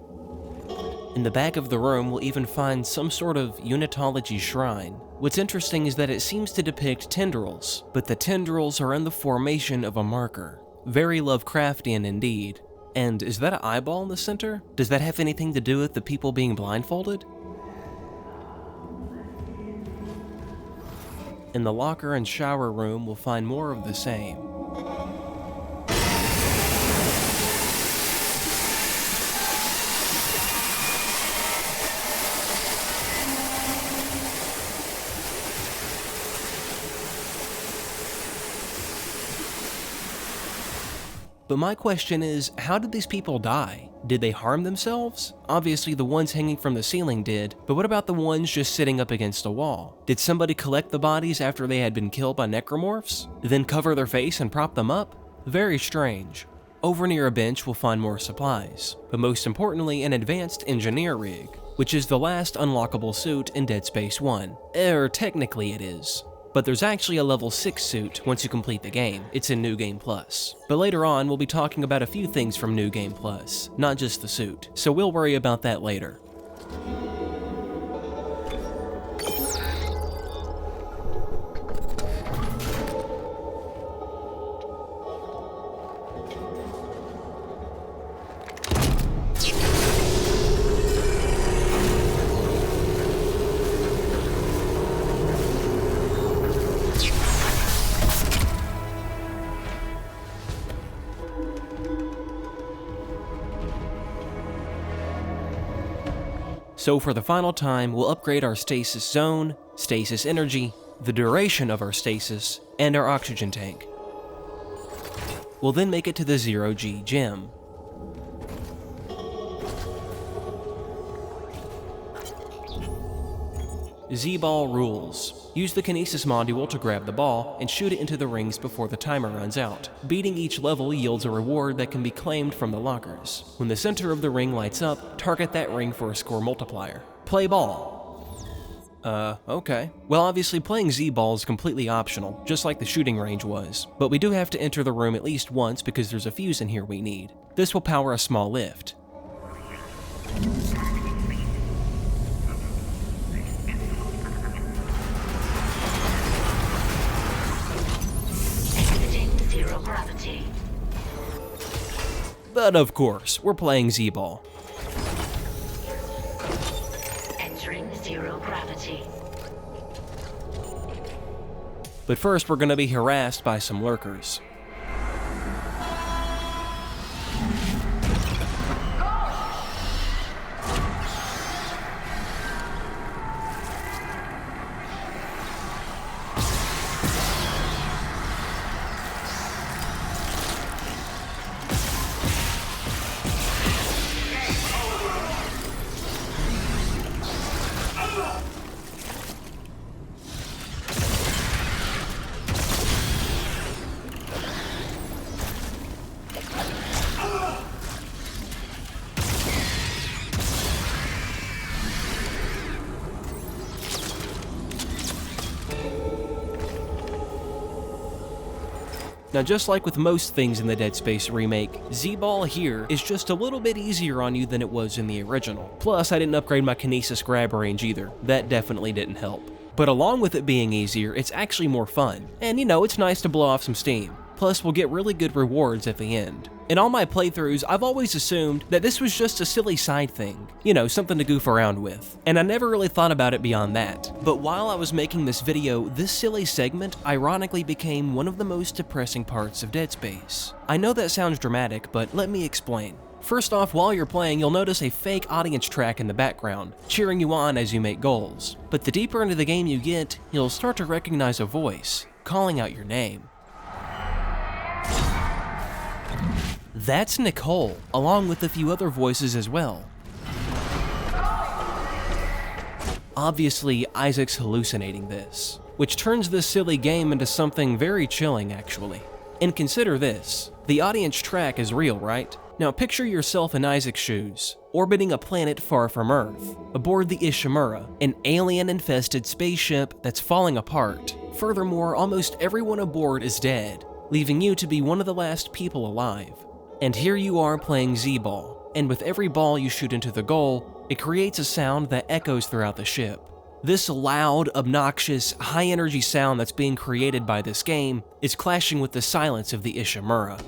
Speaker 1: In the back of the room, we'll even find some sort of unitology shrine. What's interesting is that it seems to depict tendrils, but the tendrils are in the formation of a marker. Very Lovecraftian indeed. And is that an eyeball in the center? Does that have anything to do with the people being blindfolded? In the locker and shower room, we'll find more of the same. But my question is, how did these people die? Did they harm themselves? Obviously the ones hanging from the ceiling did, but what about the ones just sitting up against a wall? Did somebody collect the bodies after they had been killed by necromorphs, then cover their face and prop them up? Very strange. Over near a bench we'll find more supplies, but most importantly an advanced engineer rig, which is the last unlockable suit in Dead Space 1. Technically it is. But there's actually a level 6 suit once you complete the game. It's in New Game Plus. But later on, we'll be talking about a few things from New Game Plus, not just the suit, so we'll worry about that later. So for the final time, we'll upgrade our stasis zone, stasis energy, the duration of our stasis, and our oxygen tank. We'll then make it to the 0G gem. Z-Ball rules. Use the Kinesis module to grab the ball and shoot it into the rings before the timer runs out. Beating each level yields a reward that can be claimed from the lockers. When the center of the ring lights up, target that ring for a score multiplier. Play ball. Okay. Well, obviously playing Z-Ball is completely optional, just like the shooting range was. But we do have to enter the room at least once because there's a fuse in here we need. This will power a small lift.
Speaker 9: Gravity.
Speaker 1: But of course, we're playing Z-Ball.
Speaker 9: Entering 0 gravity.
Speaker 1: But first we're gonna be harassed by some lurkers. Now just like with most things in the Dead Space remake, Z-Ball here is just a little bit easier on you than it was in the original. Plus, I didn't upgrade my Kinesis grab range either. That definitely didn't help. But along with it being easier, it's actually more fun. And you know, it's nice to blow off some steam. Plus, we'll get really good rewards at the end. In all my playthroughs, I've always assumed that this was just a silly side thing. You know, something to goof around with. And I never really thought about it beyond that. But while I was making this video, this silly segment ironically became one of the most depressing parts of Dead Space. I know that sounds dramatic, but let me explain. First off, while you're playing, you'll notice a fake audience track in the background, cheering you on as you make goals. But the deeper into the game you get, you'll start to recognize a voice, calling out your name. That's Nicole, along with a few other voices as well. Obviously, Isaac's hallucinating this, which turns this silly game into something very chilling actually. And consider this, the audience track is real, right? Now picture yourself in Isaac's shoes, orbiting a planet far from Earth, aboard the Ishimura, an alien-infested spaceship that's falling apart. Furthermore, almost everyone aboard is dead, leaving you to be one of the last people alive. And here you are playing Z-Ball, and with every ball you shoot into the goal, it creates a sound that echoes throughout the ship. This loud, obnoxious, high-energy sound that's being created by this game is clashing with the silence of the Ishimura.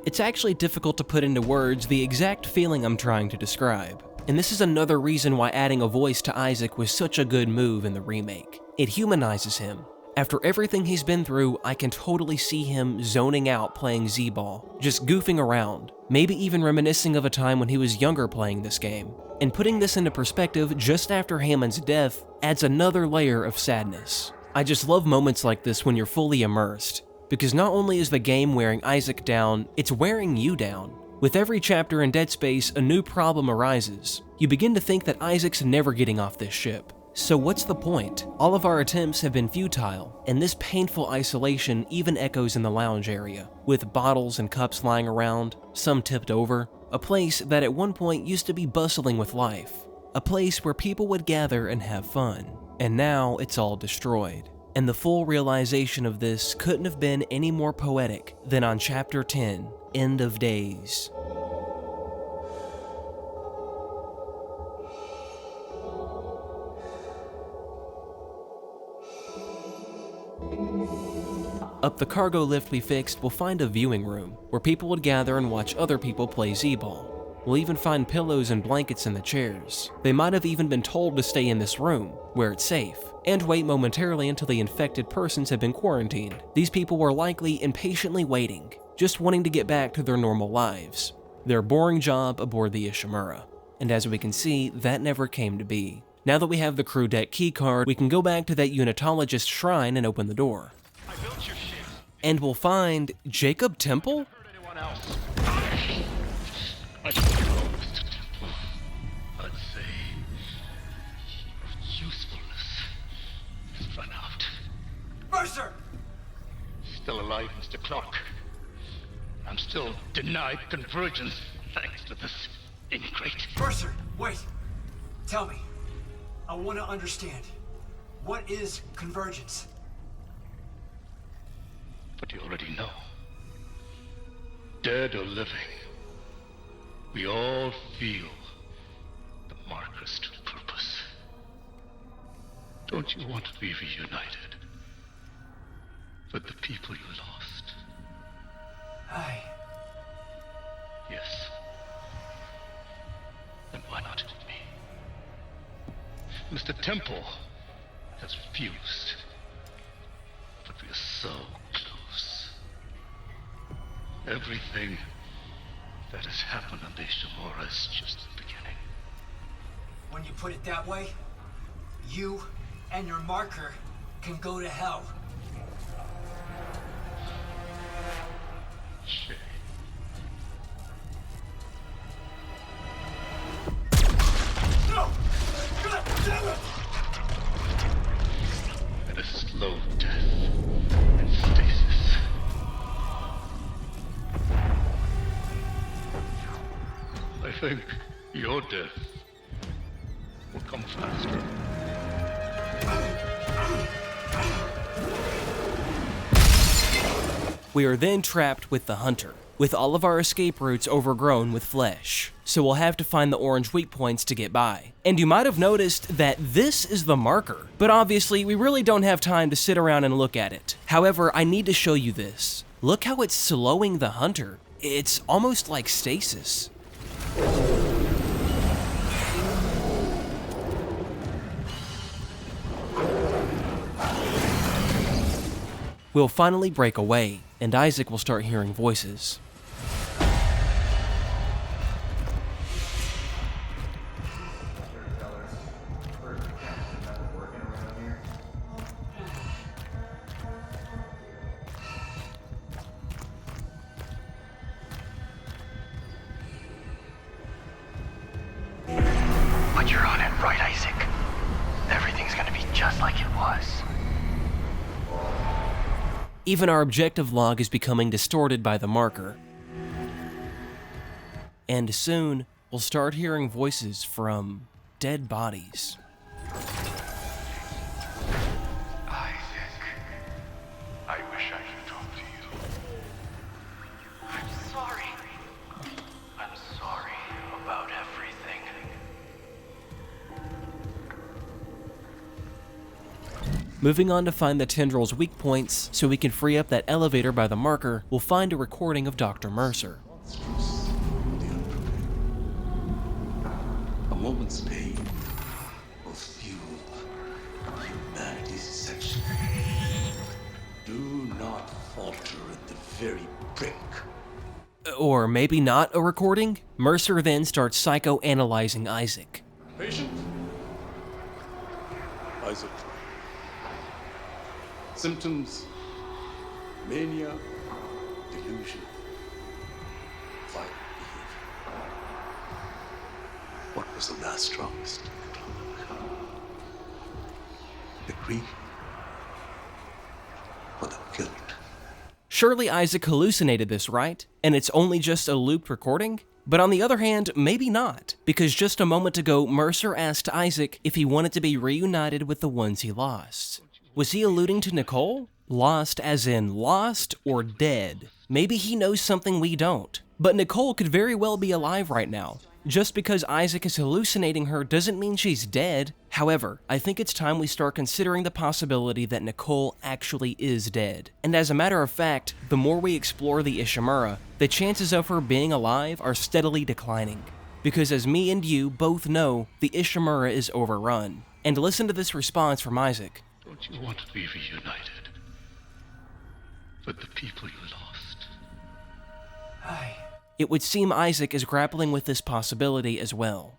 Speaker 1: It's actually difficult to put into words the exact feeling I'm trying to describe. And this is another reason why adding a voice to Isaac was such a good move in the remake. It humanizes him. After everything he's been through, I can totally see him zoning out playing Z-Ball, just goofing around, maybe even reminiscing of a time when he was younger playing this game. And putting this into perspective just after Hammond's death adds another layer of sadness. I just love moments like this when you're fully immersed, because not only is the game wearing Isaac down, it's wearing you down. With every chapter in Dead Space, a new problem arises. You begin to think that Isaac's never getting off this ship. So what's the point? All of our attempts have been futile, and this painful isolation even echoes in the lounge area, with bottles and cups lying around, some tipped over, a place that at one point used to be bustling with life, a place where people would gather and have fun, and now it's all destroyed. And the full realization of this couldn't have been any more poetic than on Chapter 10, End of Days. Up the cargo lift we fixed, we'll find a viewing room, where people would gather and watch other people play Z-ball. We'll even find pillows and blankets in the chairs. They might have even been told to stay in this room, where it's safe, and wait momentarily until the infected persons have been quarantined. These people were likely impatiently waiting, just wanting to get back to their normal lives, their boring job aboard the Ishimura. And as we can see, that never came to be. Now that we have the crew deck keycard, we can go back to that unitologist shrine and open the door. And we'll find Jacob Temple?
Speaker 8: I'd say your usefulness has run out.
Speaker 10: Mercer!
Speaker 8: Still alive, Mr. Clark. I'm still denied convergence thanks to this ingrate.
Speaker 10: Mercer, wait. Tell me. I want to understand. What is convergence?
Speaker 8: But you already know. Dead or living, we all feel the marker's true purpose. Don't you want to be reunited with the people you lost?
Speaker 10: Aye.
Speaker 8: Yes. Then why not with me? Mr. Temple has refused, but we are so close. Everything that has happened on the Ishimura is just the beginning.
Speaker 10: When you put it that way, you and your marker can go to hell.
Speaker 8: Shame.
Speaker 10: No! God damn it!
Speaker 8: And a slow death in stasis. I think your death will come faster.
Speaker 1: We are then trapped with the Hunter, with all of our escape routes overgrown with flesh, so we'll have to find the orange weak points to get by. And you might have noticed that this is the marker, but obviously we really don't have time to sit around and look at it. However, I need to show you this. Look how it's slowing the Hunter. It's almost like stasis. We'll finally break away, and Isaac will start hearing voices.
Speaker 19: But you're on it, right, Isaac? Everything's gonna be just like it was.
Speaker 1: Even our objective log is becoming distorted by the marker. And soon, we'll start hearing voices from dead bodies.
Speaker 19: Isaac, I wish I could talk to you. I'm sorry. I'm sorry about everything.
Speaker 1: Moving on to find the tendril's weak points so we can free up that elevator by the marker, we'll find a recording of Dr. Mercer.
Speaker 3: A moment's pain will fuel humanity's ascension. Do not falter at the very brink.
Speaker 1: Or maybe not a recording? Mercer then starts psychoanalyzing Isaac.
Speaker 3: Patient? Isaac, Symptoms, mania, delusion, violent behavior. What was the last strongest? The greed or the guilt?
Speaker 1: Surely Isaac hallucinated this, right? And it's only just a looped recording? But on the other hand, maybe not, because just a moment ago, Mercer asked Isaac if he wanted to be reunited with the ones he lost. Was he alluding to Nicole? Lost as in lost or dead? Maybe he knows something we don't. But Nicole could very well be alive right now. Just because Isaac is hallucinating her doesn't mean she's dead. However, I think it's time we start considering the possibility that Nicole actually is dead. And as a matter of fact, the more we explore the Ishimura, the chances of her being alive are steadily declining. Because as me and you both know, the Ishimura is overrun. And listen to this response from Isaac.
Speaker 8: Don't you want to be reunited with the people you lost?
Speaker 1: It would seem Isaac is grappling with this possibility as well.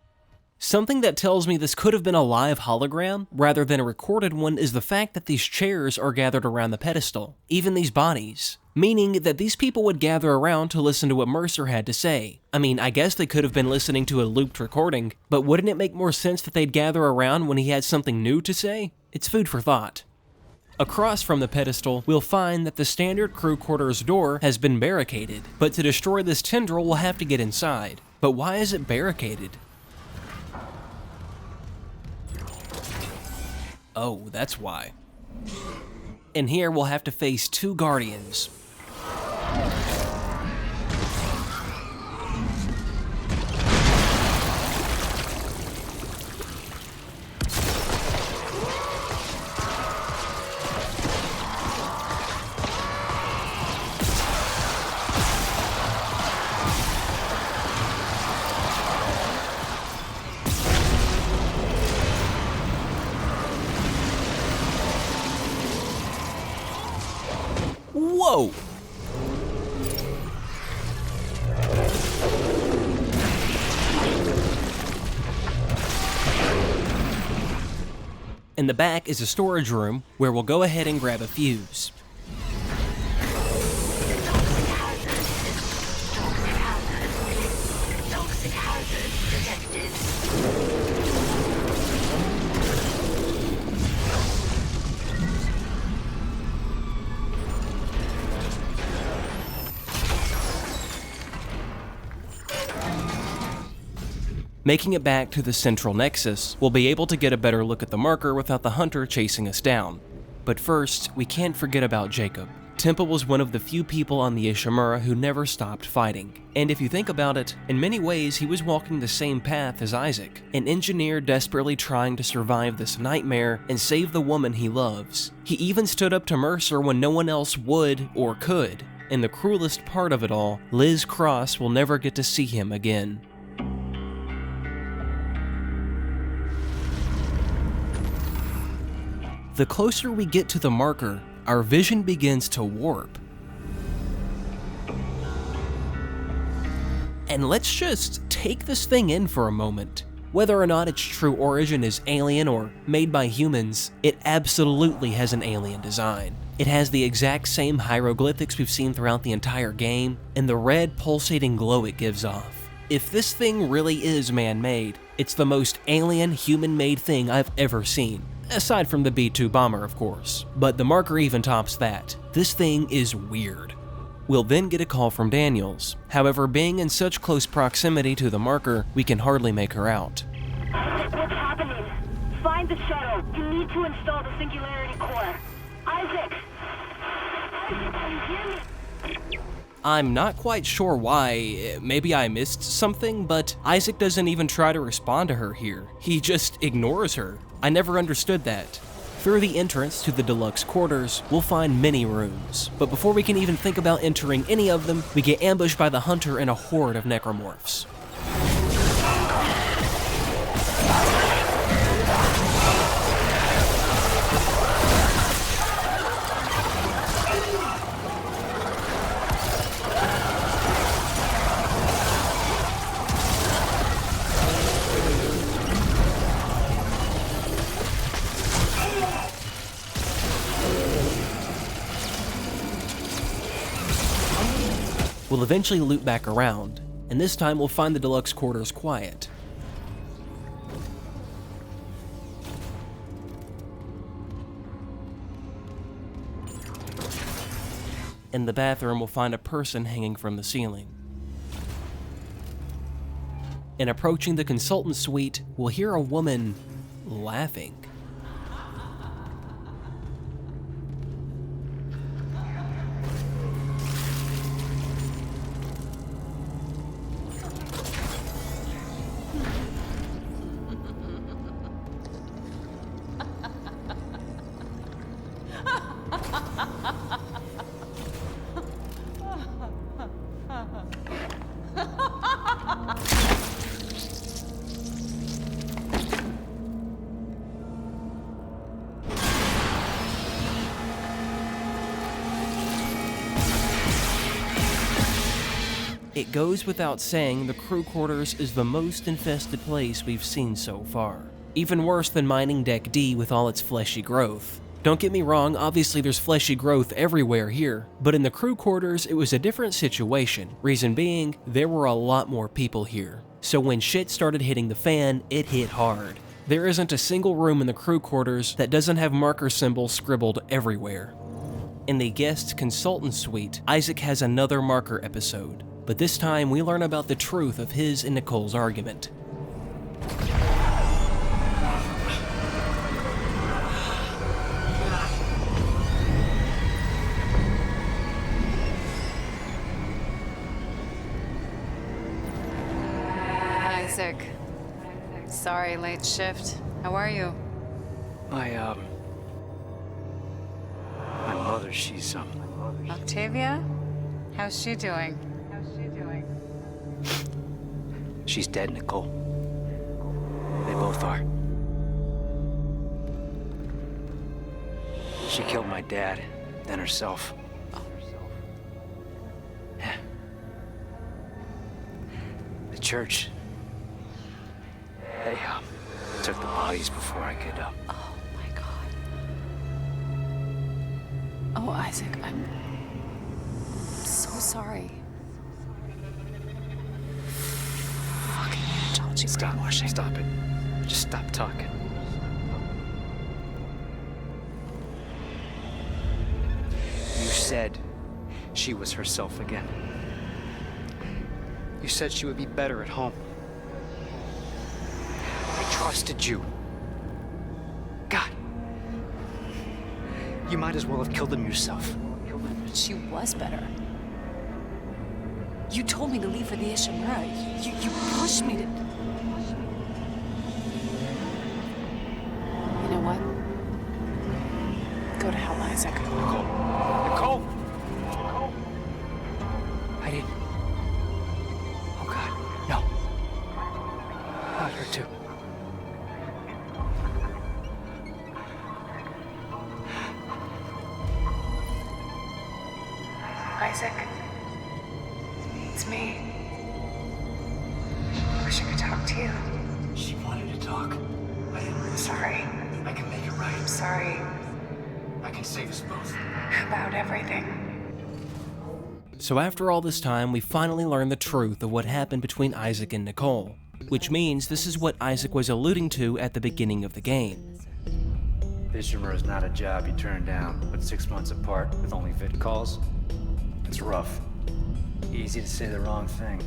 Speaker 1: Something that tells me this could have been a live hologram rather than a recorded one is the fact that these chairs are gathered around the pedestal, even these bodies, meaning that these people would gather around to listen to what Mercer had to say. I mean, I guess they could have been listening to a looped recording, but wouldn't it make more sense that they'd gather around when he had something new to say? It's food for thought. Across from the pedestal, we'll find that the standard crew quarters door has been barricaded, but to destroy this tendril, we'll have to get inside. But why is it barricaded? Oh, that's why. And here we'll have to face two guardians. Whoa! In the back is a storage room where we'll go ahead and grab a fuse.
Speaker 9: Toxic hazard detected.
Speaker 1: Making it back to the central nexus, we'll be able to get a better look at the marker without the hunter chasing us down. But first, we can't forget about Jacob. Temple was one of the few people on the Ishimura who never stopped fighting. And if you think about it, in many ways he was walking the same path as Isaac, an engineer desperately trying to survive this nightmare and save the woman he loves. He even stood up to Mercer when no one else would or could. And the cruelest part of it all, Liz Cross will never get to see him again. The closer we get to the marker, our vision begins to warp. And let's just take this thing in for a moment. Whether or not its true origin is alien or made by humans, it absolutely has an alien design. It has the exact same hieroglyphics we've seen throughout the entire game, and the red pulsating glow it gives off. If this thing really is man-made, it's the most alien human-made thing I've ever seen. Aside from the B-2 bomber, of course. But the marker even tops that. This thing is weird. We'll then get a call from Daniels. However, being in such close proximity to the marker, we can hardly make her out.
Speaker 4: What's happening? Find the shuttle. You need to install the singularity core. Isaac! Isaac, can you hear me?
Speaker 1: I'm not quite sure why. Maybe I missed something, but Isaac doesn't even try to respond to her here. He just ignores her. I never understood that. Through the entrance to the deluxe quarters, we'll find many rooms. But before we can even think about entering any of them, we get ambushed by the hunter and a horde of necromorphs. We'll eventually loop back around, and this time we'll find the deluxe quarters quiet. In the bathroom, we'll find a person hanging from the ceiling. And approaching the consultant suite, we'll hear a woman laughing. It goes without saying the crew quarters is the most infested place we've seen so far. Even worse than mining Deck D with all its fleshy growth. Don't get me wrong, obviously there's fleshy growth everywhere here, but in the crew quarters it was a different situation, reason being, there were a lot more people here. So when shit started hitting the fan, it hit hard. There isn't a single room in the crew quarters that doesn't have marker symbols scribbled everywhere. In the guest consultant suite, Isaac has another marker episode, but this time we learn about the truth of his and Nicole's argument.
Speaker 17: Isaac. Sorry, late shift. How are you?
Speaker 11: My mother, she's,
Speaker 17: Octavia? How's she doing?
Speaker 11: She's dead, Nicole. They both are. She killed my dad, then herself. Yeah. The church. They, took the bodies before I could,
Speaker 17: Oh my God. Oh, Isaac, I'm so sorry.
Speaker 11: Stop it. Just stop talking. You said she was herself again. You said she would be better at home. I trusted you. God. You might as well have killed him yourself.
Speaker 17: But she was better. You told me to leave for the Ishimura. You pushed me to... You know what? Go to hell, Isaac.
Speaker 11: Nicole! Nicole! I didn't... Oh, God. No. Not her, too.
Speaker 17: Isaac. It's me. I wish I could talk to you.
Speaker 11: She wanted to talk. I didn't.
Speaker 17: Sorry.
Speaker 11: I can make it right.
Speaker 17: I'm sorry.
Speaker 11: I can save us both.
Speaker 17: About everything.
Speaker 1: So after all this time, we finally learn the truth of what happened between Isaac and Nicole, which means this is what Isaac was alluding to at the beginning of the game.
Speaker 11: Ishimura is not a job you turn down, but 6 months apart with only vid calls. It's rough. Easy to say the wrong thing.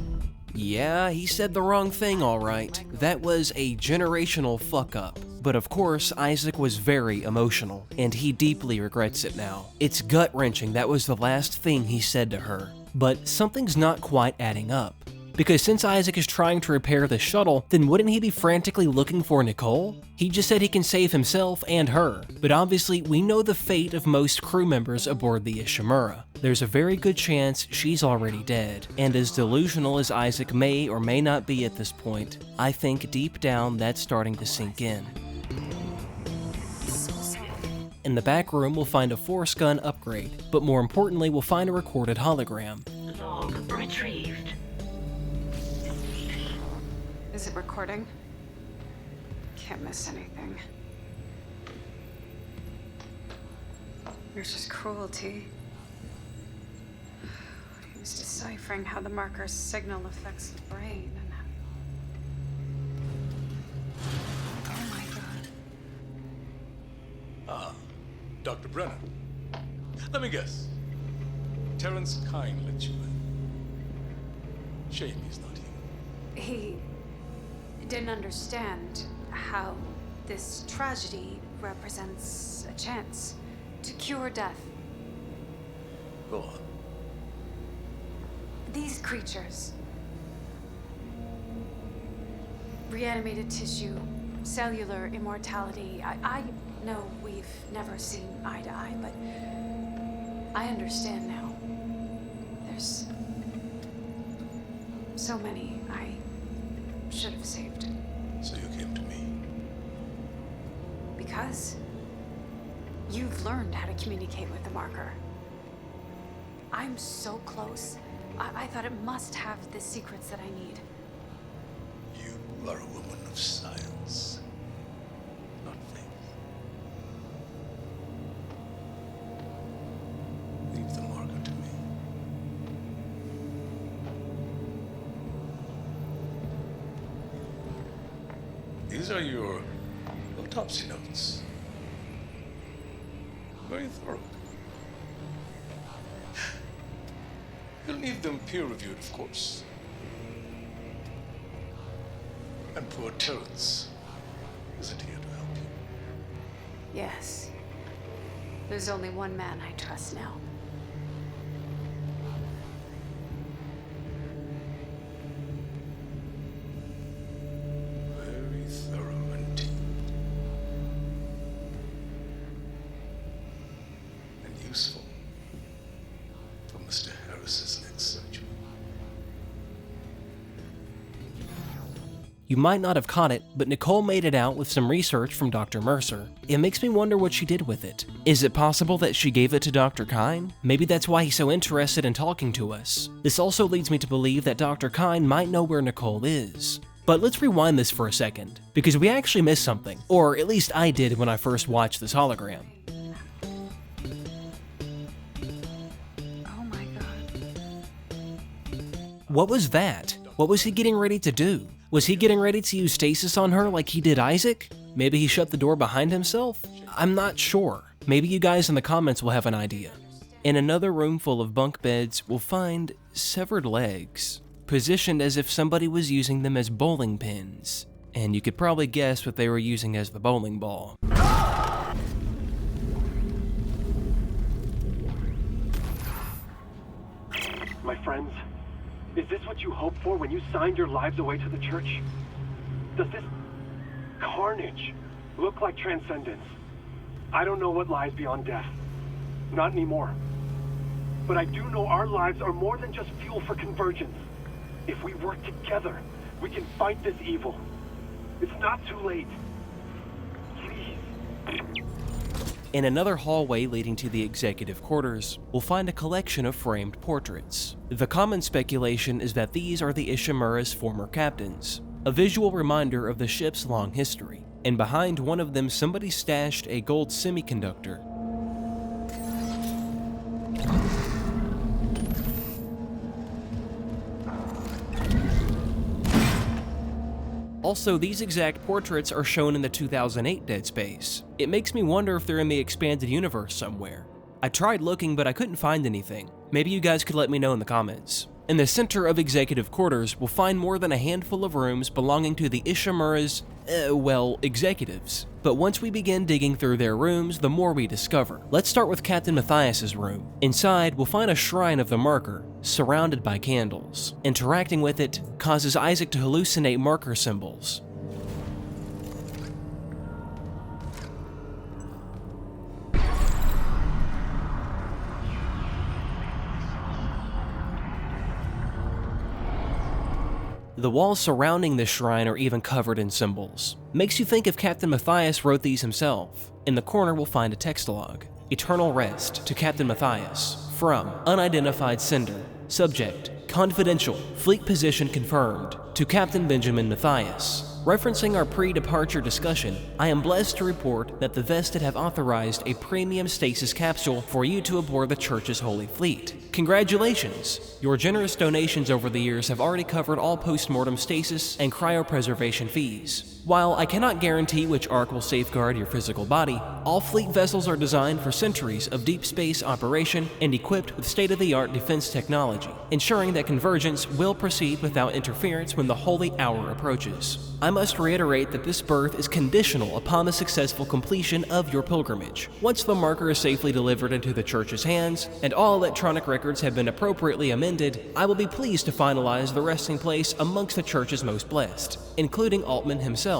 Speaker 1: Yeah, he said the wrong thing, alright. That was a generational fuck-up. But of course, Isaac was very emotional, and he deeply regrets it now. It's gut-wrenching that was the last thing he said to her. But something's not quite adding up. Because since Isaac is trying to repair the shuttle, then wouldn't he be frantically looking for Nicole? He just said he can save himself and her. But obviously, we know the fate of most crew members aboard the Ishimura. There's a very good chance she's already dead. And as delusional as Isaac may or may not be at this point, I think deep down that's starting to sink in. In the back room, we'll find a force gun upgrade, but more importantly, we'll find a recorded hologram.
Speaker 9: Log retrieved.
Speaker 17: Is it recording? Can't miss anything. There's just cruelty. Who's to decide
Speaker 21: deciphering how the marker's signal affects the brain and oh my god.
Speaker 3: Ah, Dr. Brennan. Let me guess. Terrence Kyne let you in. Shame he's not here.
Speaker 21: He didn't understand how this tragedy represents a chance to cure death.
Speaker 3: Go on.
Speaker 21: These creatures, reanimated tissue, cellular immortality. I know we've never seen eye to eye, but I understand now. There's so many I should have saved.
Speaker 3: So you came to me?
Speaker 21: Because you've learned how to communicate with the marker. I'm so close. I thought it must have the secrets that I need.
Speaker 3: You are a woman of science, not faith. Leave the marker to me. These are your autopsy notes. Very thorough. You'll need them peer-reviewed, of course. And poor Terrence isn't here to help you.
Speaker 21: Yes. There's only one man I trust now.
Speaker 3: Very thorough indeed. And useful for Mr. Harris's next surgery.
Speaker 1: You might not have caught it, but Nicole made it out with some research from Dr. Mercer. It makes me wonder what she did with it. Is it possible that she gave it to Dr. Kyne? Maybe that's why he's so interested in talking to us. This also leads me to believe that Dr. Kyne might know where Nicole is. But let's rewind this for a second, because we actually missed something, or at least I did when I first watched this hologram.
Speaker 21: Oh my god.
Speaker 1: What was that? What was he getting ready to do? Was he getting ready to use stasis on her like he did Isaac? Maybe he shut the door behind himself? I'm not sure. Maybe you guys in the comments will have an idea. In another room full of bunk beds, we'll find severed legs, positioned as if somebody was using them as bowling pins. And you could probably guess what they were using as the bowling ball.
Speaker 12: My friends, is this what you hoped for when you signed your lives away to the church? Does this carnage look like transcendence? I don't know what lies beyond death. Not anymore. But I do know our lives are more than just fuel for convergence. If we work together, we can fight this evil. It's not too late. Please.
Speaker 1: In another hallway leading to the executive quarters, we'll find a collection of framed portraits. The common speculation is that these are the Ishimura's former captains, a visual reminder of the ship's long history. And behind one of them, somebody stashed a gold semiconductor. Also, these exact portraits are shown in the 2008 Dead Space. It makes me wonder if they're in the expanded universe somewhere. I tried looking, but I couldn't find anything. Maybe you guys could let me know in the comments. In the center of executive quarters, we'll find more than a handful of rooms belonging to the Ishimura's, executives. But once we begin digging through their rooms, the more we discover. Let's start with Captain Matthias's room. Inside, we'll find a shrine of the marker, surrounded by candles. Interacting with it causes Isaac to hallucinate marker symbols. The walls surrounding this shrine are even covered in symbols. Makes you think if Captain Matthias wrote these himself. In the corner we'll find a text log. Eternal rest to Captain Matthias. From unidentified sender. Subject, confidential. Fleet position confirmed. To Captain Benjamin Matthias. Referencing our pre-departure discussion, I am blessed to report that the Vested have authorized a premium stasis capsule for you to aboard the Church's Holy Fleet. Congratulations! Your generous donations over the years have already covered all post-mortem stasis and cryopreservation fees. While I cannot guarantee which Ark will safeguard your physical body, all fleet vessels are designed for centuries of deep space operation and equipped with state-of-the-art defense technology, ensuring that convergence will proceed without interference when the holy hour approaches. I must reiterate that this berth is conditional upon the successful completion of your pilgrimage. Once the marker is safely delivered into the Church's hands, and all electronic records have been appropriately amended, I will be pleased to finalize the resting place amongst the Church's most blessed, including Altman himself.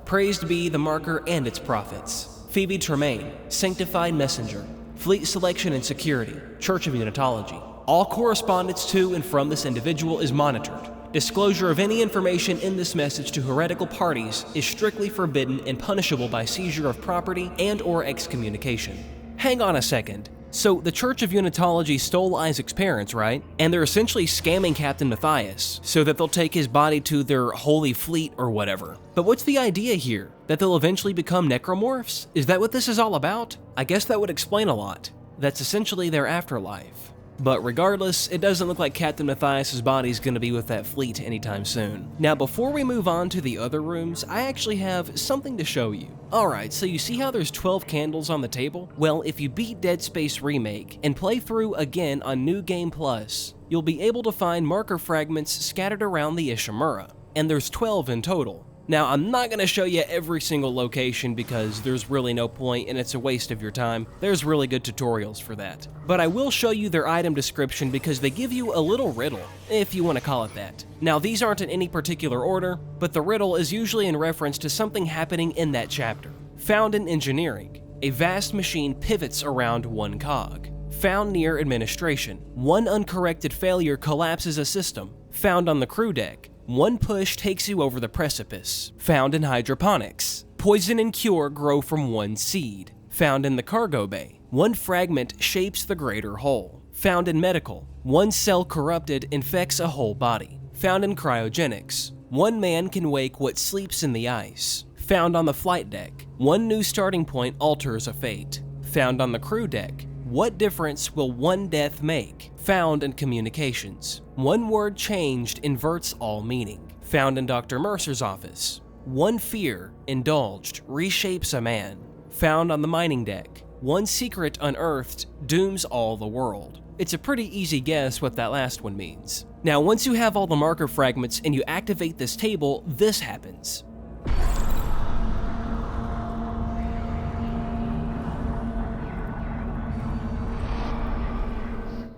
Speaker 1: Praised be the marker and its prophets. Phoebe Tremaine, Sanctified Messenger, Fleet Selection and Security, Church of Unitology. All correspondence to and from this individual is monitored. Disclosure of any information in this message to heretical parties is strictly forbidden and punishable by seizure of property and/or excommunication. Hang on a second. So, the Church of Unitology stole Isaac's parents, right? And they're essentially scamming Captain Matthias so that they'll take his body to their holy fleet or whatever. But what's the idea here? That they'll eventually become necromorphs? Is that what this is all about? I guess that would explain a lot. That's essentially their afterlife. But regardless, it doesn't look like Captain Matthias' body's gonna be with that fleet anytime soon. Now, before we move on to the other rooms, I actually have something to show you. Alright, so you see how there's 12 candles on the table? Well, if you beat Dead Space Remake and play through again on New Game Plus, you'll be able to find marker fragments scattered around the Ishimura, and there's 12 in total. Now, I'm not going to show you every single location because there's really no point and it's a waste of your time. There's really good tutorials for that. But I will show you their item description because they give you a little riddle, if you want to call it that. Now, these aren't in any particular order, but the riddle is usually in reference to something happening in that chapter. Found in engineering, a vast machine pivots around one cog. Found near administration, one uncorrected failure collapses a system. Found on the crew deck, one push takes you over the precipice. Found in hydroponics, poison and cure grow from one seed. Found in the cargo bay, one fragment shapes the greater whole. Found in medical, one cell corrupted infects a whole body. Found in cryogenics, one man can wake what sleeps in the ice. Found on the flight deck, one new starting point alters a fate. Found on the crew deck, what difference will one death make? Found in communications, one word changed inverts all meaning. Found in Dr. Mercer's office, one fear indulged reshapes a man. Found on the mining deck, one secret unearthed dooms all the world. It's a pretty easy guess what that last one means. Now, once you have all the marker fragments and you activate this table, this happens.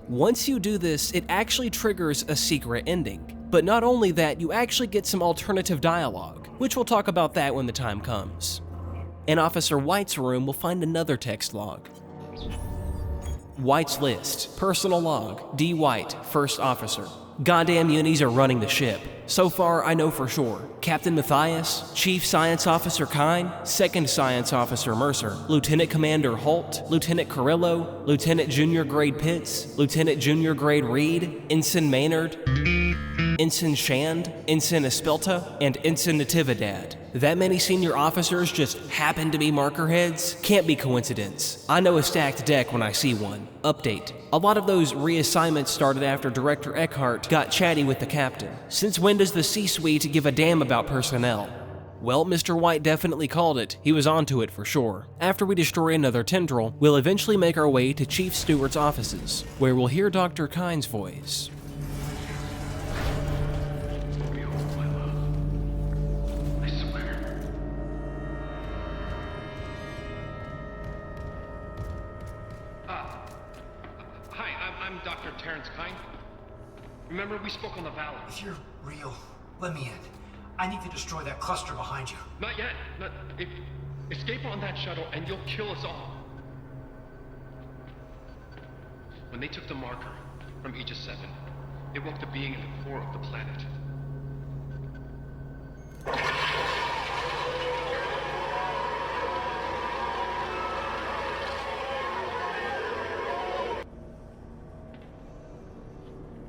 Speaker 1: Once you do this, it actually triggers a secret ending. But not only that, you actually get some alternative dialogue, which we'll talk about that when the time comes. In Officer White's room, we'll find another text log. White's list, personal log, D. White, first officer. Goddamn unis are running the ship. So far, I know for sure. Captain Matthias, Chief Science Officer Kine, Second Science Officer Mercer, Lieutenant Commander Holt, Lieutenant Carrillo, Lieutenant Junior Grade Pitts, Lieutenant Junior Grade Reed, Ensign Maynard, Ensign Shand, Ensign Espelta, and Ensign Natividad. That many senior officers just happen to be marker heads? Can't be coincidence. I know a stacked deck when I see one. Update. A lot of those reassignments started after Director Eckhart got chatty with the captain. Since when does the C-suite give a damn about personnel? Well, Mr. White definitely called it. He was onto it for sure. After we destroy another tendril, we'll eventually make our way to Chief Stewart's offices, where we'll hear Dr. Kine's voice.
Speaker 16: Remember, we spoke on the Valley.
Speaker 10: If you're real, let me in. I need to destroy that cluster behind you.
Speaker 16: Not yet. Escape on that shuttle and you'll kill us all. When they took the marker from Aegis 7, it woke the being in the core of the planet.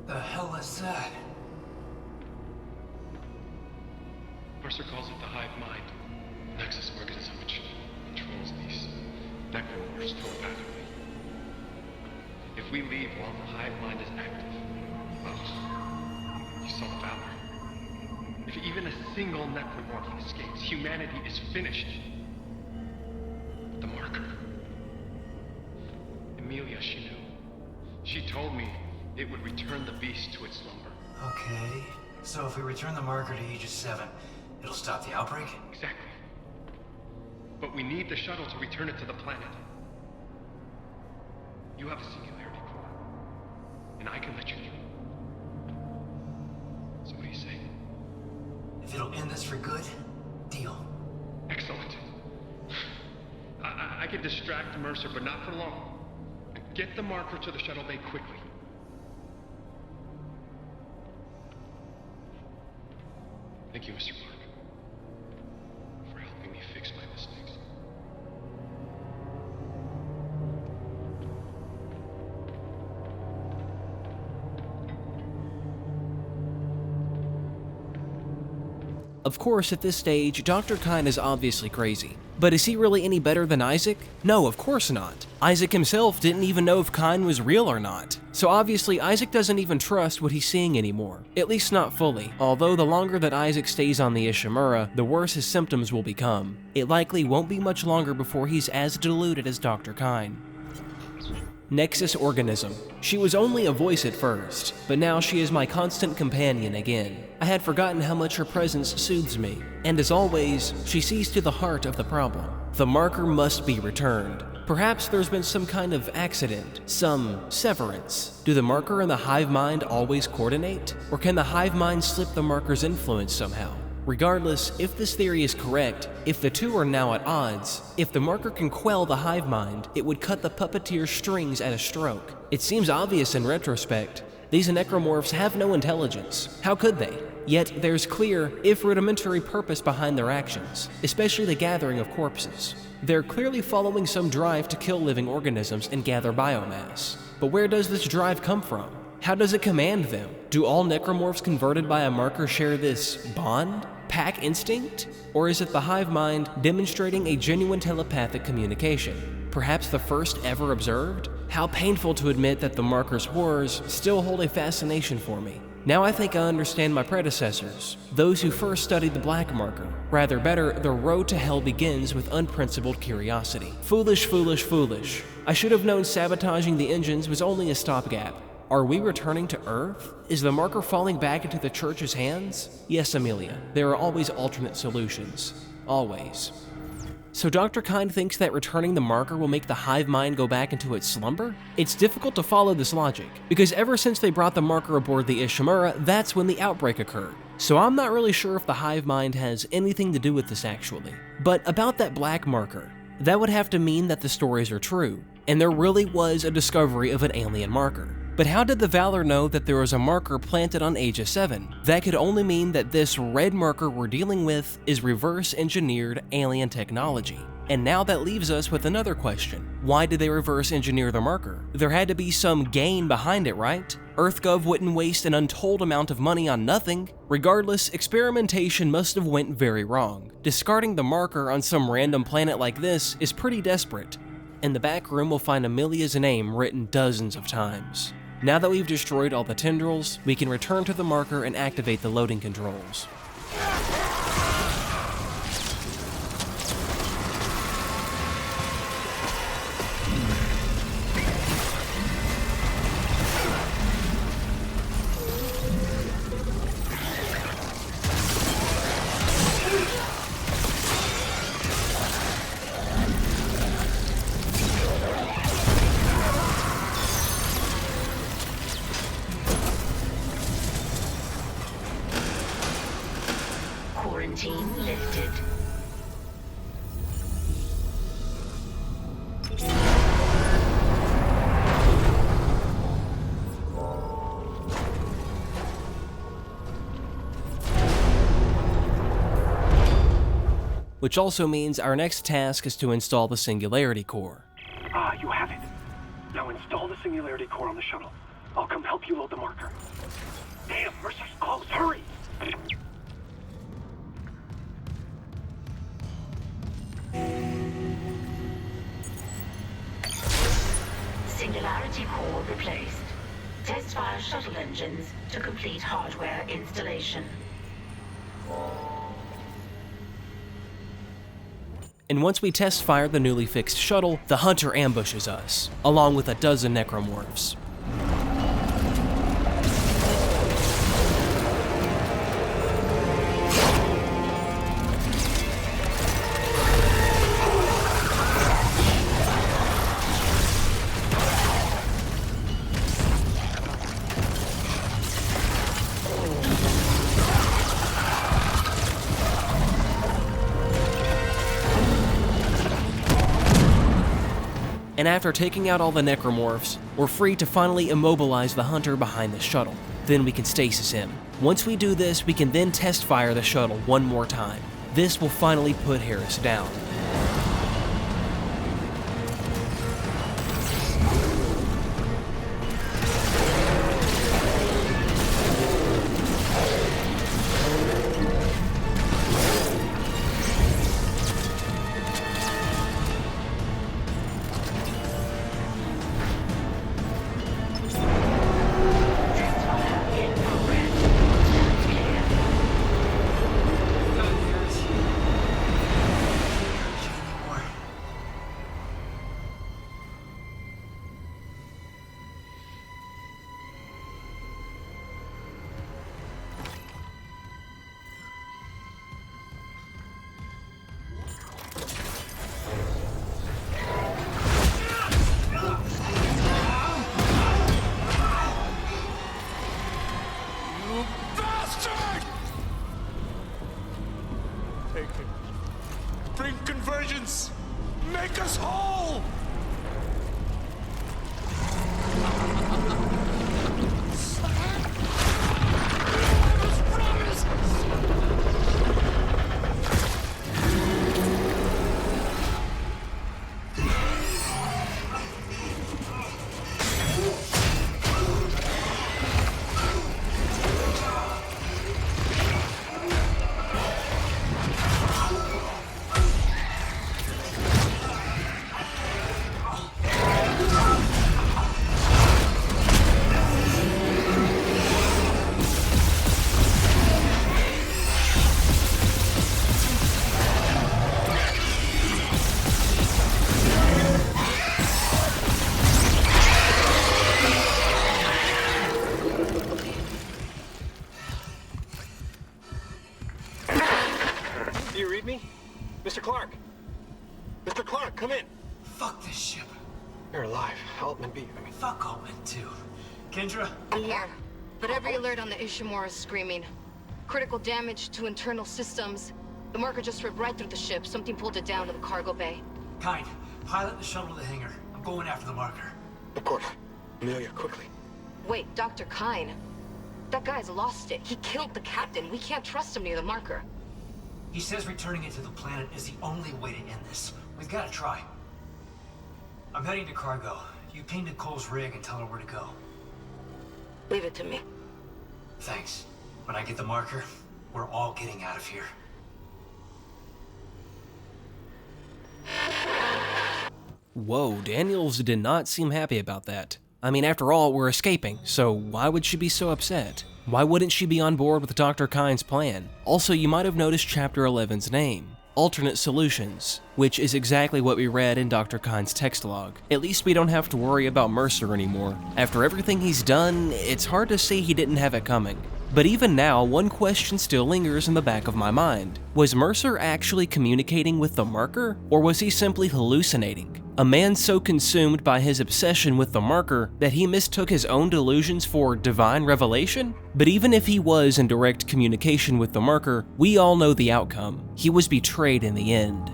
Speaker 10: The hell is that?
Speaker 16: Mercer calls it the hive mind. Nexus organism which controls these necromorphs telepathically. If
Speaker 8: If we leave while the hive mind is active, well, you saw the Valor. If even a single necromorph escapes, humanity is finished. The marker. Emilia, she knew. She told me it would return the beast to its slumber.
Speaker 10: Okay, so if we return the marker to Aegis 7, it'll stop the outbreak?
Speaker 8: Exactly. But we need the shuttle to return it to the planet. You have a singularity core, and I can let you through. So what do you say?
Speaker 10: If it'll end this for good, deal.
Speaker 8: Excellent. I can distract Mercer, but not for long. Get the marker to the shuttle bay quickly. Thank you, Mr. Clark, for helping me fix my mistakes.
Speaker 1: Of course, at this stage, Dr. Kyne is obviously crazy. But is he really any better than Isaac? No, of course not. Isaac himself didn't even know if Kyne was real or not. So obviously, Isaac doesn't even trust what he's seeing anymore. At least not fully. Although the longer that Isaac stays on the Ishimura, the worse his symptoms will become. It likely won't be much longer before he's as deluded as Dr. Kyne. Nexus Organism. She was only a voice at first, but now she is my constant companion again. I had forgotten how much her presence soothes me, and as always, she sees to the heart of the problem. The marker must be returned. Perhaps there's been some kind of accident, some severance. Do the marker and the hive mind always coordinate? Or can the hive mind slip the marker's influence somehow? Regardless, if this theory is correct, if the two are now at odds, if the marker can quell the hive mind, it would cut the puppeteer's strings at a stroke. It seems obvious in retrospect. These necromorphs have no intelligence. How could they? Yet there's clear, if rudimentary purpose behind their actions, especially the gathering of corpses. They're clearly following some drive to kill living organisms and gather biomass. But where does this drive come from? How does it command them? Do all necromorphs converted by a marker share this bond? Pack instinct? Or is it the hive mind demonstrating a genuine telepathic communication? Perhaps the first ever observed? How painful to admit that the marker's horrors still hold a fascination for me. Now I think I understand my predecessors, those who first studied the black marker. Rather better, the road to hell begins with unprincipled curiosity. Foolish, foolish, foolish. I should have known sabotaging the engines was only a stopgap. Are we returning to Earth? Is the marker falling back into the Church's hands? Yes, Emilia, there are always alternate solutions. Always. So Dr. Kyne thinks that returning the marker will make the hive mind go back into its slumber? It's difficult to follow this logic, because ever since they brought the marker aboard the Ishimura, that's when the outbreak occurred. So I'm not really sure if the hive mind has anything to do with this actually. But about that black marker, that would have to mean that the stories are true, and there really was a discovery of an alien marker. But how did the Valor know that there was a marker planted on Aegis 7? That could only mean that this red marker we're dealing with is reverse-engineered alien technology. And now that leaves us with another question. Why did they reverse-engineer the marker? There had to be some gain behind it, right? EarthGov wouldn't waste an untold amount of money on nothing. Regardless, experimentation must have went very wrong. Discarding the marker on some random planet like this is pretty desperate. In the back room, we'll find Emilia's name written dozens of times. Now that we've destroyed all the tendrils, we can return to the marker and activate the loading controls.
Speaker 9: Quarantine lifted.
Speaker 1: Which also means our next task is to install the Singularity Core.
Speaker 18: Ah, you have it. Now install the Singularity Core on the shuttle. I'll come help you load the marker. Damn, Mercer's close. Hurry!
Speaker 9: Singularity core replaced. Test fire shuttle engines to complete hardware installation.
Speaker 1: And once we test fire the newly fixed shuttle, the Hunter ambushes us, along with a dozen necromorphs. And after taking out all the necromorphs, we're free to finally immobilize the Hunter behind the shuttle. Then we can stasis him. Once we do this, we can then test fire the shuttle one more time. This will finally put Harris down.
Speaker 14: Bring convergence! Make us whole!
Speaker 16: Mr. Clark! Mr. Clark, come in!
Speaker 10: Fuck this ship.
Speaker 16: You're alive. Altman beat me.
Speaker 10: Fuck Altman, too. Kendra?
Speaker 15: I'm here. But every alert on the Ishimura is screaming. Critical damage to internal systems. The marker just ripped right through the ship. Something pulled it down to the cargo bay.
Speaker 10: Kind, pilot the shuttle to the hangar. I'm going after the marker.
Speaker 16: Of course. Amelia, quickly.
Speaker 15: Wait, Dr. Kine. That guy's lost it. He killed the captain. We can't trust him near the marker.
Speaker 10: He says returning it to the planet is the only way to end this. We've got to try. I'm heading to cargo. You ping Nicole's rig and tell her where to go.
Speaker 15: Leave it to me.
Speaker 10: Thanks. When I get the marker, we're all getting out of here.
Speaker 1: Whoa, Daniels did not seem happy about that. I mean, after all, we're escaping, so why would she be so upset? Why wouldn't she be on board with Dr. Kine's plan? Also, you might have noticed Chapter 11's name, Alternate Solutions, which is exactly what we read in Dr. Kine's text log. At least we don't have to worry about Mercer anymore. After everything he's done, it's hard to say he didn't have it coming. But even now, one question still lingers in the back of my mind. Was Mercer actually communicating with the marker, or was he simply hallucinating? A man so consumed by his obsession with the marker that he mistook his own delusions for divine revelation? But even if he was in direct communication with the marker, we all know the outcome. He was betrayed in the end.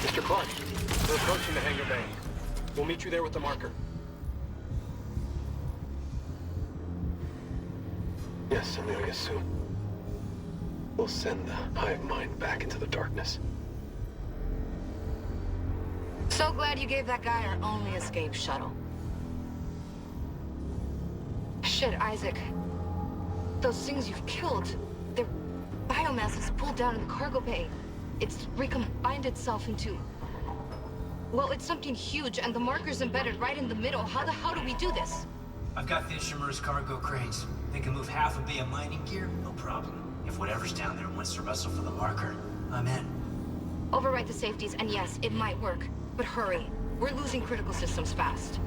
Speaker 16: Mr. Clark, we're approaching the hangar bay. We'll meet you there with the marker. Yes, Amelia Sue. We'll send the hive mind back into the darkness.
Speaker 15: So glad you gave that guy our only escape shuttle. Shit, Isaac. Those things you've killed, their biomass is down in the cargo bay. It's recombined itself into... Well, it's something huge, and the marker's embedded right in the middle. How the hell do we do this?
Speaker 10: I've got the Ishimura's cargo cranes. They can move half a bay of mining gear, no problem. If whatever's down there wants to wrestle for the marker, I'm in.
Speaker 15: Override the safeties, and yes, it might work. But hurry. We're losing critical systems fast.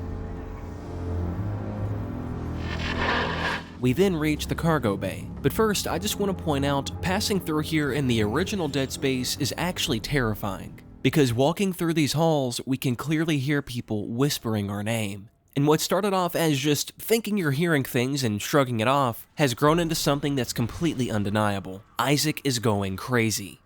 Speaker 1: We then reach the cargo bay, but first I just want to point out, passing through here in the original Dead Space is actually terrifying, because walking through these halls we can clearly hear people whispering our name. And what started off as just thinking you're hearing things and shrugging it off has grown into something that's completely undeniable. Isaac is going crazy.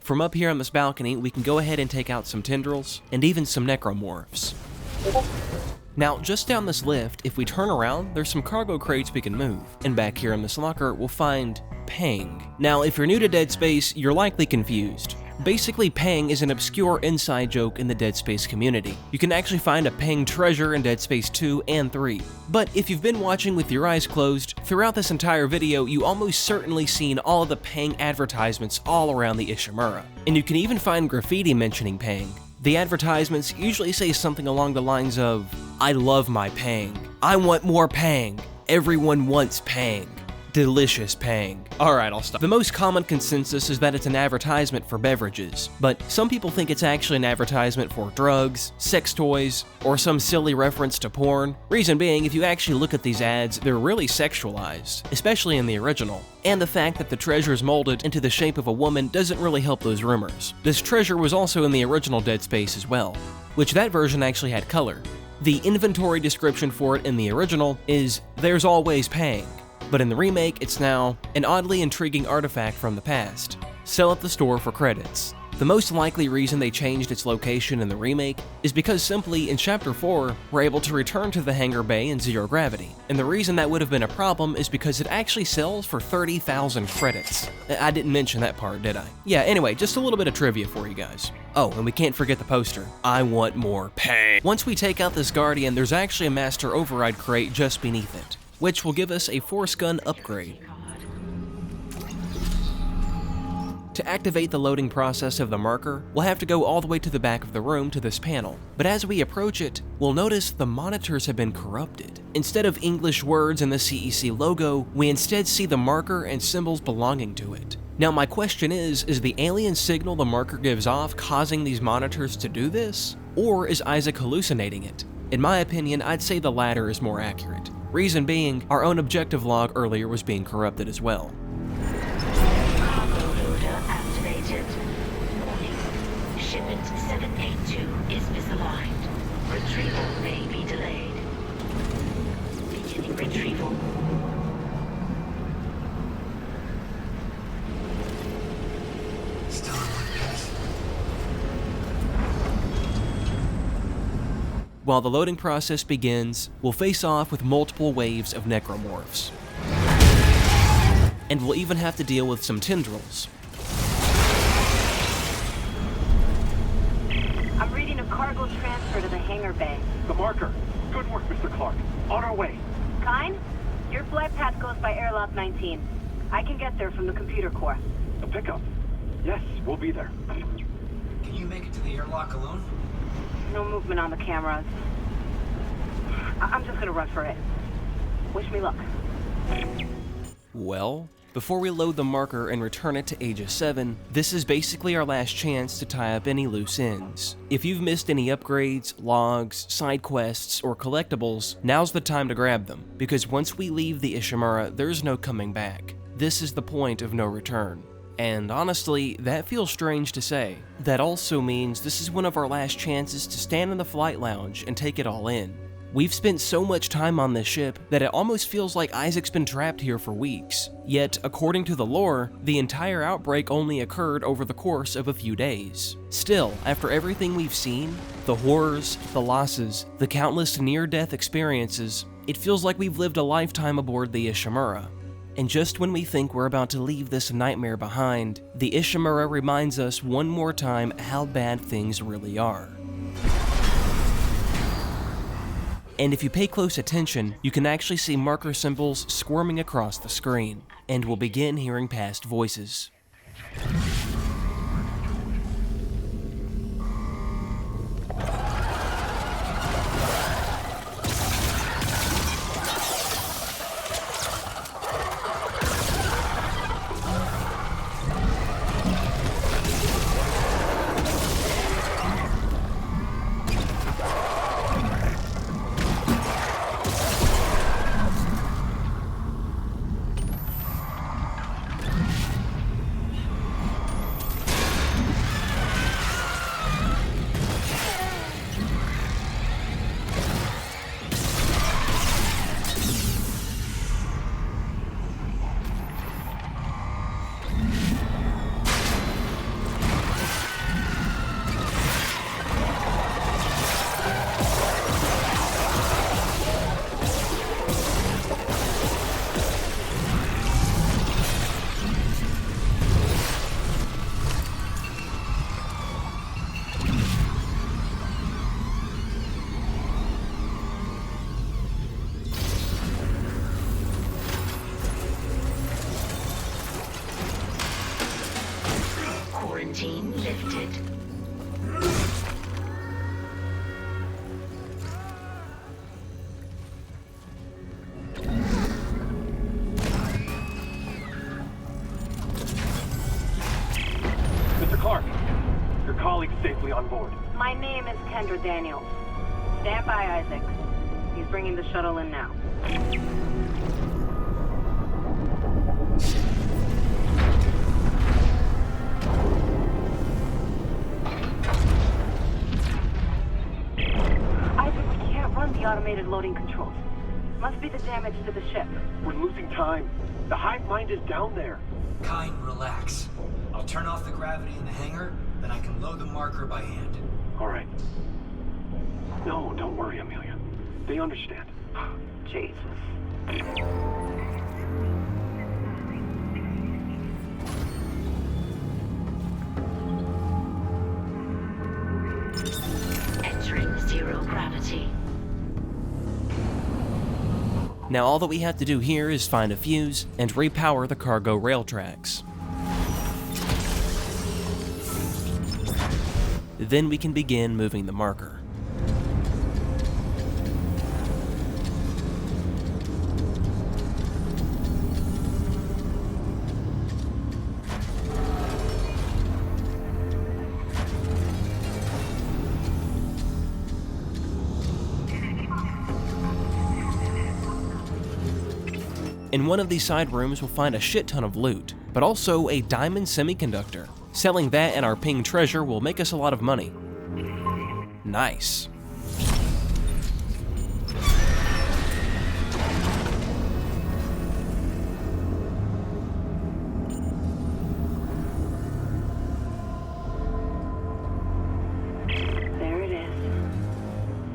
Speaker 1: From up here on this balcony, we can go ahead and take out some tendrils, and even some necromorphs. Now, just down this lift, if we turn around, there's some cargo crates we can move, and back here in this locker, we'll find Pang. Now, if you're new to Dead Space, you're likely confused. Basically, Pang is an obscure inside joke in the Dead Space community. You can actually find a Pang treasure in Dead Space 2 and 3. But if you've been watching with your eyes closed, throughout this entire video, you almost certainly seen all of the Pang advertisements all around the Ishimura. And you can even find graffiti mentioning Pang. The advertisements usually say something along the lines of, "I love my Pang. I want more Pang. Everyone wants Pang. Delicious Pang." Alright, I'll stop. The most common consensus is that it's an advertisement for beverages, but some people think it's actually an advertisement for drugs, sex toys, or some silly reference to porn. Reason being, if you actually look at these ads, they're really sexualized, especially in the original. And the fact that the treasure is molded into the shape of a woman doesn't really help those rumors. This treasure was also in the original Dead Space as well, which that version actually had color. The inventory description for it in the original is, "There's always Pang." But in the remake, it's now an oddly intriguing artifact from the past. Sell at the store for credits. The most likely reason they changed its location in the remake is because simply in Chapter 4, we're able to return to the hangar bay in zero gravity. And the reason that would have been a problem is because it actually sells for 30,000 credits. I didn't mention that part, did I? Yeah, anyway, just a little bit of trivia for you guys. Oh, and we can't forget the poster. I want more Pang. Once we take out this Guardian, there's actually a Master Override crate just beneath it, which will give us a Force Gun upgrade. To activate the loading process of the marker, we'll have to go all the way to the back of the room to this panel, but as we approach it, we'll notice the monitors have been corrupted. Instead of English words and the CEC logo, we instead see the marker and symbols belonging to it. Now my question is the alien signal the marker gives off causing these monitors to do this? Or is Isaac hallucinating it? In my opinion, I'd say the latter is more accurate. Reason being, our own objective log earlier was being corrupted as well.
Speaker 9: Cargo loader activated. Warning. Shipment 782 is misaligned. Retrieval may be delayed. Beginning retrieval.
Speaker 10: Still on one pass.
Speaker 1: While the loading process begins, we'll face off with multiple waves of necromorphs. And we'll even have to deal with some tendrils.
Speaker 4: I'm reading a cargo transfer to the hangar bay.
Speaker 6: The marker. Good work, Mr. Clark. On our way.
Speaker 4: Kine, your flight path goes by airlock 19. I can get there from the computer core.
Speaker 6: A pickup. Yes, we'll be there.
Speaker 10: Can you make it to the airlock alone?
Speaker 4: No movement on the cameras. I'm just gonna run for it. Wish me luck.
Speaker 1: Well, before we load the marker and return it to Aegis 7, this is basically our last chance to tie up any loose ends. If you've missed any upgrades, logs, side quests, or collectibles, now's the time to grab them, because once we leave the Ishimura, there's no coming back. This is the point of no return. And honestly, that feels strange to say. That also means this is one of our last chances to stand in the flight lounge and take it all in. We've spent so much time on this ship that it almost feels like Isaac's been trapped here for weeks. Yet, according to the lore, the entire outbreak only occurred over the course of a few days. Still, after everything we've seen, the horrors, the losses, the countless near-death experiences, it feels like we've lived a lifetime aboard the Ishimura. And just when we think we're about to leave this nightmare behind, the Ishimura reminds us one more time how bad things really are. And if you pay close attention, you can actually see marker symbols squirming across the screen, and we'll begin hearing past voices.
Speaker 9: Quarantine lifted.
Speaker 6: Mr. Clark, your colleague's safely on board.
Speaker 4: My name is Kendra Daniels. Stand by, Isaac. He's bringing the shuttle in now. Isaac, we can't run the automated loading controls. Must be the damage to the ship.
Speaker 6: We're losing time. The hive mind is down there.
Speaker 10: Kind, relax. I'll turn off the gravity in the hangar, then I can load the marker by hand.
Speaker 6: All right. No, don't worry, Amelia. They understand.
Speaker 4: Jesus.
Speaker 9: Entering zero gravity.
Speaker 1: Now all that we have to do here is find a fuse and repower the cargo rail tracks. Then we can begin moving the marker. In one of these side rooms, we'll find a shit ton of loot, but also a diamond semiconductor. Selling that and our ping treasure will make us a lot of money. Nice.
Speaker 4: There it is.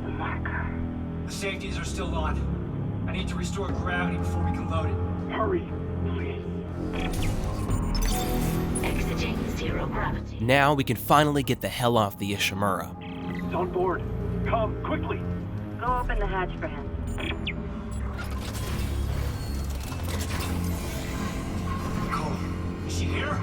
Speaker 4: The marker.
Speaker 10: The safeties are still on. I need to restore gravity before we can load it.
Speaker 6: Hurry, please.
Speaker 9: Exiting zero gravity.
Speaker 1: Now we can finally get the hell off the Ishimura.
Speaker 6: He's on board. Come, quickly.
Speaker 4: Go open the hatch for him.
Speaker 10: Cole, is she here?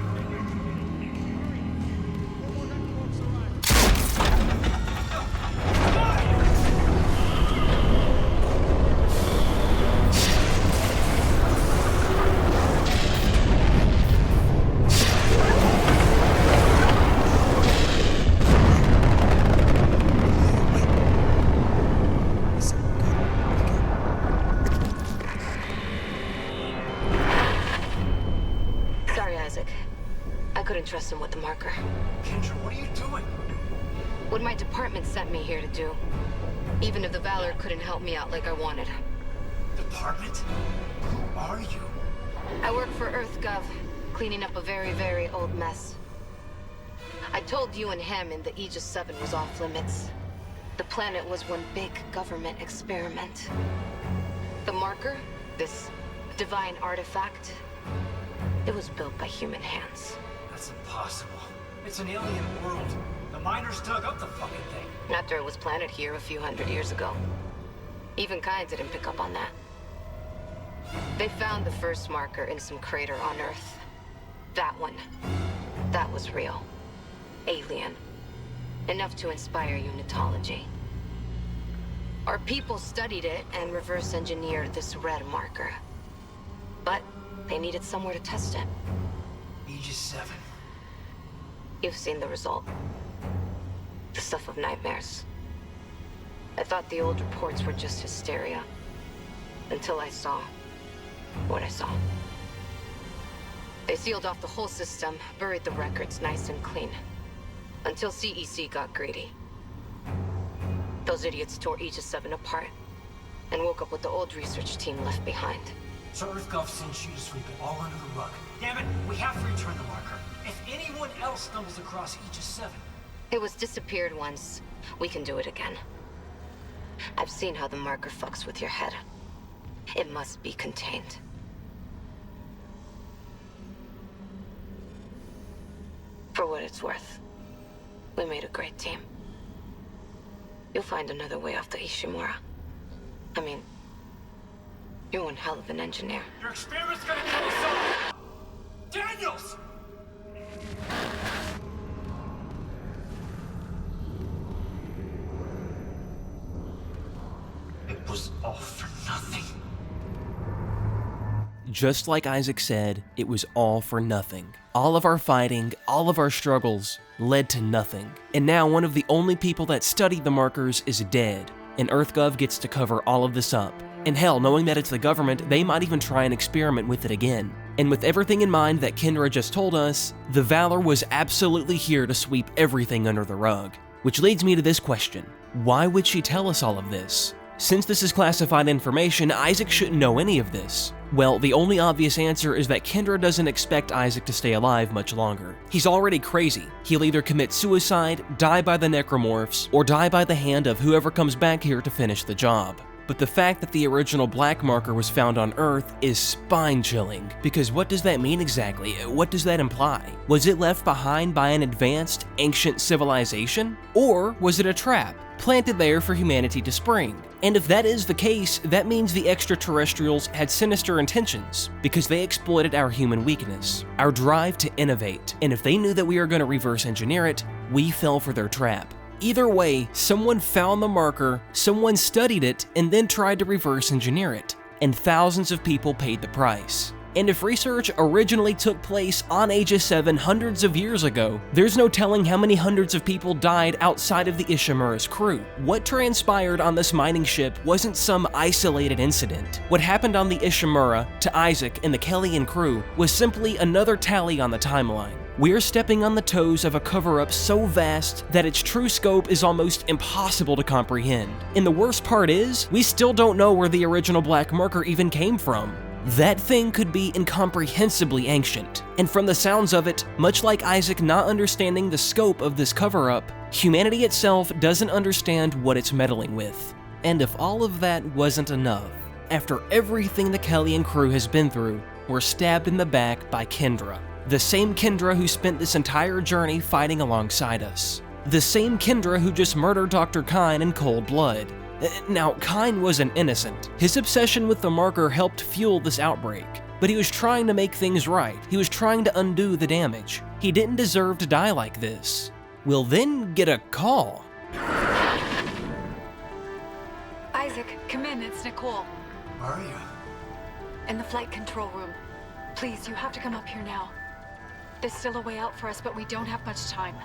Speaker 15: Trust him with the marker.
Speaker 10: Kendra, what are you doing?
Speaker 15: What my department sent me here to do. Even if the Valor couldn't help me out like I wanted.
Speaker 10: Department? Who are you?
Speaker 15: I work for EarthGov, cleaning up a very, very old mess. I told you and Hammond that Aegis 7 was off limits. The planet was one big government experiment. The marker, this divine artifact, it was built by human hands.
Speaker 10: That's impossible. It's an alien world. The miners dug up the fucking thing.
Speaker 15: After it was planted here a few hundred years ago. Even Kind didn't pick up on that. They found the first marker in some crater on Earth. That one. That was real. Alien. Enough to inspire unitology. Our people studied it and reverse engineered this red marker. But they needed somewhere to test it.
Speaker 10: Aegis 7.
Speaker 15: You've seen the result. The stuff of nightmares. I thought the old reports were just hysteria. Until I saw what I saw. They sealed off the whole system, buried the records nice and clean. Until CEC got greedy. Those idiots tore Aegis 7 apart and woke up with the old research team left behind.
Speaker 10: So EarthGov sends you to sweep it all under the rug. Damn it, we have to return the marker. If anyone else stumbles across Aegis 7...
Speaker 15: It was disappeared once. We can do it again. I've seen how the marker fucks with your head. It must be contained. For what it's worth, we made a great team. You'll find another way off the Ishimura. I mean, you're one hell of an engineer.
Speaker 10: Your experiment's gonna kill us all! Daniels! It was all for nothing.
Speaker 1: Just like Isaac said, it was all for nothing. All of our fighting, all of our struggles, led to nothing. And now one of the only people that studied the markers is dead, and EarthGov gets to cover all of this up. And hell, knowing that it's the government, they might even try and experiment with it again. And with everything in mind that Kendra just told us, the Valor was absolutely here to sweep everything under the rug. Which leads me to this question: why would she tell us all of this? Since this is classified information, Isaac shouldn't know any of this. Well, the only obvious answer is that Kendra doesn't expect Isaac to stay alive much longer. He's already crazy. He'll either commit suicide, die by the necromorphs, or die by the hand of whoever comes back here to finish the job. But the fact that the original black marker was found on Earth is spine-chilling, because what does that mean exactly? What does that imply? Was it left behind by an advanced, ancient civilization? Or was it a trap, planted there for humanity to spring? And if that is the case, that means the extraterrestrials had sinister intentions, because they exploited our human weakness, our drive to innovate, and if they knew that we were going to reverse engineer it, we fell for their trap. Either way, someone found the marker, someone studied it, and then tried to reverse engineer it, and thousands of people paid the price. And if research originally took place on Aegis 7 hundreds of years ago, there's no telling how many hundreds of people died outside of the Ishimura's crew. What transpired on this mining ship wasn't some isolated incident. What happened on the Ishimura to Isaac and the Kellian crew was simply another tally on the timeline. We're stepping on the toes of a cover-up so vast that its true scope is almost impossible to comprehend. And the worst part is, we still don't know where the original black marker even came from. That thing could be incomprehensibly ancient, and from the sounds of it, much like Isaac not understanding the scope of this cover-up, humanity itself doesn't understand what it's meddling with. And if all of that wasn't enough, after everything the Kellian crew has been through, we're stabbed in the back by Kendra. The same Kendra who spent this entire journey fighting alongside us. The same Kendra who just murdered Dr. Kyne in cold blood. Now, Kyne wasn't innocent. His obsession with the marker helped fuel this outbreak, but he was trying to make things right. He was trying to undo the damage. He didn't deserve to die like this. We'll then get a call.
Speaker 13: Isaac, come in, it's Nicole.
Speaker 10: Where are you?
Speaker 13: In the flight control room. Please, you have to come up here now. There's still a way out for us, but we don't have much time.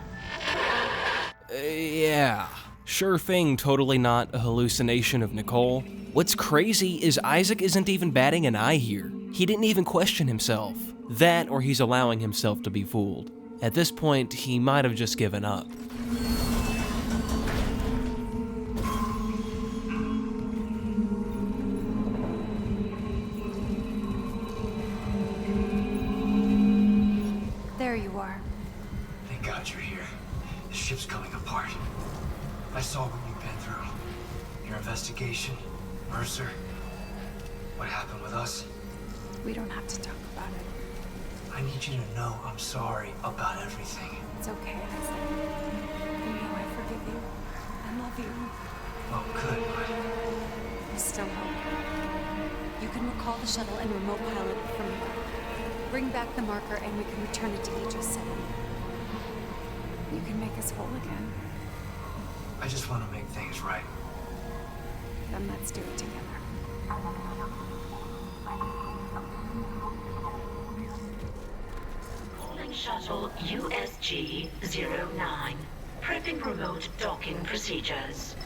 Speaker 1: Yeah. Sure thing, totally not a hallucination of Nicole. What's crazy is Isaac isn't even batting an eye here. He didn't even question himself. That, or he's allowing himself to be fooled. At this point, he might have just given up.
Speaker 10: saw what you've been through. Your investigation, Mercer. What happened with us?
Speaker 13: We don't have to talk about it.
Speaker 10: I need you to know I'm sorry about everything.
Speaker 13: It's okay, Isaac. You know I forgive you. I love you.
Speaker 10: Oh, good.
Speaker 13: I still hope. You can recall the shuttle and remote pilot it from here. Bring back the marker and we can return it to Aegis 7. You can make us whole again.
Speaker 10: I just want to make things right.
Speaker 13: Then let's do it together.
Speaker 9: Calling shuttle USG-09. Prepping remote docking procedures.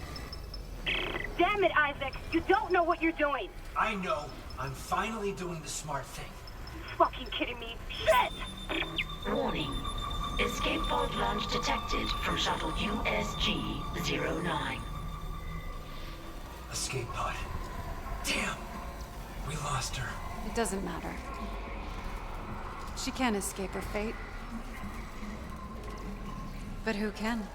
Speaker 4: Damn it, Isaac! You don't know what you're doing!
Speaker 10: I know. I'm finally doing the smart thing.
Speaker 4: You fucking kidding me? Shit!
Speaker 9: Warning. Escape pod launch detected from shuttle USG-09.
Speaker 10: Escape pod. Damn! We lost her.
Speaker 13: It doesn't matter. She can't escape her fate. But who can?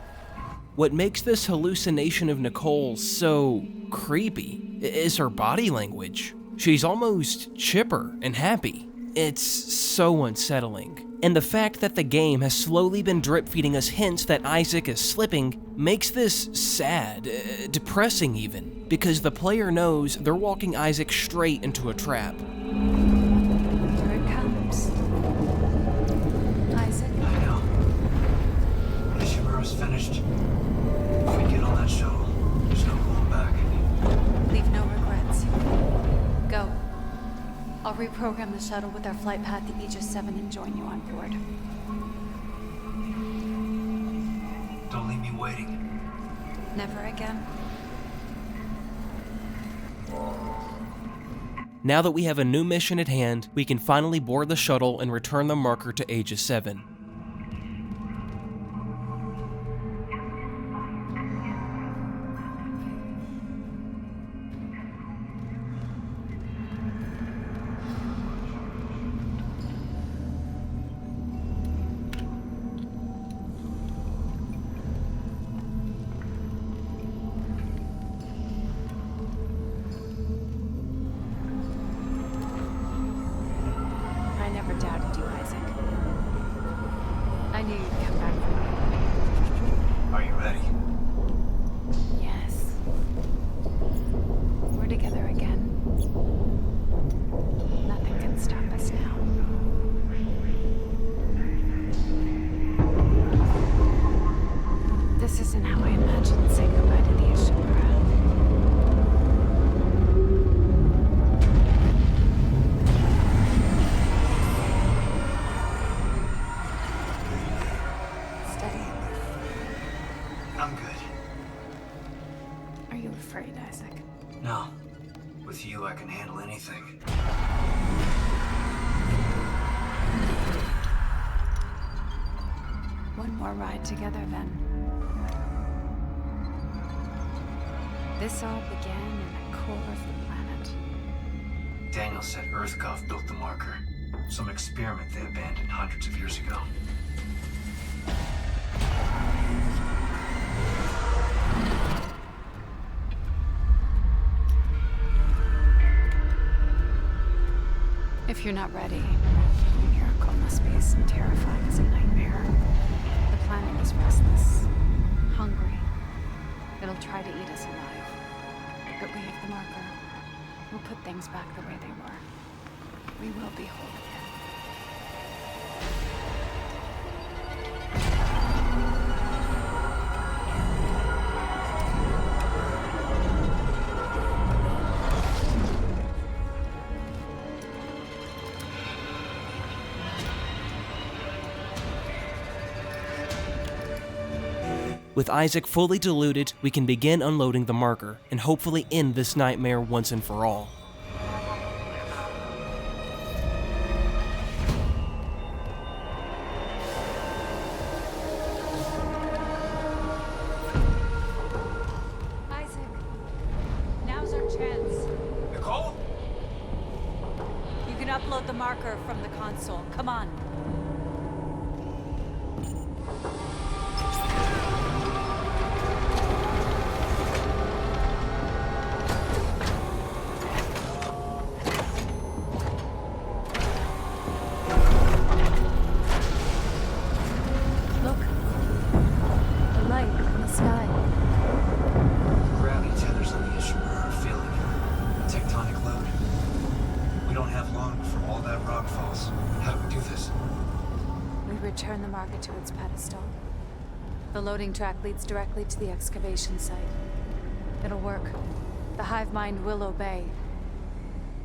Speaker 1: What makes this hallucination of Nicole so creepy is her body language. She's almost chipper and happy. It's so unsettling. And the fact that the game has slowly been drip-feeding us hints that Isaac is slipping makes this sad, depressing even, because the player knows they're walking Isaac straight into a trap.
Speaker 13: Here it comes. Isaac?
Speaker 10: I know. Ishimura's finished. If we get on that shuttle, there's no going back.
Speaker 13: Leave no regrets. Go. I'll reprogram the shuttle with our flight path to Aegis 7 and join you on board.
Speaker 10: Don't leave me waiting.
Speaker 13: Never again.
Speaker 1: Now that we have a new mission at hand, we can finally board the shuttle and return the marker to Aegis 7.
Speaker 13: I knew you'd come back for me.
Speaker 10: Are you ready?
Speaker 13: Yes. We're together again. Nothing can stop us now. This isn't how I imagined saying goodbye to the Ishimura.
Speaker 10: I'm good.
Speaker 13: Are you afraid, Isaac?
Speaker 10: No. With you, I can handle anything.
Speaker 13: One more ride together, then. This all began in the core of the planet.
Speaker 10: Daniel said EarthGov built the marker. Some experiment they abandoned hundreds of years ago.
Speaker 13: If you're not ready, the miracle must be as terrifying as a nightmare. The planet is restless, hungry. It'll try to eat us alive. But we have the marker. We'll put things back the way they were. We will be whole again.
Speaker 1: With Isaac fully diluted, we can begin unloading the marker, and hopefully end this nightmare once and for all.
Speaker 13: Isaac, now's our chance.
Speaker 10: Nicole?
Speaker 21: You can upload the marker from the console. Come on.
Speaker 13: return the marker to its pedestal. The loading track leads directly to the excavation site. It'll work. The hive mind will obey.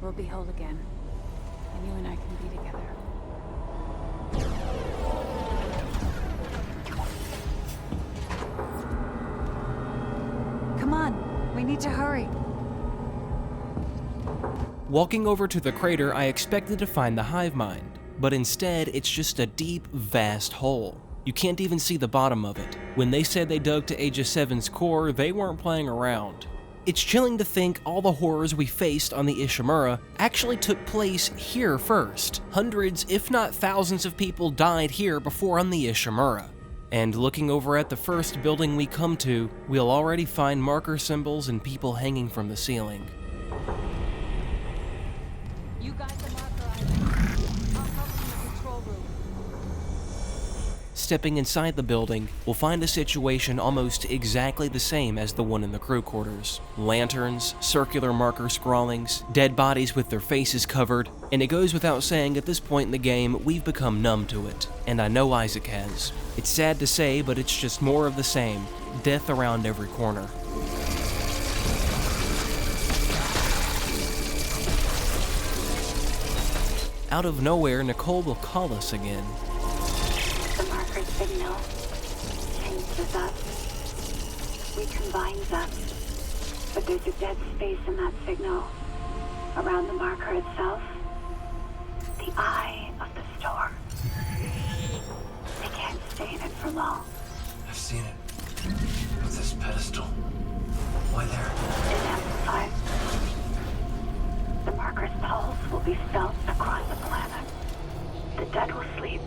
Speaker 13: We'll be whole again. And you and I can be together. Come on, we need to hurry.
Speaker 1: Walking over to the crater, I expected to find the hive mind, but instead it's just a deep, vast hole. You can't even see the bottom of it. When they said they dug to Aegis 7's core, they weren't playing around. It's chilling to think all the horrors we faced on the Ishimura actually took place here first. Hundreds, if not thousands of people died here before on the Ishimura. And looking over at the first building we come to, we'll already find marker symbols and people hanging from the ceiling.
Speaker 13: You got the marker, Isaac. I'll cover from the control room.
Speaker 1: Stepping inside the building, we'll find a situation almost exactly the same as the one in the crew quarters. Lanterns, circular marker scrawlings, dead bodies with their faces covered, and it goes without saying at this point in the game, we've become numb to it. And I know Isaac has. It's sad to say, but it's just more of the same. Death around every corner. Out of nowhere, Nicole will call us again.
Speaker 4: The marker signal changes us. We combine them. But there's a dead space in that signal. Around the marker itself. The eye of the storm. They can't stay in it for long.
Speaker 10: I've seen it. With this pedestal. Why there?
Speaker 4: It amplifies. The marker's pulse will be felt across the planet. The dead will sleep.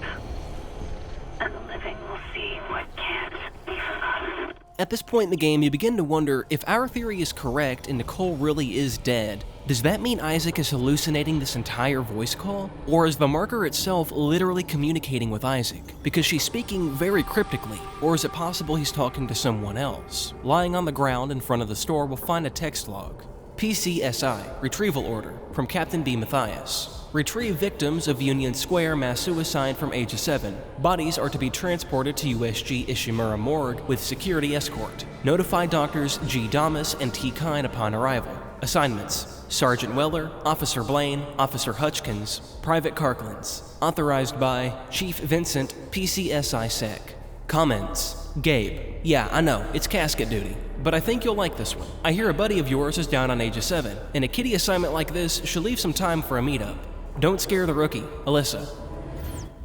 Speaker 4: And the living will see what can't be forgotten.
Speaker 1: At this point in the game, you begin to wonder if our theory is correct and Nicole really is dead. Does that mean Isaac is hallucinating this entire voice call? Or is the marker itself literally communicating with Isaac? Because she's speaking very cryptically. Or is it possible he's talking to someone else? Lying on the ground in front of the store, we'll find a text log. PCSI, retrieval order, from Captain B. Matthias. Retrieve victims of Union Square mass suicide from Aegis 7. Bodies are to be transported to USG Ishimura morgue with security escort. Notify doctors G. Damas and T. Kine upon arrival. Assignments: Sergeant Weller, Officer Blaine, Officer Hutchkins, Private Karklins. Authorized by Chief Vincent, PCSI Sec. Comments: Gabe. Yeah, I know, it's casket duty, but I think you'll like this one. I hear a buddy of yours is down on Aegis 7, and a kiddie assignment like this should leave some time for a meetup. Don't scare the rookie, Alyssa.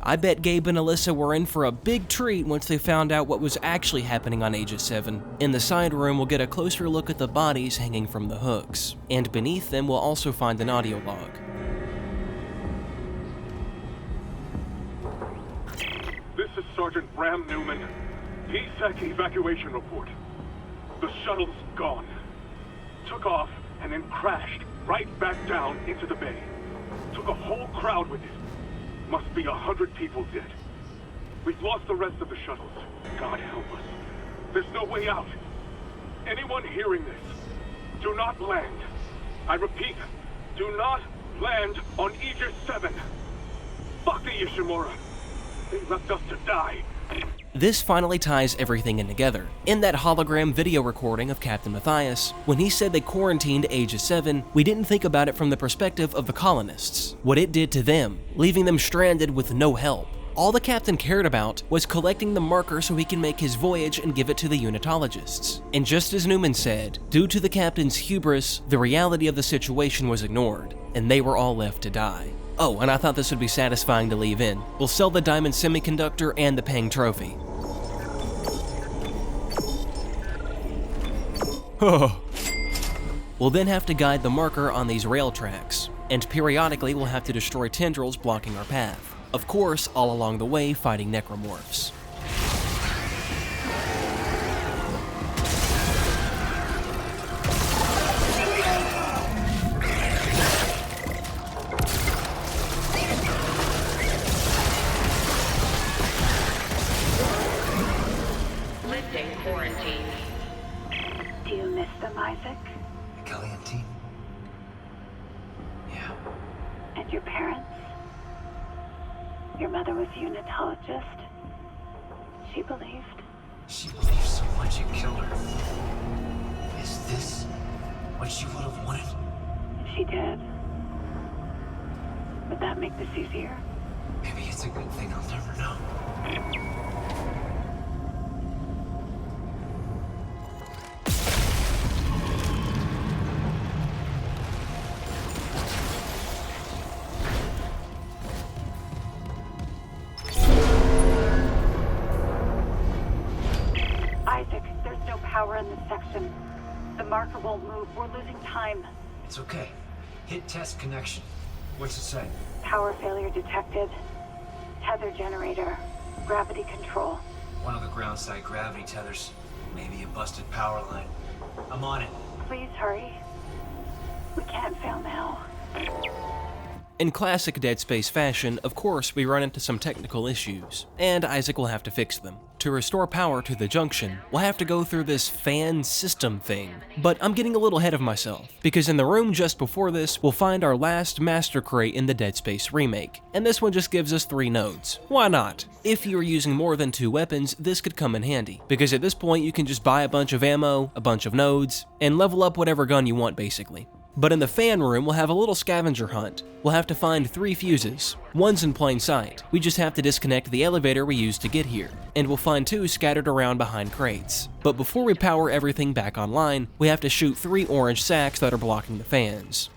Speaker 1: I bet Gabe and Alyssa were in for a big treat once they found out what was actually happening on Aegis 7. In the side room, we'll get a closer look at the bodies hanging from the hooks, and beneath them we'll also find an audio log.
Speaker 14: This is Sergeant Bram Newman. PSEC evacuation report. The shuttle's gone. Took off and then crashed right back down into the bay. Took a whole crowd with it. Must be 100 people dead. We've lost the rest of the shuttles. God help us. There's no way out. Anyone hearing this, do not land. I repeat, do not land on Aegis 7. Fuck the Ishimura. They left us to die.
Speaker 1: This finally ties everything in together. In that hologram video recording of Captain Matthias, when he said they quarantined Aegis 7, we didn't think about it from the perspective of the colonists, what it did to them, leaving them stranded with no help. All the captain cared about was collecting the marker so he can make his voyage and give it to the unitologists. And just as Newman said, due to the captain's hubris, the reality of the situation was ignored, and they were all left to die. Oh, and I thought this would be satisfying to leave in. We'll sell the diamond semiconductor and the Pang trophy. We'll then have to guide the marker on these rail tracks, and periodically we'll have to destroy tendrils blocking our path. Of course, all along the way fighting necromorphs.
Speaker 9: Lifting quarantine.
Speaker 4: Do you miss them, Isaac?
Speaker 10: Kelly and team?
Speaker 4: And your parents? Your mother was a unitologist.
Speaker 20: She believed.
Speaker 10: She believed so much it killed her. Is this what she would have wanted?
Speaker 20: She did. Would that make this easier?
Speaker 10: Maybe it's a good thing I'll never know.
Speaker 20: Isaac, there's no power in this section. The marker won't move. We're losing time.
Speaker 10: It's okay. Hit test connection. What's it say?
Speaker 20: Power failure detected. Tether generator. Gravity control.
Speaker 10: One of the ground side gravity tethers. Maybe a busted power line. I'm on it.
Speaker 20: Please hurry. We can't fail now.
Speaker 1: In classic Dead Space fashion, of course, we run into some technical issues, and Isaac will have to fix them. To restore power to the junction, we'll have to go through this fan system thing. But I'm getting a little ahead of myself, because in the room just before this, we'll find our last master crate in the Dead Space Remake, and this one just gives us 3 nodes. Why not? If you are using more than 2 weapons, this could come in handy, because at this point you can just buy a bunch of ammo, a bunch of nodes, and level up whatever gun you want basically. But in the fan room, we'll have a little scavenger hunt. We'll have to find 3 fuses. One's in plain sight. We just have to disconnect the elevator we used to get here. And we'll find 2 scattered around behind crates. But before we power everything back online, we have to shoot 3 orange sacks that are blocking the fans.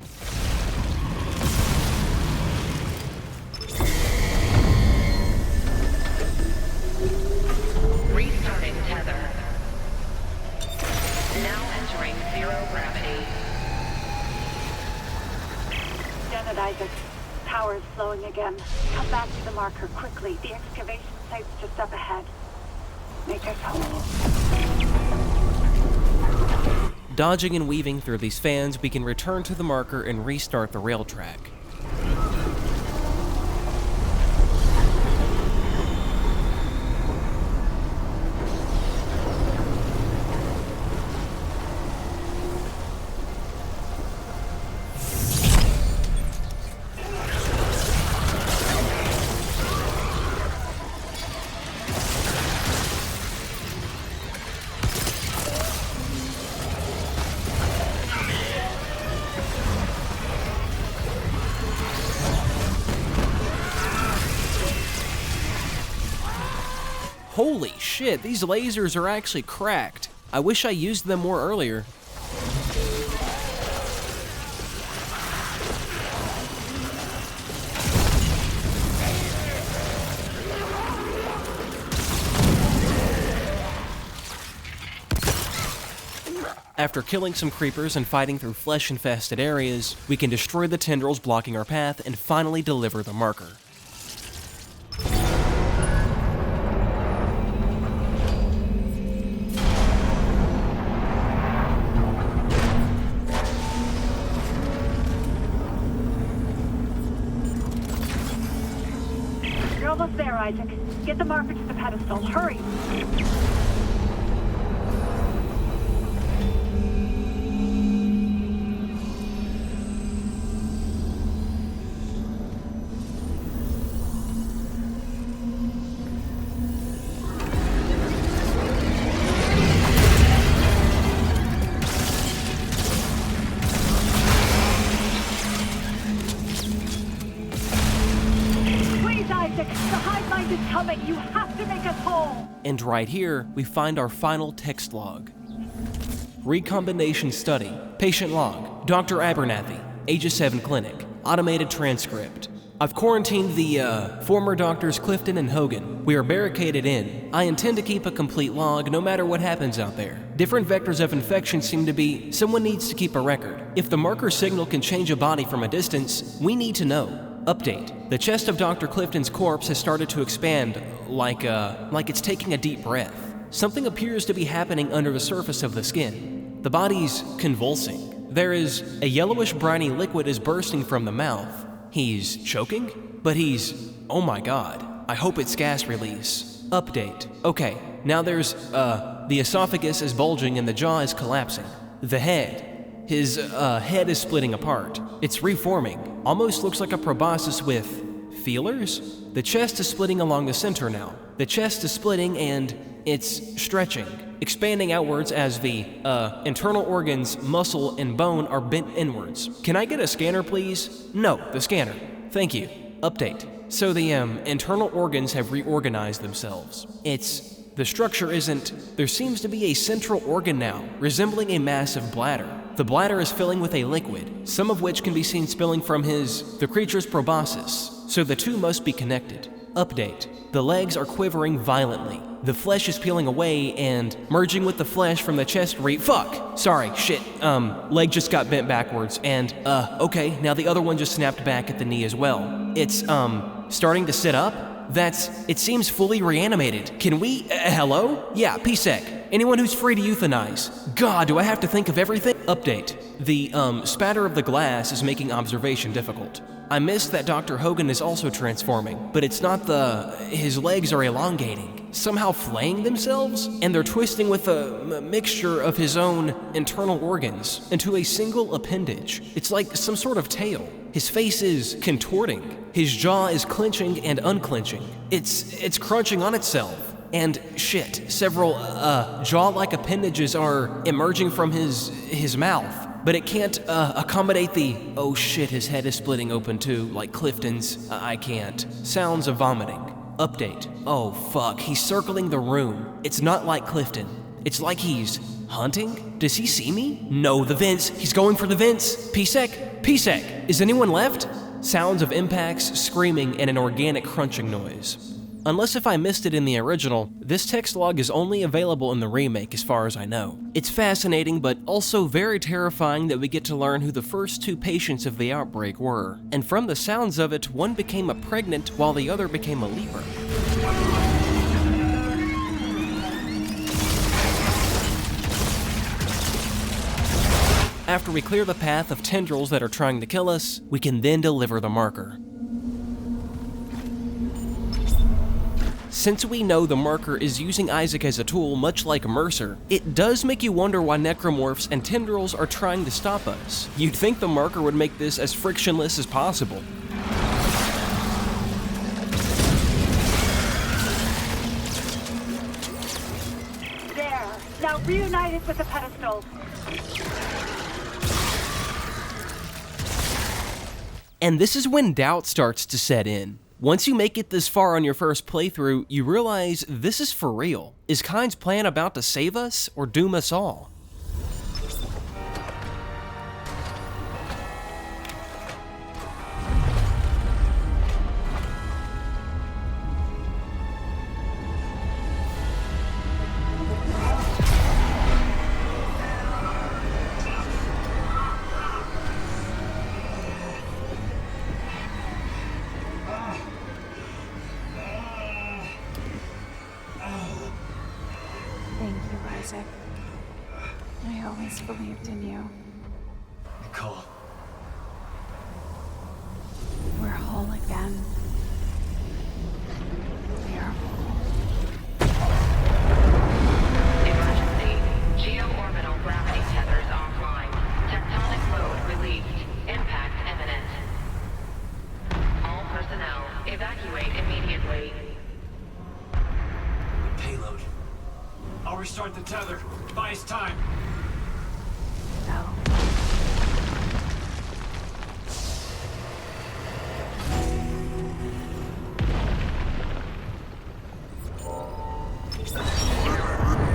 Speaker 9: Restarting tether. Now entering 0 gravity.
Speaker 20: Janet, Isaac. Power is flowing again. Come back to the marker quickly. The excavation site's just up ahead. Make us whole.
Speaker 1: Dodging and weaving through these fans, we can return to the marker and restart the rail track. Holy shit, these lasers are actually cracked. I wish I used them more earlier. After killing some creepers and fighting through flesh-infested areas, we can destroy the tendrils blocking our path and finally deliver the marker.
Speaker 20: You're almost there, Isaac. Get the marker to the pedestal. Hurry! You have to make us whole!
Speaker 1: And right here, we find our final text log. Recombination study. Patient log. Dr. Abernathy. Aegis 7 clinic. Automated transcript. I've quarantined the, former doctors Clifton and Hogan. We are barricaded in. I intend to keep a complete log no matter what happens out there. Different vectors of infection seem to be, someone needs to keep a record. If the marker signal can change a body from a distance, we need to know. Update. The chest of Dr. Clifton's corpse has started to expand, like it's taking a deep breath. Something appears to be happening under the surface of the skin. The body's convulsing. There is a yellowish briny liquid is bursting from the mouth. He's choking? But he's... oh my god. I hope it's gas release. Update. Okay, now there's, the esophagus is bulging and the jaw is collapsing. The head. His, head is splitting apart. It's reforming. Almost looks like a proboscis with... feelers? The chest is splitting along the center now. The chest is splitting and it's stretching, expanding outwards as the internal organs, muscle, and bone are bent inwards. Can I get a scanner, please? No, the scanner. Thank you. Update. So the internal organs have reorganized themselves. The structure isn't... There seems to be a central organ now, resembling a massive bladder. The bladder is filling with a liquid, some of which can be seen spilling from the creature's proboscis, so the two must be connected. Update. The legs are quivering violently. The flesh is peeling away and merging with the flesh from the chest leg just got bent backwards and, okay, now the other one just snapped back at the knee as well. It's, starting to sit up? It seems fully reanimated. Can we, hello? Yeah, PSEC. Anyone who's free to euthanize. God, do I have to think of everything? Update. The, spatter of the glass is making observation difficult. I missed that Dr. Hogan is also transforming, but it's not his legs are elongating, somehow flaying themselves, and they're twisting with a mixture of his own internal organs into a single appendage. It's like some sort of tail. His face is contorting. His jaw is clenching and unclenching. It's crunching on itself. And several jaw-like appendages are emerging from his mouth. But it can't accommodate his head is splitting open too, like Clifton's. I can't. Sounds of vomiting. Update. Oh fuck, he's circling the room. It's not like Clifton. It's like he's hunting? Does he see me? No, the vents. He's going for the vents. PSEC? PSEC. Is anyone left? Sounds of impacts, screaming, and an organic crunching noise. Unless if I missed it in the original, this text log is only available in the remake as far as I know. It's fascinating, but also very terrifying that we get to learn who the first two patients of the outbreak were. And from the sounds of it, one became a pregnant while the other became a leaper. After we clear the path of tendrils that are trying to kill us, we can then deliver the marker. Since we know the marker is using Isaac as a tool, much like Mercer, it does make you wonder why necromorphs and tendrils are trying to stop us. You'd think the marker would make this as frictionless as possible.
Speaker 2: There. Now reunite it with the pedestal.
Speaker 1: And this is when doubt starts to set in. Once you make it this far on your first playthrough, you realize this is for real. Is Kyne's plan about to save us or doom us all?
Speaker 13: I always believed in you.
Speaker 10: Nicole.
Speaker 13: We're whole again. We are whole.
Speaker 9: Emergency. Geo-orbital gravity tethers offline. Tectonic load released. Impact imminent. All personnel, evacuate immediately.
Speaker 10: Payload. I'll restart the tether. Buy us time.
Speaker 13: No.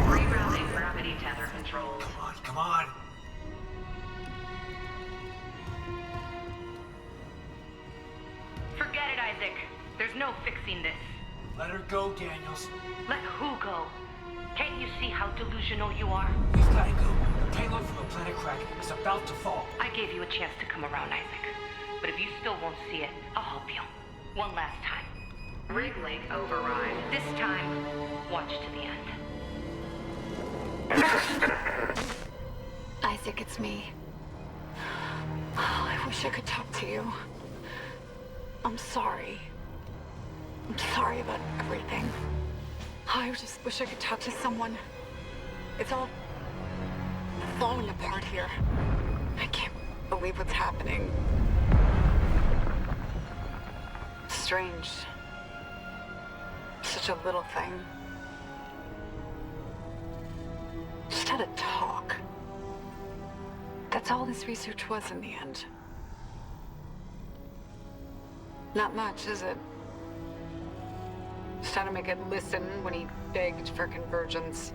Speaker 9: Rerouting gravity tether controls.
Speaker 10: Come on.
Speaker 7: Forget it, Isaac. There's no fixing this.
Speaker 10: Let her go, Daniels.
Speaker 7: Let who go? Can't you see how delusional you are?
Speaker 10: We've gotta go. The payload from the planet crack is about to fall.
Speaker 7: I gave you a chance to come around, Isaac. But if you still won't see it, I'll help you. One last time.
Speaker 9: Rig link override.
Speaker 7: This time, watch to the end.
Speaker 15: Isaac, it's me. Oh, I wish I could talk to you. I'm sorry. I'm sorry about everything. I just wish I could talk to someone. It's all falling apart here. I can't believe what's happening. Strange. Such
Speaker 5: such a little thing. Just had a talk. That's all this research was in the end. Not much, is it? Just trying to make it listen when he begged for convergence.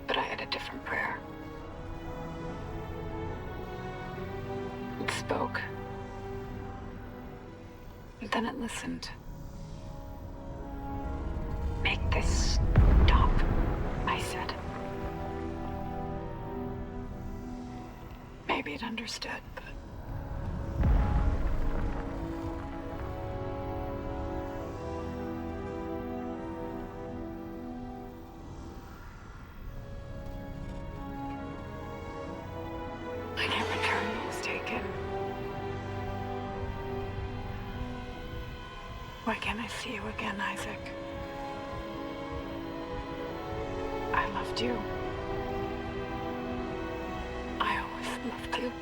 Speaker 5: But I had a different prayer. It spoke. And then it listened. Make this stop, I said. Maybe it understood, but... I can't return what was taken. Why can't I see you again, Isaac? I loved you. I always loved you.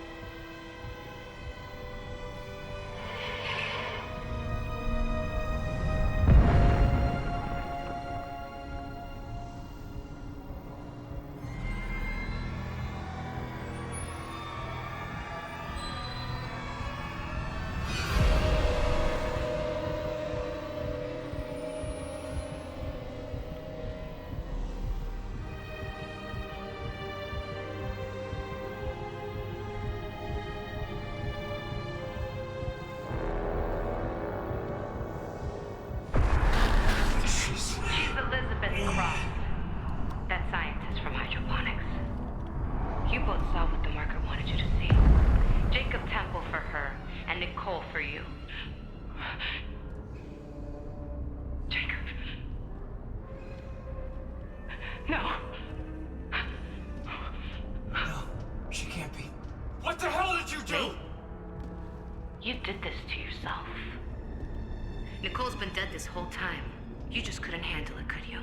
Speaker 7: Nicole's been dead this whole time. You just couldn't handle it, could you?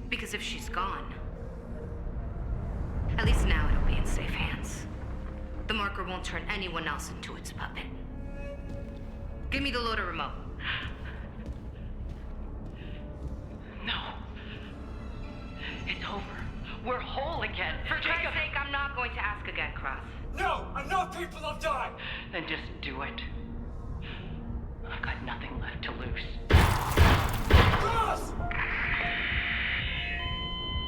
Speaker 7: Because if she's gone, at least now it'll be in safe hands. The marker won't turn anyone else into its puppet. Give me the loader remote.
Speaker 21: No. It's over. We're whole again.
Speaker 7: For Christ's sake, I'm not going to ask again, Cross.
Speaker 10: No! Enough people have died!
Speaker 21: Then just do it. I've got nothing left to lose.
Speaker 10: Cross!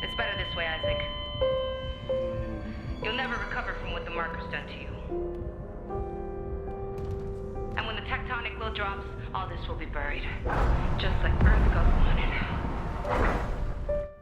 Speaker 7: It's better this way, Isaac. You'll never recover from what the marker's done to you. And when the tectonic load drops, all this will be buried. Just like Earth goes on it.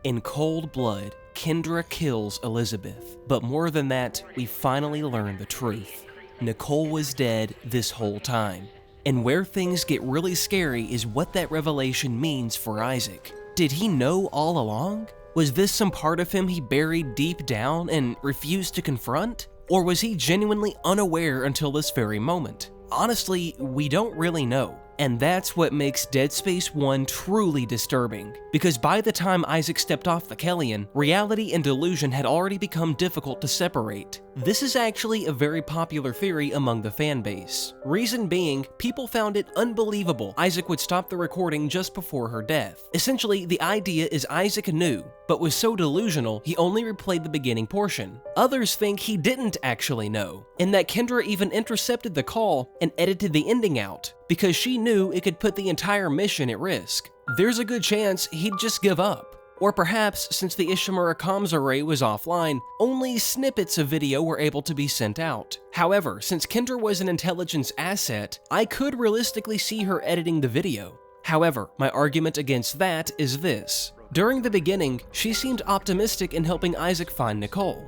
Speaker 1: In cold blood, Kendra kills Elizabeth. But more than that, we finally learn the truth. Nicole was dead this whole time. And where things get really scary is what that revelation means for Isaac. Did he know all along? Was this some part of him he buried deep down and refused to confront? Or was he genuinely unaware until this very moment? Honestly, we don't really know. And that's what makes Dead Space 1 truly disturbing, because by the time Isaac stepped off the Kellion, reality and delusion had already become difficult to separate. This is actually a very popular theory among the fanbase. Reason being, people found it unbelievable Isaac would stop the recording just before her death. Essentially, the idea is Isaac knew, but was so delusional he only replayed the beginning portion. Others think he didn't actually know, and that Kendra even intercepted the call and edited the ending out, because she knew it could put the entire mission at risk. There's a good chance he'd just give up. Or perhaps, since the Ishimura comms array was offline, only snippets of video were able to be sent out. However, since Kendra was an intelligence asset, I could realistically see her editing the video. However, my argument against that is this. During the beginning, she seemed optimistic in helping Isaac find Nicole.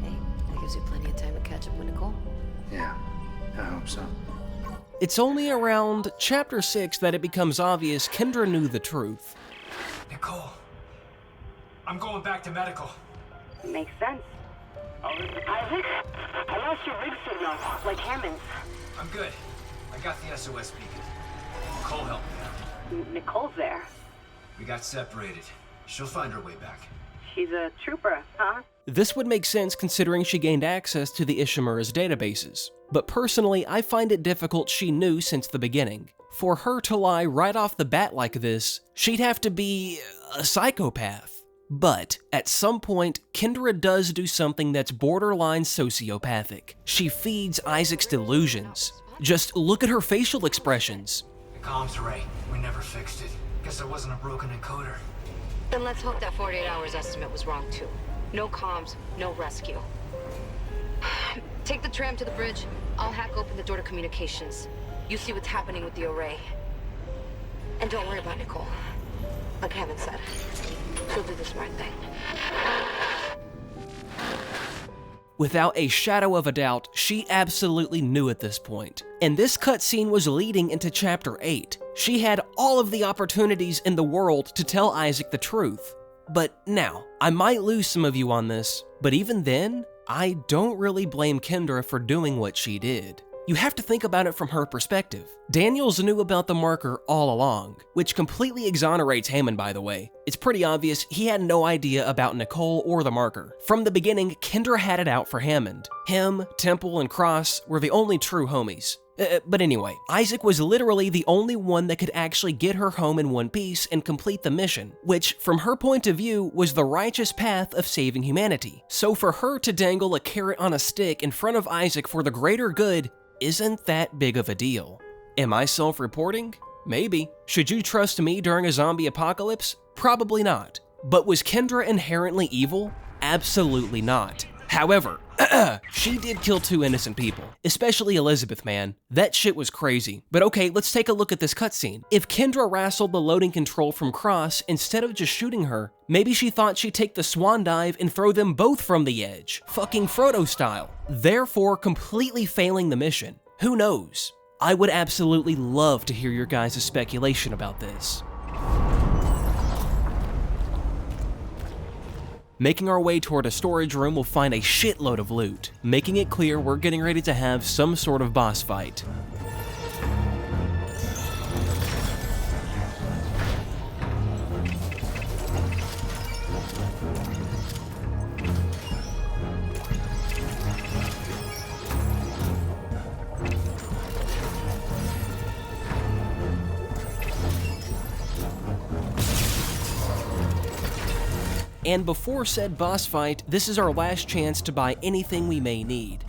Speaker 15: Hey, that gives you plenty of time to catch up with Nicole.
Speaker 11: Yeah, I hope so.
Speaker 1: It's only around Chapter 6 that it becomes obvious Kendra knew the truth.
Speaker 10: Nicole, I'm going back to medical.
Speaker 4: Makes sense. Isaac, I lost your rig signal, like Hammond's.
Speaker 10: I'm good. I got the SOS beacon. Nicole helped me out.
Speaker 4: Nicole's there.
Speaker 10: We got separated. She'll find her way back.
Speaker 4: She's a trooper, huh?
Speaker 1: This would make sense considering she gained access to the Ishimura's databases, but personally I find it difficult she knew since the beginning. For her to lie right off the bat like this, she'd have to be a psychopath. But at some point, Kendra does do something that's borderline sociopathic. She feeds Isaac's delusions. Just look at her facial expressions.
Speaker 10: The comms array. We never fixed it. Guess there wasn't a broken encoder.
Speaker 15: Then let's hope that 48 hours estimate was wrong too. No comms, no rescue. Take the tram to the bridge. I'll hack open the door to communications. You see what's happening with the array. And don't worry about Nicole. Like Hammond said, she'll do the smart thing.
Speaker 1: Without a shadow of a doubt, she absolutely knew at this point. And this cutscene was leading into Chapter 8. She had all of the opportunities in the world to tell Isaac the truth. But now, I might lose some of you on this, but even then, I don't really blame Kendra for doing what she did. You have to think about it from her perspective. Daniels knew about the marker all along, which completely exonerates Hammond, by the way. It's pretty obvious he had no idea about Nicole or the marker. From the beginning, Kendra had it out for Hammond. Him, Temple, and Cross were the only true homies. But anyway, Isaac was literally the only one that could actually get her home in one piece and complete the mission, which, from her point of view, was the righteous path of saving humanity. So for her to dangle a carrot on a stick in front of Isaac for the greater good isn't that big of a deal. Am I self-reporting? Maybe. Should you trust me during a zombie apocalypse? Probably not. But was Kendra inherently evil? Absolutely not. However, she did kill 2 innocent people, especially Elizabeth, man. That shit was crazy. But okay, let's take a look at this cutscene. If Kendra wrestled the loading control from Cross instead of just shooting her, maybe she thought she'd take the swan dive and throw them both from the edge, fucking Frodo style, therefore completely failing the mission. Who knows? I would absolutely love to hear your guys' speculation about this. Making our way toward a storage room, we'll find a shitload of loot, making it clear we're getting ready to have some sort of boss fight. And before said boss fight, this is our last chance to buy anything we may need.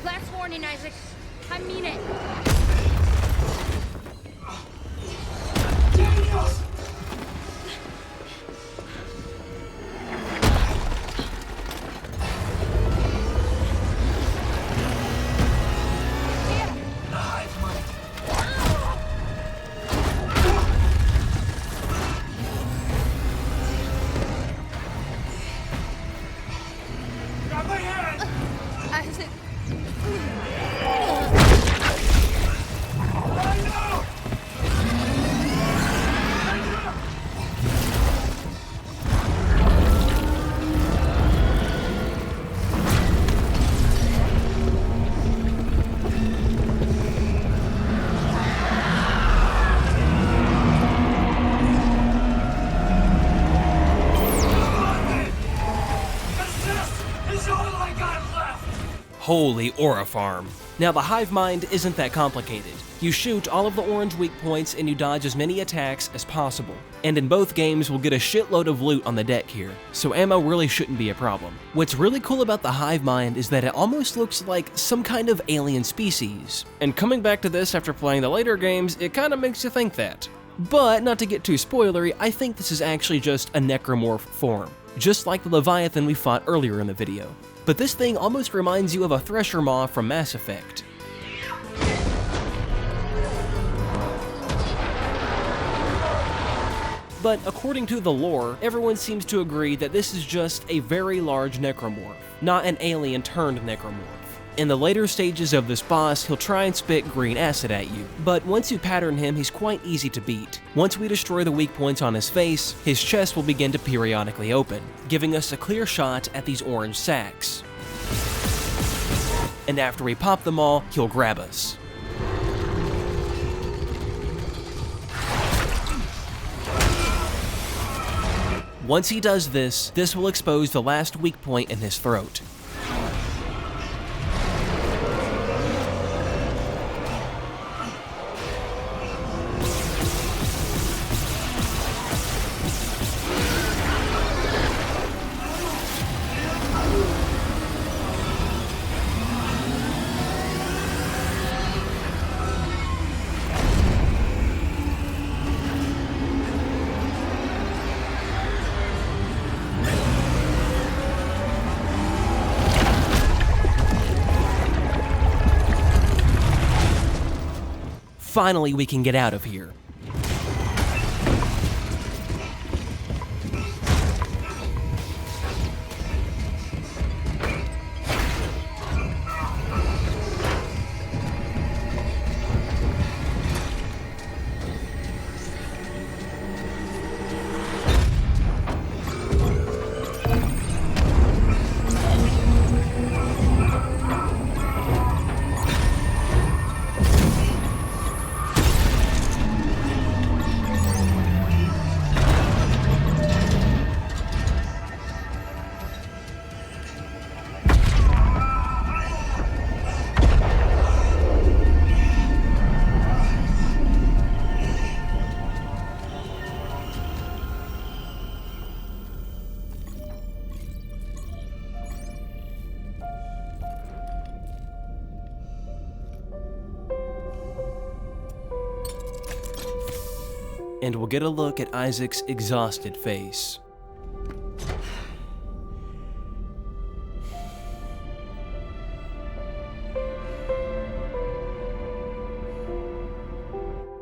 Speaker 7: Last warning, Isaac. I mean it.
Speaker 1: Holy Aura Farm. Now the hive mind isn't that complicated. You shoot all of the orange weak points and you dodge as many attacks as possible. And in both games we'll get a shitload of loot on the deck here, so ammo really shouldn't be a problem. What's really cool about the hive mind is that it almost looks like some kind of alien species. And coming back to this after playing the later games, it kinda makes you think that. But not to get too spoilery, I think this is actually just a necromorph form, just like the Leviathan we fought earlier in the video. But this thing almost reminds you of a Thresher Maw from Mass Effect. But according to the lore, everyone seems to agree that this is just a very large necromorph, not an alien turned necromorph. In the later stages of this boss, he'll try and spit green acid at you, but once you pattern him, he's quite easy to beat. Once we destroy the weak points on his face, his chest will begin to periodically open, giving us a clear shot at these orange sacs. And after we pop them all, he'll grab us. Once he does this, this will expose the last weak point in his throat. Finally, we can get out of here. And we'll get a look at Isaac's exhausted face.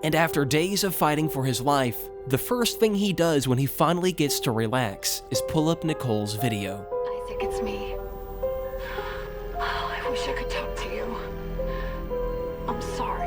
Speaker 1: And after days of fighting for his life, the first thing he does when he finally gets to relax is pull up Nicole's video.
Speaker 5: Isaac, it's me. Oh, I wish I could talk to you. I'm sorry.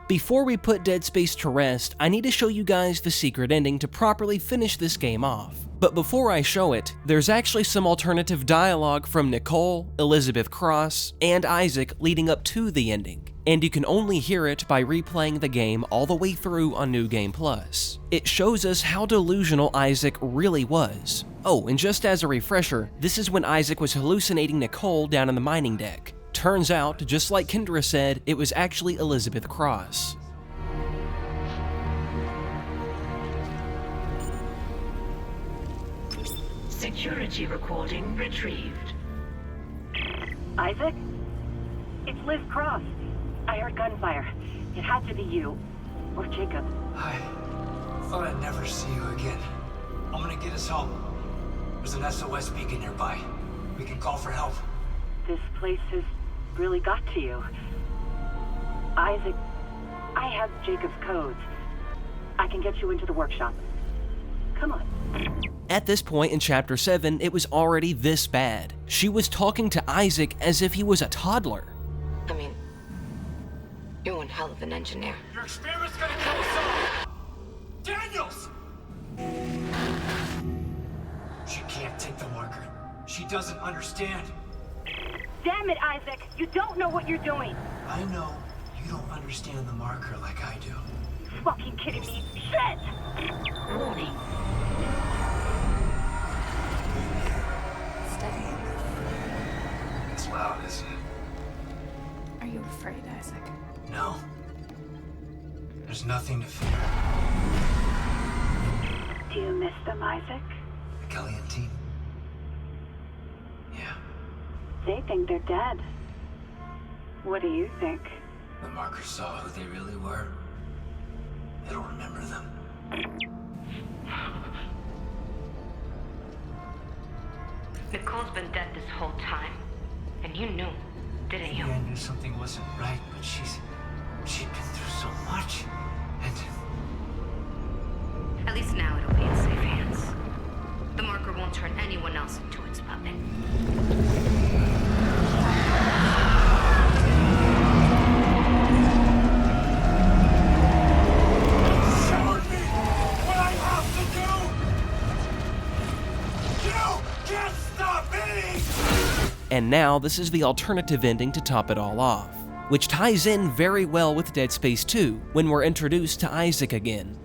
Speaker 1: Before we put Dead Space to rest, I need to show you guys the secret ending to properly finish this game off. But before I show it, there's actually some alternative dialogue from Nicole, Elizabeth Cross, and Isaac leading up to the ending, and you can only hear it by replaying the game all the way through on New Game Plus. It shows us how delusional Isaac really was. Oh, and just as a refresher, this is when Isaac was hallucinating Nicole down on the mining deck. Turns out, just like Kendra said, it was actually Elizabeth Cross.
Speaker 9: Security recording retrieved.
Speaker 20: Isaac? It's Liz Cross. I heard gunfire. It had to be you. Or Jacob.
Speaker 10: I thought I'd never see you again. I'm gonna get us home. There's an SOS beacon nearby. We can call for help.
Speaker 20: This place has really got to you. Isaac, I have Jacob's codes. I can get you into the workshop. Come on.
Speaker 1: At this point in Chapter 7, it was already this bad. She was talking to Isaac as if he was a toddler.
Speaker 15: I mean, you're one hell of an engineer.
Speaker 10: Your experiment's gonna kill us all! Daniels! She can't take the marker. She doesn't understand.
Speaker 2: Damn it, Isaac! You don't know what you're doing!
Speaker 10: I know you don't understand the marker like I do.
Speaker 2: Fucking kidding me? Shit!
Speaker 9: Warning.
Speaker 13: Steady.
Speaker 10: It's loud, isn't it?
Speaker 13: Are you afraid, Isaac?
Speaker 10: No. There's nothing to fear.
Speaker 2: Do you miss them, Isaac?
Speaker 10: The Kellyan team? Yeah.
Speaker 2: They think they're dead. What do you think?
Speaker 10: The marker saw who they really were. It'll remember them.
Speaker 7: Nicole's been dead this whole time. And you knew, didn't you?
Speaker 10: Yeah, I knew something wasn't right, but she'd been through so much. And
Speaker 7: At least least now it'll be in safe hands. The marker won't turn anyone else into its puppet.
Speaker 1: And now this is the alternative ending to top it all off, which ties in very well with Dead Space 2 when we're introduced to Isaac again.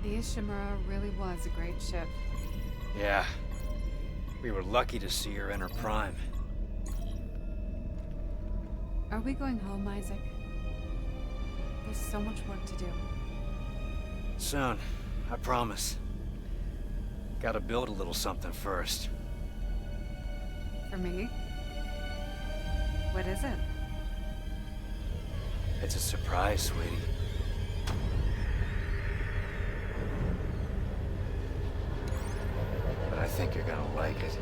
Speaker 13: The Ishimura really was a great ship.
Speaker 11: Yeah. We were lucky to see her enter Prime.
Speaker 13: Are we going home, Isaac? There's so much work to do.
Speaker 11: Soon, I promise. Gotta build a little something first.
Speaker 13: For me? What is it?
Speaker 11: It's a surprise, sweetie. But I think you're gonna like it.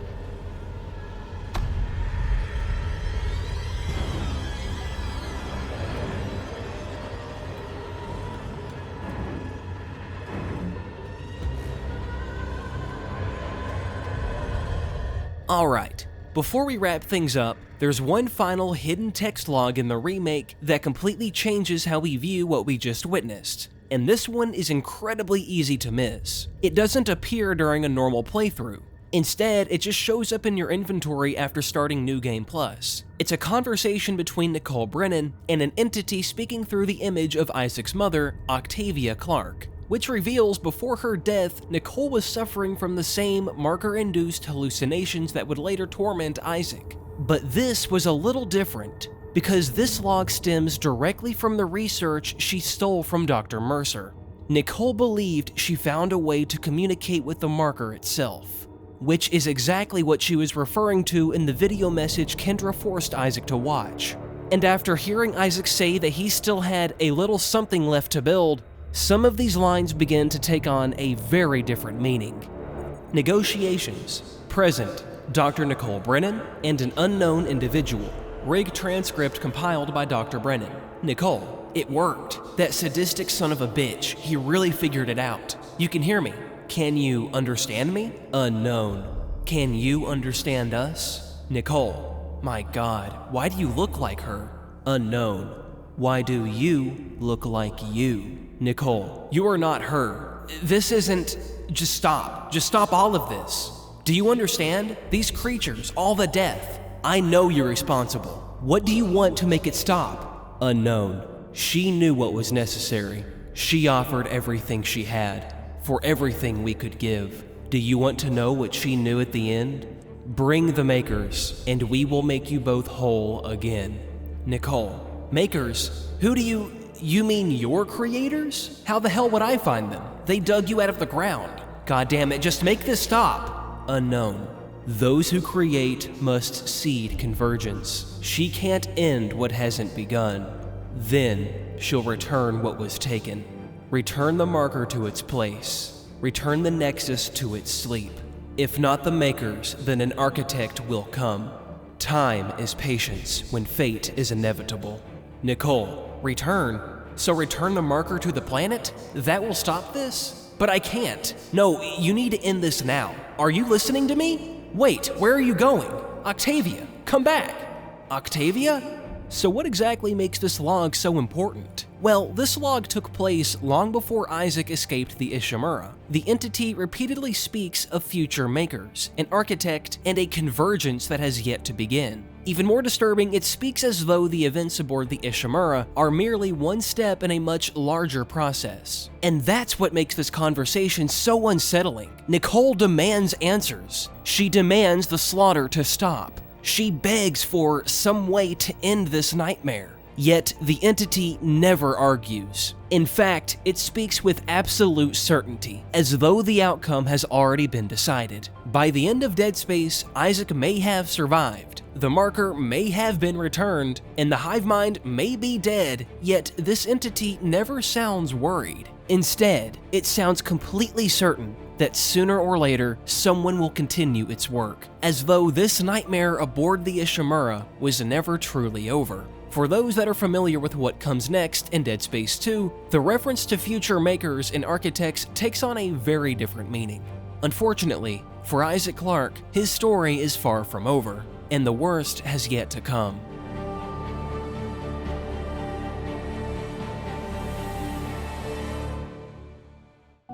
Speaker 1: Alright, before we wrap things up, there's one final hidden text log in the remake that completely changes how we view what we just witnessed. And this one is incredibly easy to miss. It doesn't appear during a normal playthrough. Instead, it just shows up in your inventory after starting New Game Plus. It's a conversation between Nicole Brennan and an entity speaking through the image of Isaac's mother, Octavia Clarke, which reveals before her death, Nicole was suffering from the same marker-induced hallucinations that would later torment Isaac. But this was a little different, because this log stems directly from the research she stole from Dr. Mercer. Nicole believed she found a way to communicate with the marker itself, which is exactly what she was referring to in the video message Kendra forced Isaac to watch. And after hearing Isaac say that he still had a little something left to build, some of these lines begin to take on a very different meaning. Negotiations. Present. Dr. Nicole Brennan and an unknown individual. Rig transcript compiled by Dr. Brennan. Nicole, it worked. That sadistic son of a bitch, he really figured it out. You can hear me. Can you understand me? Unknown. Can you understand us? Nicole, my God, why do you look like her? Unknown. Why do you look like you? Nicole, you are not her. This isn't... Just stop. Just stop all of this. Do you understand? These creatures, all the death. I know you're responsible. What do you want to make it stop? Unknown. She knew what was necessary. She offered everything she had, for everything we could give. Do you want to know what she knew at the end? Bring the Makers, and we will make you both whole again. Nicole, Makers? Who do you... You mean your creators? How the hell would I find them? They dug you out of the ground. God damn it, just make this stop. Unknown. Those who create must seed convergence. She can't end what hasn't begun. Then she'll return what was taken. Return the marker to its place. Return the Nexus to its sleep. If not the Makers, then an architect will come. Time is patience when fate is inevitable. Nicole, return. So return the marker to the planet? That will stop this? But I can't. No, you need to end this now. Are you listening to me? Wait, where are you going? Octavia, come back. Octavia? So what exactly makes this log so important? Well, this log took place long before Isaac escaped the Ishimura. The entity repeatedly speaks of future makers, an architect, and a convergence that has yet to begin. Even more disturbing, it speaks as though the events aboard the Ishimura are merely one step in a much larger process. And that's what makes this conversation so unsettling. Nicole demands answers. She demands the slaughter to stop. She begs for some way to end this nightmare. Yet the entity never argues. In fact, it speaks with absolute certainty, as though the outcome has already been decided. By the end of Dead Space, Isaac may have survived, the marker may have been returned, and the hive mind may be dead, yet this entity never sounds worried. Instead, it sounds completely certain that sooner or later, someone will continue its work, as though this nightmare aboard the Ishimura was never truly over. For those that are familiar with what comes next in Dead Space 2, the reference to future makers and architects takes on a very different meaning. Unfortunately, for Isaac Clarke, his story is far from over, and the worst has yet to come.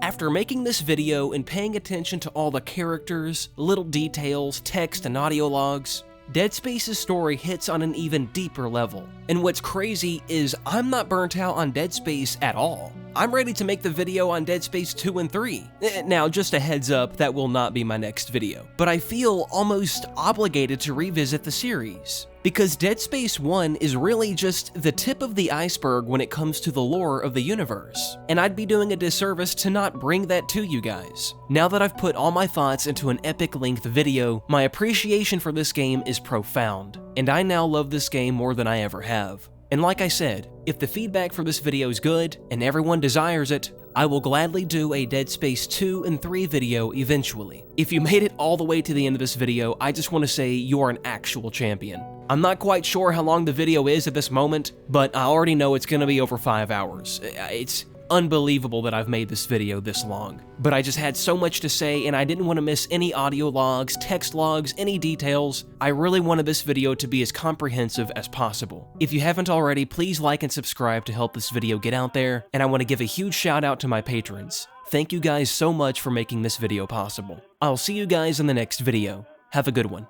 Speaker 1: After making this video and paying attention to all the characters, little details, text, and audio logs, Dead Space's story hits on an even deeper level. And what's crazy is I'm not burnt out on Dead Space at all. I'm ready to make the video on Dead Space 2 and 3. Now, just a heads up, that will not be my next video. But I feel almost obligated to revisit the series, because Dead Space 1 is really just the tip of the iceberg when it comes to the lore of the universe, and I'd be doing a disservice to not bring that to you guys. Now that I've put all my thoughts into an epic-length video, my appreciation for this game is profound, and I now love this game more than I ever have. And like I said, if the feedback for this video is good, and everyone desires it, I will gladly do a Dead Space 2 and 3 video eventually. If you made it all the way to the end of this video, I just want to say you are an actual champion. I'm not quite sure how long the video is at this moment, but I already know it's going to be over 5 hours. It's unbelievable that I've made this video this long. But I just had so much to say, and I didn't want to miss any audio logs, text logs, any details. I really wanted this video to be as comprehensive as possible. If you haven't already, please like and subscribe to help this video get out there, and I want to give a huge shout out to my patrons. Thank you guys so much for making this video possible. I'll see you guys in the next video. Have a good one.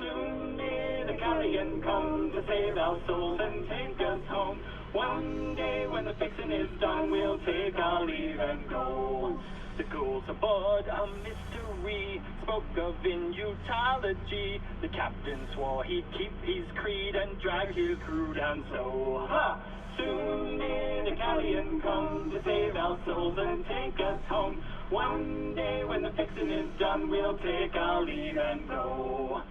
Speaker 6: Soon may the carrion come to save our souls and take us home. One day when the fixing is done, we'll take our leave and go. The ghouls aboard a mystery spoke of inutology. The captain swore he'd keep his creed and drag his crew down so. Ha! Soon may the carrion come to save our souls and take us home. One day when the fixing is done, we'll take our leave and go.